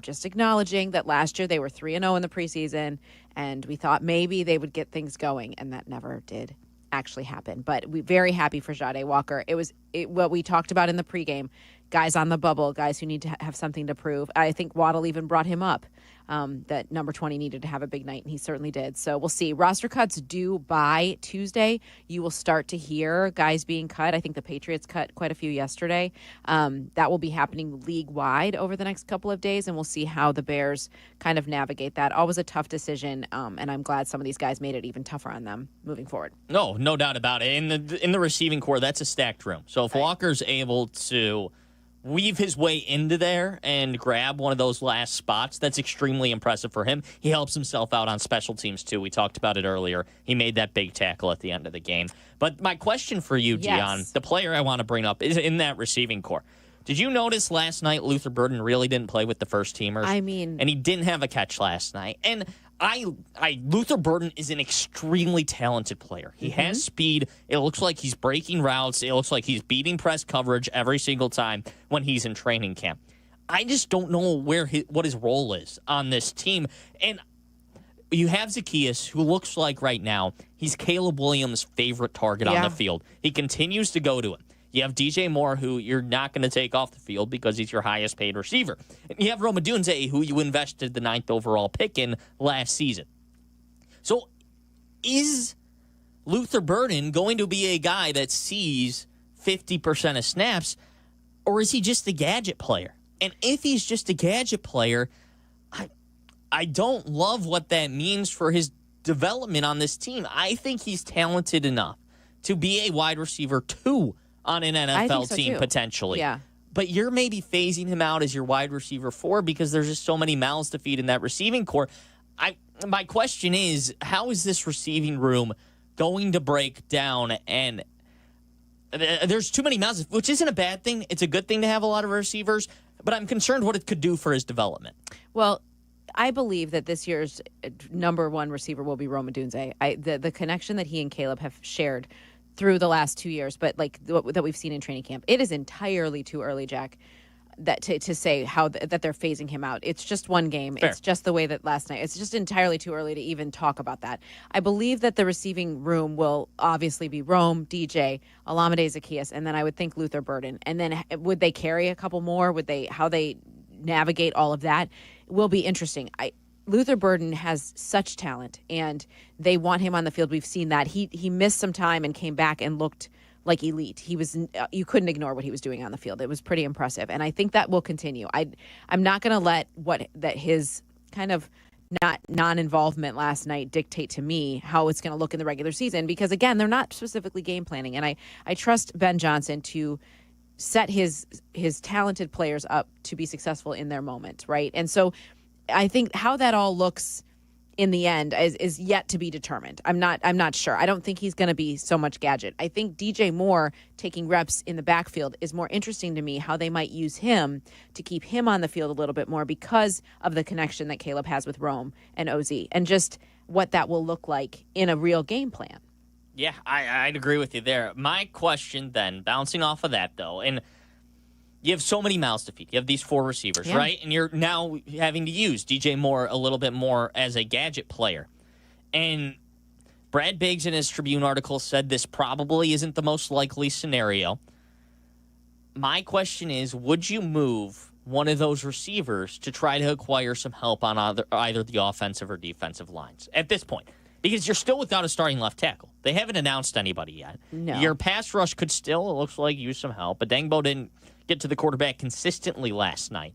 just acknowledging that last year they were 3-0 in the preseason, and we thought maybe they would get things going, and that never did actually happen. But we're very happy for Shea Walker. It was what we talked about in the pregame. Guys on the bubble, guys who need to have something to prove. I think Waddle even brought him up, that number 20 needed to have a big night, and he certainly did. So we'll see. Roster cuts due by Tuesday. You will start to hear guys being cut. I think the Patriots cut quite a few yesterday. That will be happening league-wide over the next couple of days, and we'll see how the Bears kind of navigate that. Always a tough decision, and I'm glad some of these guys made it even tougher on them moving forward. No doubt about it. In the receiving core, that's a stacked room. So if Walker's able to weave his way into there and grab one of those last spots, that's extremely impressive for him. He helps himself out on special teams, too. We talked about it earlier. He made that big tackle at the end of the game. But my question for you, Dion, the player I want to bring up is in that receiving core. Did you notice last night Luther Burden really didn't play with the first teamers? And he didn't have a catch last night. And Luther Burden is an extremely talented player. He has speed. It looks like he's breaking routes. It looks like he's beating press coverage every single time when he's in training camp. I just don't know what his role is on this team. And you have Zacchaeus, who looks like right now he's Caleb Williams' favorite target on the field. He continues to go to him. You have DJ Moore, who you're not going to take off the field because he's your highest paid receiver. And you have Rome Odunze, who you invested the 9th overall pick in last season. So is Luther Burden going to be a guy that sees 50% of snaps, or is he just a gadget player? And if he's just a gadget player, I don't love what that means for his development on this team. I think he's talented enough to be a wide receiver 2 on an NFL team potentially. Yeah. But you're maybe phasing him out as your wide receiver 4 because there's just so many mouths to feed in that receiving core. My question is, how is this receiving room going to break down? And there's too many mouths, which isn't a bad thing. It's a good thing to have a lot of receivers, but I'm concerned what it could do for his development. Well, I believe that this year's number 1 receiver will be Rome Odunze. The connection that he and Caleb have shared through the last 2 years, but like that we've seen in training camp, it is entirely too early, Jack, that to say how that they're phasing him out. It's just one game. Fair. It's just the way that last night. It's just entirely too early to even talk about that. I believe that the receiving room will obviously be Rome, DJ, Olamide Zacchaeus, and then I would think Luther Burden. And then would they carry a couple more? How they navigate all of that will be interesting. Luther Burden has such talent, and they want him on the field. We've seen that. He missed some time and came back and looked like elite. He was you couldn't ignore what he was doing on the field. It was pretty impressive, and I think that will continue. I'm not going to let his kind of non-involvement last night dictate to me how it's going to look in the regular season, because again, they're not specifically game planning, and I trust Ben Johnson to set his talented players up to be successful in their moment, right? And so I think how that all looks in the end is yet to be determined. I'm not sure. I don't think he's going to be so much gadget. I think DJ Moore taking reps in the backfield is more interesting to me, how they might use him to keep him on the field a little bit more because of the connection that Caleb has with Rome and OZ, and just what that will look like in a real game plan. Yeah, I'd agree with you there. My question then, bouncing off of that though, and you have so many mouths to feed. You have these 4 receivers, right? And you're now having to use DJ Moore a little bit more as a gadget player. And Brad Biggs in his Tribune article said this probably isn't the most likely scenario. My question is, would you move one of those receivers to try to acquire some help on either the offensive or defensive lines at this point? Because you're still without a starting left tackle. They haven't announced anybody yet. No. Your pass rush could still, it looks like, use some help. But Dangbo didn't get to the quarterback consistently last night.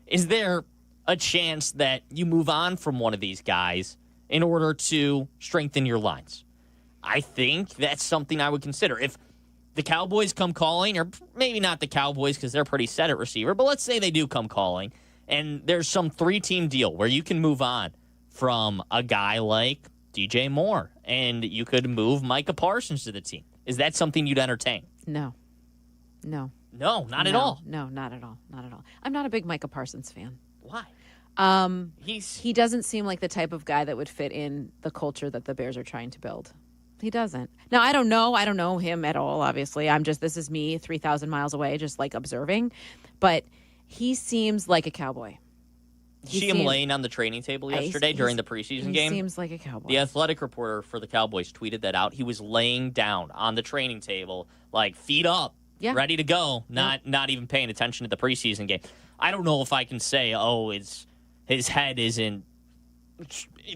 Is there a chance that you move on from one of these guys in order to strengthen your lines? I think that's something I would consider. If the Cowboys come calling, or maybe not the Cowboys because they're pretty set at receiver, but let's say they do come calling, and there's some 3-team deal where you can move on from a guy like DJ Moore, and you could move Micah Parsons to the team. Is that something you'd entertain? No, not at all. No, not at all. Not at all. I'm not a big Micah Parsons fan. Why? He doesn't seem like the type of guy that would fit in the culture that the Bears are trying to build. He doesn't. Now, I don't know him at all, obviously. This is me 3,000 miles away, just like observing. But he seems like a cowboy. See him laying on the training table yesterday during the preseason game? He seems like a cowboy. The athletic reporter for the Cowboys tweeted that out. He was laying down on the training table, like feet up, ready to go, not even paying attention to the preseason game. I don't know if I can say, his head isn't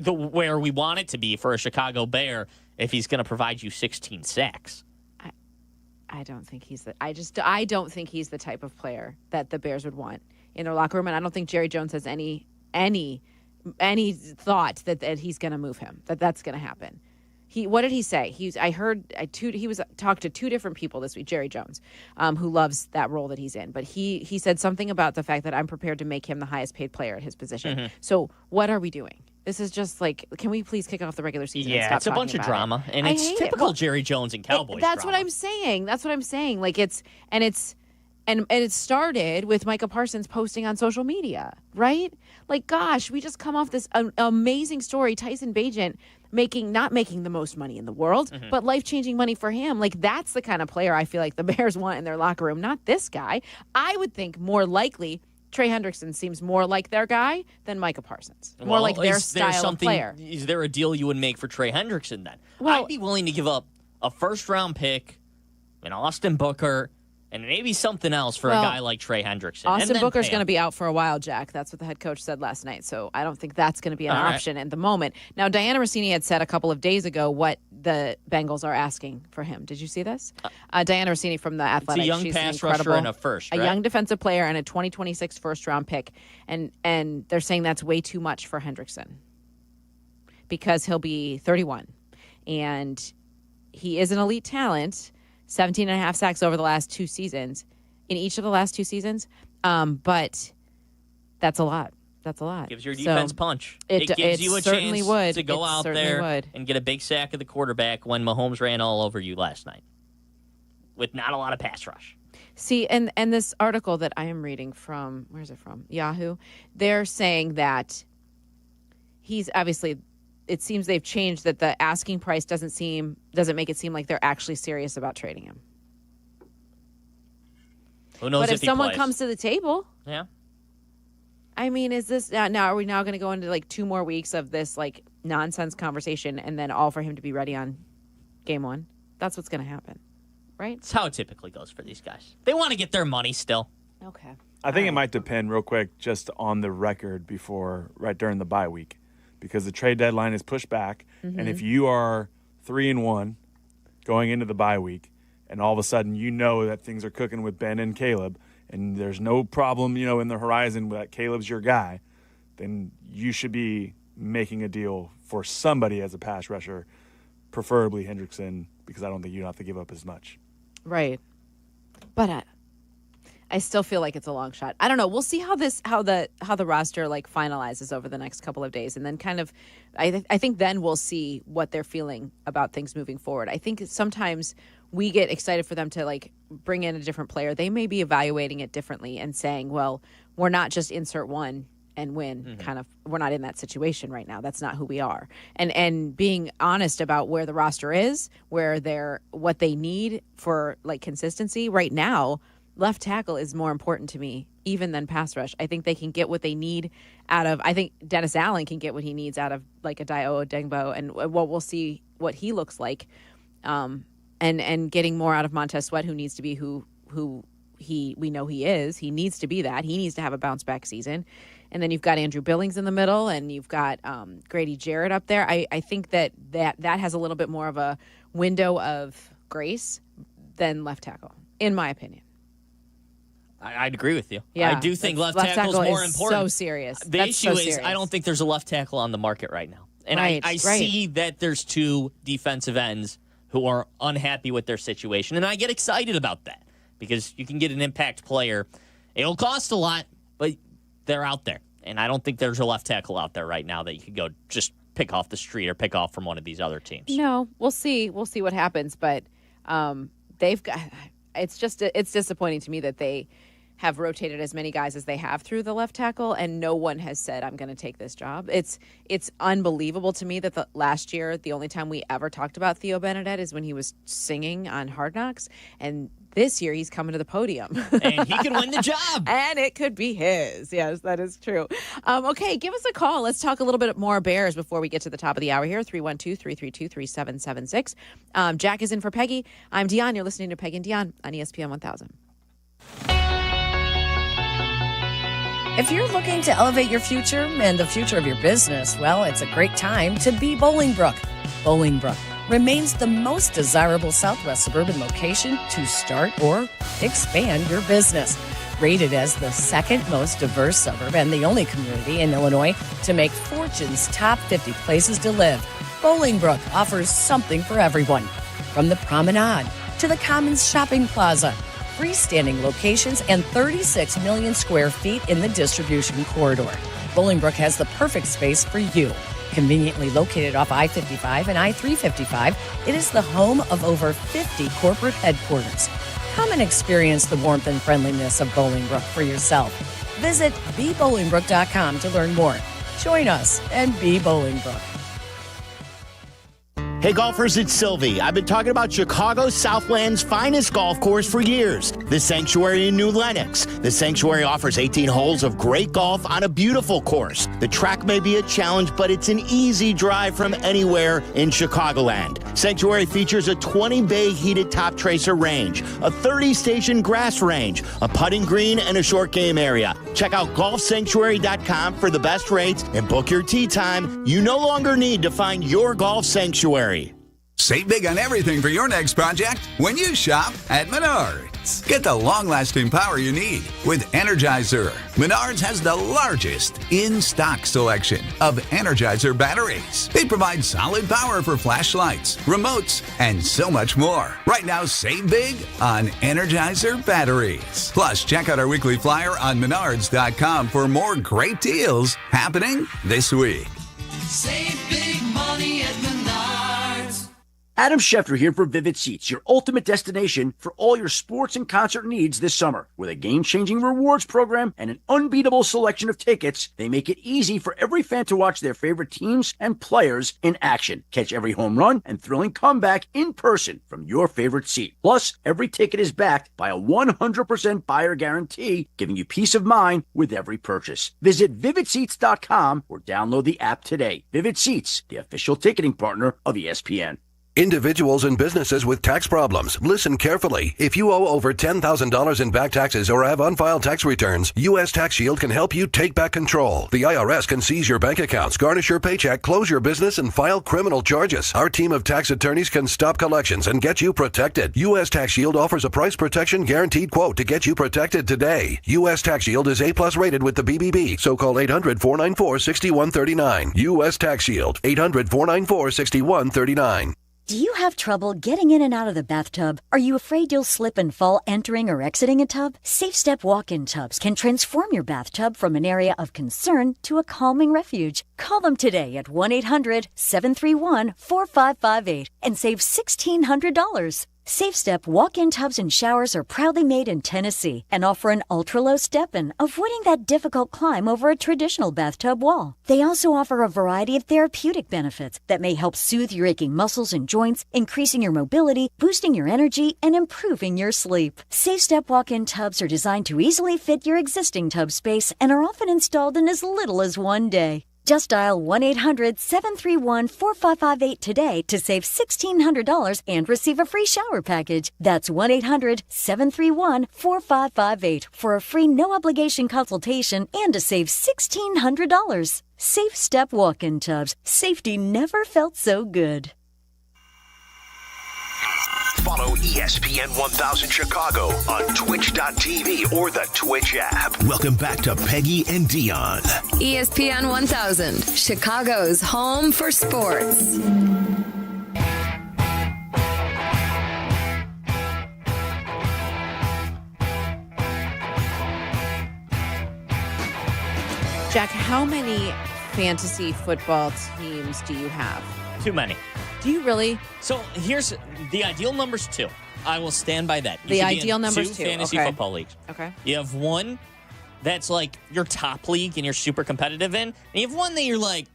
where we want it to be for a Chicago Bear if he's going to provide you 16 sacks. I don't think he's I don't think he's the type of player that the Bears would want in their locker room, and I don't think Jerry Jones has any thought that he's going to move him, that's going to happen. What did he say? He was talked to 2 different people this week, Jerry Jones, who loves that role that he's in. But he said something about the fact that I'm prepared to make him the highest paid player at his position. Mm-hmm. So what are we doing? This is just like, can we please kick off the regular season? Yeah, and stop it's a bunch of drama, and it's typical Jerry Jones and Cowboys. That's drama. what I'm saying. Like And it started with Micah Parsons posting on social media, right? Like, gosh, we just come off this amazing story. Tyson Bagent not making the most money in the world, but life-changing money for him. Like, that's the kind of player I feel like the Bears want in their locker room, not this guy. I would think more likely Trey Hendrickson seems more like their guy than Micah Parsons. More like their style of player. Is there a deal you would make for Trey Hendrickson then? Well, I'd be willing to give up a first-round pick, an Austin Booker, and maybe something else for a guy like Trey Hendrickson. Austin Booker's going to be out for a while, Jack. That's what the head coach said last night. So I don't think that's going to be an option at the moment. Now, Diana Rossini had said a couple of days ago what the Bengals are asking for him. Did you see this? Diana Rossini from The Athletic. It's a young She's pass incredible, rusher and a first, right? A young defensive player and a 2026 first-round pick. And they're saying that's way too much for Hendrickson because he'll be 31. And he is an elite talent, 17 and a half sacks over the last 2 seasons. In each of the last 2 seasons, but that's a lot. That's a lot. Gives your defense punch. It gives you a chance to go It out certainly there would. and get a big sack of the quarterback when Mahomes ran all over you last night with not a lot of pass rush. See, and this article that I am reading from, where's it from? Yahoo. They're saying that he's obviously, it seems they've changed that the asking price doesn't make it seem like they're actually serious about trading him. Who knows but if he someone plays? comes to the table, Yeah. I mean, is this now? Are we now going to go into like 2 more weeks of this like nonsense conversation, and then all for him to be ready on game 1? That's what's going to happen, right? It's how it typically goes for these guys. They want to get their money still. Okay. I think it might depend real quick just on the record right during the bye week, because the trade deadline is pushed back, and if you are 3-1 going into the bye week, and all of a sudden you know that things are cooking with Ben and Caleb, and there's no problem, in the horizon that Caleb's your guy, then you should be making a deal for somebody as a pass rusher, preferably Hendrickson, because I don't think you have to give up as much. Right. But I still feel like it's a long shot. I don't know. We'll see how the roster like finalizes over the next couple of days, and then kind of, I think then we'll see what they're feeling about things moving forward. I think sometimes we get excited for them to like bring in a different player. They may be evaluating it differently and saying, well, we're not just insert one and win. Kind of, we're not in that situation right now. That's not who we are. And being honest about where the roster is, what they need for like consistency right now. Left tackle is more important to me even than pass rush. I think they can get what they need I think Dennis Allen can get what he needs out of like a Dio Odengbo, and we'll see what he looks like. And getting more out of Montez Sweat, who needs to be who we know he is. He needs to be that. He needs to have a bounce back season. And then you've got Andrew Billings in the middle, and you've got Grady Jarrett up there. I think that has a little bit more of a window of grace than left tackle, in my opinion. I'd agree with you. Yeah, I do think left tackle is more important. So serious. The issue is I don't think there's a left tackle on the market right now. And I see that there's 2 defensive ends who are unhappy with their situation. And I get excited about that because you can get an impact player. It'll cost a lot, but they're out there. And I don't think there's a left tackle out there right now that you could go just pick off the street or pick off from one of these other teams. No, we'll see. We'll see what happens. But they've got. It's disappointing to me that they have rotated as many guys as they have through the left tackle, and no one has said, I'm going to take this job. It's unbelievable to me that last year, the only time we ever talked about Theo Benedette is when he was singing on Hard Knocks, and this year he's coming to the podium. And he could win the job. And it could be his. Yes, that is true. Okay, give us a call. Let's talk a little bit more Bears before we get to the top of the hour here, 312-332-3776. Jack is in for Peggy. I'm Dion. You're listening to Peggy and Dion on ESPN 1000. If you're looking to elevate your future and the future of your business, well, it's a great time to be Bolingbrook. Bolingbrook remains the most desirable Southwest suburban location to start or expand your business. Rated as the 2nd most diverse suburb and the only community in Illinois to make Fortune's top 50 places to live, Bolingbrook offers something for everyone. From the promenade to the Commons Shopping Plaza, freestanding locations, and 36 million square feet in the distribution corridor. Bolingbrook has the perfect space for you. Conveniently located off I-55 and I-355, it is the home of over 50 corporate headquarters. Come and experience the warmth and friendliness of Bolingbrook for yourself. Visit bebolingbrook.com to learn more. Join us and be Bolingbrook. Hey golfers, it's Sylvie. I've been talking about Chicago's Southland's finest golf course for years, the Sanctuary in New Lenox. The Sanctuary offers 18 holes of great golf on a beautiful course. The track may be a challenge, but it's an easy drive from anywhere in Chicagoland. Sanctuary features a 20-bay heated top tracer range, a 30-station grass range, a putting green, and a short game area. Check out golfsanctuary.com for the best rates and book your tee time. You no longer need to find your golf sanctuary. Save big on everything for your next project when you shop at Menards. Get the long-lasting power you need with Energizer. Menards has the largest in-stock selection of Energizer batteries. They provide solid power for flashlights, remotes, and so much more. Right now, save big on Energizer batteries. Plus, check out our weekly flyer on Menards.com for more great deals happening this week. Save big money at Menards. Adam Schefter here for Vivid Seats, your ultimate destination for all your sports and concert needs this summer. With a game-changing rewards program and an unbeatable selection of tickets, they make it easy for every fan to watch their favorite teams and players in action. Catch every home run and thrilling comeback in person from your favorite seat. Plus, every ticket is backed by a 100% buyer guarantee, giving you peace of mind with every purchase. Visit VividSeats.com or download the app today. Vivid Seats, the official ticketing partner of ESPN. Individuals and businesses with tax problems, listen carefully. If you owe over $10,000 in back taxes or have unfiled tax returns, U.S. Tax Shield can help you take back control. The IRS can seize your bank accounts, garnish your paycheck, close your business, and file criminal charges. Our team of tax attorneys can stop collections and get you protected. U.S. Tax Shield offers a price protection guaranteed quote to get you protected today. U.S. Tax Shield is A+ rated with the BBB, so call 800-494-6139. U.S. Tax Shield, 800-494-6139. Do you have trouble getting in and out of the bathtub? Are you afraid you'll slip and fall entering or exiting a tub? Safe Step walk-in tubs can transform your bathtub from an area of concern to a calming refuge. Call them today at 1-800-731-4558 and save $1,600. Safe Step walk-in tubs and showers are proudly made in Tennessee and offer an ultra-low step-in, avoiding that difficult climb over a traditional bathtub wall. They also offer a variety of therapeutic benefits that may help soothe your aching muscles and joints, increasing your mobility, boosting your energy, and improving your sleep. Safe Step walk-in tubs are designed to easily fit your existing tub space and are often installed in as little as one day. Just dial 1-800-731-4558 today to save $1,600 and receive a free shower package. That's 1-800-731-4558 for a free no-obligation consultation and to save $1,600. Safe Step walk-in tubs. Safety never felt so good. Follow ESPN 1000 Chicago on twitch.tv or the Twitch app. Welcome back to Peggy and Dion. ESPN 1000, Chicago's home for sports. Jack, how many fantasy football teams do you have? Too many. Do you really? So here's the ideal number's 2. I will stand by that. The ideal number's 2. Fantasy football leagues. Okay. You have one that's like your top league and you're super competitive in, and you have one that you're like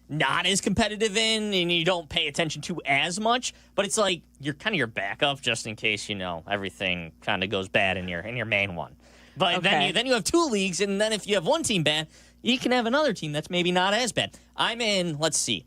not as competitive in and you don't pay attention to as much, but it's like you're kind of your backup just in case, everything kind of goes bad in your main one. But then you have 2 leagues, and then if you have one team bad, you can have another team that's maybe not as bad. I'm in, let's see.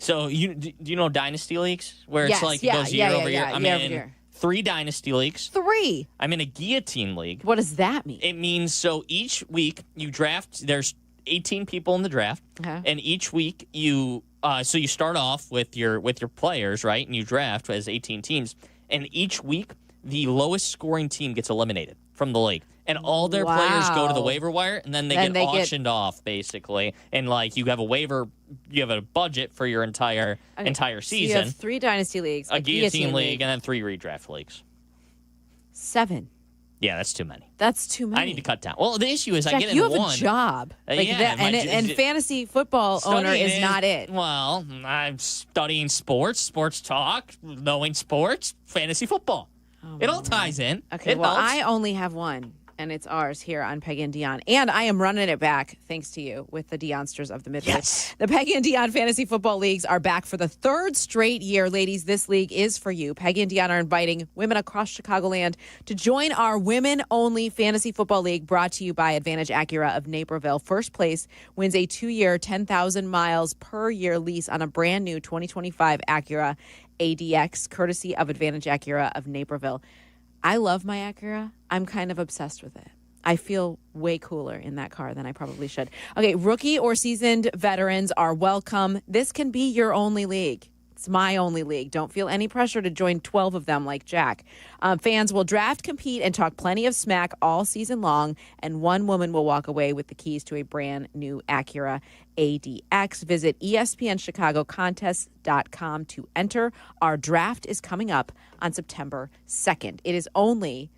So do you know Dynasty Leagues? Where it's it goes year over year? I'm in 3 Dynasty Leagues. 3? I'm in a Guillotine League. What does that mean? It means so each week you draft, there's 18 people in the draft. Okay. And each week you start off with your players, right? And you draft as 18 teams. And each week the lowest scoring team gets eliminated from the league. And all their players go to the waiver wire, and then they get auctioned off, basically. And, you have a budget for your entire season. So you have 3 Dynasty Leagues. A Guillotine League, and then 3 redraft leagues. 7. Yeah, that's too many. That's too many. I need to cut down. Well, the issue is Jack, I get in you have one. a job. And fantasy football owner is not it. Well, I'm studying sports talk, knowing sports, fantasy football. It all ties in. Okay, It helps. I only have one. And it's ours here on Peggy and Dion. And I am running it back, thanks to you, with the Dionsters of the Midwest. Yes. The Peggy and Dion Fantasy Football Leagues are back for the third straight year. Ladies, this league is for you. Peggy and Dion are inviting women across Chicagoland to join our women-only fantasy football league brought to you by Advantage Acura of Naperville. First place wins a 2-year, 10,000 miles per year lease on a brand new 2025 Acura ADX, courtesy of Advantage Acura of Naperville. I love my Acura. I'm kind of obsessed with it. I feel way cooler in that car than I probably should. Okay, rookie or seasoned veterans are welcome. This can be your only league. It's my only league. Don't feel any pressure to join 12 of them like Jack. Fans will draft, compete, and talk plenty of smack all season long, and one woman will walk away with the keys to a brand new Acura ADX. Visit ESPNChicagoContest.com to enter. Our draft is coming up on September 2nd. It is only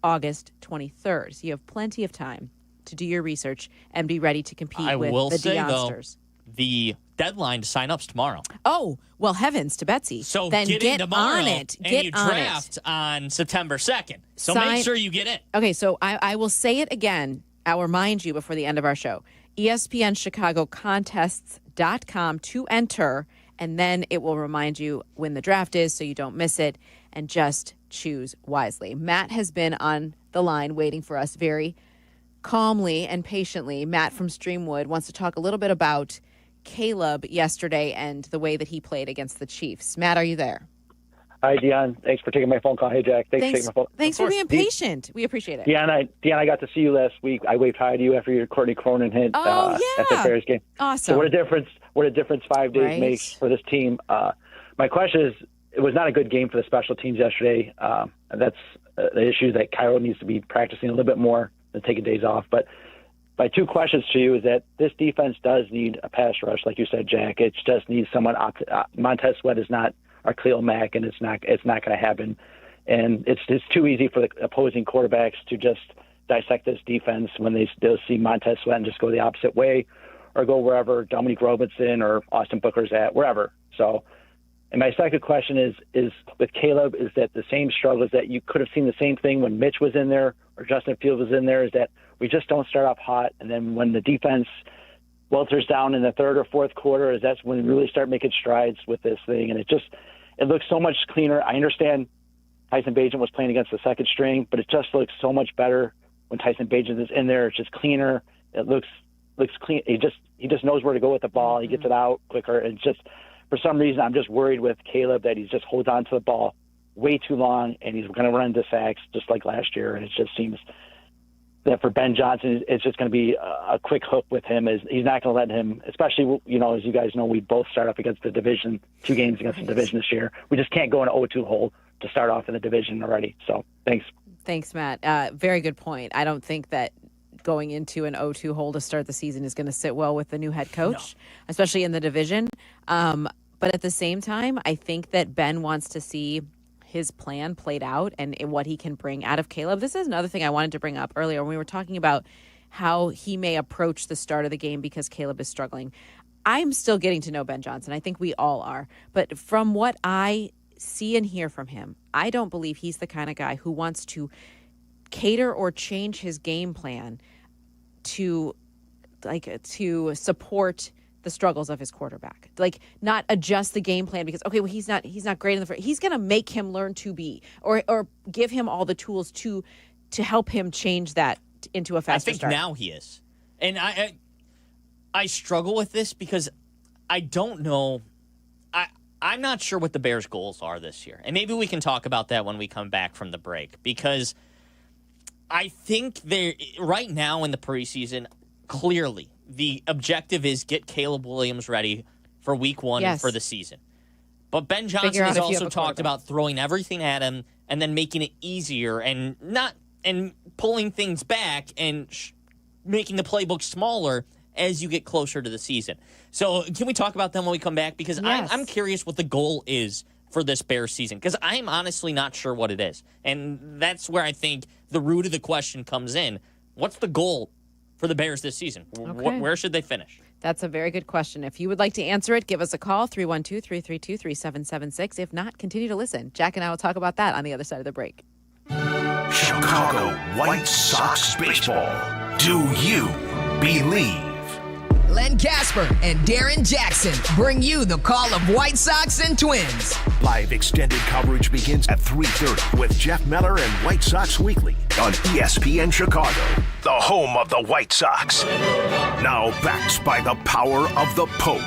August 23rd, so you have plenty of time to do your research and be ready to compete with the Dionsters. The deadline to sign up's tomorrow. Oh, well, heavens to Betsy. So then get in tomorrow, on it. And you draft on September 2nd. So make sure you get in. Okay, so I will say it again. I'll remind you before the end of our show. ESPNChicagoContests.com to enter, and then it will remind you when the draft is so you don't miss it, and just choose wisely. Matt has been on the line waiting for us very calmly and patiently. Matt from Streamwood wants to talk a little bit about Caleb yesterday and the way that he played against the Chiefs. Matt, are you there? Hi, Dion. Thanks for taking my phone call. Hey, Jack. Thanks for taking my phone. Thanks for being patient. We appreciate it. Dion, I got to see you last week. I waved hi to you after your Courtney Cronin hit at the Bears game. Awesome. So what a difference 5 days makes for this team. My question is, it was not a good game for the special teams yesterday. That's the issue that Cairo needs to be practicing a little bit more than taking days off. But my two questions to you is that this defense does need a pass rush, like you said, Jack. It just needs someone. Montez Sweat is not our Khalil Mack, and it's not going to happen. And it's too easy for the opposing quarterbacks to just dissect this defense when they'll see Montez Sweat and just go the opposite way, or go wherever Dominique Robinson or Austin Booker's at, wherever. So. And my second question is with Caleb, is that the same struggles that you could have seen the same thing when Mitch was in there or Justin Fields was in there, is that we just don't start off hot. And then when the defense welters down in the third or fourth quarter, that's when we really start making strides with this thing. And it looks so much cleaner. I understand Tyson Bagent was playing against the second string, but it just looks so much better when Tyson Bagent is in there. It's just cleaner. It looks clean. He just knows where to go with the ball. He gets it out quicker. And just, for some reason, I'm just worried with Caleb that he just holds on to the ball way too long, and he's going to run into sacks just like last year. And it just seems that for Ben Johnson, it's just going to be a quick hook with him. He's not going to let him, especially, as you guys know, we both start up against the division, 2 games against the division this year. We just can't go in an 0-2 hole to start off in the division already. So thanks. Thanks, Matt. Very good point. I don't think that going into an 0-2 hole to start the season is going to sit well with the new head coach, especially in the division. But at the same time, I think that Ben wants to see his plan played out and what he can bring out of Caleb. This is another thing I wanted to bring up earlier when we were talking about how he may approach the start of the game because Caleb is struggling. I'm still getting to know Ben Johnson. I think we all are. But from what I see and hear from him, I don't believe he's the kind of guy who wants to cater or change his game plan to support the struggles of his quarterback, not adjust the game plan because, okay, well, he's not great in the first. He's going to make him learn to be, or give him all the tools to help him change that into a faster start. I think now he is. And I struggle with this because I don't know. I'm not sure what the Bears' goals are this year. And maybe we can talk about that when we come back from the break, because I think right now in the preseason, clearly, the objective is get Caleb Williams ready for week 1 for the season. But Ben Johnson has also talked about throwing everything at him and then making it easier and pulling things back and making the playbook smaller as you get closer to the season. So can we talk about them when we come back? Because I'm curious what the goal is for this Bears season, because I'm honestly not sure what it is. And that's where I think the root of the question comes in. What's the goal for the Bears this season? Okay. Where should they finish? That's a very good question. If you would like to answer it, give us a call, 312-332-3776. If not, continue to listen. Jack and I will talk about that on the other side of the break. Chicago. Chicago White Sox baseball. Do you believe? Len Casper and Darren Jackson bring you the call of White Sox and Twins. Live extended coverage begins at 3:30 with Jeff Meller and White Sox Weekly on ESPN Chicago, the home of the White Sox. Now backed by the power of the Pope.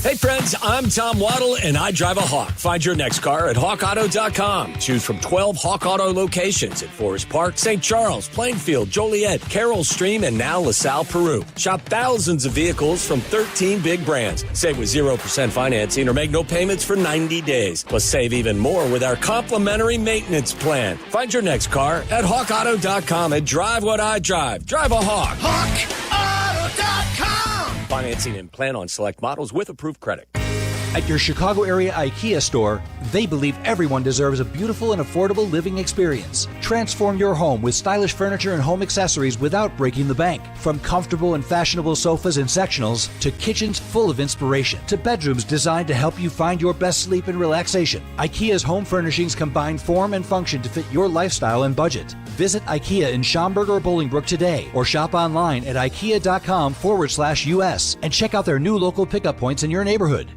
Hey friends, I'm Tom Waddle and I drive a Hawk. Find your next car at hawkauto.com. Choose from 12 Hawk Auto locations at Forest Park, St. Charles, Plainfield, Joliet, Carroll Stream, and now LaSalle, Peru. Shop thousands of vehicles from 13 big brands. Save with 0% financing or make no payments for 90 days. Plus save even more with our complimentary maintenance plan. Find your next car at hawkauto.com and drive what I drive. Drive a Hawk. HawkAuto.com. Financing and plan on select models with approved credit. At your Chicago area IKEA store, they believe everyone deserves a beautiful and affordable living experience. Transform your home with stylish furniture and home accessories without breaking the bank. From comfortable and fashionable sofas and sectionals to kitchens full of inspiration to bedrooms designed to help you find your best sleep and relaxation. IKEA's home furnishings combine form and function to fit your lifestyle and budget. Visit IKEA in Schaumburg or Bolingbrook today or shop online at ikea.com/US and check out their new local pickup points in your neighborhood.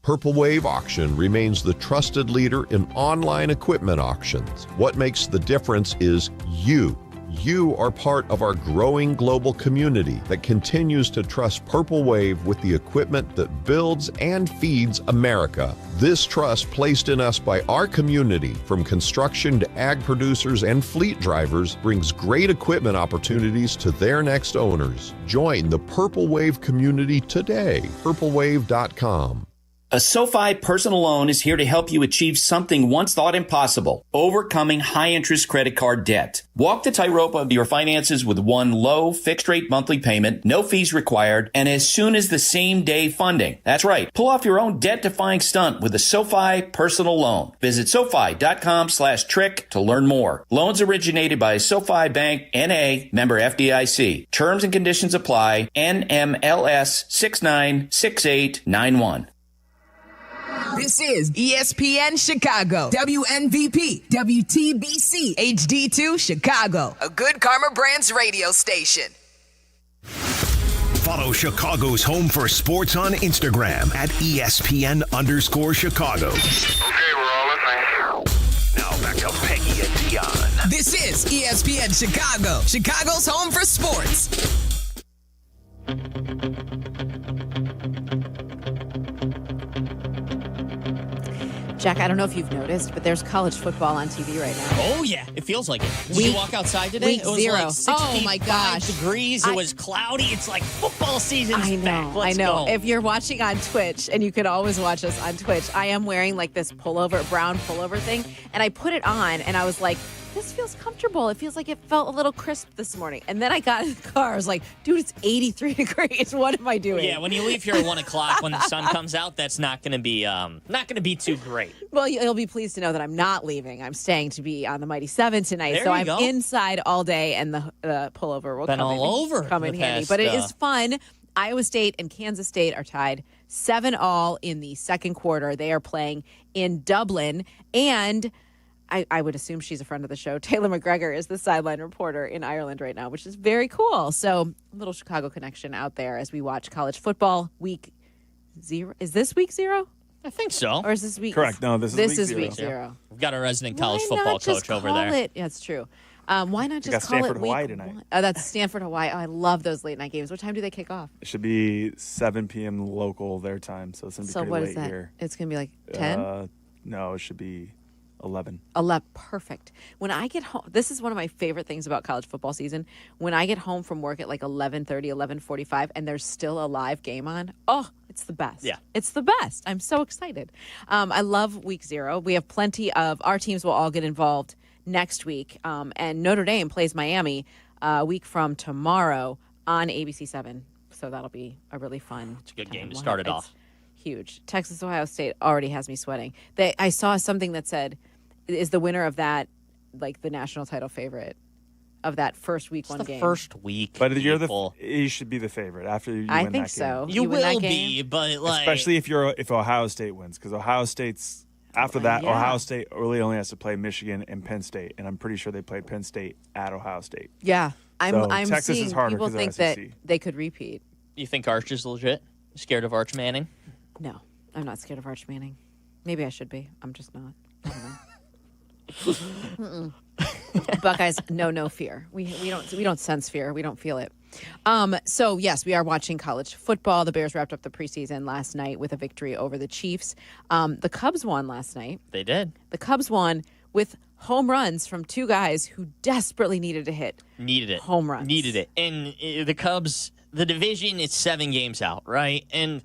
Purple Wave Auction remains the trusted leader in online equipment auctions. What makes the difference is you. You are part of our growing global community that continues to trust Purple Wave with the equipment that builds and feeds America. This trust placed in us by our community, from construction to ag producers and fleet drivers, brings great equipment opportunities to their next owners. Join the Purple Wave community today. purplewave.com. A SoFi personal loan is here to help you achieve something once thought impossible: overcoming high-interest credit card debt. Walk the tightrope of your finances with one low, fixed-rate monthly payment, no fees required, and as soon as the same-day funding. That's right. Pull off your own debt-defying stunt with a SoFi personal loan. Visit SoFi.com/trick to learn more. Loans originated by SoFi Bank, N.A., member FDIC. Terms and conditions apply. NMLS 696891. This is ESPN Chicago, WNVP, WTBC, HD2 Chicago, a Good Karma Brands radio station. Follow Chicago's Home for Sports on Instagram at ESPN_Chicago. Okay, we're all listening. Now back to Peggy and Dion. This is ESPN Chicago, Chicago's Home for Sports. Jack, I don't know if you've noticed, but there's college football on TV right now. Oh, yeah. It feels like it. Did you walk outside today? Week 0. It was like 65 degrees. It was cloudy. It's like football season's back. Let's go. If you're watching on Twitch, and you can always watch us on Twitch, I am wearing like this brown pullover thing, and I put it on, and I was like, this feels comfortable. It feels like it felt a little crisp this morning. And then I got in the car. I was like, dude, it's 83 degrees. What am I doing? Yeah, when you leave here at 1 o'clock when the sun comes out, that's not going to be too great. Well, you'll be pleased to know that I'm not leaving. I'm staying to be on the Mighty 7 tonight. So I'm inside all day, and the pullover will come in handy. But it is fun. Iowa State and Kansas State are tied 7-all in the second quarter. They are playing in Dublin, and I would assume she's a friend of the show. Taylor McGregor is the sideline reporter in Ireland right now, which is very cool. So a little Chicago connection out there as we watch college football. Week 0. Is this week 0? I think so. Or is this week? Correct. No, this is week 0. We've got a resident college football coach over there. Yeah, it's true. Why not just call Stanford, it week Hawaii tonight. Oh, that's Stanford, Hawaii. Oh, I love those late night games. What time do they kick off? It should be 7 p.m. local their time, so it's going to be pretty late here. It's going to be like 10? No, it should be 11. 11. Perfect. When I get home, this is one of my favorite things about college football season. When I get home from work at like 11:30, 11:45, and there's still a live game on, oh, it's the best. Yeah. It's the best. I'm so excited. I love week 0. We have plenty of, our teams will all get involved next week. And Notre Dame plays Miami a week from tomorrow on ABC 7. So that'll be a really fun. It's a good game to start it off. Huge. Texas, Ohio State already has me sweating. I saw something that said, is the winner of that like the national title favorite of that first week one game? First week. But you should be the favorite after you win that game. I think so. You will be, but like especially if Ohio State wins, because Ohio State's After that, Ohio State really only has to play Michigan and Penn State, and I'm pretty sure they played Penn State at Ohio State. Yeah, I'm Texas seeing is harder people think that they could repeat. You think Arch is legit? Scared of Arch Manning? No, I'm not scared of Arch Manning. Maybe I should be. I'm just not. I don't know. Buckeyes, no fear. We don't sense fear. We don't feel it. So yes, we are watching college football. The Bears wrapped up the preseason last night with a victory over the Chiefs. The Cubs won last night. They did. The Cubs won with home runs from two guys who desperately needed to hit. Needed it. Home runs. Needed it. And the Cubs, the division is 7 games out, right? And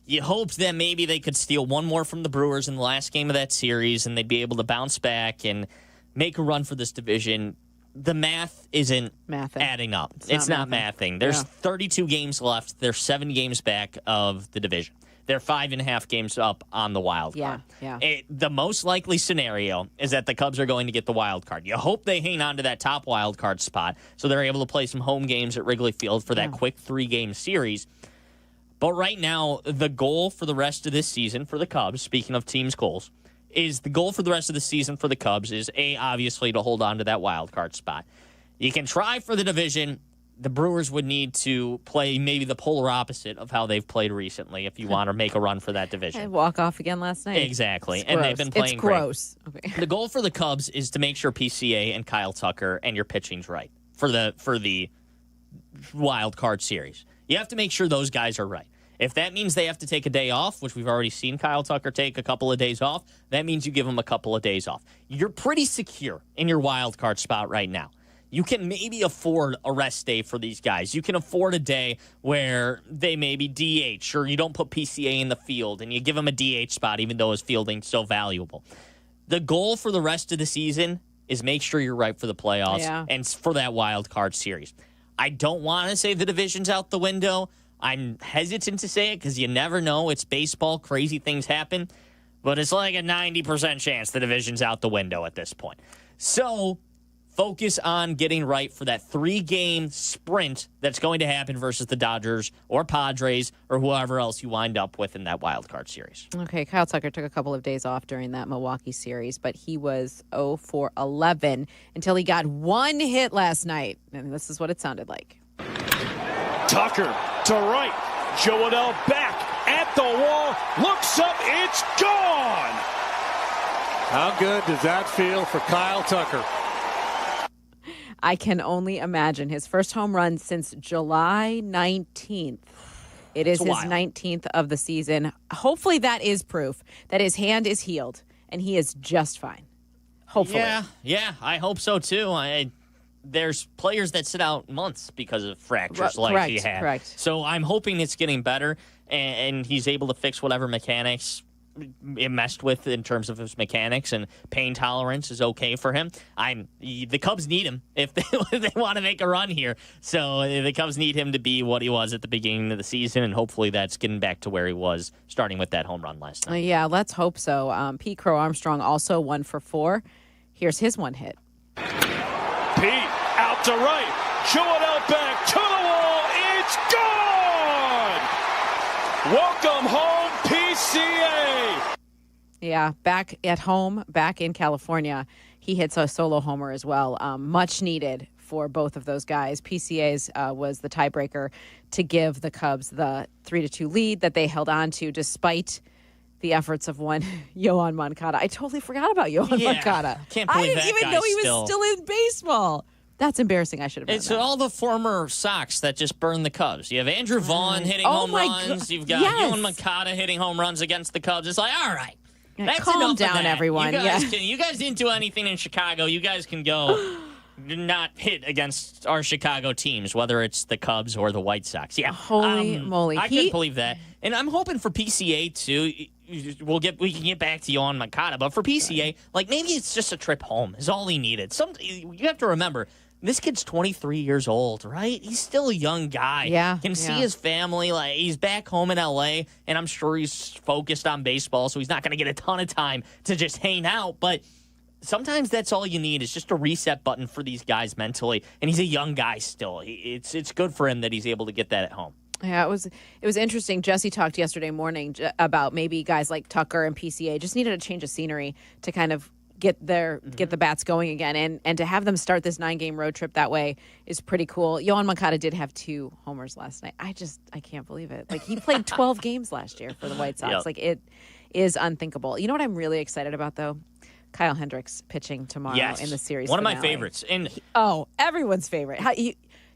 you hoped that maybe they could steal one more from the Brewers in the last game of that series and they'd be able to bounce back and make a run for this division. The math isn't adding up. It's not mathing. There's 32 games left. They're 7 games back of the division. They're 5.5 games up on the wild card. The most likely scenario is that the Cubs are going to get the wild card. You hope they hang on to that top wild card spot so they're able to play some home games at Wrigley Field for that quick 3-game series. But right now, the goal for the rest of this season for the Cubs, speaking of teams' goals, is the goal for the rest of the season for the Cubs is, obviously to hold on to that wild card spot. You can try for the division. The Brewers would need to play maybe the polar opposite of how they've played recently if you want to make a run for that division. And walk off again last night. Exactly. It's and gross. they've been playing It's gross. great. Okay. The goal for the Cubs is to make sure PCA and Kyle Tucker and your pitching's right for the wild card series. You have to make sure those guys are right. If that means they have to take a day off, which we've already seen Kyle Tucker take a couple of days off, that means you give him a couple of days off. You're pretty secure in your wild card spot right now. You can maybe afford a rest day for these guys. You can afford a day where they maybe DH or you don't put PCA in the field and you give them a DH spot even though his fielding's so valuable. The goal for the rest of the season is make sure you're right for the playoffs and for that wild card series. I don't want to say the division's out the window. I'm hesitant to say it because you never know. It's baseball. Crazy things happen. But it's like a 90% chance the division's out the window at this point. So focus on getting right for that 3-game sprint that's going to happen versus the Dodgers or Padres or whoever else you wind up with in that wild card series. Okay, Kyle Tucker took a couple of days off during that Milwaukee series, but he was 0 for 11 until he got 1 hit last night. And this is what it sounded like. Tucker to right. Joadell back at the wall. Looks up. It's gone. How good does that feel for Kyle Tucker? I can only imagine his first home run since July 19th. It is his 19th of the season. Hopefully that is proof that his hand is healed and he is just fine. Hopefully. Yeah, I hope so too. There's players that sit out months because of fractures like he had. Correct. So I'm hoping it's getting better and he's able to fix whatever mechanics it messed with in terms of his mechanics, and pain tolerance is okay for him. The Cubs need him if they want to make a run here. So the Cubs need him to be what he was at the beginning of the season, and hopefully that's getting back to where he was starting with that home run last night. Yeah, let's hope so. Pete Crow Armstrong also 1 for 4. Here's his 1 hit. Pete out to right. Joadell back to the wall. It's gone. Welcome home, PCA. Yeah, back at home, back in California. He hits a solo homer as well. Much needed for both of those guys. PCA's was the tiebreaker to give the Cubs the 3-2 lead that they held on to despite the efforts of one Yohan Moncada. I totally forgot about Yohan Moncada. Can't believe I didn't even know he was still in baseball. That's embarrassing. I should have known It's that. all the former Sox that just burned the Cubs. You have Andrew Vaughn hitting home runs. You've got Yohan Moncada hitting home runs against the Cubs. It's like, all right. That's calm enough down, of that. everyone. You guys didn't do anything in Chicago. You guys can go not hit against our Chicago teams, whether it's the Cubs or the White Sox. Yeah. Holy moly. I couldn't believe that. And I'm hoping for PCA, too. We can get back to Yohan Moncada, but for PCA, like maybe it's just a trip home is all he needed. You have to remember, this kid's 23 years old, right? He's still a young guy. Yeah. Can see his family. Like he's back home in LA, and I'm sure he's focused on baseball, so he's not going to get a ton of time to just hang out. But sometimes that's all you need is just a reset button for these guys mentally. And he's a young guy still. It's good for him that he's able to get that at home. Yeah, it was interesting. Jesse talked yesterday morning about maybe guys like Tucker and PCA just needed a change of scenery to kind of get the bats going again, and to have them start this 9-game road trip that way is pretty cool. Yohan Moncada did have 2 homers last night. I can't believe it. Like, he played 12 games last year for the White Sox. Yep. Like, it is unthinkable. You know what I'm really excited about though? Kyle Hendricks pitching tomorrow in the series. One finale. of my favorites. And everyone's favorite.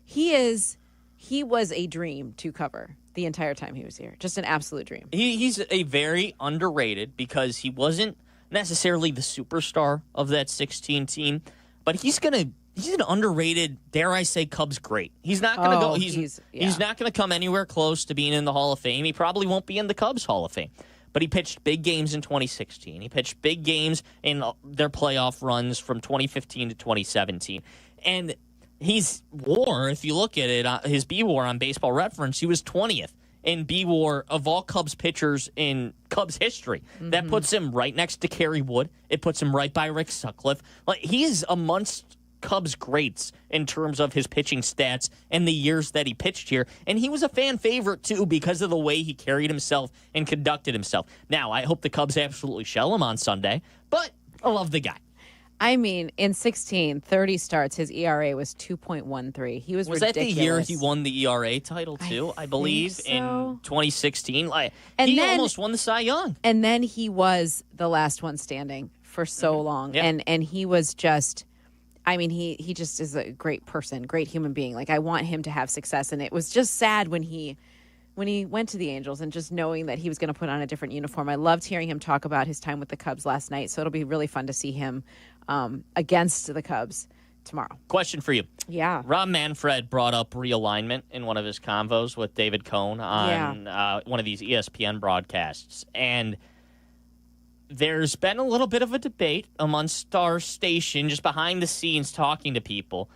He was a dream to cover the entire time he was here. Just an absolute dream. He's a very underrated because he wasn't necessarily the superstar of that 16 team, but he's an underrated, dare I say, Cubs great. He's not going to go. He's not going to come anywhere close to being in the Hall of Fame. He probably won't be in the Cubs Hall of Fame. But he pitched big games in 2016. He pitched big games in their playoff runs from 2015 to 2017. And he's WAR, if you look at it, his B-WAR on Baseball Reference, he was 20th in B-WAR of all Cubs pitchers in Cubs history. Mm-hmm. That puts him right next to Kerry Wood. It puts him right by Rick Sutcliffe. Like, he is amongst Cubs greats in terms of his pitching stats and the years that he pitched here. And he was a fan favorite, too, because of the way he carried himself and conducted himself. Now, I hope the Cubs absolutely shell him on Sunday, but I love the guy. I mean, in 30 starts, his ERA was 2.13. He was ridiculous. That the year he won the ERA title, too, I believe, so. In 2016? He almost won the Cy Young. And then he was the last one standing for so long. Yep. And he was just, I mean, he just is a great person, great human being. Like, I want him to have success. And it was just sad when he went to the Angels and just knowing that he was going to put on a different uniform. I loved hearing him talk about his time with the Cubs last night. So it'll be really fun to see him against the Cubs tomorrow. Question for you. Yeah. Rob Manfred brought up realignment in one of his convos with David Cohn on one of these ESPN broadcasts. And there's been a little bit of a debate amongst our station, just behind the scenes talking to people,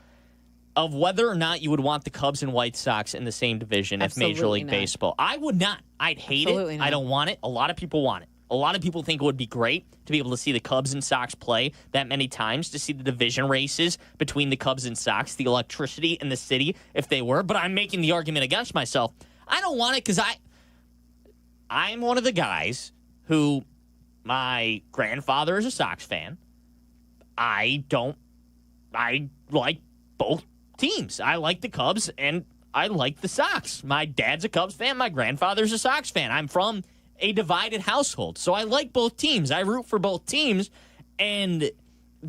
of whether or not you would want the Cubs and White Sox in the same division if Major League Baseball. I would not. I'd hate it. I don't want it. A lot of people want it. A lot of people think it would be great to be able to see the Cubs and Sox play that many times, to see the division races between the Cubs and Sox, the electricity in the city if they were. But I'm making the argument against myself. I don't want it because I'm one of the guys who, my grandfather is a Sox fan. I like both teams. I like the Cubs and I like the Sox. My dad's a Cubs fan. My grandfather's a Sox fan. I'm from a divided household, so I like both teams. I root for both teams, and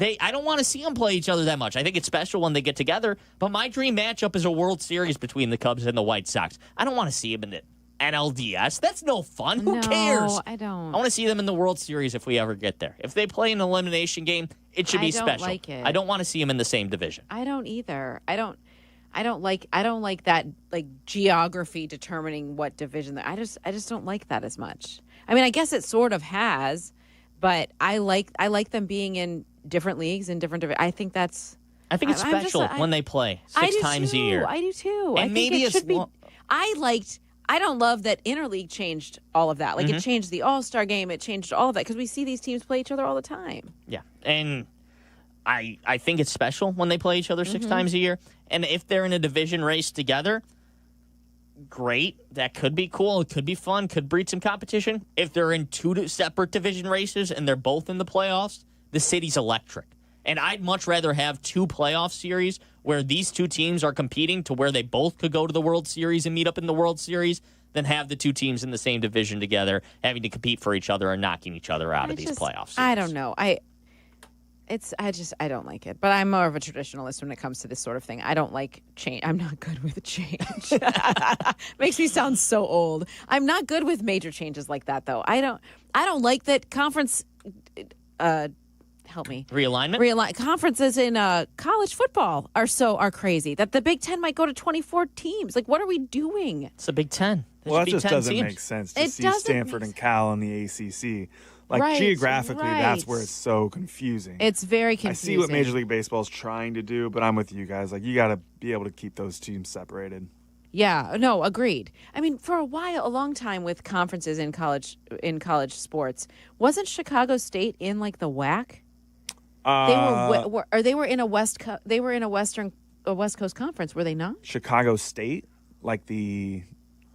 I don't want to see them play each other that much. I think it's special when they get together, but my dream matchup is a World Series between the Cubs and the White Sox. I don't want to see them in the NLDS. That's no fun. Who cares? I don't. I want to see them in the World Series if we ever get there. If they play an elimination game, it should be special. Like it. I don't want to see them in the same division. I don't either. I don't like that, like, geography determining what division. I just don't like that as much. I mean, I guess it sort of has, but I like them being in different leagues and different. I think it's special when they play 6 times a year. I do too. And I think maybe it should be. I don't love that Interleague changed all of that. Like, it changed the All-Star game. It changed all of that because we see these teams play each other all the time. Yeah, and I think it's special when they play each other 6 times a year. And if they're in a division race together, great. That could be cool. It could be fun. Could breed some competition. If they're in 2 separate division races and they're both in the playoffs, the city's electric. And I'd much rather have 2 playoff series where these 2 teams are competing to where they both could go to the World Series and meet up in the World Series than have the 2 teams in the same division together having to compete for each other and knocking each other out of these playoffs. I don't know. I don't like it. But I'm more of a traditionalist when it comes to this sort of thing. I don't like change. I'm not good with change. Makes me sound so old. I'm not good with major changes like that, though. I don't like that conference. Help me. Realignment? Conferences in college football are crazy. That the Big Ten might go to 24 teams. Like, what are we doing? It's the Big Ten. Well, that just doesn't make sense to see Stanford and Cal in the ACC. Like, geographically, that's where it's so confusing. It's very confusing. I see what Major League Baseball is trying to do, but I'm with you guys. Like, you got to be able to keep those teams separated. Yeah, no, agreed. I mean, for a long time with conferences in college sports, wasn't Chicago State in like the WAC? They were in a West Coast conference, were they not? Chicago State, like the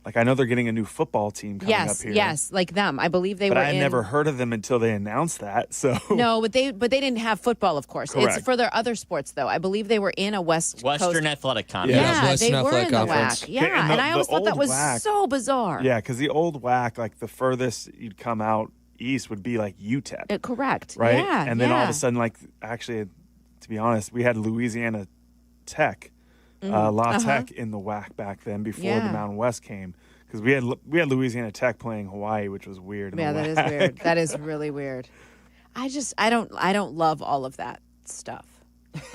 Like, I know they're getting a new football team coming up here. Yes, like them. I believe they were But I had never heard of them until they announced that. So no, but they didn't have football, of course. Correct. It's for their other sports, though. I believe they were in a Western Athletic Conference. Yeah, they were in the WAC. Yeah, and I always thought that was so bizarre. Yeah, because the old WAC, like the furthest you'd come out east would be like UTEP. Correct. Right? Yeah, and then all of a sudden, like, actually, to be honest, we had Louisiana Tech, La Tech in the WAC back then before the Mountain West came. Because we had Louisiana Tech playing Hawaii, which was weird. Yeah, that is weird. That is really weird. I don't love all of that stuff.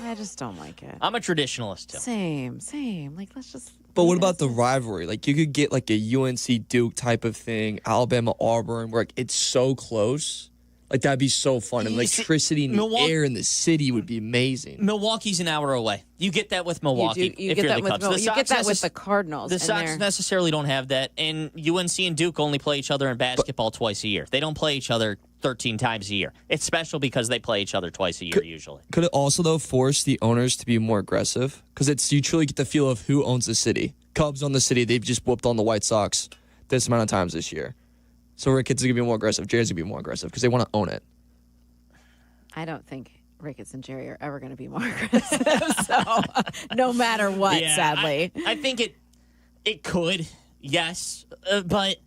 I just don't like it. I'm a traditionalist too. Same. Like, let's just. But what about the rivalry? Like, you could get like a UNC Duke type of thing, Alabama Auburn, where like, it's so close. Like, that'd be so fun. And electricity in the air in the city would be amazing. Milwaukee's an hour away. You get that with Milwaukee. You get that with the Cardinals. The Sox necessarily don't have that. And UNC and Duke only play each other in basketball twice a year. They don't play each other 13 times a year. It's special because they play each other twice a year usually. Could it also, though, force the owners to be more aggressive? Because you truly get the feel of who owns the city. Cubs own the city. They've just whooped on the White Sox this amount of times this year. So Ricketts is going to be more aggressive. Jerry's going to be more aggressive because they want to own it. I don't think Ricketts and Jerry are ever going to be more aggressive. So no matter what, sadly. I think it could, yes. But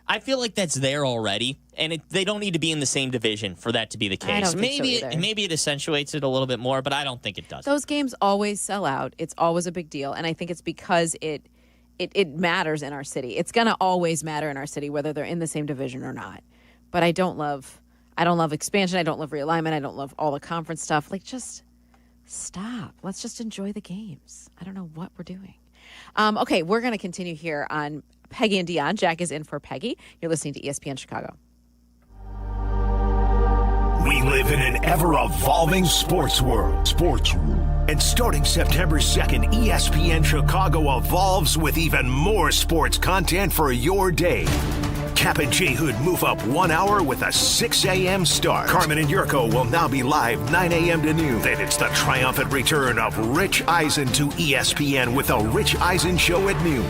I feel like that's there already. And they don't need to be in the same division for that to be the case. I don't think so either. Maybe it accentuates it a little bit more, but I don't think it does. Those games always sell out. It's always a big deal. And I think it's because it matters in our city. It's going to always matter in our city, whether they're in the same division or not. But I don't love expansion. I don't love realignment. I don't love all the conference stuff. Like, just stop. Let's just enjoy the games. I don't know what we're doing. Okay, we're going to continue here on Peggy and Dion. Jack is in for Peggy. You're listening to ESPN Chicago. We live in an ever-evolving sports world. And starting September 2nd, ESPN Chicago evolves with even more sports content for your day. Cap and J Hood move up 1 hour with a 6 a.m. start. Carmen and Yurko will now be live 9 a.m. to noon. Then it's the triumphant return of Rich Eisen to ESPN with a Rich Eisen show at noon.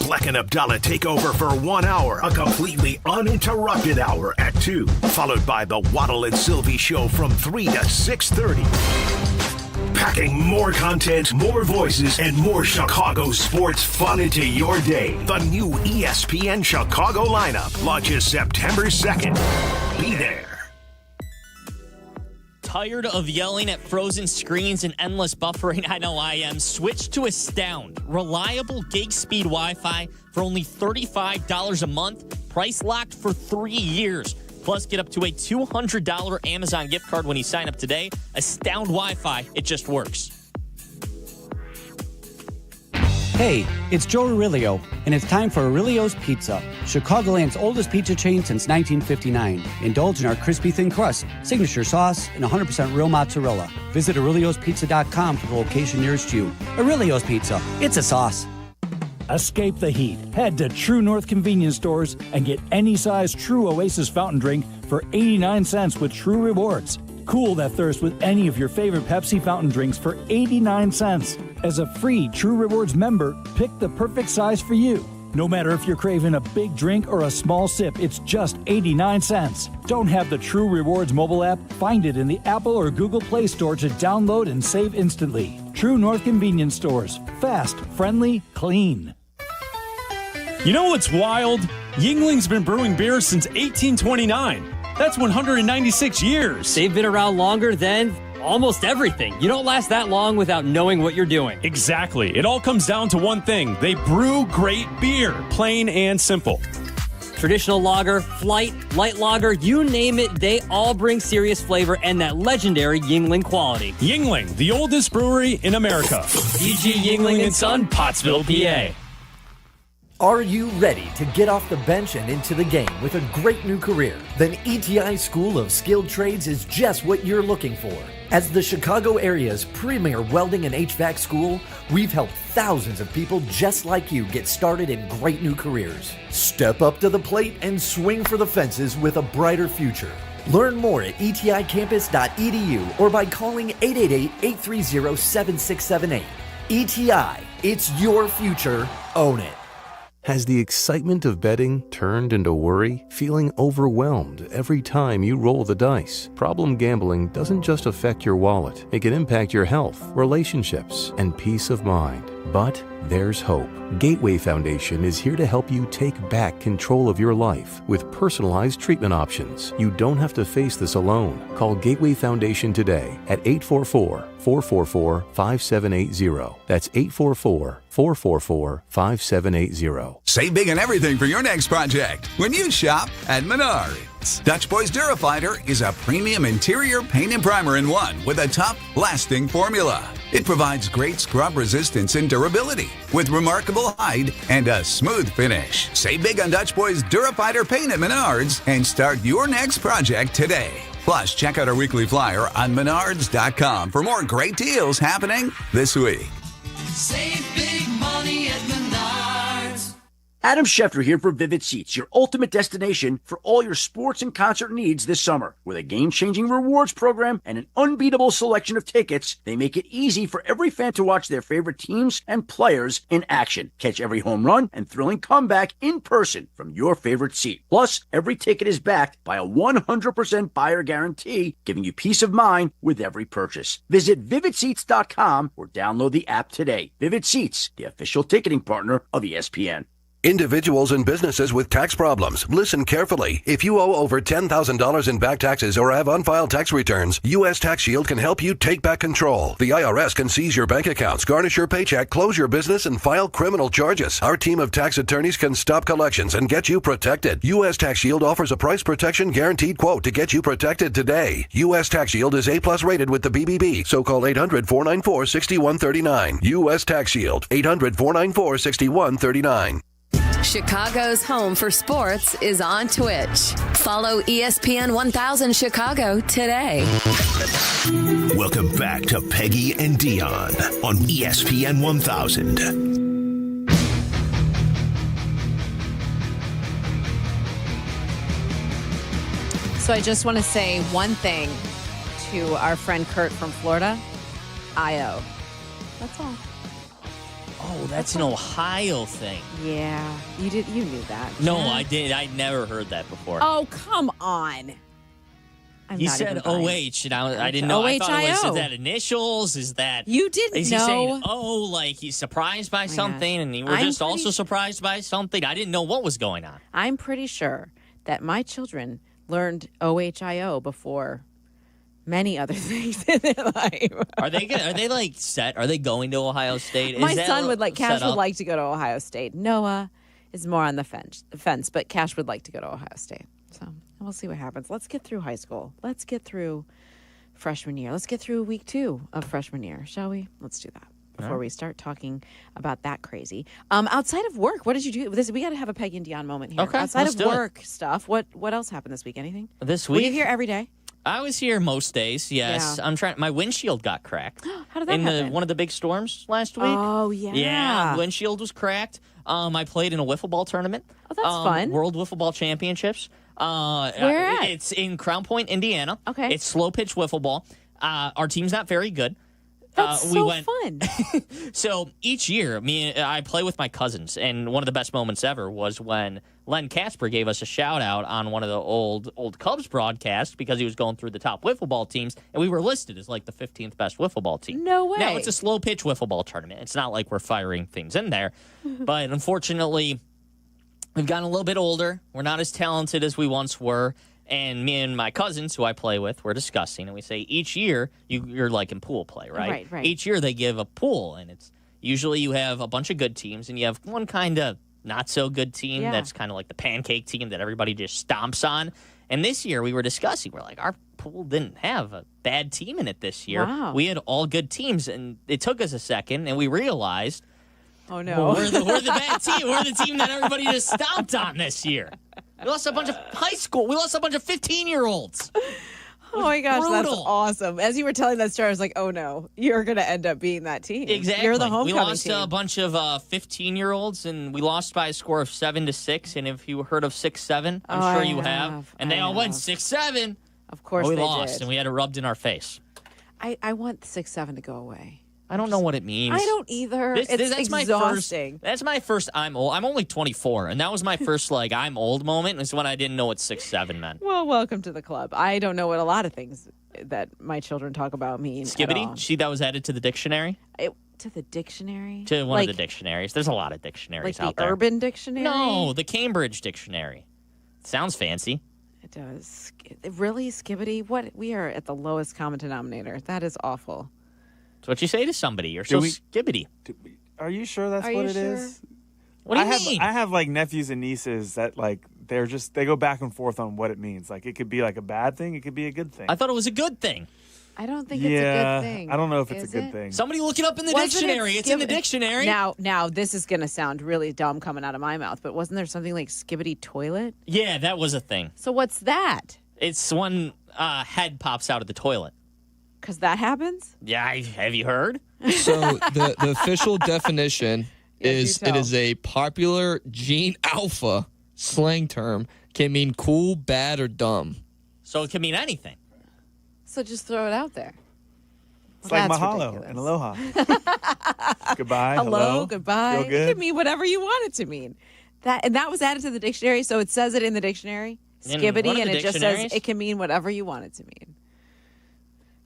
Black and Abdallah take over for 1 hour, a completely uninterrupted hour at 2, followed by the Waddle and Sylvie show from 3 to 6:30. Packing more content, more voices, and more Chicago sports fun into your day. The new ESPN Chicago lineup launches September 2nd. Be there. Tired of yelling at frozen screens and endless buffering? I know I am. Switch to Astound. Reliable gig speed Wi-Fi for only $35 a month. Price locked for 3 years. Plus, get up to a $200 Amazon gift card when you sign up today. Astound Wi-Fi. It just works. Hey, it's Joe Aurelio, and it's time for Aurelio's Pizza, Chicagoland's oldest pizza chain since 1959. Indulge in our crispy thin crust, signature sauce, and 100% real mozzarella. Visit Aurelio'sPizza.com for the location nearest you. Aurelio's Pizza, it's a sauce. Escape the heat. Head to True North convenience stores and get any size True Oasis fountain drink for 89 cents with True Rewards. Cool that thirst with any of your favorite Pepsi fountain drinks for 89 cents. As a free True Rewards member, pick the perfect size for you. No matter if you're craving a big drink or a small sip, it's just 89 cents. Don't have the True Rewards mobile app? Find it in the Apple or Google Play Store to download and save instantly. True North convenience stores. Fast, friendly, clean. You know what's wild? Yingling's been brewing beer since 1829. That's 196 years. They've been around longer than almost everything. You don't last that long without knowing what you're doing. Exactly. It all comes down to one thing. They brew great beer, plain and simple. Traditional lager, flight, light lager, you name it, they all bring serious flavor and that legendary Yingling quality. Yingling, the oldest brewery in America. E.G. Yingling & Son, Pottsville, PA. Are you ready to get off the bench and into the game with a great new career? Then ETI School of Skilled Trades is just what you're looking for. As the Chicago area's premier welding and HVAC school, we've helped thousands of people just like you get started in great new careers. Step up to the plate and swing for the fences with a brighter future. Learn more at eticampus.edu or by calling 888-830-7678. ETI, it's your future. Own it. Has the excitement of betting turned into worry? Feeling overwhelmed every time you roll the dice? Problem gambling doesn't just affect your wallet. It can impact your health, relationships, and peace of mind. But there's hope. Gateway Foundation is here to help you take back control of your life with personalized treatment options. You don't have to face this alone. Call Gateway Foundation today at 844-444-5780. That's 844-444-5780. Save big on everything for your next project when you shop at Menards. Dutch Boys Durafighter is a premium interior paint and primer in one with a tough, lasting formula. It provides great scrub resistance and durability with remarkable hide and a smooth finish. Save big on Dutch Boys Durafighter paint at Menards and start your next project today. Plus, check out our weekly flyer on Menards.com for more great deals happening this week. Save big money at Menards. Adam Schefter here for Vivid Seats, your ultimate destination for all your sports and concert needs this summer. With a game-changing rewards program and an unbeatable selection of tickets, they make it easy for every fan to watch their favorite teams and players in action. Catch every home run and thrilling comeback in person from your favorite seat. Plus, every ticket is backed by a 100% buyer guarantee, giving you peace of mind with every purchase. Visit VividSeats.com or download the app today. Vivid Seats, the official ticketing partner of ESPN. Individuals and businesses with tax problems, listen carefully. If you owe over $10,000 in back taxes or have unfiled tax returns, U.S. Tax Shield can help you take back control. The IRS can seize your bank accounts, garnish your paycheck, close your business, and file criminal charges. Our team of tax attorneys can stop collections and get you protected. U.S. Tax Shield offers a price protection guaranteed quote to get you protected today. U.S. Tax Shield is A+ rated with the BBB, so call 800-494-6139. U.S. Tax Shield, 800-494-6139. Chicago's home for sports is on Twitch. Follow ESPN 1000 Chicago today. Welcome back to Peggy and Dion on ESPN 1000. So I just want to say one thing to our friend Kurt from Florida. IO. That's all. Oh, that's an Ohio thing. Yeah, you knew that. No, I did. I never heard that before. Oh, come on. He said OH, and I didn't know. I thought it was, is that initials? Is that... You didn't know. Is he saying, like he's surprised by something, and you were just also surprised by something? I didn't know what was going on. I'm pretty sure that my children learned OHIO before many other things in their life. Are they like set? Are they going to Ohio State? My son would Cash would like to go to Ohio State. Noah is more on the fence, but Cash would like to go to Ohio State. So we'll see what happens. Let's get through high school. Let's get through freshman year. Let's get through week 2 of freshman year, shall we? Let's do that before we start talking about that crazy. Outside of work, what did you do? We got to have a Peggy and Dion moment here. Okay, outside of work stuff, what else happened this week? Anything? This week? Were you here every day? I was here most days, yes. Yeah. I'm trying. My windshield got cracked. How did that happen? One of the big storms last week. Oh, yeah. Yeah, windshield was cracked. I played in a wiffle ball tournament. Oh, that's fun. World Wiffle Ball Championships. Where at? It's in Crown Point, Indiana. Okay. It's slow pitch wiffle ball. Our team's not very good. That's fun. So each year, I play with my cousins, and one of the best moments ever was when Len Casper gave us a shout-out on one of the old Cubs broadcasts because he was going through the top wiffle ball teams, and we were listed as like the 15th best wiffle ball team. No way. Now, it's a slow-pitch wiffle ball tournament. It's not like we're firing things in there, but unfortunately, we've gotten a little bit older. We're not as talented as we once were. And me and my cousins, who I play with, we're discussing, and we say each year, you're like in pool play, right? Right. Each year they give a pool, and it's usually you have a bunch of good teams, and you have one kind of not-so-good team that's kind of like the pancake team that everybody just stomps on. And this year we were discussing, we're like, our pool didn't have a bad team in it this year. Wow. We had all good teams, and it took us a second, and we realized, oh, no. Well, we're the bad team. We're the team that everybody just stomped on this year. We lost a bunch of high school. We lost a bunch of 15-year-olds. Oh, my gosh, brutal. that's awesome. As you were telling that story, I was like, oh, no, you're going to end up being that team. Exactly. You're the homecoming We lost team. a bunch of 15-year-olds, and we lost by a score of 7-6. And if you heard of 6-7, I'm sure you have. And they all went 6-7. Of course we they lost, did. and we had it rubbed in our face. I want 6-7 to go away. I don't know what it means. I don't either. It's exhausting. That's my first I'm old. I'm only 24, and that was my first, I'm old moment. It's when I didn't know what 6'7" meant. Well, welcome to the club. I don't know what a lot of things that my children talk about mean. Skibbity? See, that was added to the dictionary? To the dictionary? To one of the dictionaries. There's a lot of dictionaries out there. Like the Urban Dictionary? No, the Cambridge Dictionary. Sounds fancy. It does. Really, Skibbity? What? We are at the lowest common denominator. That is awful. That's what you say to somebody. You're so skibbity. Are you sure that's what it is? What do you mean? I have nephews and nieces that they go back and forth on what it means. Like it could be a bad thing, it could be a good thing. I thought it was a good thing. I don't think it's a good thing. I don't know if it's a good thing. Somebody look it up in the dictionary. It's in the dictionary. Now this is going to sound really dumb coming out of my mouth, but wasn't there something like skibbity toilet? Yeah, that was a thing. So what's that? It's when head pops out of the toilet. Because that happens? Yeah, have you heard? So the official definition is it is a popular gene alpha slang term. Can mean cool, bad, or dumb. So it can mean anything. So just throw it out there. It's like mahalo and aloha. Goodbye. Hello, goodbye. Feel good? It can mean whatever you want it to mean. That was added to the dictionary, so it says it in the dictionary. Skibbity, and it just says it can mean whatever you want it to mean.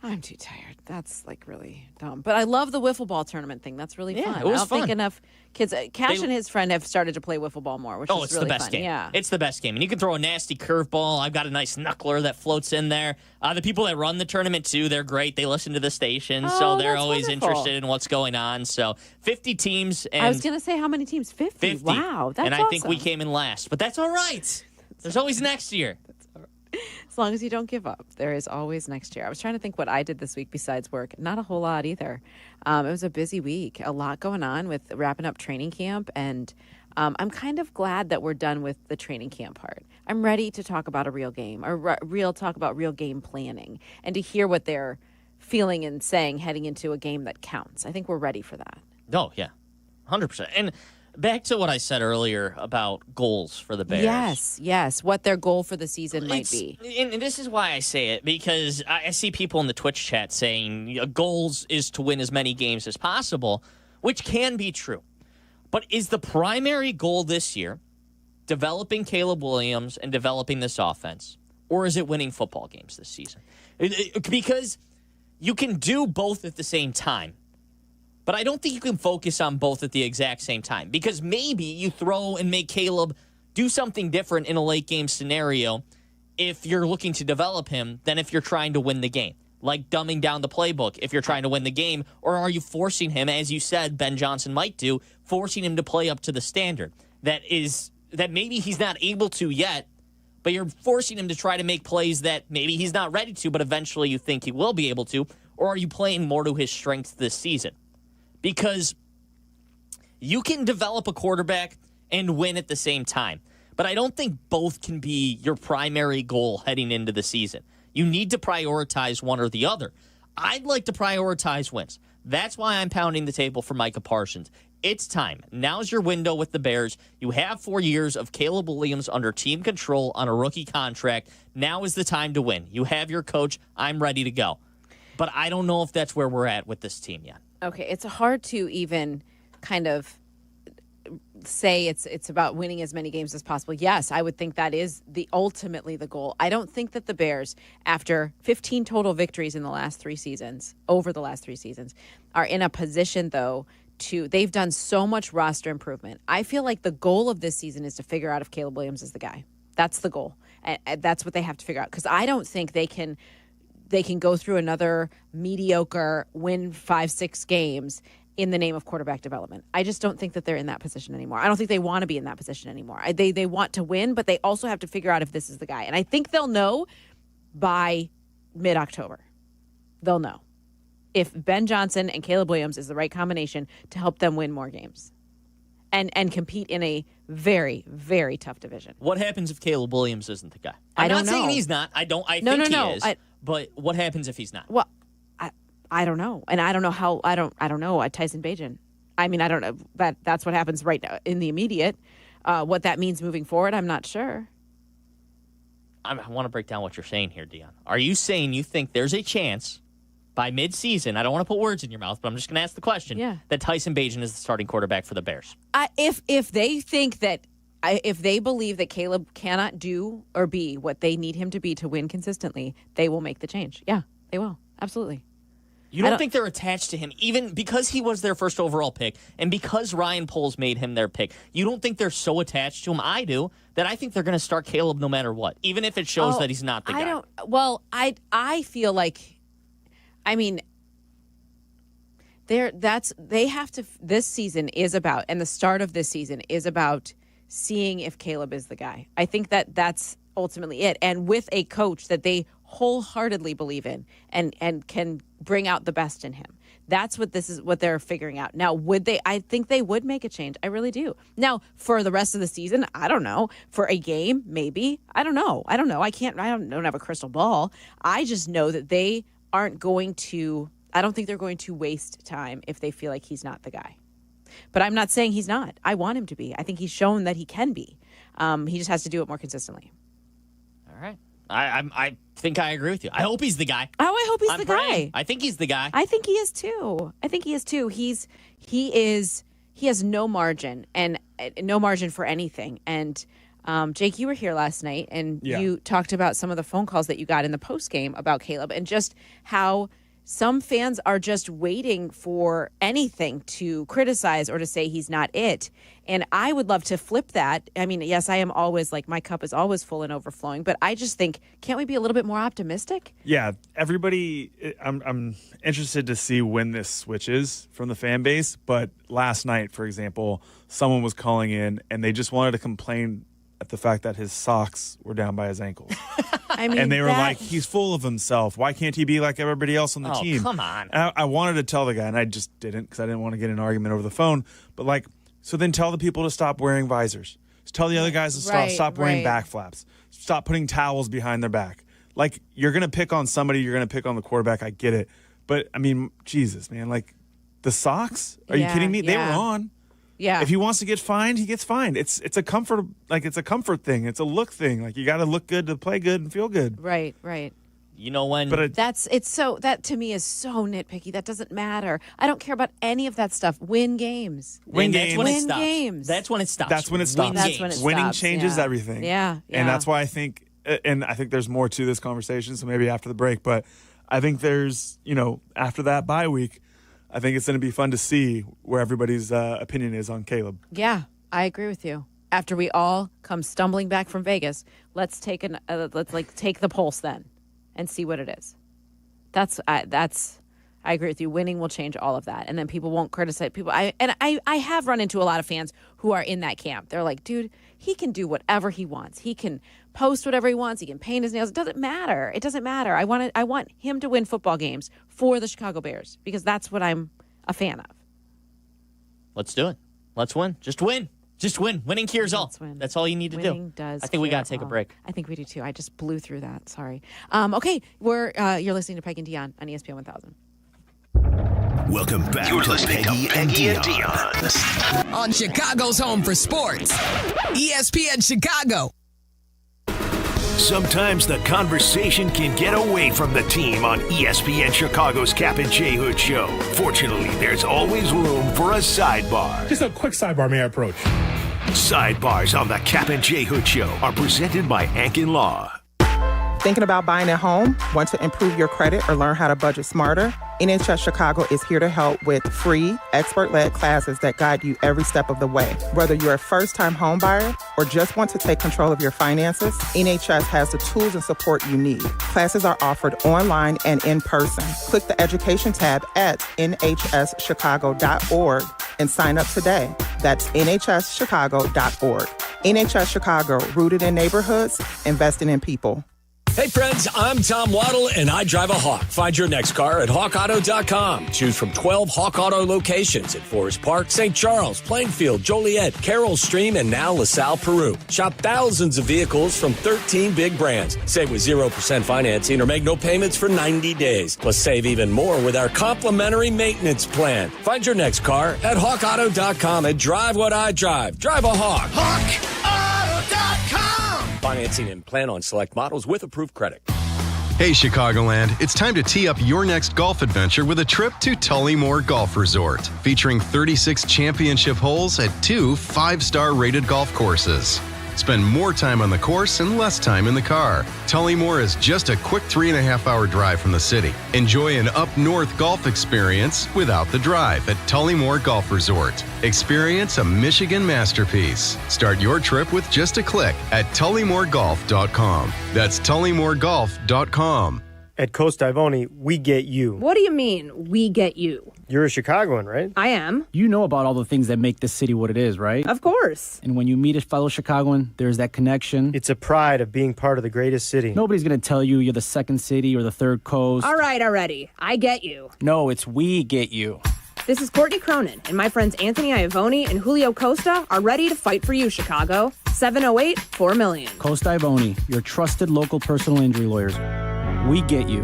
I'm too tired. That's really dumb. But I love the wiffle ball tournament thing. That's really fun. It was I don't think enough kids. Cash and his friend have started to play wiffle ball more, which is it's really the best fun. game. Yeah, it's the best game, and you can throw a nasty curveball. I've got a nice knuckler that floats in there. The people that run the tournament too, they're great. They listen to the station, so they're always interested in what's going on. So 50 teams. And I was going to say how many teams? 50. Wow, that's and awesome. I think we came in last, but that's all right. There's always next year. As long as you don't give up, there is always next year. I was trying to think what I did this week besides work. Not a whole lot either. It was a busy week. A lot going on with wrapping up training camp. And I'm kind of glad that we're done with the training camp part. I'm ready to talk about a real game or talk about real game planning and to hear what they're feeling and saying heading into a game that counts. I think we're ready for that. Oh, yeah. 100%. And back to what I said earlier about goals for the Bears. Yes. What their goal for the season might be. And this is why I say it, because I see people in the Twitch chat saying goals is to win as many games as possible, which can be true. But is the primary goal this year developing Caleb Williams and developing this offense? Or is it winning football games this season? Because you can do both at the same time. But I don't think you can focus on both at the exact same time, because maybe you throw and make Caleb do something different in a late game scenario if you're looking to develop him than if you're trying to win the game, like dumbing down the playbook if you're trying to win the game. Or are you forcing him, as you said Ben Johnson might do, forcing him to play up to the standard that maybe he's not able to yet, but you're forcing him to try to make plays that maybe he's not ready to, but eventually you think he will be able to? Or are you playing more to his strengths this season? Because you can develop a quarterback and win at the same time. But I don't think both can be your primary goal heading into the season. You need to prioritize one or the other. I'd like to prioritize wins. That's why I'm pounding the table for Micah Parsons. It's time. Now's your window with the Bears. You have 4 years of Caleb Williams under team control on a rookie contract. Now is the time to win. You have your coach. I'm ready to go. But I don't know if that's where we're at with this team yet. Okay, it's hard to even kind of say it's about winning as many games as possible. Yes, I would think that is ultimately the goal. I don't think that the Bears, after 15 total victories in the last 3 seasons, over the last 3 seasons, are in a position, though, they've done so much roster improvement. I feel like the goal of this season is to figure out if Caleb Williams is the guy. That's the goal. And that's what they have to figure out, because I don't think they can go through another mediocre, win 5-6 games in the name of quarterback development. I just don't think that they're in that position anymore. I don't think they want to be in that position anymore. They want to win, but they also have to figure out if this is the guy. And I think they'll know by mid-October. They'll know if Ben Johnson and Caleb Williams is the right combination to help them win more games and compete in a very, very tough division. What happens if Caleb Williams isn't the guy? I don't know. I'm not saying he's not. I think he is. But what happens if he's not? Well, I don't know. And I don't know how. I don't know. Tyson Bagent. I mean, I don't know. That's what happens right now in the immediate. What that means moving forward, I'm not sure. I want to break down what you're saying here, Dion. Are you saying you think there's a chance by midseason, I don't want to put words in your mouth, but I'm just going to ask the question, that Tyson Bagent is the starting quarterback for the Bears? If they think that, if they believe that Caleb cannot do or be what they need him to be to win consistently, they will make the change. Yeah, they will. Absolutely. You don't think they're attached to him, even because he was their first overall pick and because Ryan Poles made him their pick? You don't think they're so attached to him? I do, that I think they're going to start Caleb no matter what, even if it shows that he's not the guy. I feel like, I mean, they have to, this season is about, and the start of this season is about seeing if Caleb is the guy. I think that's ultimately it. And with a coach that they wholeheartedly believe in and can bring out the best in him. That's what they're figuring out. Now, would they? I think they would make a change. I really do. Now, for the rest of the season, I don't know. For a game, maybe. I don't know. I don't have a crystal ball. I just know that they aren't going to, I don't think they're going to waste time if they feel like he's not the guy. But I'm not saying he's not. I want him to be. I think he's shown that he can be. He just has to do it more consistently. All right. I think I agree with you. I hope he's the guy. Oh, I hope he's the guy. I think he's the guy. I think he is too. He has no margin and no margin for anything. And Jake, you were here last night and you talked about some of the phone calls that you got in the postgame about Caleb and just how some fans are just waiting for anything to criticize or to say he's not it. And I would love to flip that. I mean, yes, I am always like, my cup is always full and overflowing, but I just think, can't we be a little bit more optimistic? Yeah, everybody, I'm interested to see when this switches from the fan base. But last night, for example, someone was calling in and they just wanted to complain at the fact that his socks were down by his ankles. I mean, and they were like, he's full of himself. Why can't he be like everybody else on the team? Come on. And I wanted to tell the guy, and I just didn't because I didn't want to get in an argument over the phone. But, like, so then tell the people to stop wearing visors. Just tell the other guys to stop wearing back flaps. Stop putting towels behind their back. Like, you're going to pick on somebody. You're going to pick on the quarterback. I get it. But, I mean, Jesus, man. Like, the socks? Are you kidding me? They were on. Yeah. If he wants to get fined, he gets fined. It's a comfort, like, it's a comfort thing. It's a look thing. Like, you got to look good to play good and feel good. Right. You know when? But that to me is so nitpicky. That doesn't matter. I don't care about any of that stuff. Win games. That's when it stops. Games. That's when it stops. That's when it stops. Winning changes everything. Yeah. And that's why I think there's more to this conversation, so maybe after the break. But I think there's, after that bye week, I think it's going to be fun to see where everybody's opinion is on Caleb. Yeah, I agree with you. After we all come stumbling back from Vegas, let's take take the pulse then and see what it is. I agree with you. Winning will change all of that, and then people won't criticize people. I have run into a lot of fans who are in that camp. They're like, dude, he can do whatever he wants. He can post whatever he wants. He can paint his nails. It doesn't matter. I want him to win football games for the Chicago Bears because that's what I'm a fan of. Let's do it. Let's win. Just win. Just win. Winning cures all. That's all you need to Winning do. Does I think we got to take a break. I think we do too. I just blew through that. Sorry. Okay, you're listening to Peggy and Dion on ESPN 1000. Welcome back to Peggy and Dion. On Chicago's home for sports, ESPN Chicago. Sometimes the conversation can get away from the team on ESPN Chicago's Cap and J Hood Show. Fortunately, there's always room for a sidebar. Just a quick sidebar, may I approach? Sidebars on the Cap and J Hood Show are presented by Ankin Law. Thinking about buying a home? Want to improve your credit or learn how to budget smarter? NHS Chicago is here to help with free, expert-led classes that guide you every step of the way. Whether you're a first-time home buyer or just want to take control of your finances, NHS has the tools and support you need. Classes are offered online and in person. Click the Education tab at nhschicago.org and sign up today. That's nhschicago.org. NHS Chicago, rooted in neighborhoods, investing in people. Hey friends, I'm Tom Waddle and I drive a Hawk. Find your next car at hawkauto.com. Choose from 12 Hawk Auto locations at Forest Park, St. Charles, Plainfield, Joliet, Carroll Stream, and now LaSalle, Peru. Shop thousands of vehicles from 13 big brands. Save with 0% financing or make no payments for 90 days. Plus save even more with our complimentary maintenance plan. Find your next car at hawkauto.com and drive what I drive. Drive a Hawk. HawkAuto.com. Financing and plan on select models with approved credit. Hey, Chicagoland, it's time to tee up your next golf adventure with a trip to Tullymore Golf Resort, featuring 36 championship holes at 2 5-star rated golf courses. Spend more time on the course and less time in the car. Tullymore is just a quick 3.5-hour drive from the city. Enjoy an up-north golf experience without the drive at Tullymore Golf Resort. Experience a Michigan masterpiece. Start your trip with just a click at TullymoreGolf.com. That's TullymoreGolf.com. At Costa Ivone, we get you. What do you mean, we get you? You're a Chicagoan, right? I am. You know about all the things that make this city what it is, right? Of course. And when you meet a fellow Chicagoan, there's that connection. It's a pride of being part of the greatest city. Nobody's going to tell you you're the second city or the third coast. All right, already. I get you. No, it's we get you. This is Courtney Cronin, and my friends Anthony Iavone and Julio Costa are ready to fight for you, Chicago. 708-4million. Costa Ivone, your trusted local personal injury lawyers. We get you.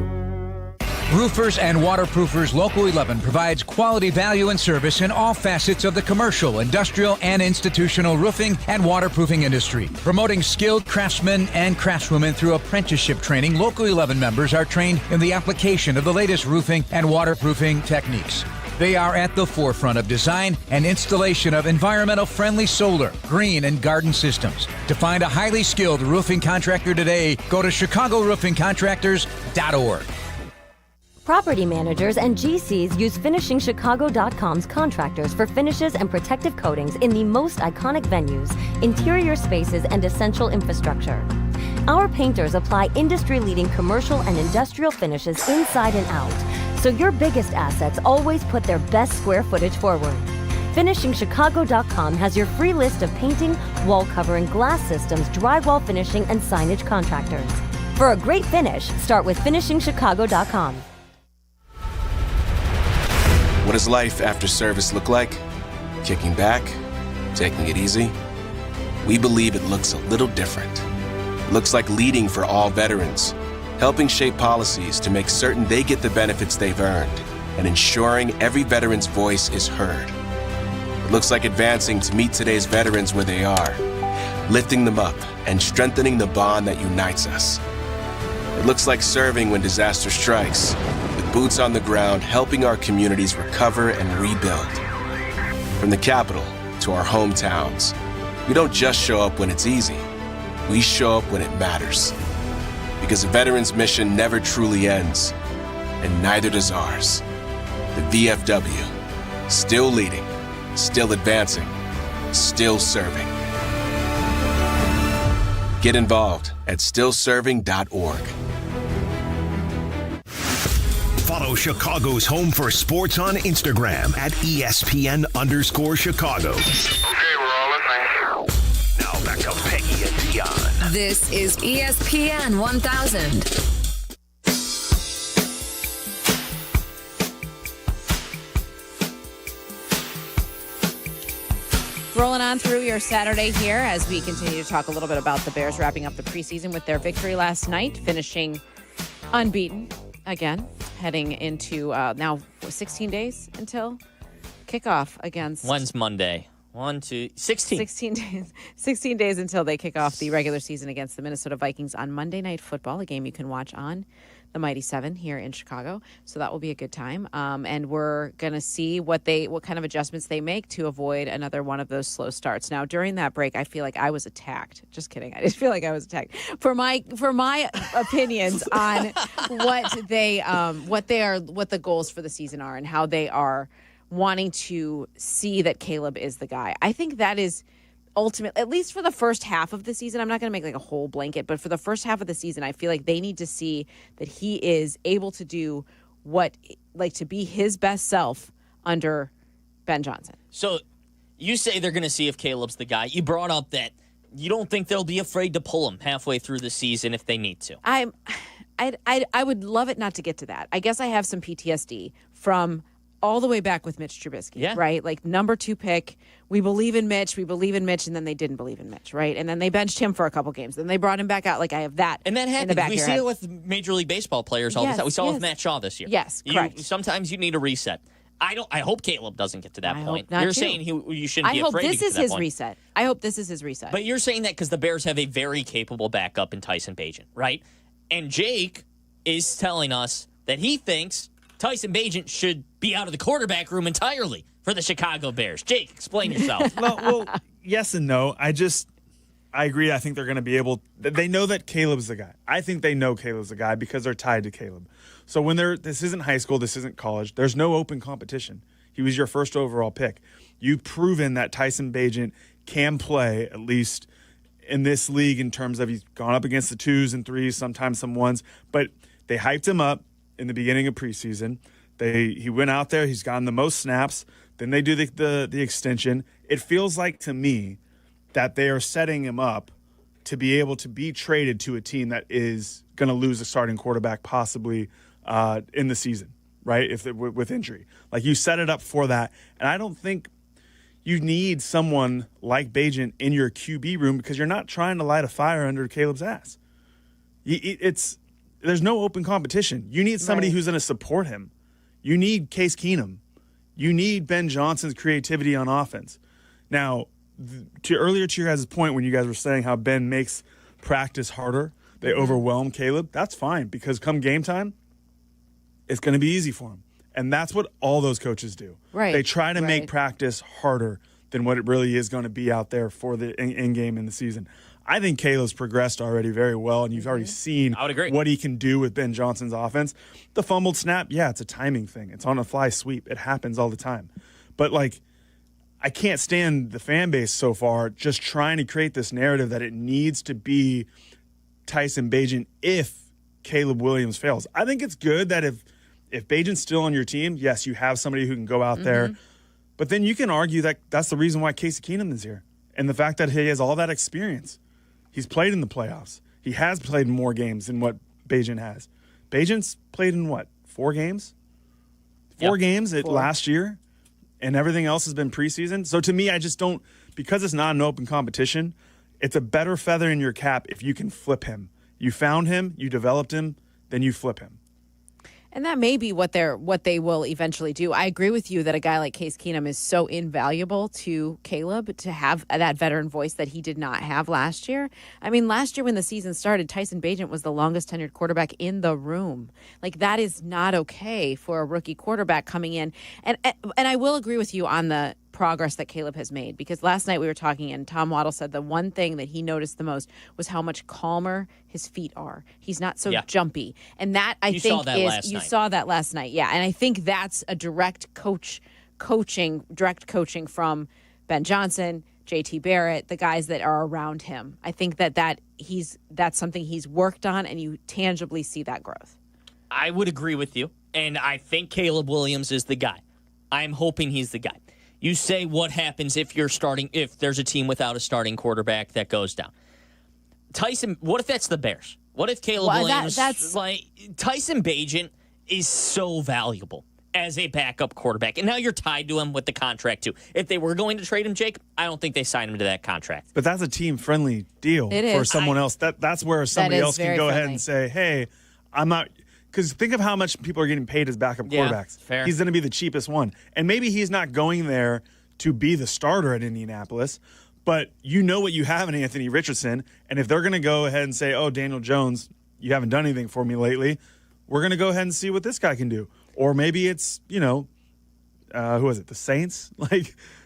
Roofers and Waterproofers Local 11 provides quality value and service in all facets of the commercial, industrial, and institutional roofing and waterproofing industry. Promoting skilled craftsmen and craftswomen through apprenticeship training, Local 11 members are trained in the application of the latest roofing and waterproofing techniques. They are at the forefront of design and installation of environmental-friendly solar, green, and garden systems. To find a highly skilled roofing contractor today, go to ChicagoRoofingContractors.org. Property managers and GCs use FinishingChicago.com's contractors for finishes and protective coatings in the most iconic venues, interior spaces, and essential infrastructure. Our painters apply industry-leading commercial and industrial finishes inside and out, so your biggest assets always put their best square footage forward. FinishingChicago.com has your free list of painting, wall covering, glass systems, drywall finishing, and signage contractors. For a great finish, start with FinishingChicago.com. What does life after service look like? Kicking back? Taking it easy? We believe it looks a little different. It looks like leading for all veterans, helping shape policies to make certain they get the benefits they've earned, and ensuring every veteran's voice is heard. It looks like advancing to meet today's veterans where they are, lifting them up and strengthening the bond that unites us. It looks like serving when disaster strikes, with boots on the ground helping our communities recover and rebuild. From the capital to our hometowns, we don't just show up when it's easy, we show up when it matters. Because a veteran's mission never truly ends, and neither does ours. The VFW, still leading, still advancing, still serving. Get involved at stillserving.org. Follow Chicago's Home for Sports on Instagram at ESPN_Chicago. Okay, we're all listening. Now back to Peggy and Dion. This is ESPN 1000. Rolling on through your Saturday here as we continue to talk a little bit about the Bears wrapping up the preseason with their victory last night, finishing unbeaten again, heading into now 16 days until kickoff against... When's Monday? 16 days. 16 days until they kick off the regular season against the Minnesota Vikings on Monday Night Football, a game you can watch on the Mighty 7 here in Chicago. So that will be a good time. And we're going to see what kind of adjustments they make to avoid another one of those slow starts. Now, during that break, I feel like I was attacked. Just kidding. I just feel like I was attacked for my opinions on what the goals for the season are and how they are wanting to see that Caleb is the guy. I think that is ultimate, at least for the first half of the season. I'm not going to make like a whole blanket, but for the first half of the season, I feel like they need to see that he is able to do to be his best self under Ben Johnson. So you say they're going to see if Caleb's the guy. You brought up that you don't think they'll be afraid to pull him halfway through the season if they need to. I would love it not to get to that. I guess I have some PTSD from all the way back with Mitch Trubisky, right? Like number 2 pick. We believe in Mitch, and then they didn't believe in Mitch, right? And then they benched him for a couple games. Then they brought him back out. Like I have that. And that happens. We see it with Major League Baseball players all the time. We saw it with Matt Shaw this year. Yes, correct. Sometimes you need a reset. I hope Caleb doesn't get to that point. You're You're saying you shouldn't be afraid to get to that point. I hope this is his reset. I hope this is his reset. But you're saying that because the Bears have a very capable backup in Tyson Bagent, right? And Jake is telling us that he thinks Tyson Bagent should be out of the quarterback room entirely for the Chicago Bears. Jake, explain yourself. well, yes and no. I agree. I think they're going to be able – they know that Caleb's the guy. I think they know Caleb's the guy because they're tied to Caleb. So when this isn't high school, this isn't college, there's no open competition. He was your first overall pick. You've proven that Tyson Bagent can play, at least in this league, in terms of he's gone up against the 2s and 3s, sometimes some 1s. But they hyped him up in the beginning of preseason. He went out there. He's gotten the most snaps. Then they do the extension. It feels like to me that they are setting him up to be able to be traded to a team that is going to lose a starting quarterback possibly in the season, right? With injury. Like, you set it up for that. And I don't think you need someone like Bagent in your QB room because you're not trying to light a fire under Caleb's ass. There's no open competition. You need somebody who's going to support him. You need Case Keenum. You need Ben Johnson's creativity on offense. Now, earlier to your guys' point when you guys were saying how Ben makes practice harder, they overwhelm Caleb, that's fine because come game time, it's going to be easy for him. And that's what all those coaches do. Right. They try to make practice harder than what it really is going to be out there for the in-game in the season. I think Caleb's progressed already very well, and you've already seen what he can do with Ben Johnson's offense. The fumbled snap, yeah, it's a timing thing. It's on a fly sweep. It happens all the time. But, I can't stand the fan base so far just trying to create this narrative that it needs to be Tyson Bagent if Caleb Williams fails. I think it's good that if Bagent's still on your team, yes, you have somebody who can go out there. But then you can argue that that's the reason why Case Keenum is here. And the fact that he has all that experience. He's played in the playoffs. He has played in more games than what Bagent has. Bagent's played in 4 games? 4 games last year, and everything else has been preseason. So to me, I just don't, because it's not an open competition, it's a better feather in your cap if you can flip him. You found him, you developed him, then you flip him. And that may be what they will eventually do. I agree with you that a guy like Case Keenum is so invaluable to Caleb to have that veteran voice that he did not have last year. I mean, last year when the season started, Tyson Bagent was the longest tenured quarterback in the room. That is not okay for a rookie quarterback coming in. And I will agree with you on the progress that Caleb has made, because last night we were talking and Tom Waddle said the one thing that he noticed the most was how much calmer his feet are. He's not so jumpy. And that I think you saw that last night. Yeah. And I think that's a direct coaching from Ben Johnson, JT Barrett, the guys that are around him. I think that's something he's worked on, and you tangibly see that growth. I would agree with you. And I think Caleb Williams is the guy. I'm hoping he's the guy. You say what happens if there's a team without a starting quarterback that goes down. Tyson, what if that's the Bears? What if Caleb Williams, Tyson Bagent is so valuable as a backup quarterback, and now you're tied to him with the contract too. If they were going to trade him, Jake, I don't think they signed him to that contract. But that's a team-friendly deal for someone else. That's where somebody else can go ahead and say, hey, I'm not... Because think of how much people are getting paid as backup quarterbacks. Fair. He's going to be the cheapest one. And maybe he's not going there to be the starter at Indianapolis, but you know what you have in Anthony Richardson. And if they're going to go ahead and say, oh, Daniel Jones, you haven't done anything for me lately, we're going to go ahead and see what this guy can do. Or maybe it's, who is it, the Saints?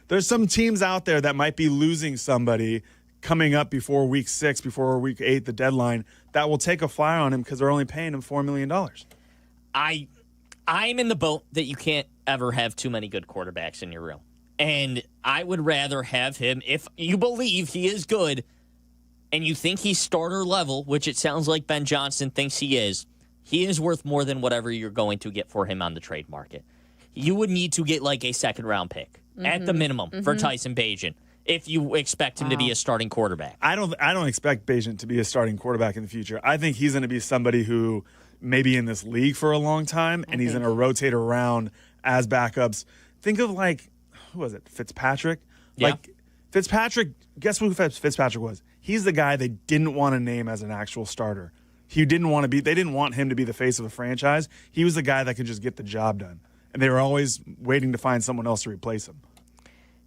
There's some teams out there that might be losing somebody coming up before week 6, before week 8, the deadline, that will take a flyer on him because they're only paying him $4 million. I'm in the boat that you can't ever have too many good quarterbacks in your room. And I would rather have him, if you believe he is good and you think he's starter level, which it sounds like Ben Johnson thinks he is worth more than whatever you're going to get for him on the trade market. You would need to get a second-round pick at the minimum for Tyson Bagent if you expect him to be a starting quarterback. I don't expect Bagent to be a starting quarterback in the future. I think he's going to be somebody who may be in this league for a long time, and he's going to rotate around as backups. Think of who was it, Fitzpatrick? Yeah. Fitzpatrick, guess who Fitzpatrick was? He's the guy they didn't want to name as an actual starter. They didn't want him to be the face of a franchise. He was the guy that could just get the job done. And they were always waiting to find someone else to replace him.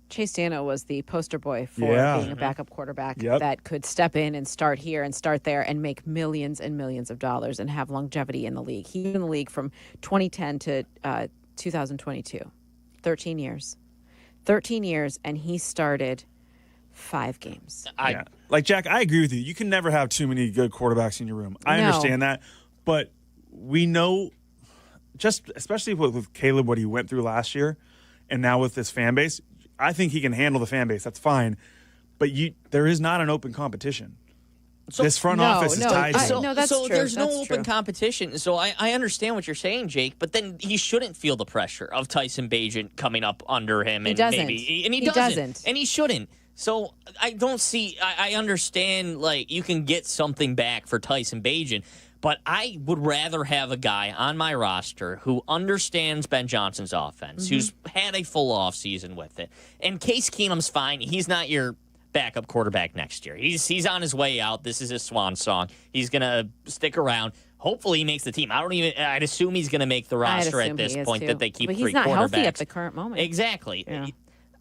Chase Dano was the poster boy for being a backup quarterback that could step in and start here and start there and make millions and millions of dollars and have longevity in the league. He was in the league from 2010 to 2022. 13 years. 13 years, and he started 5 games. Like, Jack, I agree with you. You can never have too many good quarterbacks in your room. I understand that. But we know, just especially with Caleb, what he went through last year, and now with this fan base, I think he can handle the fan base. That's fine. But there is not an open competition. So, this front office is tied to so there's no open competition. So I understand what you're saying, Jake, but then he shouldn't feel the pressure of Tyson Bagent coming up under him. He doesn't. He doesn't. And he shouldn't. So I don't see – I understand, like, you can get something back for Tyson Bagent, but I would rather have a guy on my roster who understands Ben Johnson's offense, who's had a full offseason with it. And Case Keenum's fine. He's not your backup quarterback next year. He's on his way out. This is his swan song. He's going to stick around. Hopefully he makes the team. I'd assume he's going to make the roster at this point that they keep 3 quarterbacks. But he's not healthy at the current moment. Exactly. Yeah.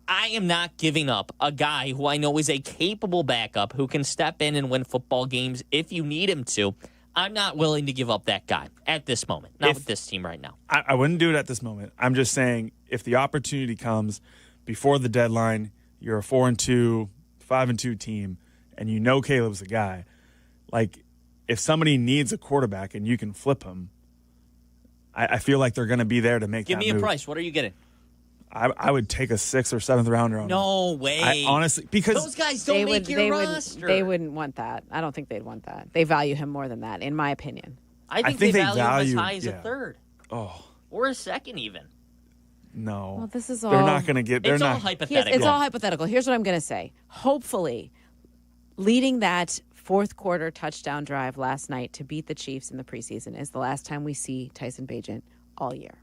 I am not giving up a guy who I know is a capable backup who can step in and win football games if you need him to. I'm not willing to give up that guy at this moment, not with this team right now. I wouldn't do it at this moment. I'm just saying if the opportunity comes before the deadline, you're a 4-2, 5-2 team, and you know Caleb's a guy, like if somebody needs a quarterback and you can flip him, I feel like they're going to be there to make that move. Give me a price. What are you getting? I would take a 6th or 7th rounder on No way. I honestly, because those guys don't make your roster. They wouldn't want that. I don't think they'd want that. They value him more than that, in my opinion. I think they value him as high as a 3rd. Oh. Or a 2nd even. No. Well, this is all. They're not going to get. It's all hypothetical. It's all hypothetical. Here's what I'm going to say. Hopefully, leading that 4th quarter touchdown drive last night to beat the Chiefs in the preseason is the last time we see Tyson Bagent all year.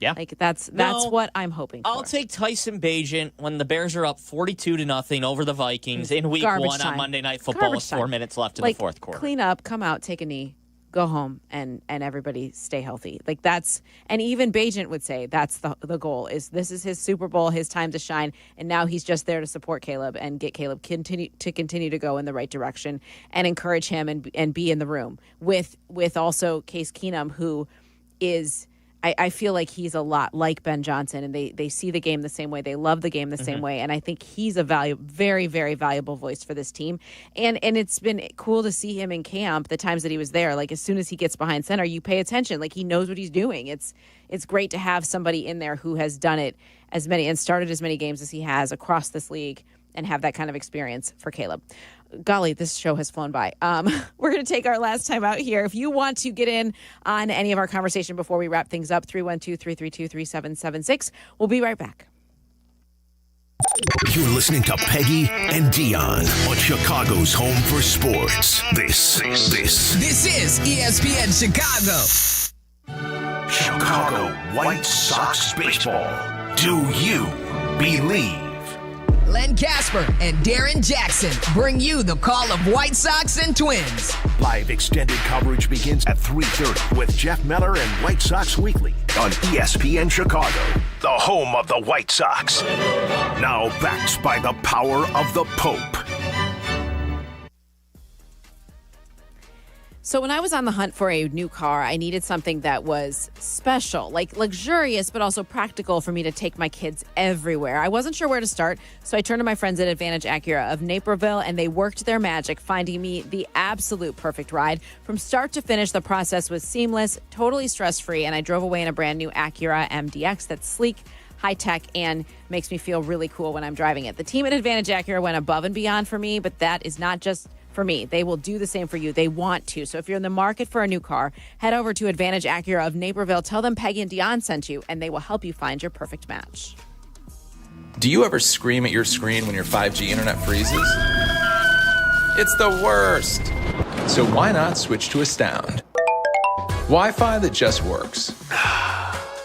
Yeah, like that's what I'm hoping for. I'll take Tyson Bagent when the Bears are up 42-0 over the Vikings in Week 1 on Monday Night Football with 4 minutes left in the 4th quarter. Clean up, come out, take a knee, go home, and everybody stay healthy. Like that's, and even Bagent would say that's the goal. Is this is his Super Bowl, his time to shine, and now he's just there to support Caleb and get Caleb continue to go in the right direction and encourage him and be in the room with also Case Keenum, who is. I feel like he's a lot like Ben Johnson, and they see the game the same way. They love the game the same way, and I think he's a very, very valuable voice for this team. And it's been cool to see him in camp the times that he was there. Like, as soon as he gets behind center, you pay attention. Like, he knows what he's doing. It's great to have somebody in there who has done it and started as many games as he has across this league and have that kind of experience for Caleb. Golly, this show has flown by. We're going to take our last time out here. If you want to get in on any of our conversation before we wrap things up, 312-332-3776. We'll be right back. You're listening to Peggy and Dion on Chicago's home for sports. This is ESPN Chicago. Chicago White Sox baseball. Do you believe? Len Casper and Darren Jackson bring you the call of White Sox and Twins. Live extended coverage begins at 3:30 with Jeff Meller and White Sox Weekly on ESPN Chicago, the home of the White Sox. Now backed by the power of the Pope. So when I was on the hunt for a new car, I needed something that was special, like luxurious, but also practical for me to take my kids everywhere. I wasn't sure where to start, so I turned to my friends at Advantage Acura of Naperville, and they worked their magic, finding me the absolute perfect ride. From start to finish, the process was seamless, totally stress-free, and I drove away in a brand new Acura MDX that's sleek, high-tech, and makes me feel really cool when I'm driving it. The team at Advantage Acura went above and beyond for me, but that is not just for me. They will do the same for you. They want to. So if you're in the market for a new car, head over to Advantage Acura of Naperville. Tell them Peggy and Dion sent you, and they will help you find your perfect match. Do you ever scream at your screen when your 5G internet freezes? It's the worst. So why not switch to Astound? Wi-Fi that just works.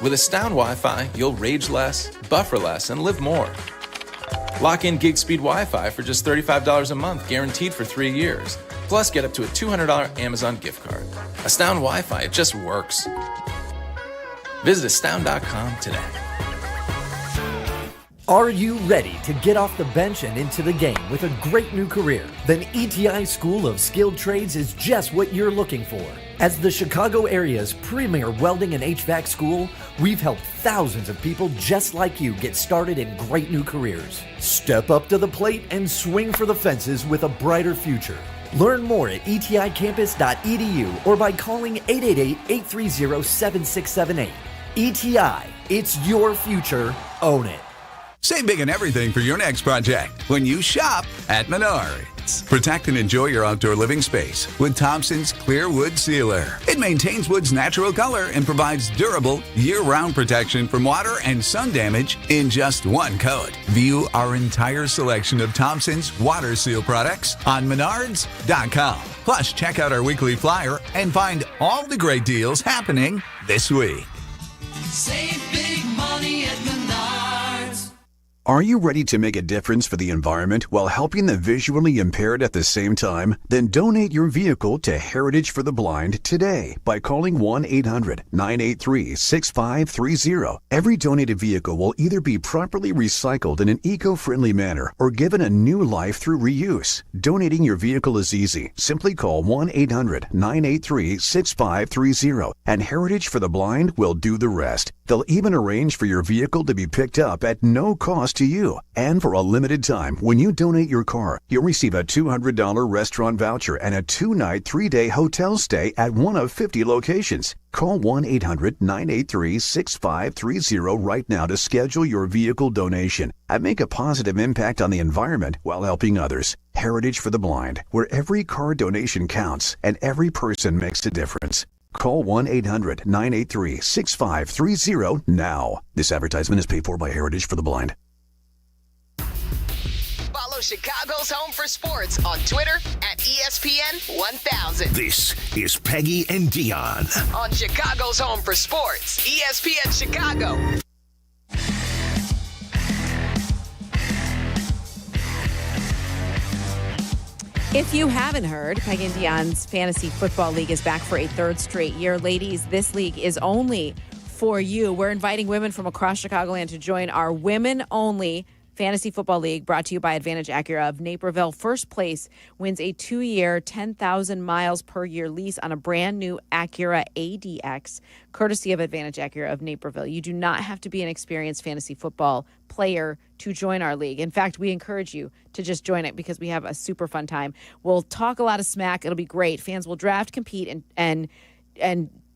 With Astound Wi-Fi, you'll rage less, buffer less, and live more. Lock in gig speed Wi-Fi for just $35 a month, guaranteed for 3 years. Plus, get up to a $200 Amazon gift card. Astound Wi-Fi, it just works. Visit astound.com today. Are you ready to get off the bench and into the game with a great new career? Then ETI School of Skilled Trades is just what you're looking for. As the Chicago area's premier welding and HVAC school, we've helped thousands of people just like you get started in great new careers. Step up to the plate and swing for the fences with a brighter future. Learn more at eticampus.edu or by calling 888-830-7678. ETI, it's your future. Own it. Save big on everything for your next project when you shop at Menards. Protect and enjoy your outdoor living space with Thompson's Clear Wood Sealer. It maintains wood's natural color and provides durable, year-round protection from water and sun damage in just one coat. View our entire selection of Thompson's water seal products on Menards.com. Plus, check out our weekly flyer and find all the great deals happening this week. Save big money at Menards. Are you ready to make a difference for the environment while helping the visually impaired at the same time? Then donate your vehicle to Heritage for the Blind today by calling 1-800-983-6530. Every donated vehicle will either be properly recycled in an eco-friendly manner or given a new life through reuse. Donating your vehicle is easy. Simply call 1-800-983-6530 and Heritage for the Blind will do the rest. They'll even arrange for your vehicle to be picked up at no cost to you. And for a limited time, when you donate your car, you'll receive a $200 restaurant voucher and a 2-night, 3-day hotel stay at one of 50 locations. Call 1-800-983-6530 right now to schedule your vehicle donation and make a positive impact on the environment while helping others. Heritage for the Blind, where every car donation counts and every person makes a difference. Call 1-800-983-6530 now. This advertisement is paid for by Heritage for the Blind. Follow Chicago's Home for Sports on Twitter at ESPN 1000. This is Peggy and Dion. On Chicago's Home for Sports, ESPN Chicago. If you haven't heard, Peggy and Dion's Fantasy Football League is back for a third straight year. Ladies, this league is only for you. We're inviting women from across Chicagoland to join our women-only Fantasy Football League, brought to you by Advantage Acura of Naperville. First place wins a 2-year, 10,000 miles per year lease on a brand new Acura ADX, courtesy of Advantage Acura of Naperville. You do not have to be an experienced fantasy football player to join our league. In fact, we encourage you to just join it because we have a super fun time. We'll talk a lot of smack. It'll be great. Fans will draft, compete, and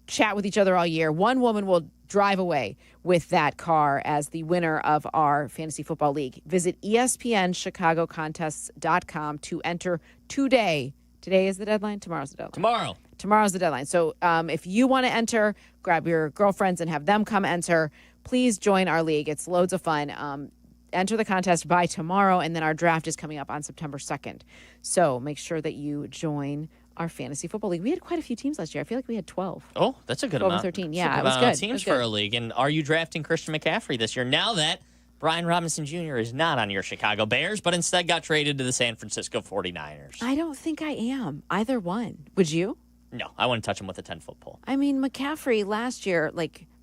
chat with each other all year. One woman will drive away with that car as the winner of our Fantasy Football League. Visit ESPNChicagoContests.com to enter today. Today is the deadline? Tomorrow's the deadline. Tomorrow's the deadline. So if you want to enter, grab your girlfriends and have them come enter. Please join our league. It's loads of fun. Enter the contest by tomorrow, and then our draft is coming up on September 2nd. So make sure that you join our Fantasy Football League. We had quite a few teams last year. I feel like we had 12. Oh, that's a good 12 amount. 13. That's Yeah, a it was good. Teams for a league. And are you drafting Christian McCaffrey this year? Now that Brian Robinson Jr. is not on your Chicago Bears, but instead got traded to the San Francisco 49ers. I don't think I am. Either one. Would you? No, I wouldn't touch him with a 10-foot pole. I mean, McCaffrey last year,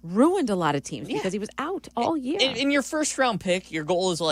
ruined a lot of teams because he was out all year. In your first-round pick, your goal is,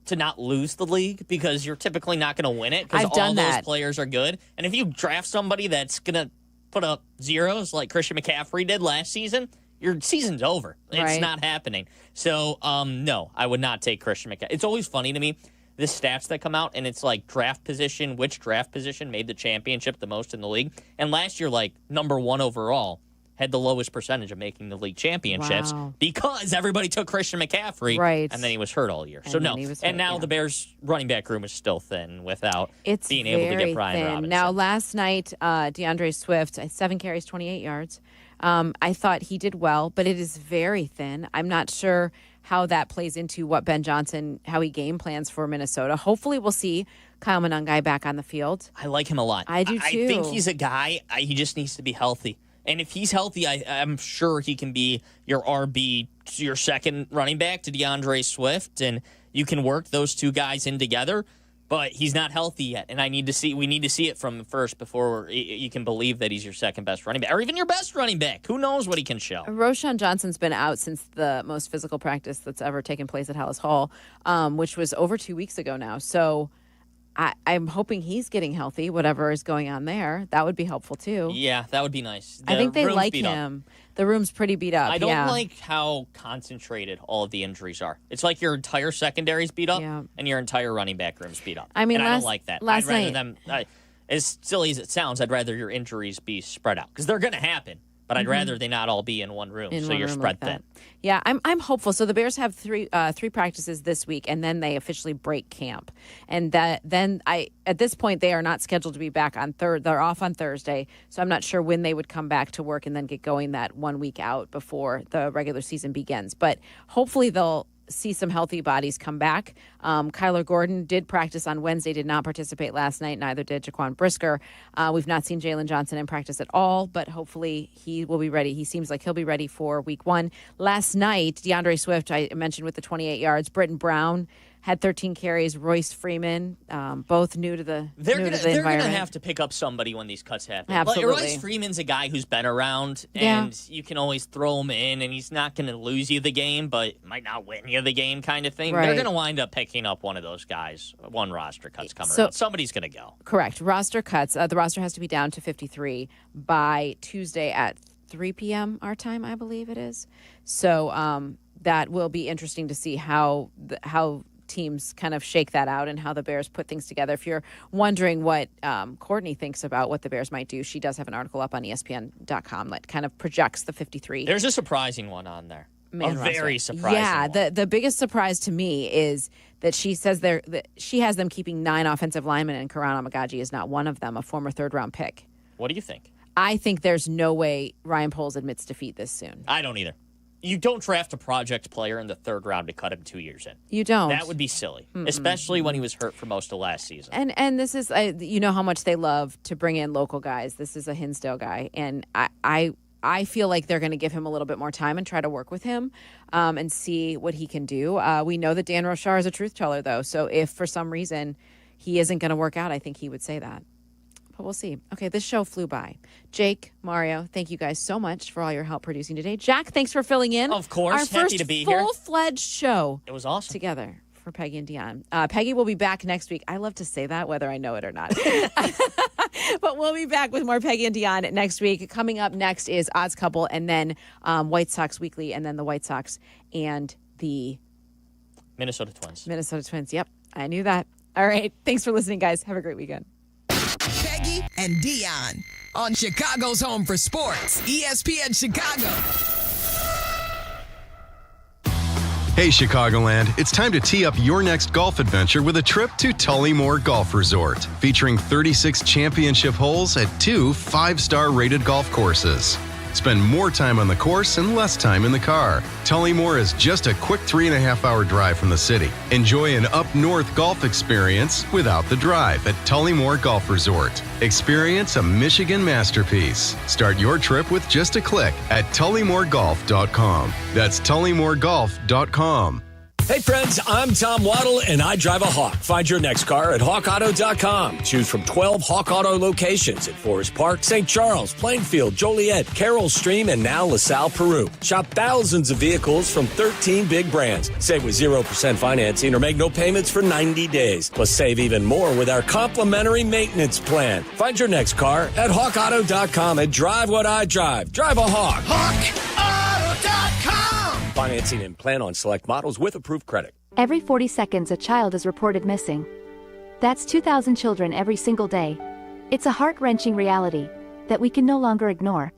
to not lose the league because you're typically not going to win it because all those players are good. And if you draft somebody that's going to put up zeros like Christian McCaffrey did last season, your season's over. It's not happening. So, no, I would not take Christian McCaffrey. It's always funny to me, the stats that come out, and it's draft position, which draft position made the championship the most in the league. And last year, number one overall, had the lowest percentage of making the league championships because everybody took Christian McCaffrey, and then he was hurt all year. So no, and now the Bears' running back room is still thin without being able to get Brian Robinson. Now, last night, DeAndre Swift, 7 carries, 28 yards. I thought he did well, but it is very thin. I'm not sure how that plays into what Ben Johnson, how he game plans for Minnesota. Hopefully we'll see Kyle Monangai back on the field. I like him a lot. I do too. I think he's a guy, he just needs to be healthy. And if he's healthy, I'm sure he can be your RB, your second running back to DeAndre Swift, and you can work those two guys in together. But he's not healthy yet, and we need to see it from first before you can believe that he's your second best running back, or even your best running back. Who knows what he can show? Roschon Johnson's been out since the most physical practice that's ever taken place at Hallis Hall, which was over 2 weeks ago now. So I'm hoping he's getting healthy, whatever is going on there. That would be helpful, too. Yeah, that would be nice. I think they like him. The room's pretty beat up. I don't like how concentrated all of the injuries are. It's like your entire secondary's beat up and your entire running back room's beat up. I mean, I don't like that. I'd rather them, as silly as it sounds, I'd rather your injuries be spread out because they're going to happen. But I'd rather they not all be in one room, so you're spread thin. Yeah, I'm hopeful. So the Bears have three practices this week, and then they officially break camp. And at this point, they are not scheduled to be back on They're off on Thursday, so I'm not sure when they would come back to work and then get going that 1 week out before the regular season begins. But hopefully they'll see some healthy bodies come back. Kyler Gordon did practice on Wednesday, did not participate last night. Neither did Jaquan Brisker. We've not seen Jalen Johnson in practice at all, but hopefully he will be ready. He seems like he'll be ready for week 1. Last night, DeAndre Swift, I mentioned with the 28 yards. Britton Brown had 13 carries. Royce Freeman, both new to the environment. They're going to have to pick up somebody when these cuts happen. Absolutely. Royce Freeman's a guy who's been around, and you can always throw him in, and he's not going to lose you the game, but might not win you the game kind of thing. Right. They're going to wind up picking up one of those guys. One roster cuts coming around. Somebody's going to go. Correct. Roster cuts. The roster has to be down to 53 by Tuesday at 3 p.m. our time, I believe it is. So that will be interesting to see how teams kind of shake that out and how the Bears put things together. If you're wondering what Courtney thinks about what the Bears might do, she does have an article up on ESPN.com that kind of projects the 53. There's a surprising one on there. Very surprising. Yeah, one. The biggest surprise to me is that she says that she has them keeping 9 offensive linemen, and Karan Amagaji is not one of them, a former third-round pick. What do you think? I think there's no way Ryan Poles admits defeat this soon. I don't either. You don't draft a project player in the 3rd round to cut him 2 years in. You don't. That would be silly, especially when he was hurt for most of last season. And this is, you know how much they love to bring in local guys. This is a Hinsdale guy, and I feel like they're going to give him a little bit more time and try to work with him and see what he can do. We know that Dan Rochar is a truth teller, though, so if for some reason he isn't going to work out, I think he would say that. But we'll see. Okay, this show flew by. Jake, Mario, thank you guys so much for all your help producing today. Jack, thanks for filling in. Of course, our happy to be here. Our first full-fledged show. It was awesome. Together for Peggy and Dion. Peggy will be back next week. I love to say that, whether I know it or not. But we'll be back with more Peggy and Dion next week. Coming up next is Odds Couple, and then White Sox Weekly, and then the White Sox and the Minnesota Twins. Minnesota Twins, yep. I knew that. All right. Thanks for listening, guys. Have a great weekend. Peggy and Dion on Chicago's home for sports, ESPN Chicago. Hey, Chicagoland, it's time to tee up your next golf adventure with a trip to Tullymore Golf Resort, featuring 36 championship holes at 2 5-star rated golf courses. Spend more time on the course and less time in the car. Tullymore is just a quick 3.5-hour drive from the city. Enjoy an up-north golf experience without the drive at Tullymore Golf Resort. Experience a Michigan masterpiece. Start your trip with just a click at TullymoreGolf.com. That's TullymoreGolf.com. Hey friends, I'm Tom Waddle and I drive a Hawk. Find your next car at HawkAuto.com. Choose from 12 Hawk Auto locations at Forest Park, St. Charles, Plainfield, Joliet, Carroll Stream, and now LaSalle, Peru. Shop thousands of vehicles from 13 big brands. Save with 0% financing or make no payments for 90 days. Plus save even more with our complimentary maintenance plan. Find your next car at HawkAuto.com and drive what I drive. Drive a Hawk. HawkAuto.com. Financing and plan on select models with approved credit. Every 40 seconds, a child is reported missing. That's 2,000 children every single day. It's a heart-wrenching reality that we can no longer ignore.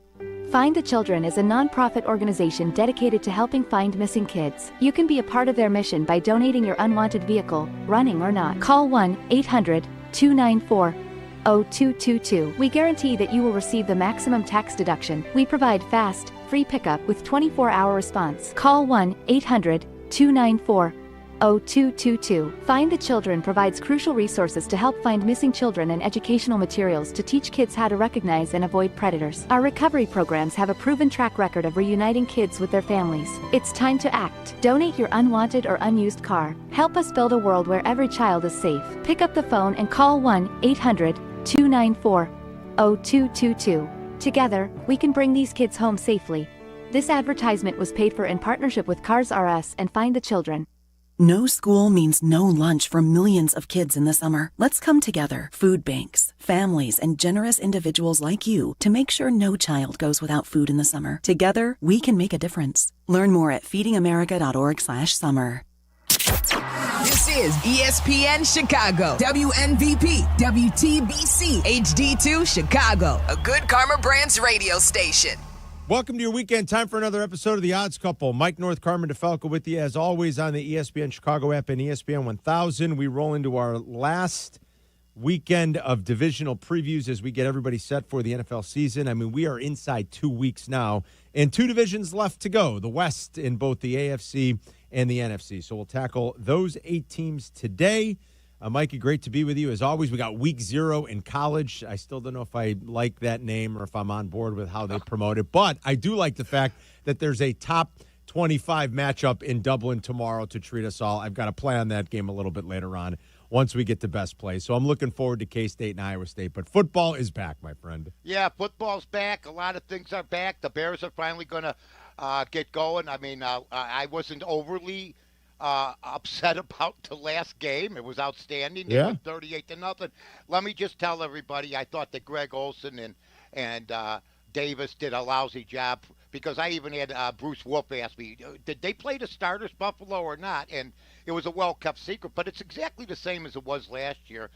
Find the Children is a non-profit organization dedicated to helping find missing kids. You can be a part of their mission by donating your unwanted vehicle, running or not. Call 1-800-294-0222. We guarantee that you will receive the maximum tax deduction. We provide fast, free pickup with 24-hour response. Call 1-800-294-0222. Find the Children provides crucial resources to help find missing children and educational materials to teach kids how to recognize and avoid predators. Our recovery programs have a proven track record of reuniting kids with their families. It's time to act. Donate your unwanted or unused car. Help us build a world where every child is safe. Pick up the phone and call 1-800-294-0222. Together, we can bring these kids home safely. This advertisement was paid for in partnership with Cars R Us and Find the Children. No school means no lunch for millions of kids in the summer. Let's come together, food banks, families, and generous individuals like you to make sure no child goes without food in the summer. Together, we can make a difference. Learn more at feedingamerica.org/summer. This is ESPN Chicago, WNVP, WTBC, HD2 Chicago, a Good Karma Brands radio station. Welcome to your weekend. Time for another episode of The Odds Couple. Mike North, Carmen DeFalco with you, as always, on the ESPN Chicago app and ESPN 1000. We roll into our last weekend of divisional previews as we get everybody set for the NFL season. I mean, we are inside 2 weeks now, and 2 divisions left to go, the West in both the AFC and the NFC. So we'll tackle those 8 teams today. Mikey, great to be with you. As always, we got week 0 in college. I still don't know if I like that name or if I'm on board with how they promote it, but I do like the fact that there's a top 25 matchup in Dublin tomorrow to treat us all. I've got to play on that game a little bit later on once we get to best play. So I'm looking forward to K-State and Iowa State, but football is back, my friend. Yeah, football's back. A lot of things are back. The Bears are finally going to get going. I mean, I wasn't overly upset about the last game. It was outstanding. Yeah. It was 38-0. Let me just tell everybody, I thought that Greg Olson and Davis did a lousy job, because I even had Bruce Wolf ask me, did they play the starters, Buffalo, or not? And it was a well-kept secret, but it's exactly the same as it was last year.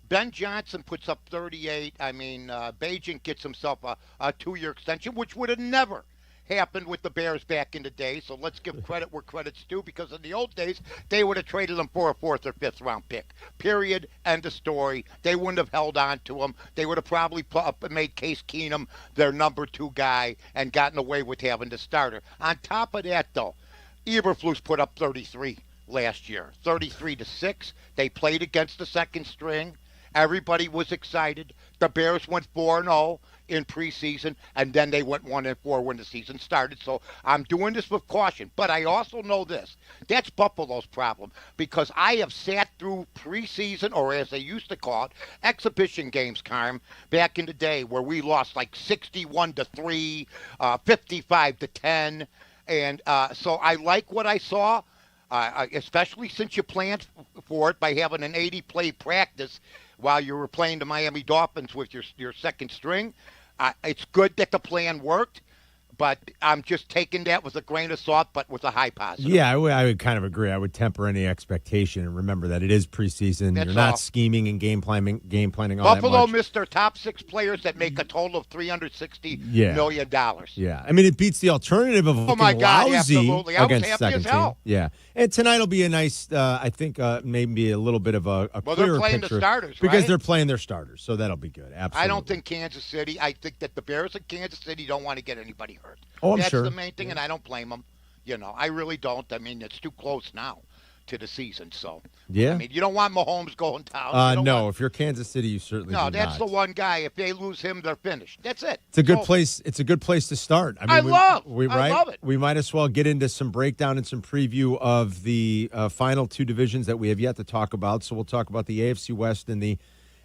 Ben Johnson puts up 38. I mean, Bajent gets himself a 2-year extension, which would have never happened with the Bears back in the day. So let's give credit where credit's due, because in the old days, they would have traded him for a 4th or 5th round pick. Period. End of story. They wouldn't have held on to him. They would have probably made Case Keenum their number 2 guy and gotten away with having the starter. On top of that, though, Eberflus put up 33 last year, 33-6. They played against the second string. Everybody was excited. The Bears went 4-0 in preseason, and then they went 1-4 when the season started. So I'm doing this with caution. But I also know this. That's Buffalo's problem, because I have sat through preseason, or as they used to call it, exhibition games, Carm, back in the day, where we lost like 61-3, 55-10. And so I like what I saw, especially since you planned for it by having an 80-play practice while you were playing the Miami Dolphins with your second string. It's good that the plan worked, but I'm just taking that with a grain of salt, but with a high positive. Yeah, I would kind of agree. I would temper any expectation and remember that it is preseason. You're not scheming and game planning all that much. Buffalo missed their top 6 players that make a total of $360 million. Yeah, I mean, it beats the alternative of oh my God, lousy absolutely. I was against happy second as hell. team. Yeah, and tonight will be a nice, I think, maybe a little bit of a clearer they're playing picture the starters, because right? they're playing their starters, so that'll be good. Absolutely. I don't think Kansas City. I think that the Bears in Kansas City don't want to get anybody hurt. Oh, I'm That's sure. the main thing, and I don't blame them. You know, I really don't. I mean, it's too close now to the season. So, yeah. I mean, you don't want Mahomes going down. No, if you're Kansas City, you certainly No, do that's not. the one guy. If they lose him, they're finished. That's it. It's a good place. It's a good place to start. I mean, I right? love it. We might as well get into some breakdown and some preview of the final 2 divisions that we have yet to talk about. So we'll talk about the AFC West and the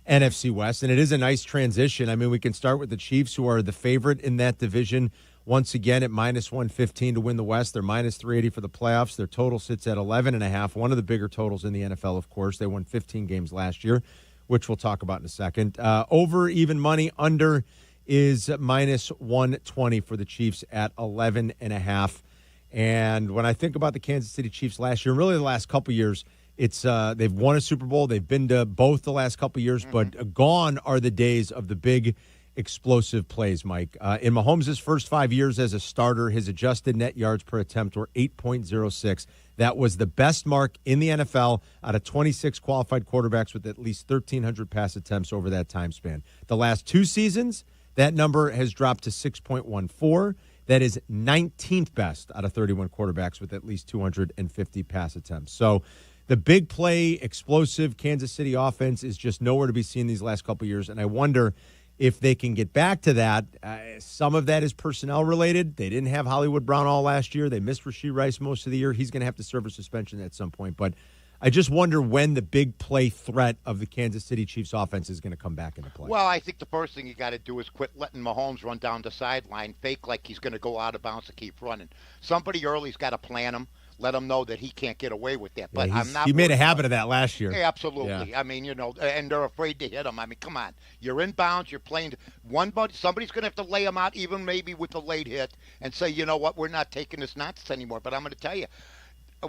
NFC West, and it is a nice transition. I mean, we can start with the Chiefs, who are the favorite in that division once again at -115 to win the West. They're -380 for the playoffs. Their total sits at 11.5, one of the bigger totals in the NFL, of course. They won 15 games last year, which we'll talk about in a second. Over even money, under is -120 for the Chiefs at 11.5. And when I think about the Kansas City Chiefs last year, and really the last couple years, it's they've won a Super Bowl. They've been to both the last couple years, but gone are the days of the big explosive plays, Mike. In Mahomes' first 5 years as a starter, his adjusted net yards per attempt were 8.06. That was the best mark in the NFL out of 26 qualified quarterbacks with at least 1,300 pass attempts over that time span. The last 2 seasons, that number has dropped to 6.14. That is 19th best out of 31 quarterbacks with at least 250 pass attempts. So the big play, explosive Kansas City offense is just nowhere to be seen these last couple of years, and I wonder if they can get back to that. Some of that is personnel related. They didn't have Hollywood Brown all last year. They missed Rashee Rice most of the year. He's going to have to serve a suspension at some point, but I just wonder when the big play threat of the Kansas City Chiefs offense is going to come back into play. Well, I think the first thing you got to do is quit letting Mahomes run down the sideline, fake like he's going to go out of bounds and keep running. Somebody early's got to plan him, let him know that he can't get away with that. But I'm not. He made a habit of that last year. Absolutely. Yeah. I mean, and they're afraid to hit him. I mean, come on. You're in bounds. You're playing one, but somebody's going to have to lay him out, even maybe with a late hit, and say, you know what, we're not taking this nonsense anymore. But I'm going to tell you,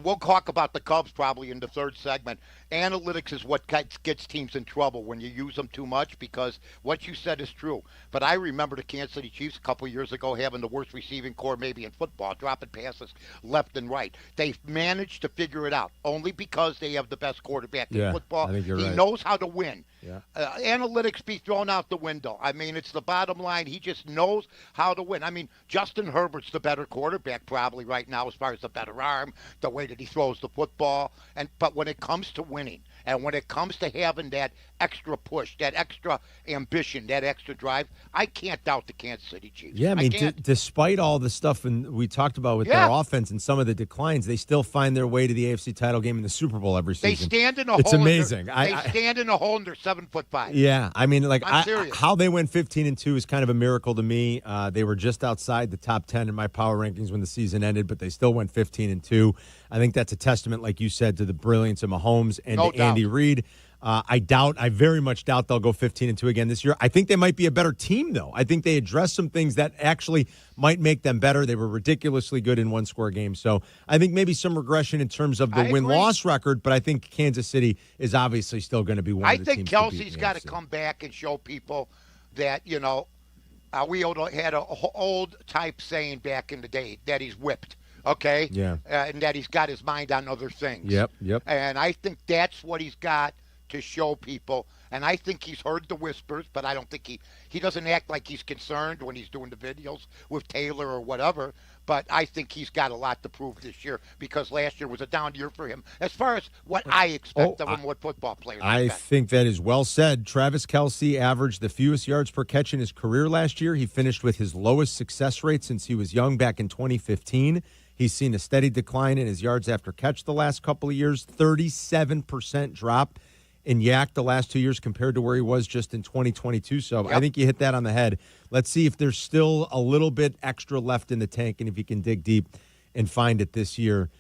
we'll talk about the Cubs probably in the third segment. Analytics is what gets teams in trouble when you use them too much, because what you said is true. But I remember the Kansas City Chiefs a couple of years ago having the worst receiving core maybe in football, dropping passes left and right. They've managed to figure it out only because they have the best quarterback in football. I think you're right. He knows how to win. Yeah. Analytics be thrown out the window. I mean, it's the bottom line. He just knows how to win. I mean, Justin Herbert's the better quarterback probably right now as far as the better arm, the way that he throws the football. But when it comes to winning, and when it comes to having that extra push, that extra ambition, that extra drive, I can't doubt the Kansas City Chiefs. Yeah, I mean, despite all the stuff we talked about with their offense and some of the declines, they still find their way to the AFC title game in the Super Bowl every season. They stand in a hole. It's amazing. They stand in a hole and they're 7'5". Yeah, I mean, like I'm serious. how they went 15-2 is kind of a miracle to me. They were just outside the top 10 in my power rankings when the season ended, but they still went 15-2. I think that's a testament, like you said, to the brilliance of Mahomes and to Andy Reid. I very much doubt they'll go 15-2 again this year. I think they might be a better team, though. I think they addressed some things that actually might make them better. They were ridiculously good in one-score games. So I think maybe some regression in terms of the win-loss record, but I think Kansas City is obviously still going to be one of the teams. I think Kelsey's got to come back and show people that, we had an old-type saying back in the day that he's whipped. Okay? Yeah. And that he's got his mind on other things. Yep. And I think that's what he's got to show people. And I think he's heard the whispers, but I don't think he doesn't act like he's concerned when he's doing the videos with Taylor or whatever. But I think he's got a lot to prove this year, because last year was a down year for him as far as what I expect of him, what football players I think that is well said. Travis Kelce averaged the fewest yards per catch in his career last year. He finished with his lowest success rate since he was young back in 2015. He's seen a steady decline in his yards after catch the last couple of years, 37% drop in Yak the last 2 years compared to where he was just in 2022. So I think you hit that on the head. Let's see if there's still a little bit extra left in the tank and if you can dig deep and find it this year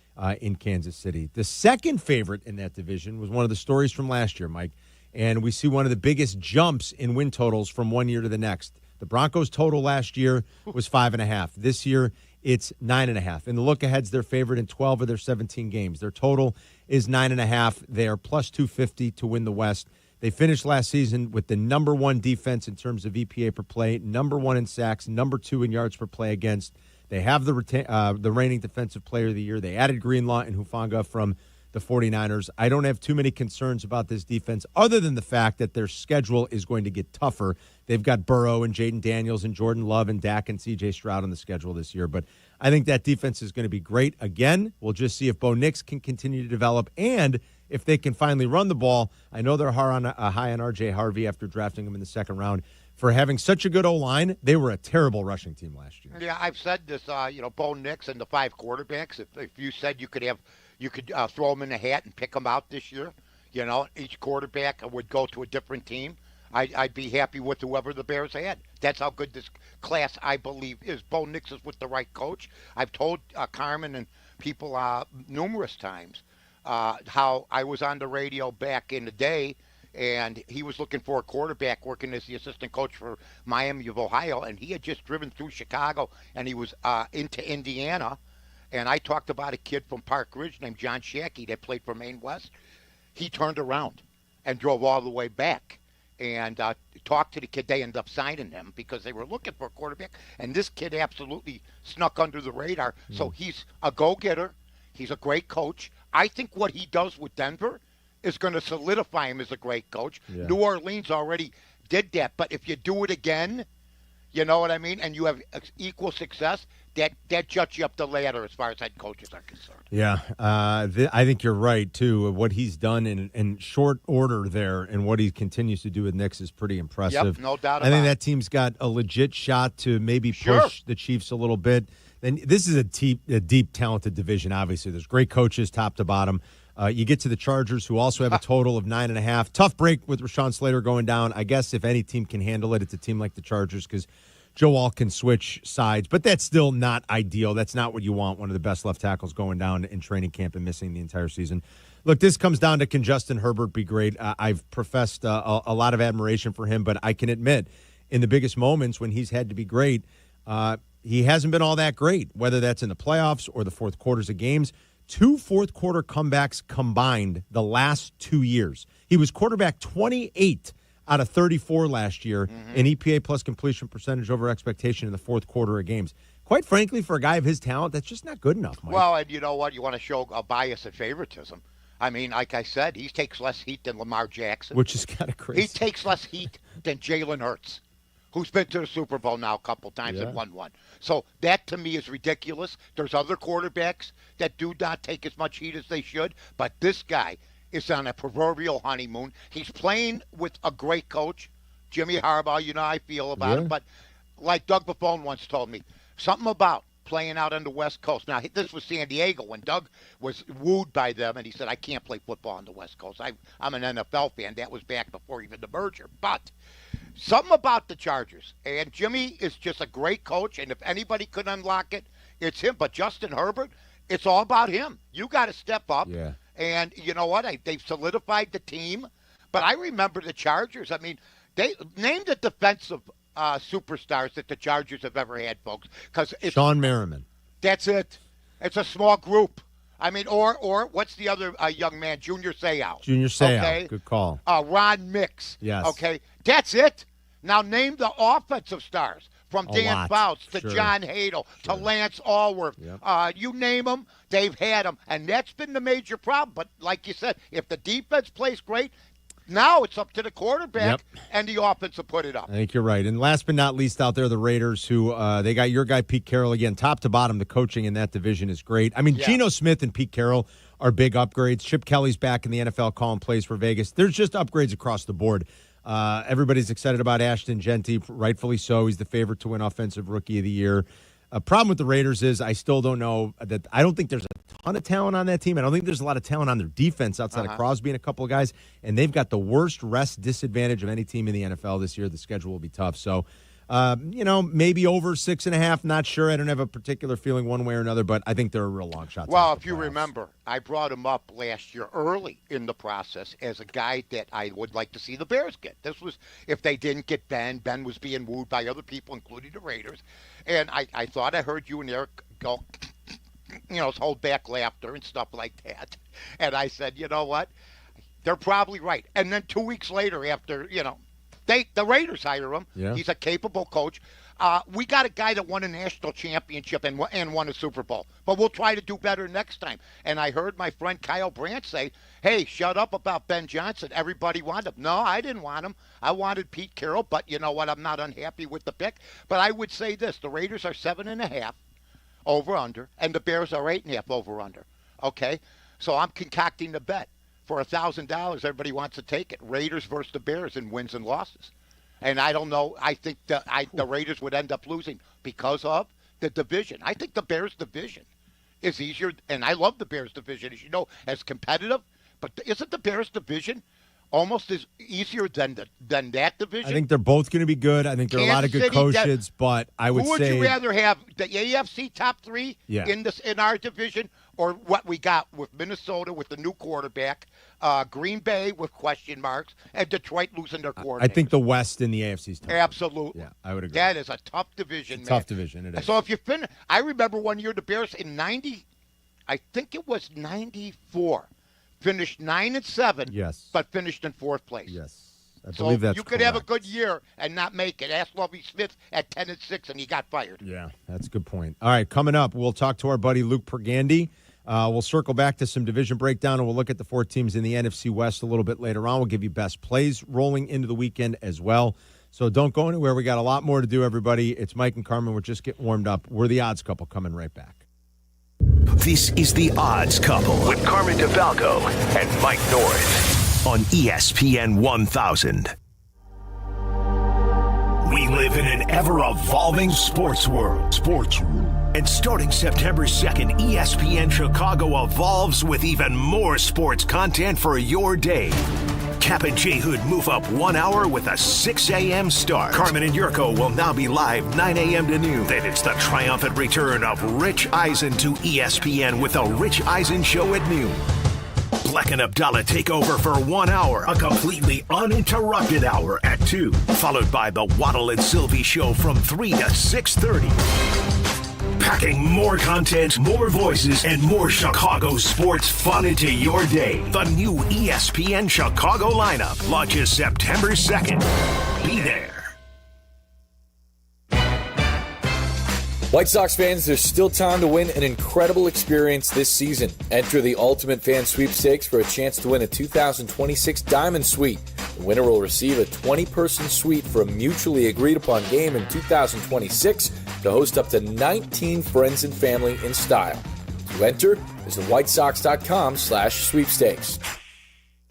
in Kansas City. The second favorite in that division was one of the stories from last year, Mike, and we see one of the biggest jumps in win totals from one year to the next. The Broncos' total last year was 5.5. This year, it's 9.5. In the look-aheads, they're favored in 12 of their 17 games. Their total is 9.5. They are plus 250 to win the West. They finished last season with the number one defense in terms of EPA per play, number one in sacks, number two in yards per play against. They have the reigning defensive player of the year. They added Greenlaw and Hufanga from the 49ers. I don't have too many concerns about this defense other than the fact that their schedule is going to get tougher. They've got Burrow and Jaden Daniels and Jordan Love and Dak and C.J. Stroud on the schedule this year. But I think that defense is going to be great. Again, we'll just see if Bo Nix can continue to develop and if they can finally run the ball. I know they're high on R.J. Harvey after drafting him in the second round. For having such a good O-line, they were a terrible rushing team last year. Yeah, I've said this, Bo Nix and the five quarterbacks, if you said you could throw them in a hat and pick them out this year. Each quarterback would go to a different team. I'd be happy with whoever the Bears had. That's how good this class, I believe, is. Bo Nix is with the right coach. I've told Carmen and people numerous times how I was on the radio back in the day, and he was looking for a quarterback working as the assistant coach for Miami of Ohio, and he had just driven through Chicago, and he was into Indiana. And I talked about a kid from Park Ridge named John Shea that played for Maine West. He turned around and drove all the way back and talked to the kid. They ended up signing him because they were looking for a quarterback. And this kid absolutely snuck under the radar. So he's a go-getter. He's a great coach. I think what he does with Denver is going to solidify him as a great coach. Yeah. New Orleans already did that. But if you do it again, you know what I mean, and you have equal success, that judges you up the ladder as far as head coaches are concerned. Yeah, I think you're right, too. What he's done in short order there and what he continues to do with Knicks is pretty impressive. Yep, no doubt about I think it. that team's got a legit shot to maybe push the Chiefs a little bit. And this is a deep, talented division, obviously. There's great coaches top to bottom. You get to the Chargers, who also have a total of 9.5. Tough break with Rashawn Slater going down. I guess if any team can handle it, it's a team like the Chargers because Joe Wall can switch sides, but that's still not ideal. That's not what you want, one of the best left tackles going down in training camp and missing the entire season. Look, this comes down to, can Justin Herbert be great? I've professed a lot of admiration for him, but I can admit in the biggest moments when he's had to be great, he hasn't been all that great, whether that's in the playoffs or the fourth quarters of games. 2 fourth-quarter comebacks combined the last 2 years. He was quarterback 28 out of 34 last year in EPA plus completion percentage over expectation in the fourth quarter of games. Quite frankly, for a guy of his talent, that's just not good enough, Mike. Well, and you know what? You want to show a bias and favoritism. I mean, like I said, he takes less heat than Lamar Jackson. Which is kind of crazy. He takes less heat than Jalen Hurts, who's been to the Super Bowl now a couple times and won one. So that, to me, is ridiculous. There's other quarterbacks that do not take as much heat as they should, but this guy is on a proverbial honeymoon. He's playing with a great coach, Jimmy Harbaugh. You know how I feel about it. But like Doug Buffone once told me, something about playing out on the West Coast. Now, this was San Diego when Doug was wooed by them, and he said, I can't play football on the West Coast. I'm an NFL fan. That was back before even the merger. But something about the Chargers. And Jimmy is just a great coach, and if anybody could unlock it, it's him. But Justin Herbert, it's all about him. You got to step up. Yeah. And you know what? They've solidified the team. But I remember the Chargers. I mean, they named the defensive superstars that the Chargers have ever had, folks. Because Sean Merriman. That's it. It's a small group. I mean, or what's the other young man? Junior Seau. Junior Seau. Okay? Good call. Ron Mix. Yes. Okay. That's it. Now name the offensive stars. From Dan Fouts to John Hadel to Lance Allworth. You name them, they've had them. And that's been the major problem. But like you said, if the defense plays great, now it's up to the quarterback and the offense to put it up. I think you're right. And last but not least out there, the Raiders, who they got your guy Pete Carroll again. Top to bottom, the coaching in that division is great. I mean, Geno Smith and Pete Carroll are big upgrades. Chip Kelly's back in the NFL calling plays for Vegas. There's just upgrades across the board. Everybody's excited about Ashton Genty, rightfully so. He's the favorite to win Offensive Rookie of the Year. Problem with the Raiders is I still don't know that. I don't think there's a ton of talent on that team. I don't think there's a lot of talent on their defense outside of Crosby and a couple of guys. And they've got the worst rest disadvantage of any team in the NFL this year. The schedule will be tough. So, maybe over 6.5. Not sure. I don't have a particular feeling one way or another, but I think they're a real long shot. Well, if you remember, I brought him up last year early in the process as a guy that I would like to see the Bears get. This was if they didn't get Ben. Ben was being wooed by other people, including the Raiders. And I thought I heard you and Eric go, hold back laughter and stuff like that. And I said, you know what? They're probably right. And then 2 weeks later, after, the Raiders hire him. Yeah. He's a capable coach. We got a guy that won a national championship and won a Super Bowl. But we'll try to do better next time. And I heard my friend Kyle Brandt say, hey, shut up about Ben Johnson. Everybody wanted him. No, I didn't want him. I wanted Pete Carroll. But you know what? I'm not unhappy with the pick. But I would say this. The Raiders are 7.5 over-under, and the Bears are 8.5 over-under. Okay? So I'm concocting the bet. For $1,000, everybody wants to take it. Raiders versus the Bears in wins and losses. And I don't know. I think the Raiders would end up losing because of the division. I think the Bears division is easier, and I love the Bears division, as you know, as competitive. But isn't the Bears division almost as easier than that division? I think they're both going to be good. I think there are a lot of good coaches, but I would say. Who would you rather have, the AFC top three in our division, or what we got with Minnesota with the new quarterback, Green Bay with question marks, and Detroit losing their coordinator? I think the West in the AFC is tough. Absolutely. Yeah, I would agree. That is a tough division, man. Tough division, it is. So if you finish, I remember one year the Bears in 90, I think it was 94. Finished 9-7, yes, but finished in 4th place. Yes, I believe that's you could have a good year and not make it. Ask Lovie Smith at 10-6, and he got fired. Yeah, that's a good point. All right, coming up, we'll talk to our buddy Luke Pergandy. We'll circle back to some division breakdown, and we'll look at the 4 teams in the NFC West a little bit later on. We'll give you best plays rolling into the weekend as well. So don't go anywhere. We got a lot more to do, everybody. It's Mike and Carmen. We're just getting warmed up. We're the Odds Couple, coming right back. This is the Odds Couple with Carmen DeFalco and Mike North on ESPN 1000. We live in an ever-evolving sports world. And starting September 2nd, ESPN Chicago evolves with even more sports content for your day. Cap and J Hood move up 1 hour with a 6 a.m. start. Carmen and Yurko will now be live 9 a.m. to noon. Then it's the triumphant return of Rich Eisen to ESPN with the Rich Eisen Show at noon. Black and Abdallah take over for 1 hour, a completely uninterrupted hour at 2, followed by the Waddle and Sylvie Show from 3 to 6:30. Packing more content, more voices, and more Chicago sports fun into your day. The new ESPN Chicago lineup launches September 2nd. Be there. White Sox fans, there's still time to win an incredible experience this season. Enter the Ultimate Fan Sweepstakes for a chance to win a 2026 Diamond Suite. The winner will receive a 20-person suite for a mutually agreed-upon game in 2026 to host up to 19 friends and family in style. To enter, visit whitesox.com/sweepstakes.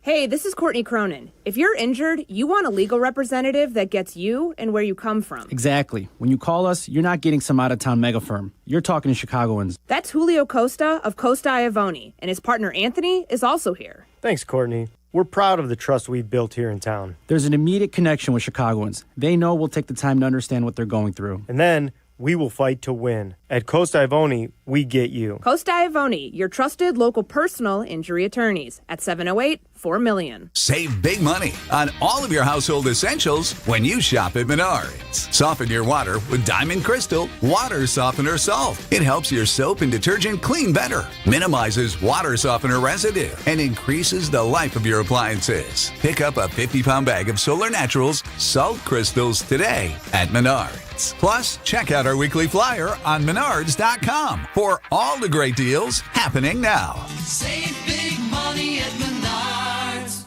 Hey, this is Courtney Cronin. If you're injured, you want a legal representative that gets you and where you come from. Exactly. When you call us, you're not getting some out-of-town mega firm. You're talking to Chicagoans. That's Julio Costa of Costa Iavoni, and his partner Anthony is also here. Thanks, Courtney. We're proud of the trust we've built here in town. There's an immediate connection with Chicagoans. They know we'll take the time to understand what they're going through. And then we will fight to win. At Costa Iavoni, we get you. Costa Iavoni, your trusted local personal injury attorneys at 708-4million. Save big money on all of your household essentials when you shop at Menards. Soften your water with Diamond Crystal Water Softener Salt. It helps your soap and detergent clean better, minimizes water softener residue, and increases the life of your appliances. Pick up a 50-pound bag of Solar Naturals Salt Crystals today at Menards. Plus, check out our weekly flyer on Menards.com for all the great deals happening now. Save big money at Menards.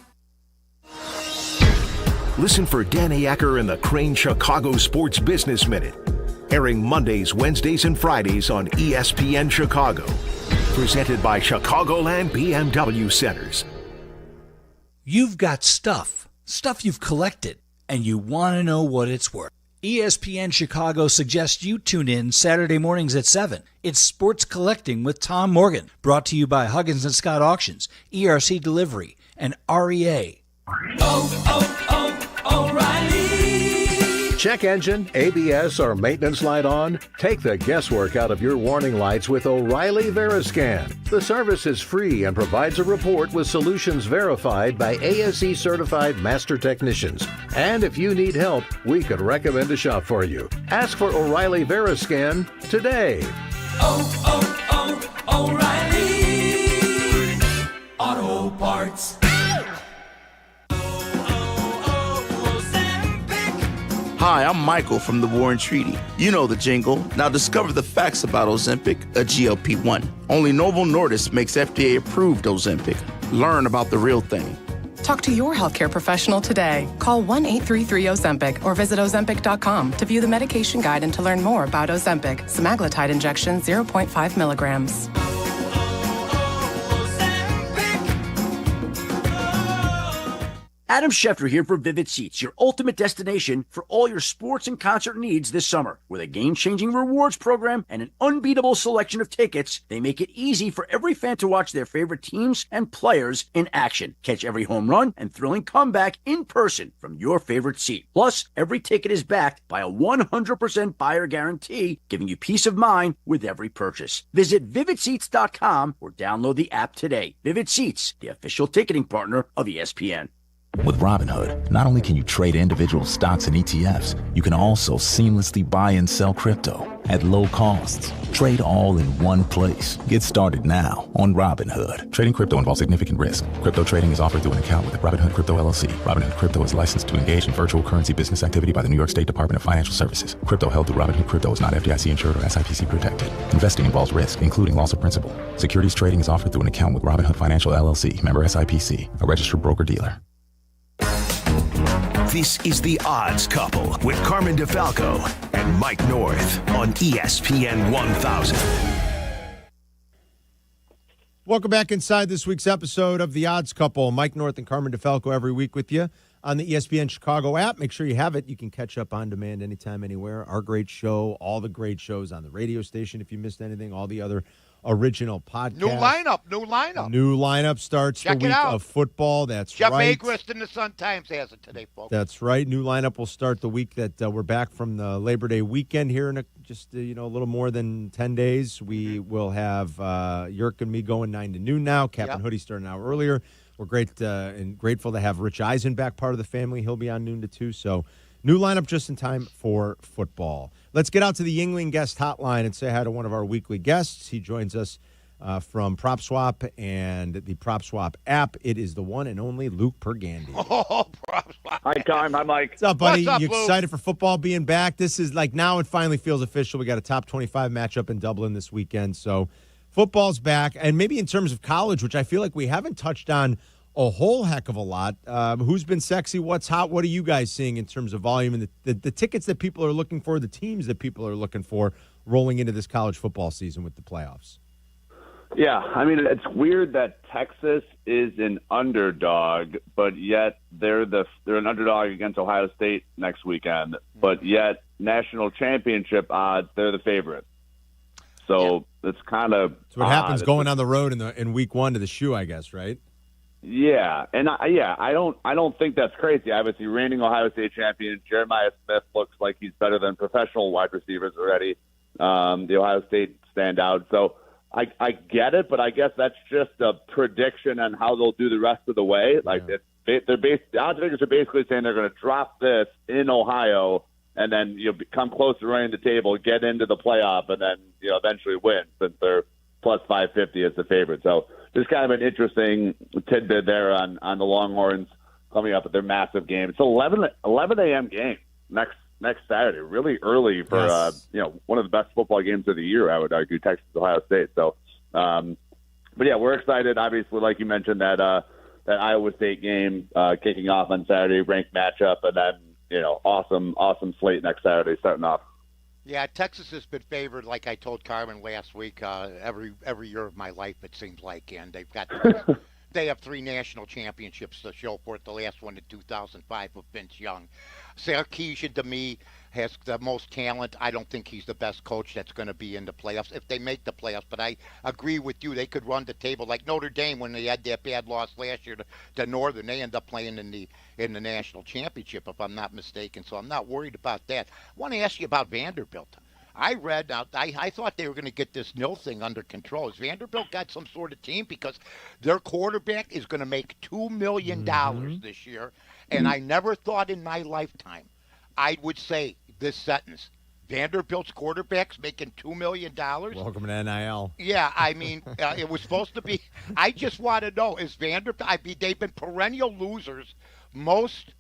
Listen for Danny Acker and the Crane Chicago Sports Business Minute, airing Mondays, Wednesdays, and Fridays on ESPN Chicago. Presented by Chicagoland BMW Centers. You've got stuff you've collected, and you want to know what it's worth. ESPN Chicago suggests you tune in Saturday mornings at 7. It's Sports Collecting with Tom Morgan, brought to you by Huggins & Scott Auctions, ERC Delivery, and REA. O'Reilly. Check engine, ABS, or maintenance light on? Take the guesswork out of your warning lights with O'Reilly Veriscan. The service is free and provides a report with solutions verified by ASE certified master technicians. And if you need help, we could recommend a shop for you. Ask for O'Reilly Veriscan today. O'Reilly Auto Parts. Hi, I'm Michael from the War and Treaty. You know the jingle. Now discover the facts about Ozempic, a GLP-1. Only Novo Nordisk makes FDA-approved Ozempic. Learn about the real thing. Talk to your healthcare professional today. Call 1-833-OZEMPIC or visit Ozempic.com to view the medication guide and to learn more about Ozempic, semaglutide injection 0.5 milligrams. Adam Schefter here for Vivid Seats, your ultimate destination for all your sports and concert needs this summer. With a game-changing rewards program and an unbeatable selection of tickets, they make it easy for every fan to watch their favorite teams and players in action. Catch every home run and thrilling comeback in person from your favorite seat. Plus, every ticket is backed by a 100% buyer guarantee, giving you peace of mind with every purchase. Visit VividSeats.com or download the app today. Vivid Seats, the official ticketing partner of ESPN. With Robinhood, not only can you trade individual stocks and ETFs, you can also seamlessly buy and sell crypto at low costs. Trade all in one place. Get started now on Robinhood. Trading crypto involves significant risk. Crypto trading is offered through an account with Robinhood Crypto LLC. Robinhood Crypto is licensed to engage in virtual currency business activity by the New York State Department of Financial Services. Crypto held through Robinhood Crypto is not FDIC insured or SIPC protected. Investing involves risk, including loss of principal. Securities trading is offered through an account with Robinhood Financial LLC, member SIPC, a registered broker-dealer. This is The Odds Couple with Carmen DeFalco and Mike North on ESPN 1000. Welcome back inside this week's episode of The Odds Couple. Mike North and Carmen DeFalco every week with you on the ESPN Chicago app. Make sure you have it. You can catch up on demand anytime, anywhere. Our great show, all the great shows on the radio station if you missed anything, all the other original podcasts. New lineup starts Check the week of football. That's Jeff right. Agrest in the Sun-Times has it today, folks. That's right. New lineup will start the week that we're back from the Labor Day weekend here in a little more than 10 days. We will have Yerk and me going 9 to noon now. Captain Hoodie starting an hour earlier. We're great and grateful to have Rich Eisen back, part of the family. He'll be on noon to 2. So new lineup just in time for football. Let's get out to the Yingling guest hotline and say hi to one of our weekly guests. He joins us from Prop Swap and the Prop Swap app. It is the one and only Luke Pergandy. Oh, Prop Swap. Hi, Tom. Hi, Mike. What's up, buddy? What's up, You Luke? excited for football being back? This is like now it finally feels official. We got a top 25 matchup in Dublin this weekend. So football's back. And maybe in terms of college, which I feel like we haven't touched on a whole heck of a lot. Who's been sexy? What's hot? What are you guys seeing in terms of volume and the tickets that people are looking for, the teams that people are looking for rolling into this college football season with the playoffs? Yeah, I mean, it's weird that Texas is an underdog, but yet they're an underdog against Ohio State next weekend, but yet national championship odds, they're the favorite. So it's kind of That's what happens going on the road in week one to the shoe, I guess, right? Yeah, and I don't think that's crazy. Obviously, reigning Ohio State champion Jeremiah Smith looks like he's better than professional wide receivers already. The Ohio State standout. So I get it, but I guess that's just a prediction on how they'll do the rest of the way. Like the odds makers are basically saying they're going to drop this in Ohio and then come close to running the table, get into the playoff, and then eventually win since they're plus 550 as the favorite. So just kind of an interesting tidbit there on the Longhorns coming up with their massive game. It's 11 a.m. game next Saturday, really early for one of the best football games of the year, I would argue, Texas Ohio State. So, but yeah, we're excited. Obviously, like you mentioned, that Iowa State game kicking off on Saturday, ranked matchup, and then awesome slate next Saturday starting off. Yeah, Texas has been favored, like I told Carmen last week, every year of my life, it seems like. And they have 3 national championships to show for it, the last one in 2005 with Vince Young. Sarkisian, to me, has the most talent. I don't think he's the best coach that's going to be in the playoffs, if they make the playoffs. But I agree with you. They could run the table. Like Notre Dame, when they had that bad loss last year to Northern, they end up playing in the national championship, if I'm not mistaken. So I'm not worried about that. I want to ask you about Vanderbilt. I read, I thought they were going to get this nil thing under control. Has Vanderbilt got some sort of team? Because their quarterback is going to make $2 million this year. And I never thought in my lifetime I would say this sentence: Vanderbilt's quarterback's making $2 million. Welcome to NIL. Yeah, I mean, it was supposed to be. I just want to know, is Vanderbilt? They've been perennial losers most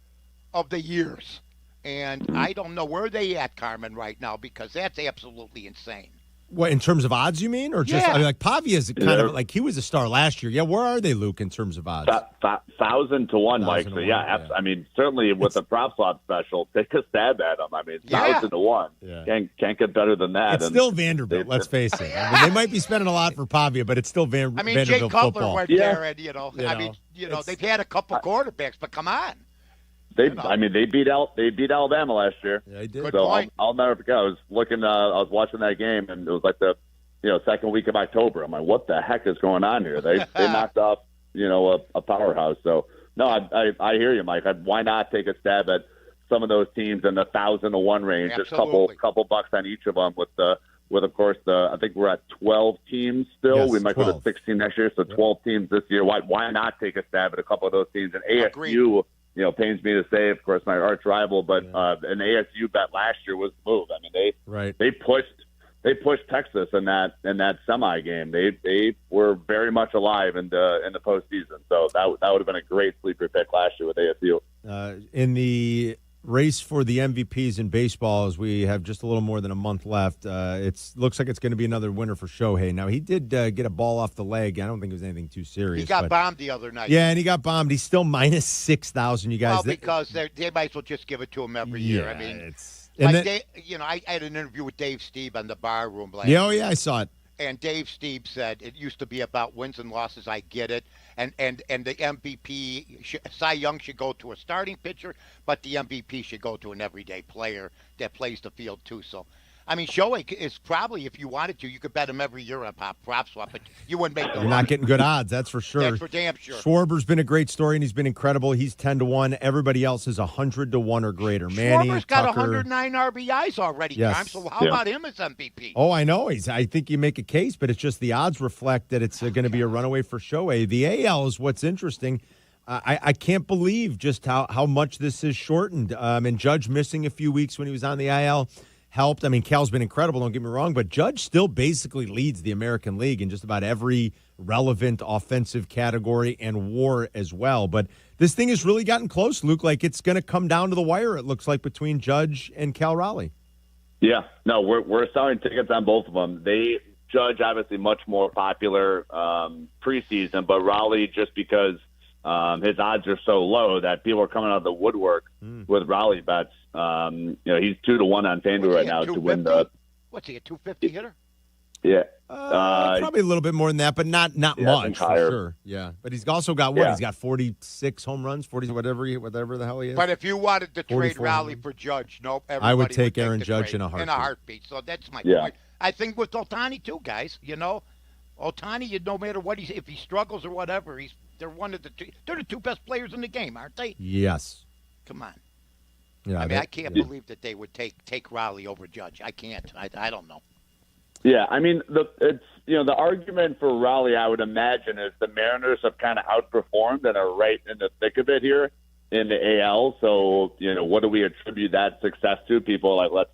of the years. And I don't know where they at, Carmen, right now, because that's absolutely insane. What, in terms of odds, you mean? Or just, Yeah. I mean, like, Pavia's kind of, like, he was a star last year. Yeah, where are they, Luke, in terms of odds? 1,000 to 1, Mike. So, yeah, I mean, certainly with the prop swap special, take a stab at them. I mean, 1,000 to 1. Yeah. Can't get better than that. It's still Vanderbilt, let's face it. I mean, they might be spending a lot for Pavia, but it's still Vanderbilt Jay Cutler football. went there, and, I mean, they've had a couple quarterbacks, but come on. They beat Alabama last year. Yeah, they did. Good point. I'll never forget. I was watching that game, and it was like the second week of October. I'm like, what the heck is going on here? They knocked off a powerhouse. So no, I hear you, Mike. Why not take a stab at some of those teams in the 1,000 to 1 range? Absolutely. Just couple bucks on each of them. With of course I think we're at 12 teams still. Yes, we might go 12. to 16 next year, so 12 teams this year. Why not take a stab at a couple of those teams? And ASU. Agreed. Pains me to say, of course, my arch rival, but an ASU bet last year was the move. I mean, they pushed Texas in that semi game. They were very much alive in the postseason. So that would have been a great sleeper pick last year with ASU. In the race for the MVPs in baseball, as we have just a little more than a month left, it looks like it's going to be another winner for Shohei. Now, he did get a ball off the leg. I don't think it was anything too serious. He got bombed the other night. Yeah, and he got bombed. He's still minus 6,000, you guys. Well, because they might as well just give it to him every year. I mean, I had an interview with Dave Steeb on the Bar Room last Yeah, I saw it. And Dave Steeb said it used to be about wins and losses. I get it. And the MVP, Cy Young should go to a starting pitcher, but the MVP should go to an everyday player that plays the field too. So, I mean, Shohei is probably, if you wanted to, you could bet him every year on prop swap, but you wouldn't make the You're not getting good odds, that's for sure. That's for damn sure. Schwarber's been a great story, and he's been incredible. He's 10-1. Everybody else is 100-1 or greater. Manny, Schwarber's got Tucker. 109 RBIs already, Yes. Tom, so how about him as MVP? Oh, I know. I think you make a case, but it's just the odds reflect that it's going to be a runaway for Shohei. The AL is what's interesting. I can't believe just how much this is shortened. And Judge missing a few weeks when he was on the IL helped. I mean, Cal's been incredible, don't get me wrong, but Judge still basically leads the American League in just about every relevant offensive category and WAR as well. But this thing has really gotten close, Luke. Like, it's going to come down to the wire, it looks like, between Judge and Cal Raleigh. Yeah. No, we're selling tickets on both of them. Judge, obviously, much more popular preseason, but Raleigh, just because his odds are so low that people are coming out of the woodwork with Raleigh bets. He's 2-1 on FanDuel right now to win the. What's he, a 250 hitter? Yeah, probably a little bit more than that, but not much for sure. Yeah, but he's also got what? Yeah. He's got 46 home runs, 40 whatever the hell he is. But if you wanted to trade Raleigh for Judge, nope. I would take Aaron Judge in a heartbeat. So that's my point. I think with Ohtani too, guys. Ohtani, no matter what if he struggles or whatever, they're one of the two. They're the two best players in the game, aren't they? Yes. Come on. Yeah, I can't believe that they would take Raleigh over Judge. I can't. I don't know. Yeah, I mean, the argument for Raleigh, I would imagine, is the Mariners have kind of outperformed and are right in the thick of it here in the AL. So, what do we attribute that success to? People are like,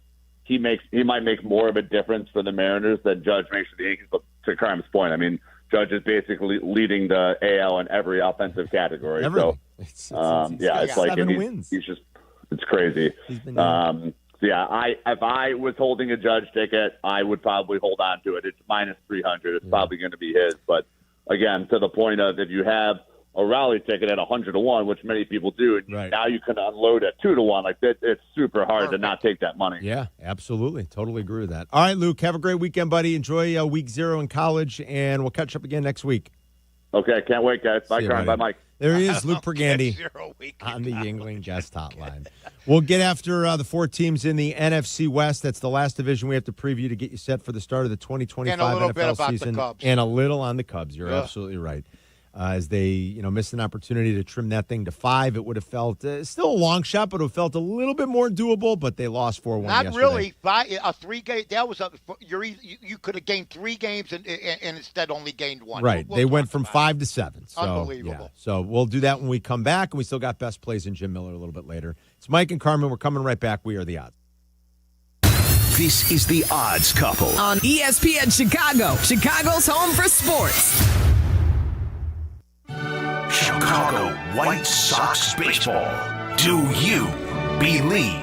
he might make more of a difference for the Mariners than Judge makes for the Yankees. But to Carm's point, I mean, Judge is basically leading the AL in every offensive category. Everything. So, it's like 7 wins. He's just, it's crazy. If I was holding a Judge ticket, I would probably hold on to it. It's minus 300. It's probably going to be his. But again, to the point of, if you have a Raleigh ticket at 100-1, which many people do, and now you can unload at 2-1. Like that, it's super hard to not take that money. Yeah, absolutely. Totally agree with that. All right, Luke, have a great weekend, buddy. Enjoy week 0 in college, and we'll catch up again next week. Okay, can't wait, guys. Bye, Carm. Bye, Mike. There he is, Luke Pergandy on the Yingling Guest Hotline. We'll get after the 4 teams in the NFC West. That's the last division we have to preview to get you set for the start of the 2025 NFL season. And a little on the Cubs. You're absolutely right. As they, missed an opportunity to trim that thing to 5, it would have felt still a long shot, but it would have felt a little bit more doable. But they lost 4-1 Not yesterday. really. A 3-game. That was you could have gained 3 games and instead only gained 1. Right. They went from 5 to 7. So, unbelievable. Yeah. So we'll do that when we come back, and we still got best plays in Jim Miller a little bit later. It's Mike and Carmen. We're coming right back. We are the Odds. This is the Odds Couple on ESPN Chicago, Chicago's home for sports. Chicago White Sox baseball. Do you believe?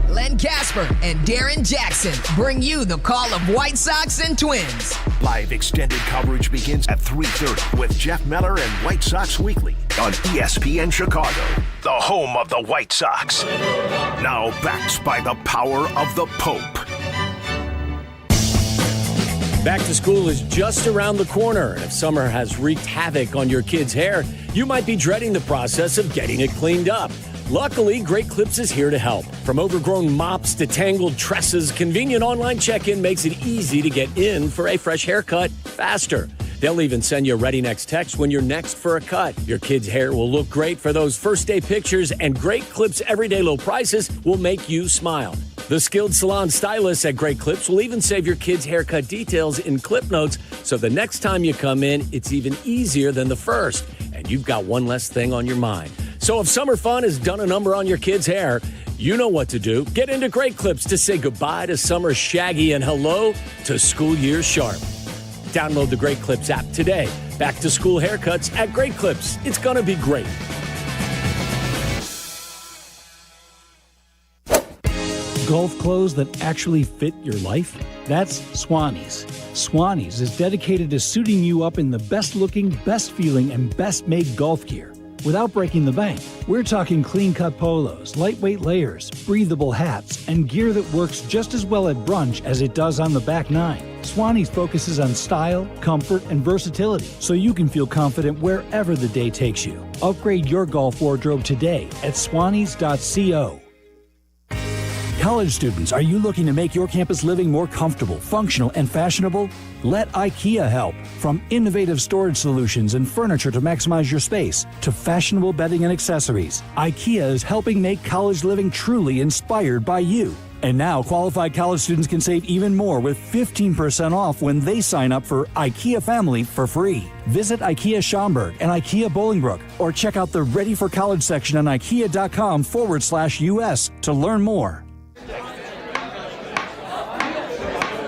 Len Casper and Darren Jackson bring you the call of White Sox and Twins. Live extended coverage begins at 3:30 with Jeff Meller and White Sox Weekly on ESPN Chicago, the home of the White Sox. Now backed by the power of the Pope. Back to school is just around the corner, and if summer has wreaked havoc on your kid's hair, you might be dreading the process of getting it cleaned up. Luckily, Great Clips is here to help. From overgrown mops to tangled tresses, convenient online check-in makes it easy to get in for a fresh haircut faster. They'll even send you a ready next text when you're next for a cut. Your kid's hair will look great for those first day pictures, and Great Clips' everyday low prices will make you smile. The skilled salon stylists at Great Clips will even save your kid's haircut details in clip notes, so the next time you come in, it's even easier than the first, and you've got one less thing on your mind. So if summer fun has done a number on your kid's hair, you know what to do. Get into Great Clips to say goodbye to summer shaggy and hello to school year sharp. Download the Great Clips app today. Back to school haircuts at Great Clips. It's going to be great. Golf clothes that actually fit your life? That's Swannies. Swannies is dedicated to suiting you up in the best-looking, best-feeling, and best-made golf gear without breaking the bank. We're talking clean-cut polos, lightweight layers, breathable hats, and gear that works just as well at brunch as it does on the back nine. Swannies focuses on style, comfort, and versatility, so you can feel confident wherever the day takes you. Upgrade your golf wardrobe today at swannies.co. College students, are you looking to make your campus living more comfortable, functional, and fashionable? Let IKEA help. From innovative storage solutions and furniture to maximize your space, to fashionable bedding and accessories, IKEA is helping make college living truly inspired by you. And now, qualified college students can save even more with 15% off when they sign up for IKEA Family for free. Visit IKEA Schaumburg and IKEA Bolingbrook, or check out the Ready for College section on IKEA.com/US to learn more.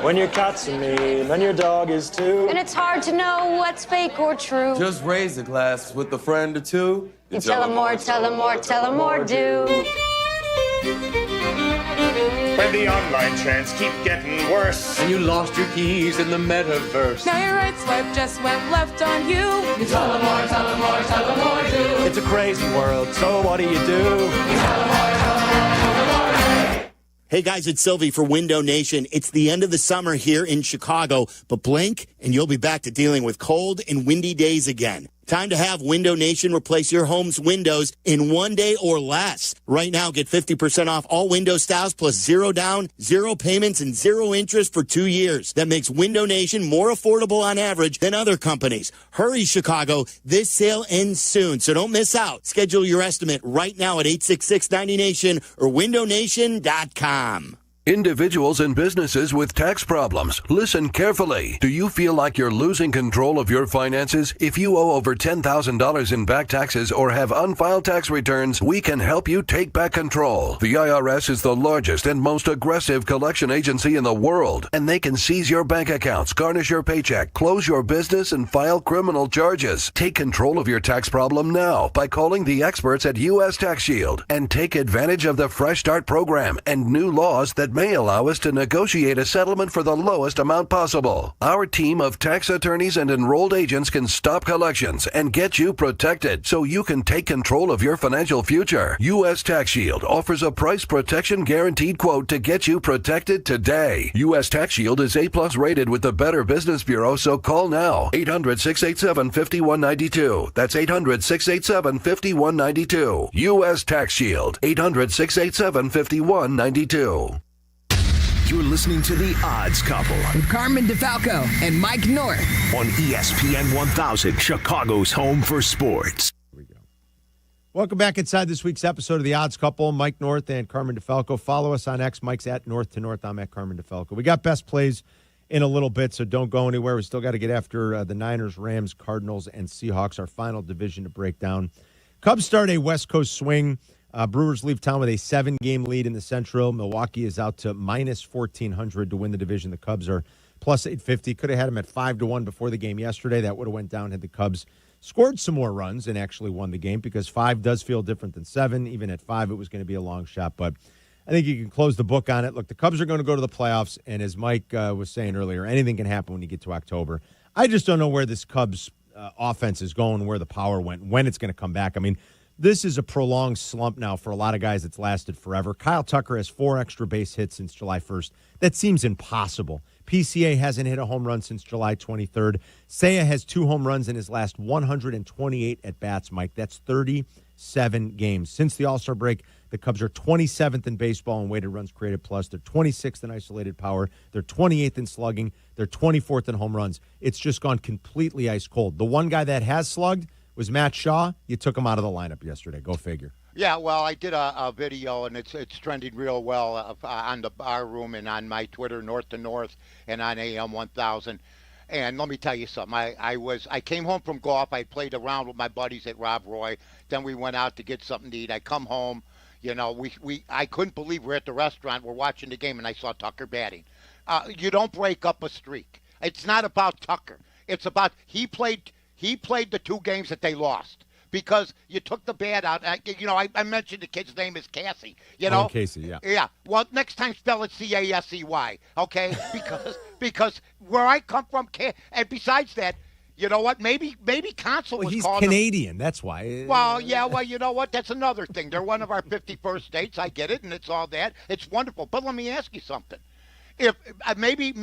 When your cat's a meme and your dog is too. And it's hard to know what's fake or true. Just raise a glass with a friend or two. You tell them more, tell them more, tell them more, do. When the online trends keep getting worse, And you lost your keys in the metaverse. Now your right swipe just went left on you. you tell them more, tell them more, tell them more, do. It's a crazy world, so what do you do? Hey guys, it's Sylvie for Window Nation. It's the end of the summer here in Chicago, but blink and you'll be back to dealing with cold and windy days again. Time to have Window Nation replace your home's windows in 1 day or less. Right now, get 50% off all window styles plus 0 down, 0 payments, and 0 interest for 2 years. That makes Window Nation more affordable on average than other companies. Hurry, Chicago. This sale ends soon, so don't miss out. Schedule your estimate right now at 866-90Nation or windownation.com. Individuals and businesses with tax problems, listen carefully. Do you feel like you're losing control of your finances? If you owe over $10,000 in back taxes or have unfiled tax returns, we can help you take back control. The IRS is the largest and most aggressive collection agency in the world, and they can seize your bank accounts, garnish your paycheck, close your business, and file criminal charges. Take control of your tax problem now by calling the experts at U.S. Tax Shield and take advantage of the Fresh Start program and new laws that may allow us to negotiate a settlement for the lowest amount possible. Our team of tax attorneys and enrolled agents can stop collections and get you protected so you can take control of your financial future. U.S. Tax Shield offers a price protection guaranteed quote to get you protected today. U.S. Tax Shield is A+ rated with the Better Business Bureau, so call now. 800-687-5192. That's 800-687-5192. U.S. Tax Shield. 800-687-5192. You're listening to The Odds Couple with Carmen DeFalco and Mike North on ESPN 1000, Chicago's home for sports. Welcome back inside this week's episode of The Odds Couple. Mike North and Carmen DeFalco. Follow us on X. Mike's at North to North. I'm at Carmen DeFalco. We got best plays in a little bit, so don't go anywhere. We still got to get after the Niners, Rams, Cardinals, and Seahawks, our final division to break down. Cubs start a West Coast swing. Brewers leave town with a 7-game lead in the Central. Milwaukee is out to minus 1,400 to win the division. The Cubs are plus 850. Could have had them at 5-1 before the game yesterday. That would have went down had the Cubs scored some more runs and actually won the game, because 5 does feel different than 7. Even at 5, it was going to be a long shot. But I think you can close the book on it. Look, the Cubs are going to go to the playoffs, and as Mike was saying earlier, anything can happen when you get to October. I just don't know where this Cubs offense is going, where the power went, when it's going to come back. I mean, this is a prolonged slump now for a lot of guys. It's lasted forever. Kyle Tucker has 4 extra base hits since July 1st. That seems impossible. PCA hasn't hit a home run since July 23rd. Shea has 2 home runs in his last 128 at-bats, Mike. That's 37 games. Since the All-Star break, the Cubs are 27th in baseball in weighted runs created plus. They're 26th in isolated power. They're 28th in slugging. They're 24th in home runs. It's just gone completely ice cold. The one guy that has slugged was Matt Shaw. You took him out of the lineup yesterday. Go figure. Yeah, well, I did a video, and it's trending real well on the Bar Room and on my Twitter, North to North, and on AM 1000. And let me tell you something. I came home from golf. I played around with my buddies at Rob Roy. Then we went out to get something to eat. I come home. You know, I couldn't believe we're at the restaurant. We're watching the game, and I saw Tucker batting. You don't break up a streak. It's not about Tucker. It's about he played the 2 games that they lost. because you took the bad out. I mentioned the kid's name is Cassie. Casey, yeah. Yeah. Well, next time spell it Casey, okay? because where I come from, and besides that, you know what? Maybe Consul was he's calling Canadian. That's why. Well, yeah. Well, you know what? That's another thing. They're one of our 51st states. I get it, and it's all that. It's wonderful. But let me ask you something. If maybe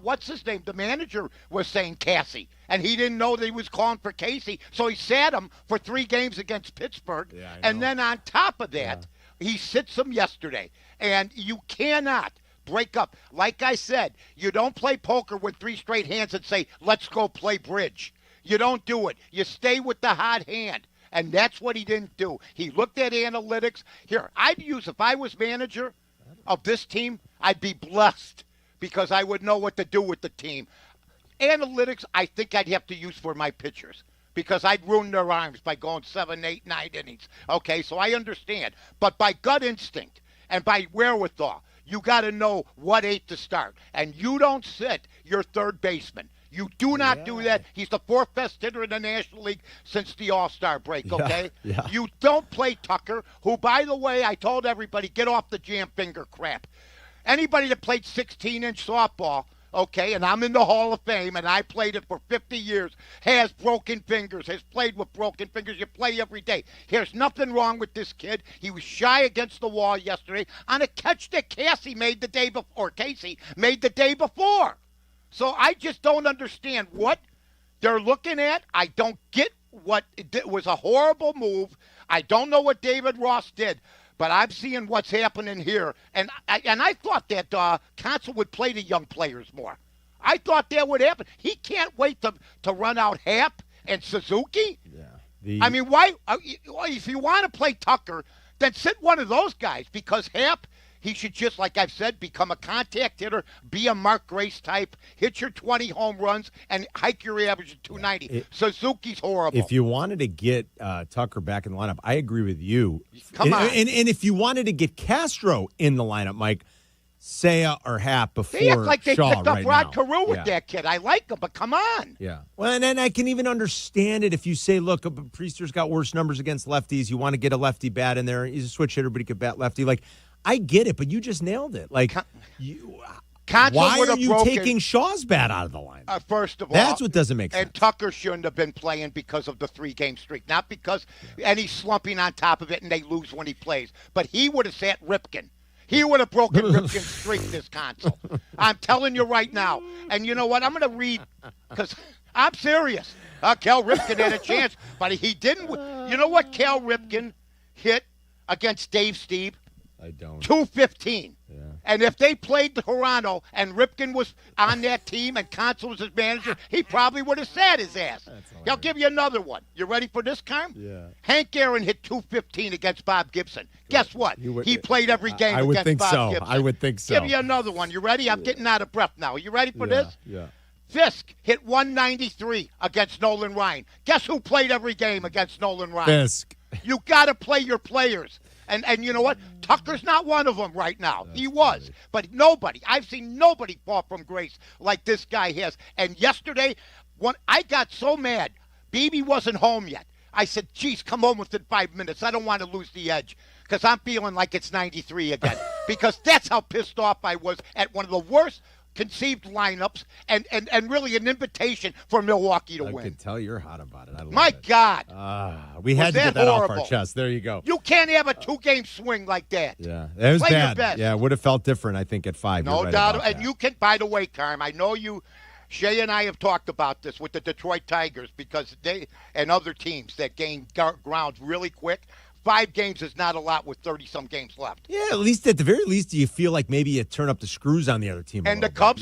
what's his name? The manager was saying Cassie, and he didn't know that he was calling for Casey, so he sat him for 3 games against Pittsburgh, and then on top of that, he sits him yesterday, and you cannot break up. Like I said, you don't play poker with 3 straight hands and say, let's go play bridge. You don't do it. You stay with the hot hand. And that's what he didn't do. He looked at analytics. Here, if I was manager of this team, I'd be blessed because I would know what to do with the team. Analytics, I think I'd have to use for my pitchers because I'd ruin their arms by going 7, 8, 9 innings. Okay, so I understand. But by gut instinct and by wherewithal, you got to know what 8 to start. And you don't sit your third baseman. You do not do that. He's the 4th best hitter in the National League since the All-Star break, okay? Yeah. You don't play Tucker, who, by the way, I told everybody, get off the jam finger crap. Anybody that played 16-inch softball, okay, and I'm in the Hall of Fame, and I played it for 50 years, has broken fingers, has played with broken fingers. You play every day. There's nothing wrong with this kid. He was shy against the wall yesterday on a catch that Casey made the day before. So I just don't understand what they're looking at. I don't get what it was a horrible move. I don't know what David Ross did, but I'm seeing what's happening here. And I thought that Consul would play the young players more. I thought that would happen. He can't wait to run out Happ and Suzuki. Yeah. Why? If you want to play Tucker, then sit one of those guys because Happ, he should just, like I've said, become a contact hitter, be a Mark Grace type, hit your 20 home runs, and hike your average to 290. Suzuki's horrible. If you wanted to get Tucker back in the lineup, I agree with you. Come on. And if you wanted to get Castro in the lineup, Mike, Shea or Happ before Shaw They act like they picked up Rod now. Carew with that kid. I like him, but come on. Yeah. Well, and then I can even understand it if you say, look, Priester's got worse numbers against lefties. You want to get a lefty bat in there. He's a switch hitter, but he could bat lefty. Like, I get it, but you just nailed it. Like, why are you taking Shaw's bat out of the line? First of all, that's what doesn't make sense. And Tucker shouldn't have been playing because of the 3-game streak, not because and he's slumping on top of it and they lose when he plays. But he would have sat Ripken. He would have broken Ripken's streak this console. I'm telling you right now. And you know what? I'm going to read because I'm serious. Cal Ripken had a chance, but he didn't. You know what Cal Ripken hit against Dave Steve? I don't. 215. Yeah. And if they played Toronto and Ripken was on that team and Consul was his manager, he probably would have sat his ass. I'll give you another one. You ready for this, Carm? Yeah. Hank Aaron hit 215 against Bob Gibson. Guess what? He played every game against Bob Gibson. I would think so. Give you another one. You ready? I'm getting out of breath now. You ready for this? Yeah. Fisk hit 193 against Nolan Ryan. Guess who played every game against Nolan Ryan? Fisk. You got to play your players. And you know what? Tucker's not one of them right now. He was. But I've seen nobody fall from grace like this guy has. And yesterday, when I got so mad, Beebe wasn't home yet. I said, geez, come home within 5 minutes. I don't want to lose the edge because I'm feeling like it's 93 again because that's how pissed off I was at one of the worst conceived lineups and really an invitation for Milwaukee to win. I can tell you're hot about it. I love My it. God. We had to get that horrible? off our chest. There you go. You can't have a 2-game swing like that. Yeah, that was Play bad. your best. Yeah, it would have felt different, I think, at 5. No You're right doubt. about And that. you can, by the way, Carm, I know Shea and I have talked about this with the Detroit Tigers because they and other teams that gain ground really quick. 5 games is not a lot with 30-some games left. Yeah, at the very least, do you feel like maybe you turn up the screws on the other team? And the Cubs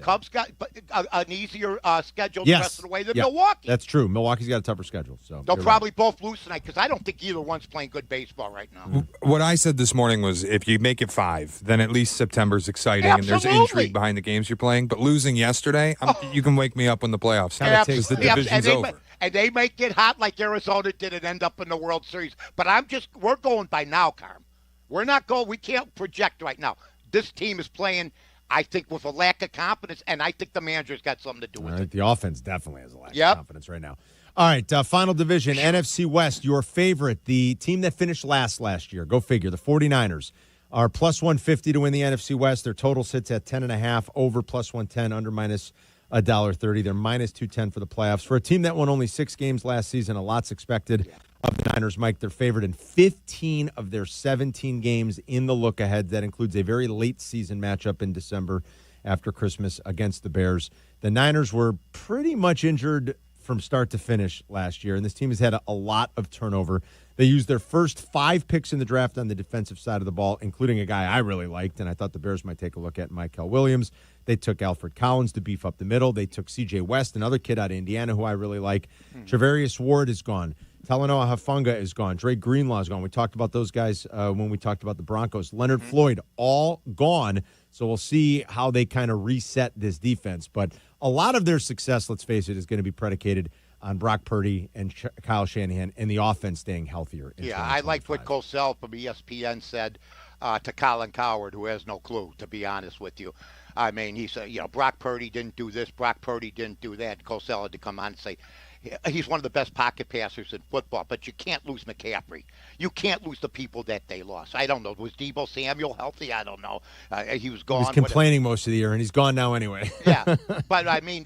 Cubs got an easier schedule the rest of the way than Milwaukee. That's true. Milwaukee's got a tougher schedule, so they'll probably both lose tonight because I don't think either one's playing good baseball right now. What I said this morning was if you make it 5, then at least September's exciting and there's intrigue behind the games you're playing. But losing yesterday, you can wake me up when the playoffs start because the division's over. And they may get hot like Arizona did and end up in the World Series. But we're going by now, Carm. We can't project right now. This team is playing, I think, with a lack of confidence, and I think the manager's got something to do with it. The offense definitely has a lack of confidence right now. All right, final division, NFC West, your favorite, the team that finished last year. Go figure. The 49ers are plus 150 to win the NFC West. Their total sits at 10.5, over plus 110, under minus $1.30. They're minus 210 for the playoffs. For a team that won only 6 games last season, a lot's expected of the Niners. Mike, they're favored in 15 of their 17 games in the look-ahead. That includes a very late season matchup in December after Christmas against the Bears. The Niners were pretty much injured from start to finish last year, and this team has had a lot of turnover. They used their first 5 picks in the draft on the defensive side of the ball, including a guy I really liked, and I thought the Bears might take a look at, Michael Williams. They took Alfred Collins to beef up the middle. They took C.J. West, another kid out of Indiana who I really like. Travarius Ward is gone. Talanoa Hufanga is gone. Dre Greenlaw is gone. We talked about those guys when we talked about the Broncos. Leonard Floyd, all gone. So we'll see how they kind of reset this defense. But a lot of their success, let's face it, is going to be predicated on Brock Purdy and Kyle Shanahan and the offense staying healthier. Yeah, I liked what Cosell from ESPN said to Colin Cowherd, who has no clue, to be honest with you. I mean, he said, Brock Purdy didn't do this, Brock Purdy didn't do that. Cosell had to come on and say, he's one of the best pocket passers in football, but you can't lose McCaffrey. You can't lose the people that they lost. I don't know. Was Deebo Samuel healthy? I don't know. He was gone. He was complaining most of the year, and he's gone now anyway. Yeah, but I mean,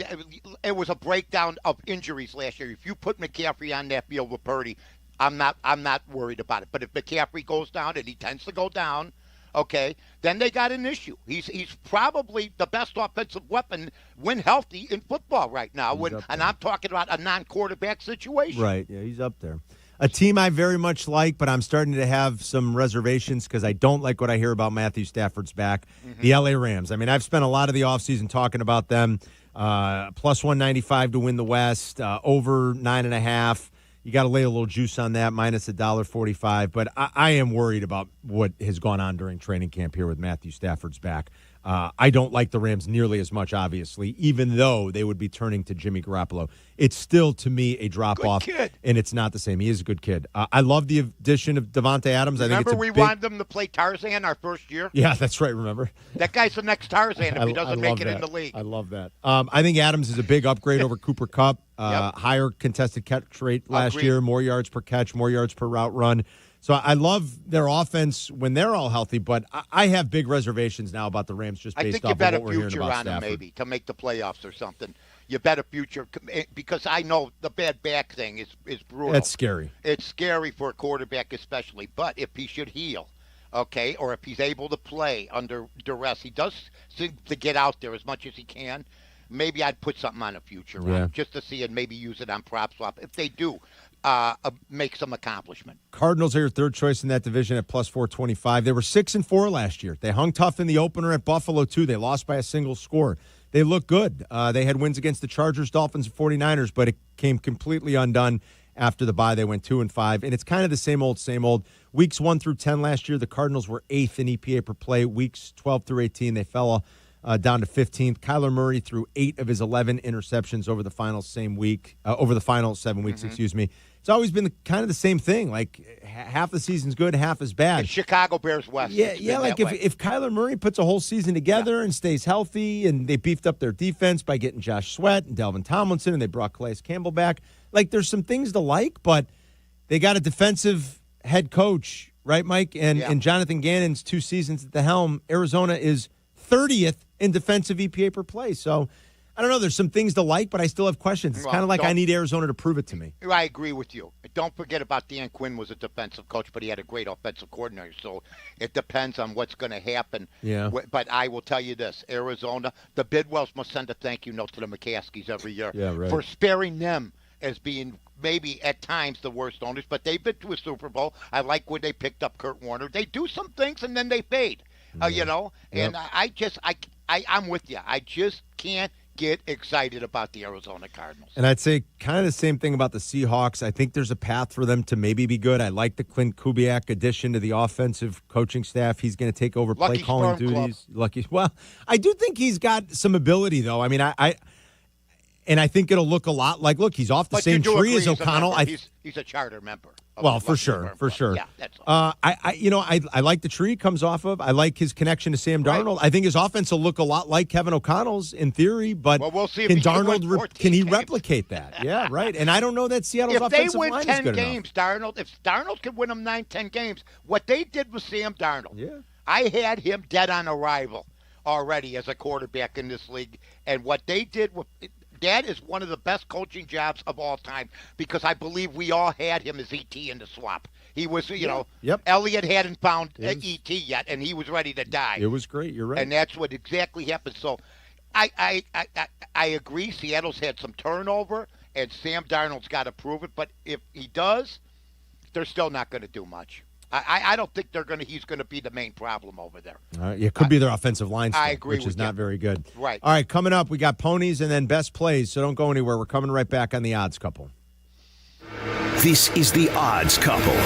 it was a breakdown of injuries last year. If you put McCaffrey on that field with Purdy, I'm not worried about it. But if McCaffrey goes down, and he tends to go down, okay, then they got an issue. He's probably the best offensive weapon when healthy in football right now. And I'm talking about a non-quarterback situation. Right, yeah, he's up there. A team I very much like, but I'm starting to have some reservations because I don't like what I hear about Matthew Stafford's back. The L.A. Rams. I mean, I've spent a lot of the offseason talking about them. Plus 195 to win the West, over 9.5. You got to lay a little juice on that, minus $1.45. But I am worried about what has gone on during training camp here with Matthew Stafford's back. I don't like the Rams nearly as much, obviously, even though they would be turning to Jimmy Garoppolo. It's still, to me, a drop-off, and it's not the same. He is a good kid. I love the addition of Devontae Adams. Remember we wanted them to play Tarzan our first year? Yeah, that's right, remember? That guy's the next Tarzan if he doesn't make it in the league. I love that. I think Adams is a big upgrade over Cooper Kupp. Higher contested catch rate last year, more yards per catch, more yards per route run. So I love their offense when they're all healthy, but I have big reservations now about the Rams just based off of what we're hearing about Stafford. I think you bet a future on them maybe to make the playoffs or something. You bet a future because I know the bad back thing is brutal. That's scary. It's scary for a quarterback especially, but if he should heal, okay, or if he's able to play under duress, he does seem to get out there as much as he can. Maybe I'd put something on a future round just to see and maybe use it on prop swap if they do. Make some accomplishment. Cardinals are your third choice in that division at plus 425. They were 6-4 last year. They hung tough in the opener at Buffalo, too. They lost by a single score. They look good. They had wins against the Chargers, Dolphins, and 49ers, but it came completely undone after the bye. They went 2-5, and it's kind of the same old, same old. Weeks 1 through 10 last year, the Cardinals were 8th in EPA per play. Weeks 12 through 18, they fell down to 15th. Kyler Murray threw 8 of his 11 interceptions over the final 7 weeks, excuse me. It's always been kind of the same thing. Like half the season's good, half is bad. It's Chicago Bears West. Yeah. Like if Kyler Murray puts a whole season together and stays healthy, and they beefed up their defense by getting Josh Sweat and Delvin Tomlinson, and they brought Calais Campbell back. Like there's some things to like, but they got a defensive head coach, right, Mike? And Jonathan Gannon's 2 seasons at the helm. Arizona is 30th in defensive EPA per play. So I don't know. There's some things to like, but I still have questions. It's kind of like I need Arizona to prove it to me. I agree with you. Don't forget about Dan Quinn was a defensive coach, but he had a great offensive coordinator. So it depends on what's going to happen. Yeah. But I will tell you this. Arizona, the Bidwells must send a thank you note to the McCaskies every year for sparing them as being maybe at times the worst owners. But they've been to a Super Bowl. I like when they picked up Kurt Warner. They do some things, and then they fade, And I'm with you. I just can't get excited about the Arizona Cardinals. And I'd say kind of the same thing about the Seahawks. I think there's a path for them to maybe be good. I like the Clint Kubiak addition to the offensive coaching staff. He's going to take over play calling duties. Well, I do think he's got some ability, though. I mean, And I think it'll look a lot like, look, he's off the same tree as O'Connell. He's a charter member. Well, for sure. Yeah, that's all. I like the tree he comes off of. I like his connection to Sam Darnold. I think his offense will look a lot like Kevin O'Connell's in theory, but we'll see if can he can Darnold win 14 can he games. replicate that? Yeah, right. And I don't know that Seattle's offensive line is good enough. If they win 10 games, if Darnold can win them 9-10 games, what they did with Sam Darnold, I had him dead on arrival already as a quarterback in this league, and what they did with that is one of the best coaching jobs of all time because I believe we all had him as ET in the swamp. He was, Elliott hadn't found ET yet, and he was ready to die. It was great. You're right. And that's what exactly happened. So I agree. Seattle's had some turnover, and Sam Darnold's got to prove it. But if he does, they're still not going to do much. I don't think he's going to be the main problem over there. It could be their offensive line stuff, I agree which is not very good. Right. All right, coming up, we got ponies and then best plays, so don't go anywhere. We're coming right back on the Odds Couple. This is the Odds Couple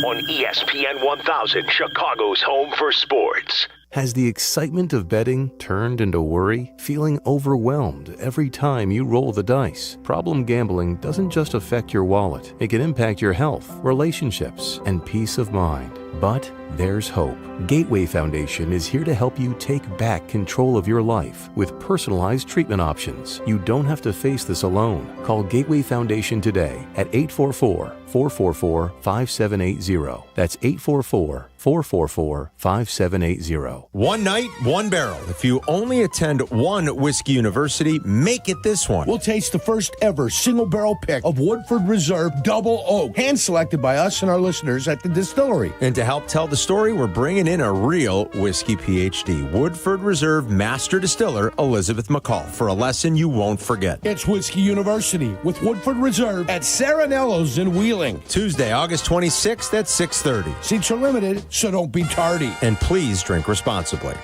on ESPN 1000, Chicago's home for sports. Has the excitement of betting turned into worry? Feeling overwhelmed every time you roll the dice? Problem gambling doesn't just affect your wallet. It can impact your health, relationships, and peace of mind. But there's hope. Gateway Foundation is here to help you take back control of your life with personalized treatment options. You don't have to face this alone. Call Gateway Foundation today at 844-444-5780. That's 844-444-5780. One night, one barrel. If you only attend one Whiskey University, make it this one. We'll taste the first ever single barrel pick of Woodford Reserve Double Oak, hand selected by us and our listeners at the distillery. And to help tell the story, we're bringing in a real whiskey PhD, Woodford Reserve Master Distiller Elizabeth McCall, for a lesson you won't forget. It's Whiskey University with Woodford Reserve at Saranello's in Wheeling. Tuesday, August 26th at 6:30. Seats are limited, so don't be tardy. And please drink responsibly.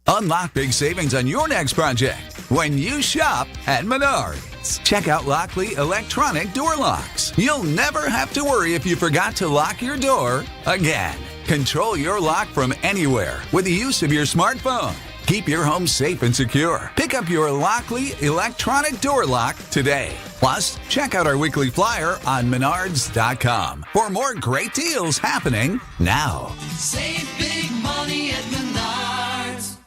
Unlock big savings on your next project when you shop at Menards. Check out Lockley Electronic Door Locks. You'll never have to worry if you forgot to lock your door again. Control your lock from anywhere with the use of your smartphone. Keep your home safe and secure. Pick up your Lockley Electronic Door Lock today. Plus, check out our weekly flyer on Menards.com for more great deals happening now. Save big money at Menards.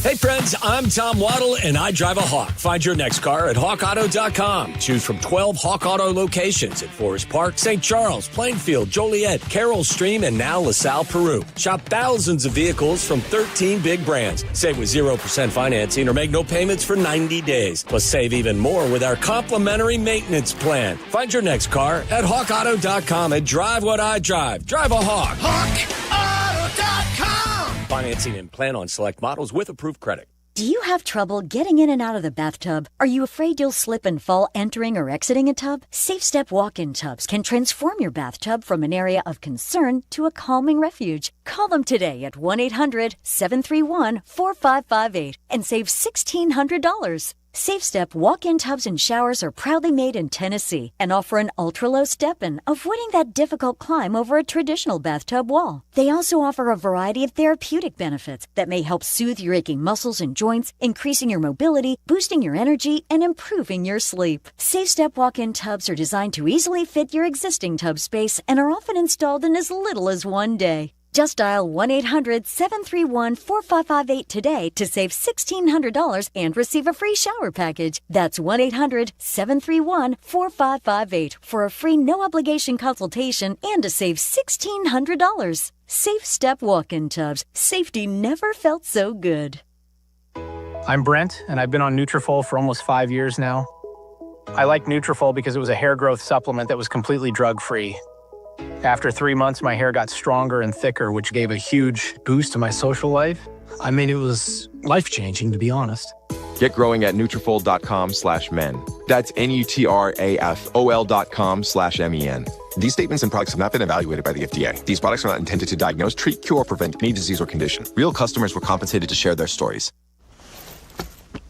Hey friends, I'm Tom Waddle and I drive a Hawk. Find your next car at hawkauto.com. Choose from 12 Hawk Auto locations at Forest Park, St. Charles, Plainfield, Joliet, Carroll Stream, and now LaSalle, Peru. Shop thousands of vehicles from 13 big brands. Save with 0% financing or make no payments for 90 days. Plus save even more with our complimentary maintenance plan. Find your next car at hawkauto.com and drive what I drive. Drive a Hawk. HawkAuto.com. Financing and plan on select models with approved credit. Do you have trouble getting in and out of the bathtub? Are you afraid you'll slip and fall entering or exiting a tub? Safe Step walk-in tubs can transform your bathtub from an area of concern to a calming refuge. Call them today at 1-800-731-4558 and save $1,600. Safe Step walk-in tubs and showers are proudly made in Tennessee and offer an ultra-low step-in, avoiding that difficult climb over a traditional bathtub wall. They also offer a variety of therapeutic benefits that may help soothe your aching muscles and joints, increasing your mobility, boosting your energy, and improving your sleep. Safe Step walk-in tubs are designed to easily fit your existing tub space and are often installed in as little as one day. Just dial 1-800-731-4558 today to save $1,600 and receive a free shower package. That's 1-800-731-4558 for a free no-obligation consultation and to save $1,600. Safe Step walk-in tubs. Safety never felt so good. I'm Brent, and I've been on Nutrafol for almost 5 years now. I like Nutrafol because it was a hair growth supplement that was completely drug-free. After 3 months, my hair got stronger and thicker, which gave a huge boost to my social life. I mean, it was life-changing, to be honest. Get growing at Nutrafol.com/men. That's Nutrafol.com/MEN. These statements and products have not been evaluated by the FDA. These products are not intended to diagnose, treat, cure, or prevent any disease or condition. Real customers were compensated to share their stories.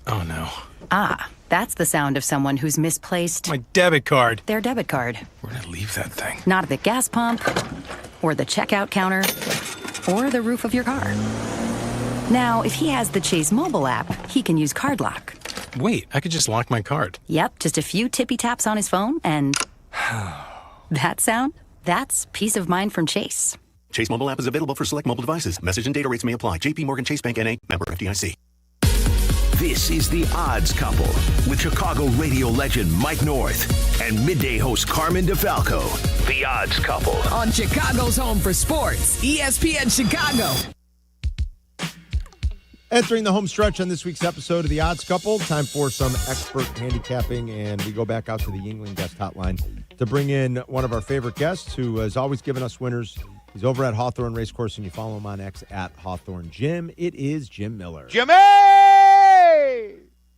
Oh, no. Ah, that's the sound of someone who's misplaced my debit card. Their debit card. Where did I leave that thing? Not at the gas pump, or the checkout counter, or the roof of your car. Now, if he has the Chase mobile app, he can use Card Lock. Wait, I could just lock my card. Yep, just a few tippy taps on his phone and that sound? That's peace of mind from Chase. Chase mobile app is available for select mobile devices. Message and data rates may apply. JP Morgan Chase Bank N.A. Member FDIC. This is The Odds Couple with Chicago radio legend Mike North and midday host Carmen DeFalco. The Odds Couple. On Chicago's home for sports, ESPN Chicago. Entering the home stretch on this week's episode of The Odds Couple, time for some expert handicapping, and we go back out to the Yuengling guest hotline to bring in one of our favorite guests who has always given us winners. He's over at Hawthorne Racecourse, and you follow him on X at Hawthorne Jim. It is Jim Miller. Jimmy!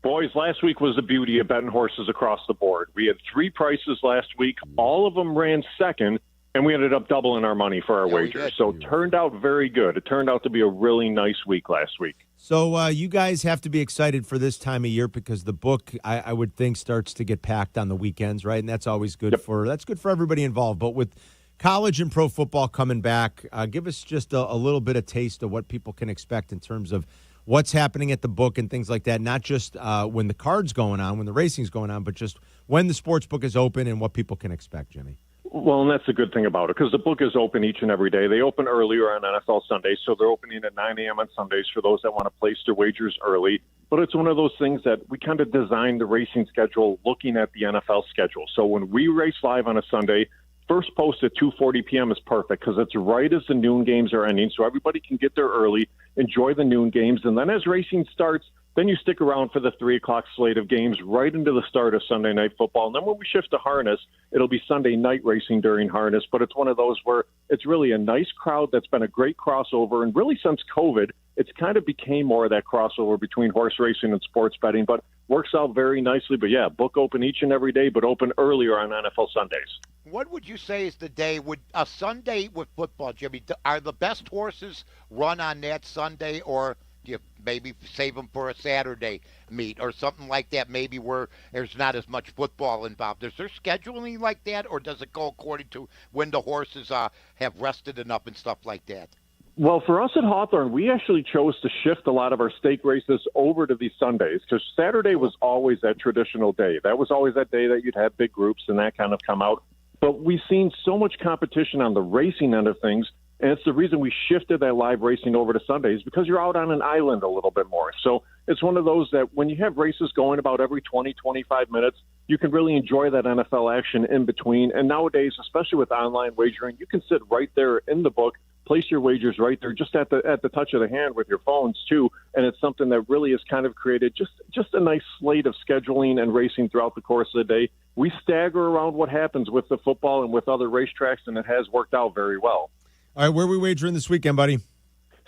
Boys, last week was the beauty of betting horses across the board. We had 3 prices last week. All of them ran second, and we ended up doubling our money for our wagers. So it turned out very good. It turned out to be a really nice week last week. So you guys have to be excited for this time of year because the book, I would think, starts to get packed on the weekends, right? And that's always good for everybody involved. But with college and pro football coming back, give us just a little bit of taste of what people can expect in terms of what's happening at the book and things like that, not just when the card's going on, when the racing's going on, but just when the sports book is open and what people can expect, Jimmy. Well, and that's the good thing about it, because the book is open each and every day. They open earlier on NFL Sundays, so they're opening at 9 a.m. on Sundays for those that want to place their wagers early. But it's one of those things that we kind of designed the racing schedule looking at the NFL schedule. So when we race live on a Sunday, first post at 2:40 p.m. is perfect because it's right as the noon games are ending, so everybody can get there early, enjoy the noon games, and then as racing starts, then you stick around for the 3 o'clock slate of games right into the start of Sunday Night Football. And then when we shift to harness, it'll be Sunday night racing during harness. But it's one of those where it's really a nice crowd that's been a great crossover. And really since COVID, it's kind of became more of that crossover between horse racing and sports betting. But works out very nicely. But, yeah, book open each and every day, but open earlier on NFL Sundays. What would you say is the day, would a Sunday with football, Jimmy, are the best horses run on that Sunday, or do you maybe save them for a Saturday meet or something like that, maybe where there's not as much football involved? Is there scheduling like that, or does it go according to when the horses have rested enough and stuff like that? Well, for us at Hawthorne, we actually chose to shift a lot of our stake races over to these Sundays because Saturday was always that traditional day. That was always that day that you'd have big groups and that kind of come out. But we've seen so much competition on the racing end of things, and it's the reason we shifted that live racing over to Sundays because you're out on an island a little bit more. So it's one of those that when you have races going about every 20, 25 minutes, you can really enjoy that NFL action in between. And nowadays, especially with online wagering, you can sit right there in the book, place your wagers right there just at the touch of the hand with your phones too. And it's something that really has kind of created just a nice slate of scheduling and racing throughout the course of the day. We stagger around what happens with the football and with other racetracks, and it has worked out very well. All right, where are we wagering this weekend, buddy?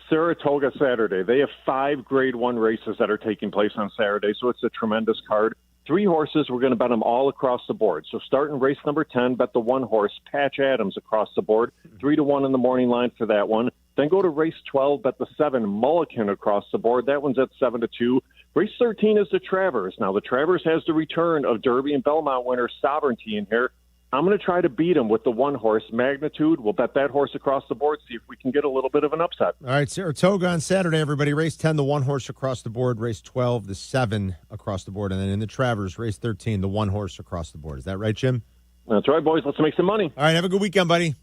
Saratoga Saturday. They have 5 Grade 1 races that are taking place on Saturday, so it's a tremendous card. 3 horses, we're going to bet them all across the board. So start in race number 10, bet the 1 horse, Patch Adams, across the board. 3-1 in the morning line for that one. Then go to race 12, bet the 7 Mulligan across the board. That one's at 7-2. Race 13 is the Travers. Now, the Travers has the return of Derby and Belmont winner Sovereignty in here. I'm going to try to beat him with the 1 horse, Magnitude. We'll bet that horse across the board, see if we can get a little bit of an upset. All right, Saratoga on Saturday, everybody. Race 10, the 1 horse across the board. Race 12, the 7 across the board. And then in the Travers, race 13, the 1 horse across the board. Is that right, Jim? That's right, boys. Let's make some money. All right, have a good weekend, buddy.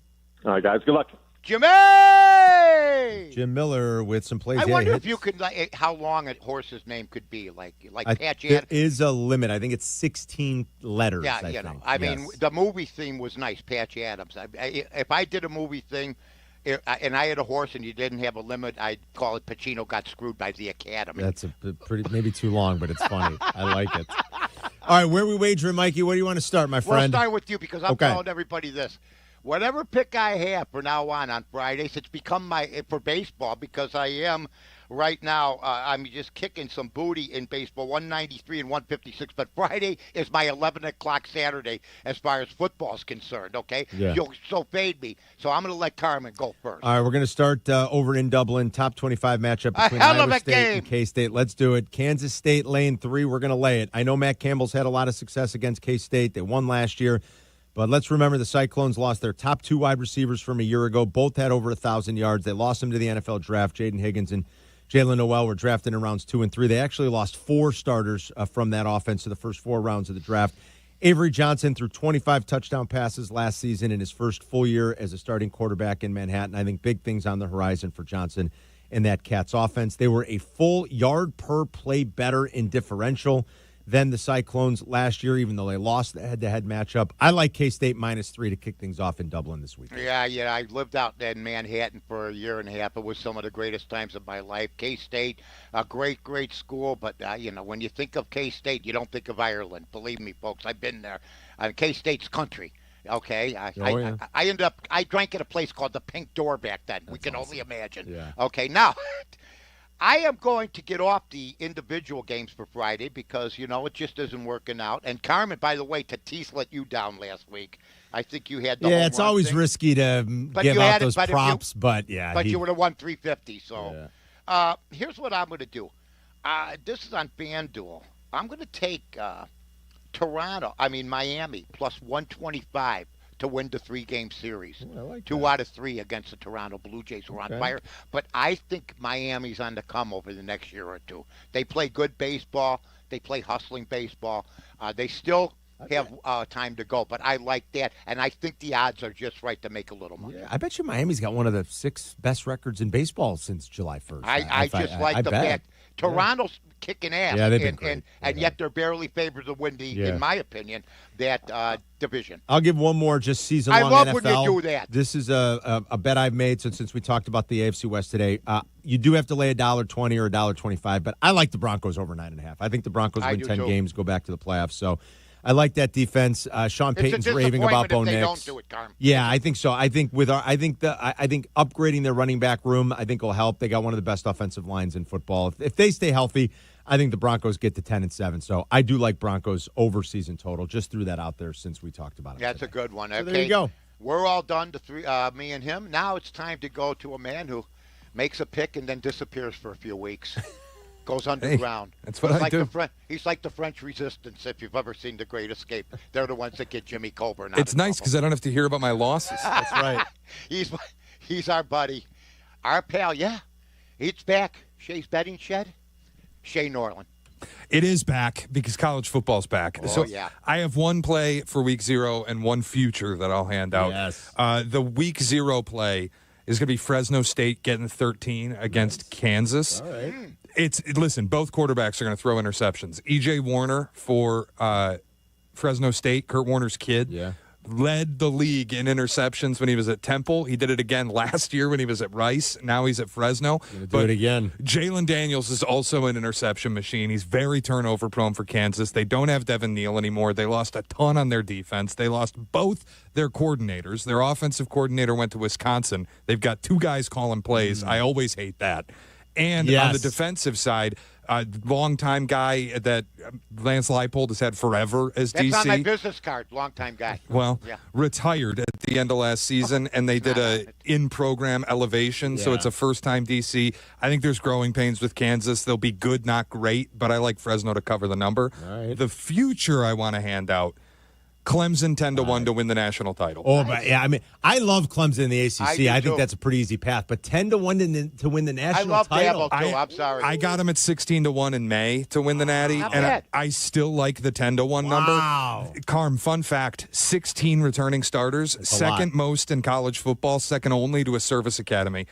All right, guys. Good luck. Jimmy! Jim Miller with some plays. I wonder if you could, how long a horse's name could be, like Patch Adams. There is a limit. I think it's 16 letters. Yeah, I mean, the movie theme was nice, Patch Adams. If I did a movie thing and I had a horse and you didn't have a limit, I'd call it Pacino Got Screwed by the Academy. That's a pretty, maybe too long, but it's funny. I like it. All right, where are we wagering, Mikey? Where do you want to start, my friend? We'll start with you because I'm telling everybody this. Whatever pick I have from now on Fridays, it's become for baseball because I am right now, I'm just kicking some booty in baseball, 193 and 156. But Friday is my 11 o'clock Saturday as far as football is concerned, okay? Yeah. You'll so fade me. So I'm going to let Carmen go first. All right, we're going to start over in Dublin, top 25 matchup between Iowa State and K-State. Let's do it. Kansas State, lane 3, we're going to lay it. I know Matt Campbell's had a lot of success against K-State. They won last year. But let's remember the Cyclones lost their top 2 wide receivers from a year ago. Both had over 1,000 yards. They lost them to the NFL draft, Jaden Higgins and Jalen Noel were drafted in rounds 2 and 3. They actually lost 4 starters from that offense to the first 4 rounds of the draft. Avery Johnson threw 25 touchdown passes last season in his first full year as a starting quarterback in Manhattan. I think big things on the horizon for Johnson and that Cats offense. They were a full yard per play better in differential than the Cyclones last year, even though they lost the head-to-head matchup. I like K-State -3 to kick things off in Dublin this week. Yeah, I lived out in Manhattan for a year and a half. It was some of the greatest times of my life. K-State, a great, great school, but, when you think of K-State, you don't think of Ireland. Believe me, folks, I've been there. K-State's country. Okay, I ended up, I drank at a place called the Pink Door back then. We can only imagine. Yeah. Okay, now, I am going to get off the individual games for Friday because, it just isn't working out. And Carmen, by the way, Tatis let you down last week. I think you had the home it's run always thing. Risky to give out those props, but you would have won 350. So here's what I'm going to do. This is on FanDuel. I'm going to take Miami plus 125 to win the 3-game series. I like 2 out of 3 against the Toronto Blue Jays who are on fire. But I think Miami's on the come over the next year or two. They play good baseball. They play hustling baseball. They still have time to go, but I like that. And I think the odds are just right to make a little money. Yeah, I bet you Miami's got one of the 6 best records in baseball since July 1st. I just like the fact Toronto's kicking ass, and yet they're barely favored to win in my opinion, that division. I'll give one more just season-long I love NFL. when you do that. This is a bet I've made since we talked about the AFC West today. You do have to lay $1.20 or $1.25, but I like the Broncos over 9.5. I think the Broncos win 10 games, go back to the playoffs. So I like that defense. Sean Payton's raving about Bo Nix. Don't do it, Carm. Yeah, I think so. I think I think upgrading their running back room I think will help. They got one of the best offensive lines in football. If they stay healthy, I think the Broncos get to 10-7. So I do like Broncos over season total. Just threw that out there since we talked about it. That's a good one. Okay. So there you go. We're all done to me and him. Now it's time to go to a man who makes a pick and then disappears for a few weeks. Goes underground. That's what I do. He's like the French Resistance, if you've ever seen The Great Escape. They're the ones that get Jimmy Coburn out. It's nice because I don't have to hear about my losses. That's right. He's our buddy, our pal. Yeah, it's back. Shea's Betting Shed. Shea Norland. It is back because college football's back. So I have one play for week 0 and one future that I'll hand out. Yes. The week 0 play is going to be Fresno State getting 13 against Kansas. All right. Listen, both quarterbacks are going to throw interceptions. E.J. Warner for Fresno State, Kurt Warner's kid, led the league in interceptions when he was at Temple. He did it again last year when he was at Rice. Now he's at Fresno. Do it again. Jalen Daniels is also an interception machine. He's very turnover prone for Kansas. They don't have Devin Neal anymore. They lost a ton on their defense. They lost both their coordinators. Their offensive coordinator went to Wisconsin. They've got 2 guys calling plays. I always hate that. And on the defensive side, longtime guy that Lance Leipold has had forever as DC. That's on my business card, longtime guy. Well, retired at the end of last season, and they did a in-program elevation, so it's a first-time DC. I think there's growing pains with Kansas. They'll be good, not great, but I like Fresno to cover the number. All right. The future I want to hand out, Clemson 10-1 to win the national title. Oh, but I love Clemson in the ACC. I think that's a pretty easy path. But 10-1 to win the national title. I love Dabo, too. I'm sorry. I got him at 16-1 in May to win the Natty, and I still like the 10-1 number. Carm, fun fact: 16 returning starters, second most in college football, second only to a service academy.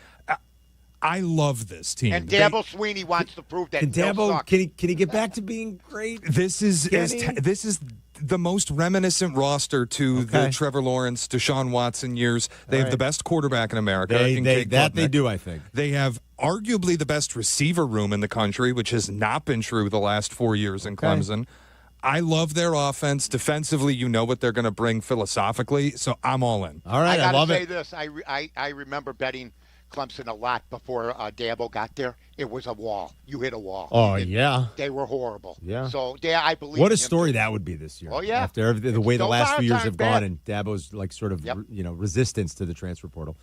I love this team. And Dabo Sweeney wants to prove that. Can Dabo can he get back to being great? This is the most reminiscent roster to the Trevor Lawrence, Deshaun Watson years. They have the best quarterback in America. They do, I think. They have arguably the best receiver room in the country, which has not been true the last 4 years in Clemson. I love their offense. Defensively, you know what they're going to bring philosophically, so I'm all in. All right, I love it. it. This. I remember betting Clemson a lot before Dabo got there. It was a wall. You hit a wall. Oh, yeah. They were horrible. Yeah. So, I believe what a story that would be this year. Oh, yeah. After the way the last few years have gone bad. and Dabo's resistance to the transfer portal.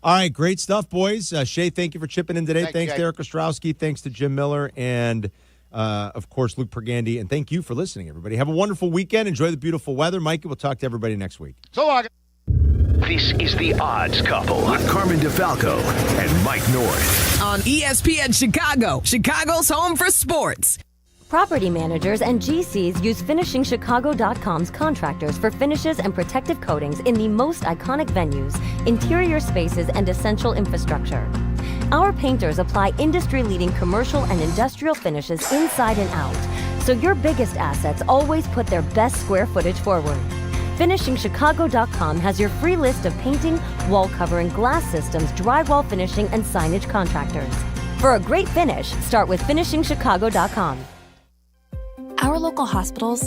All right, great stuff, boys. Shea, thank you for chipping in today. Thanks to Eric Ostrowski. Thanks to Jim Miller and, of course, Luke Pergandy. And thank you for listening, everybody. Have a wonderful weekend. Enjoy the beautiful weather. Mikey, we'll talk to everybody next week. So long. This is the The Odds Couple. With Carmen DeFalco and Mike North. On ESPN Chicago, Chicago's home for sports. Property managers and GCs use FinishingChicago.com's contractors for finishes and protective coatings in the most iconic venues, interior spaces, and essential infrastructure. Our painters apply industry-leading commercial and industrial finishes inside and out, so your biggest assets always put their best square footage forward. FinishingChicago.com has your free list of painting, wall covering, glass systems, drywall finishing, and signage contractors. For a great finish, start with FinishingChicago.com. Our local hospitals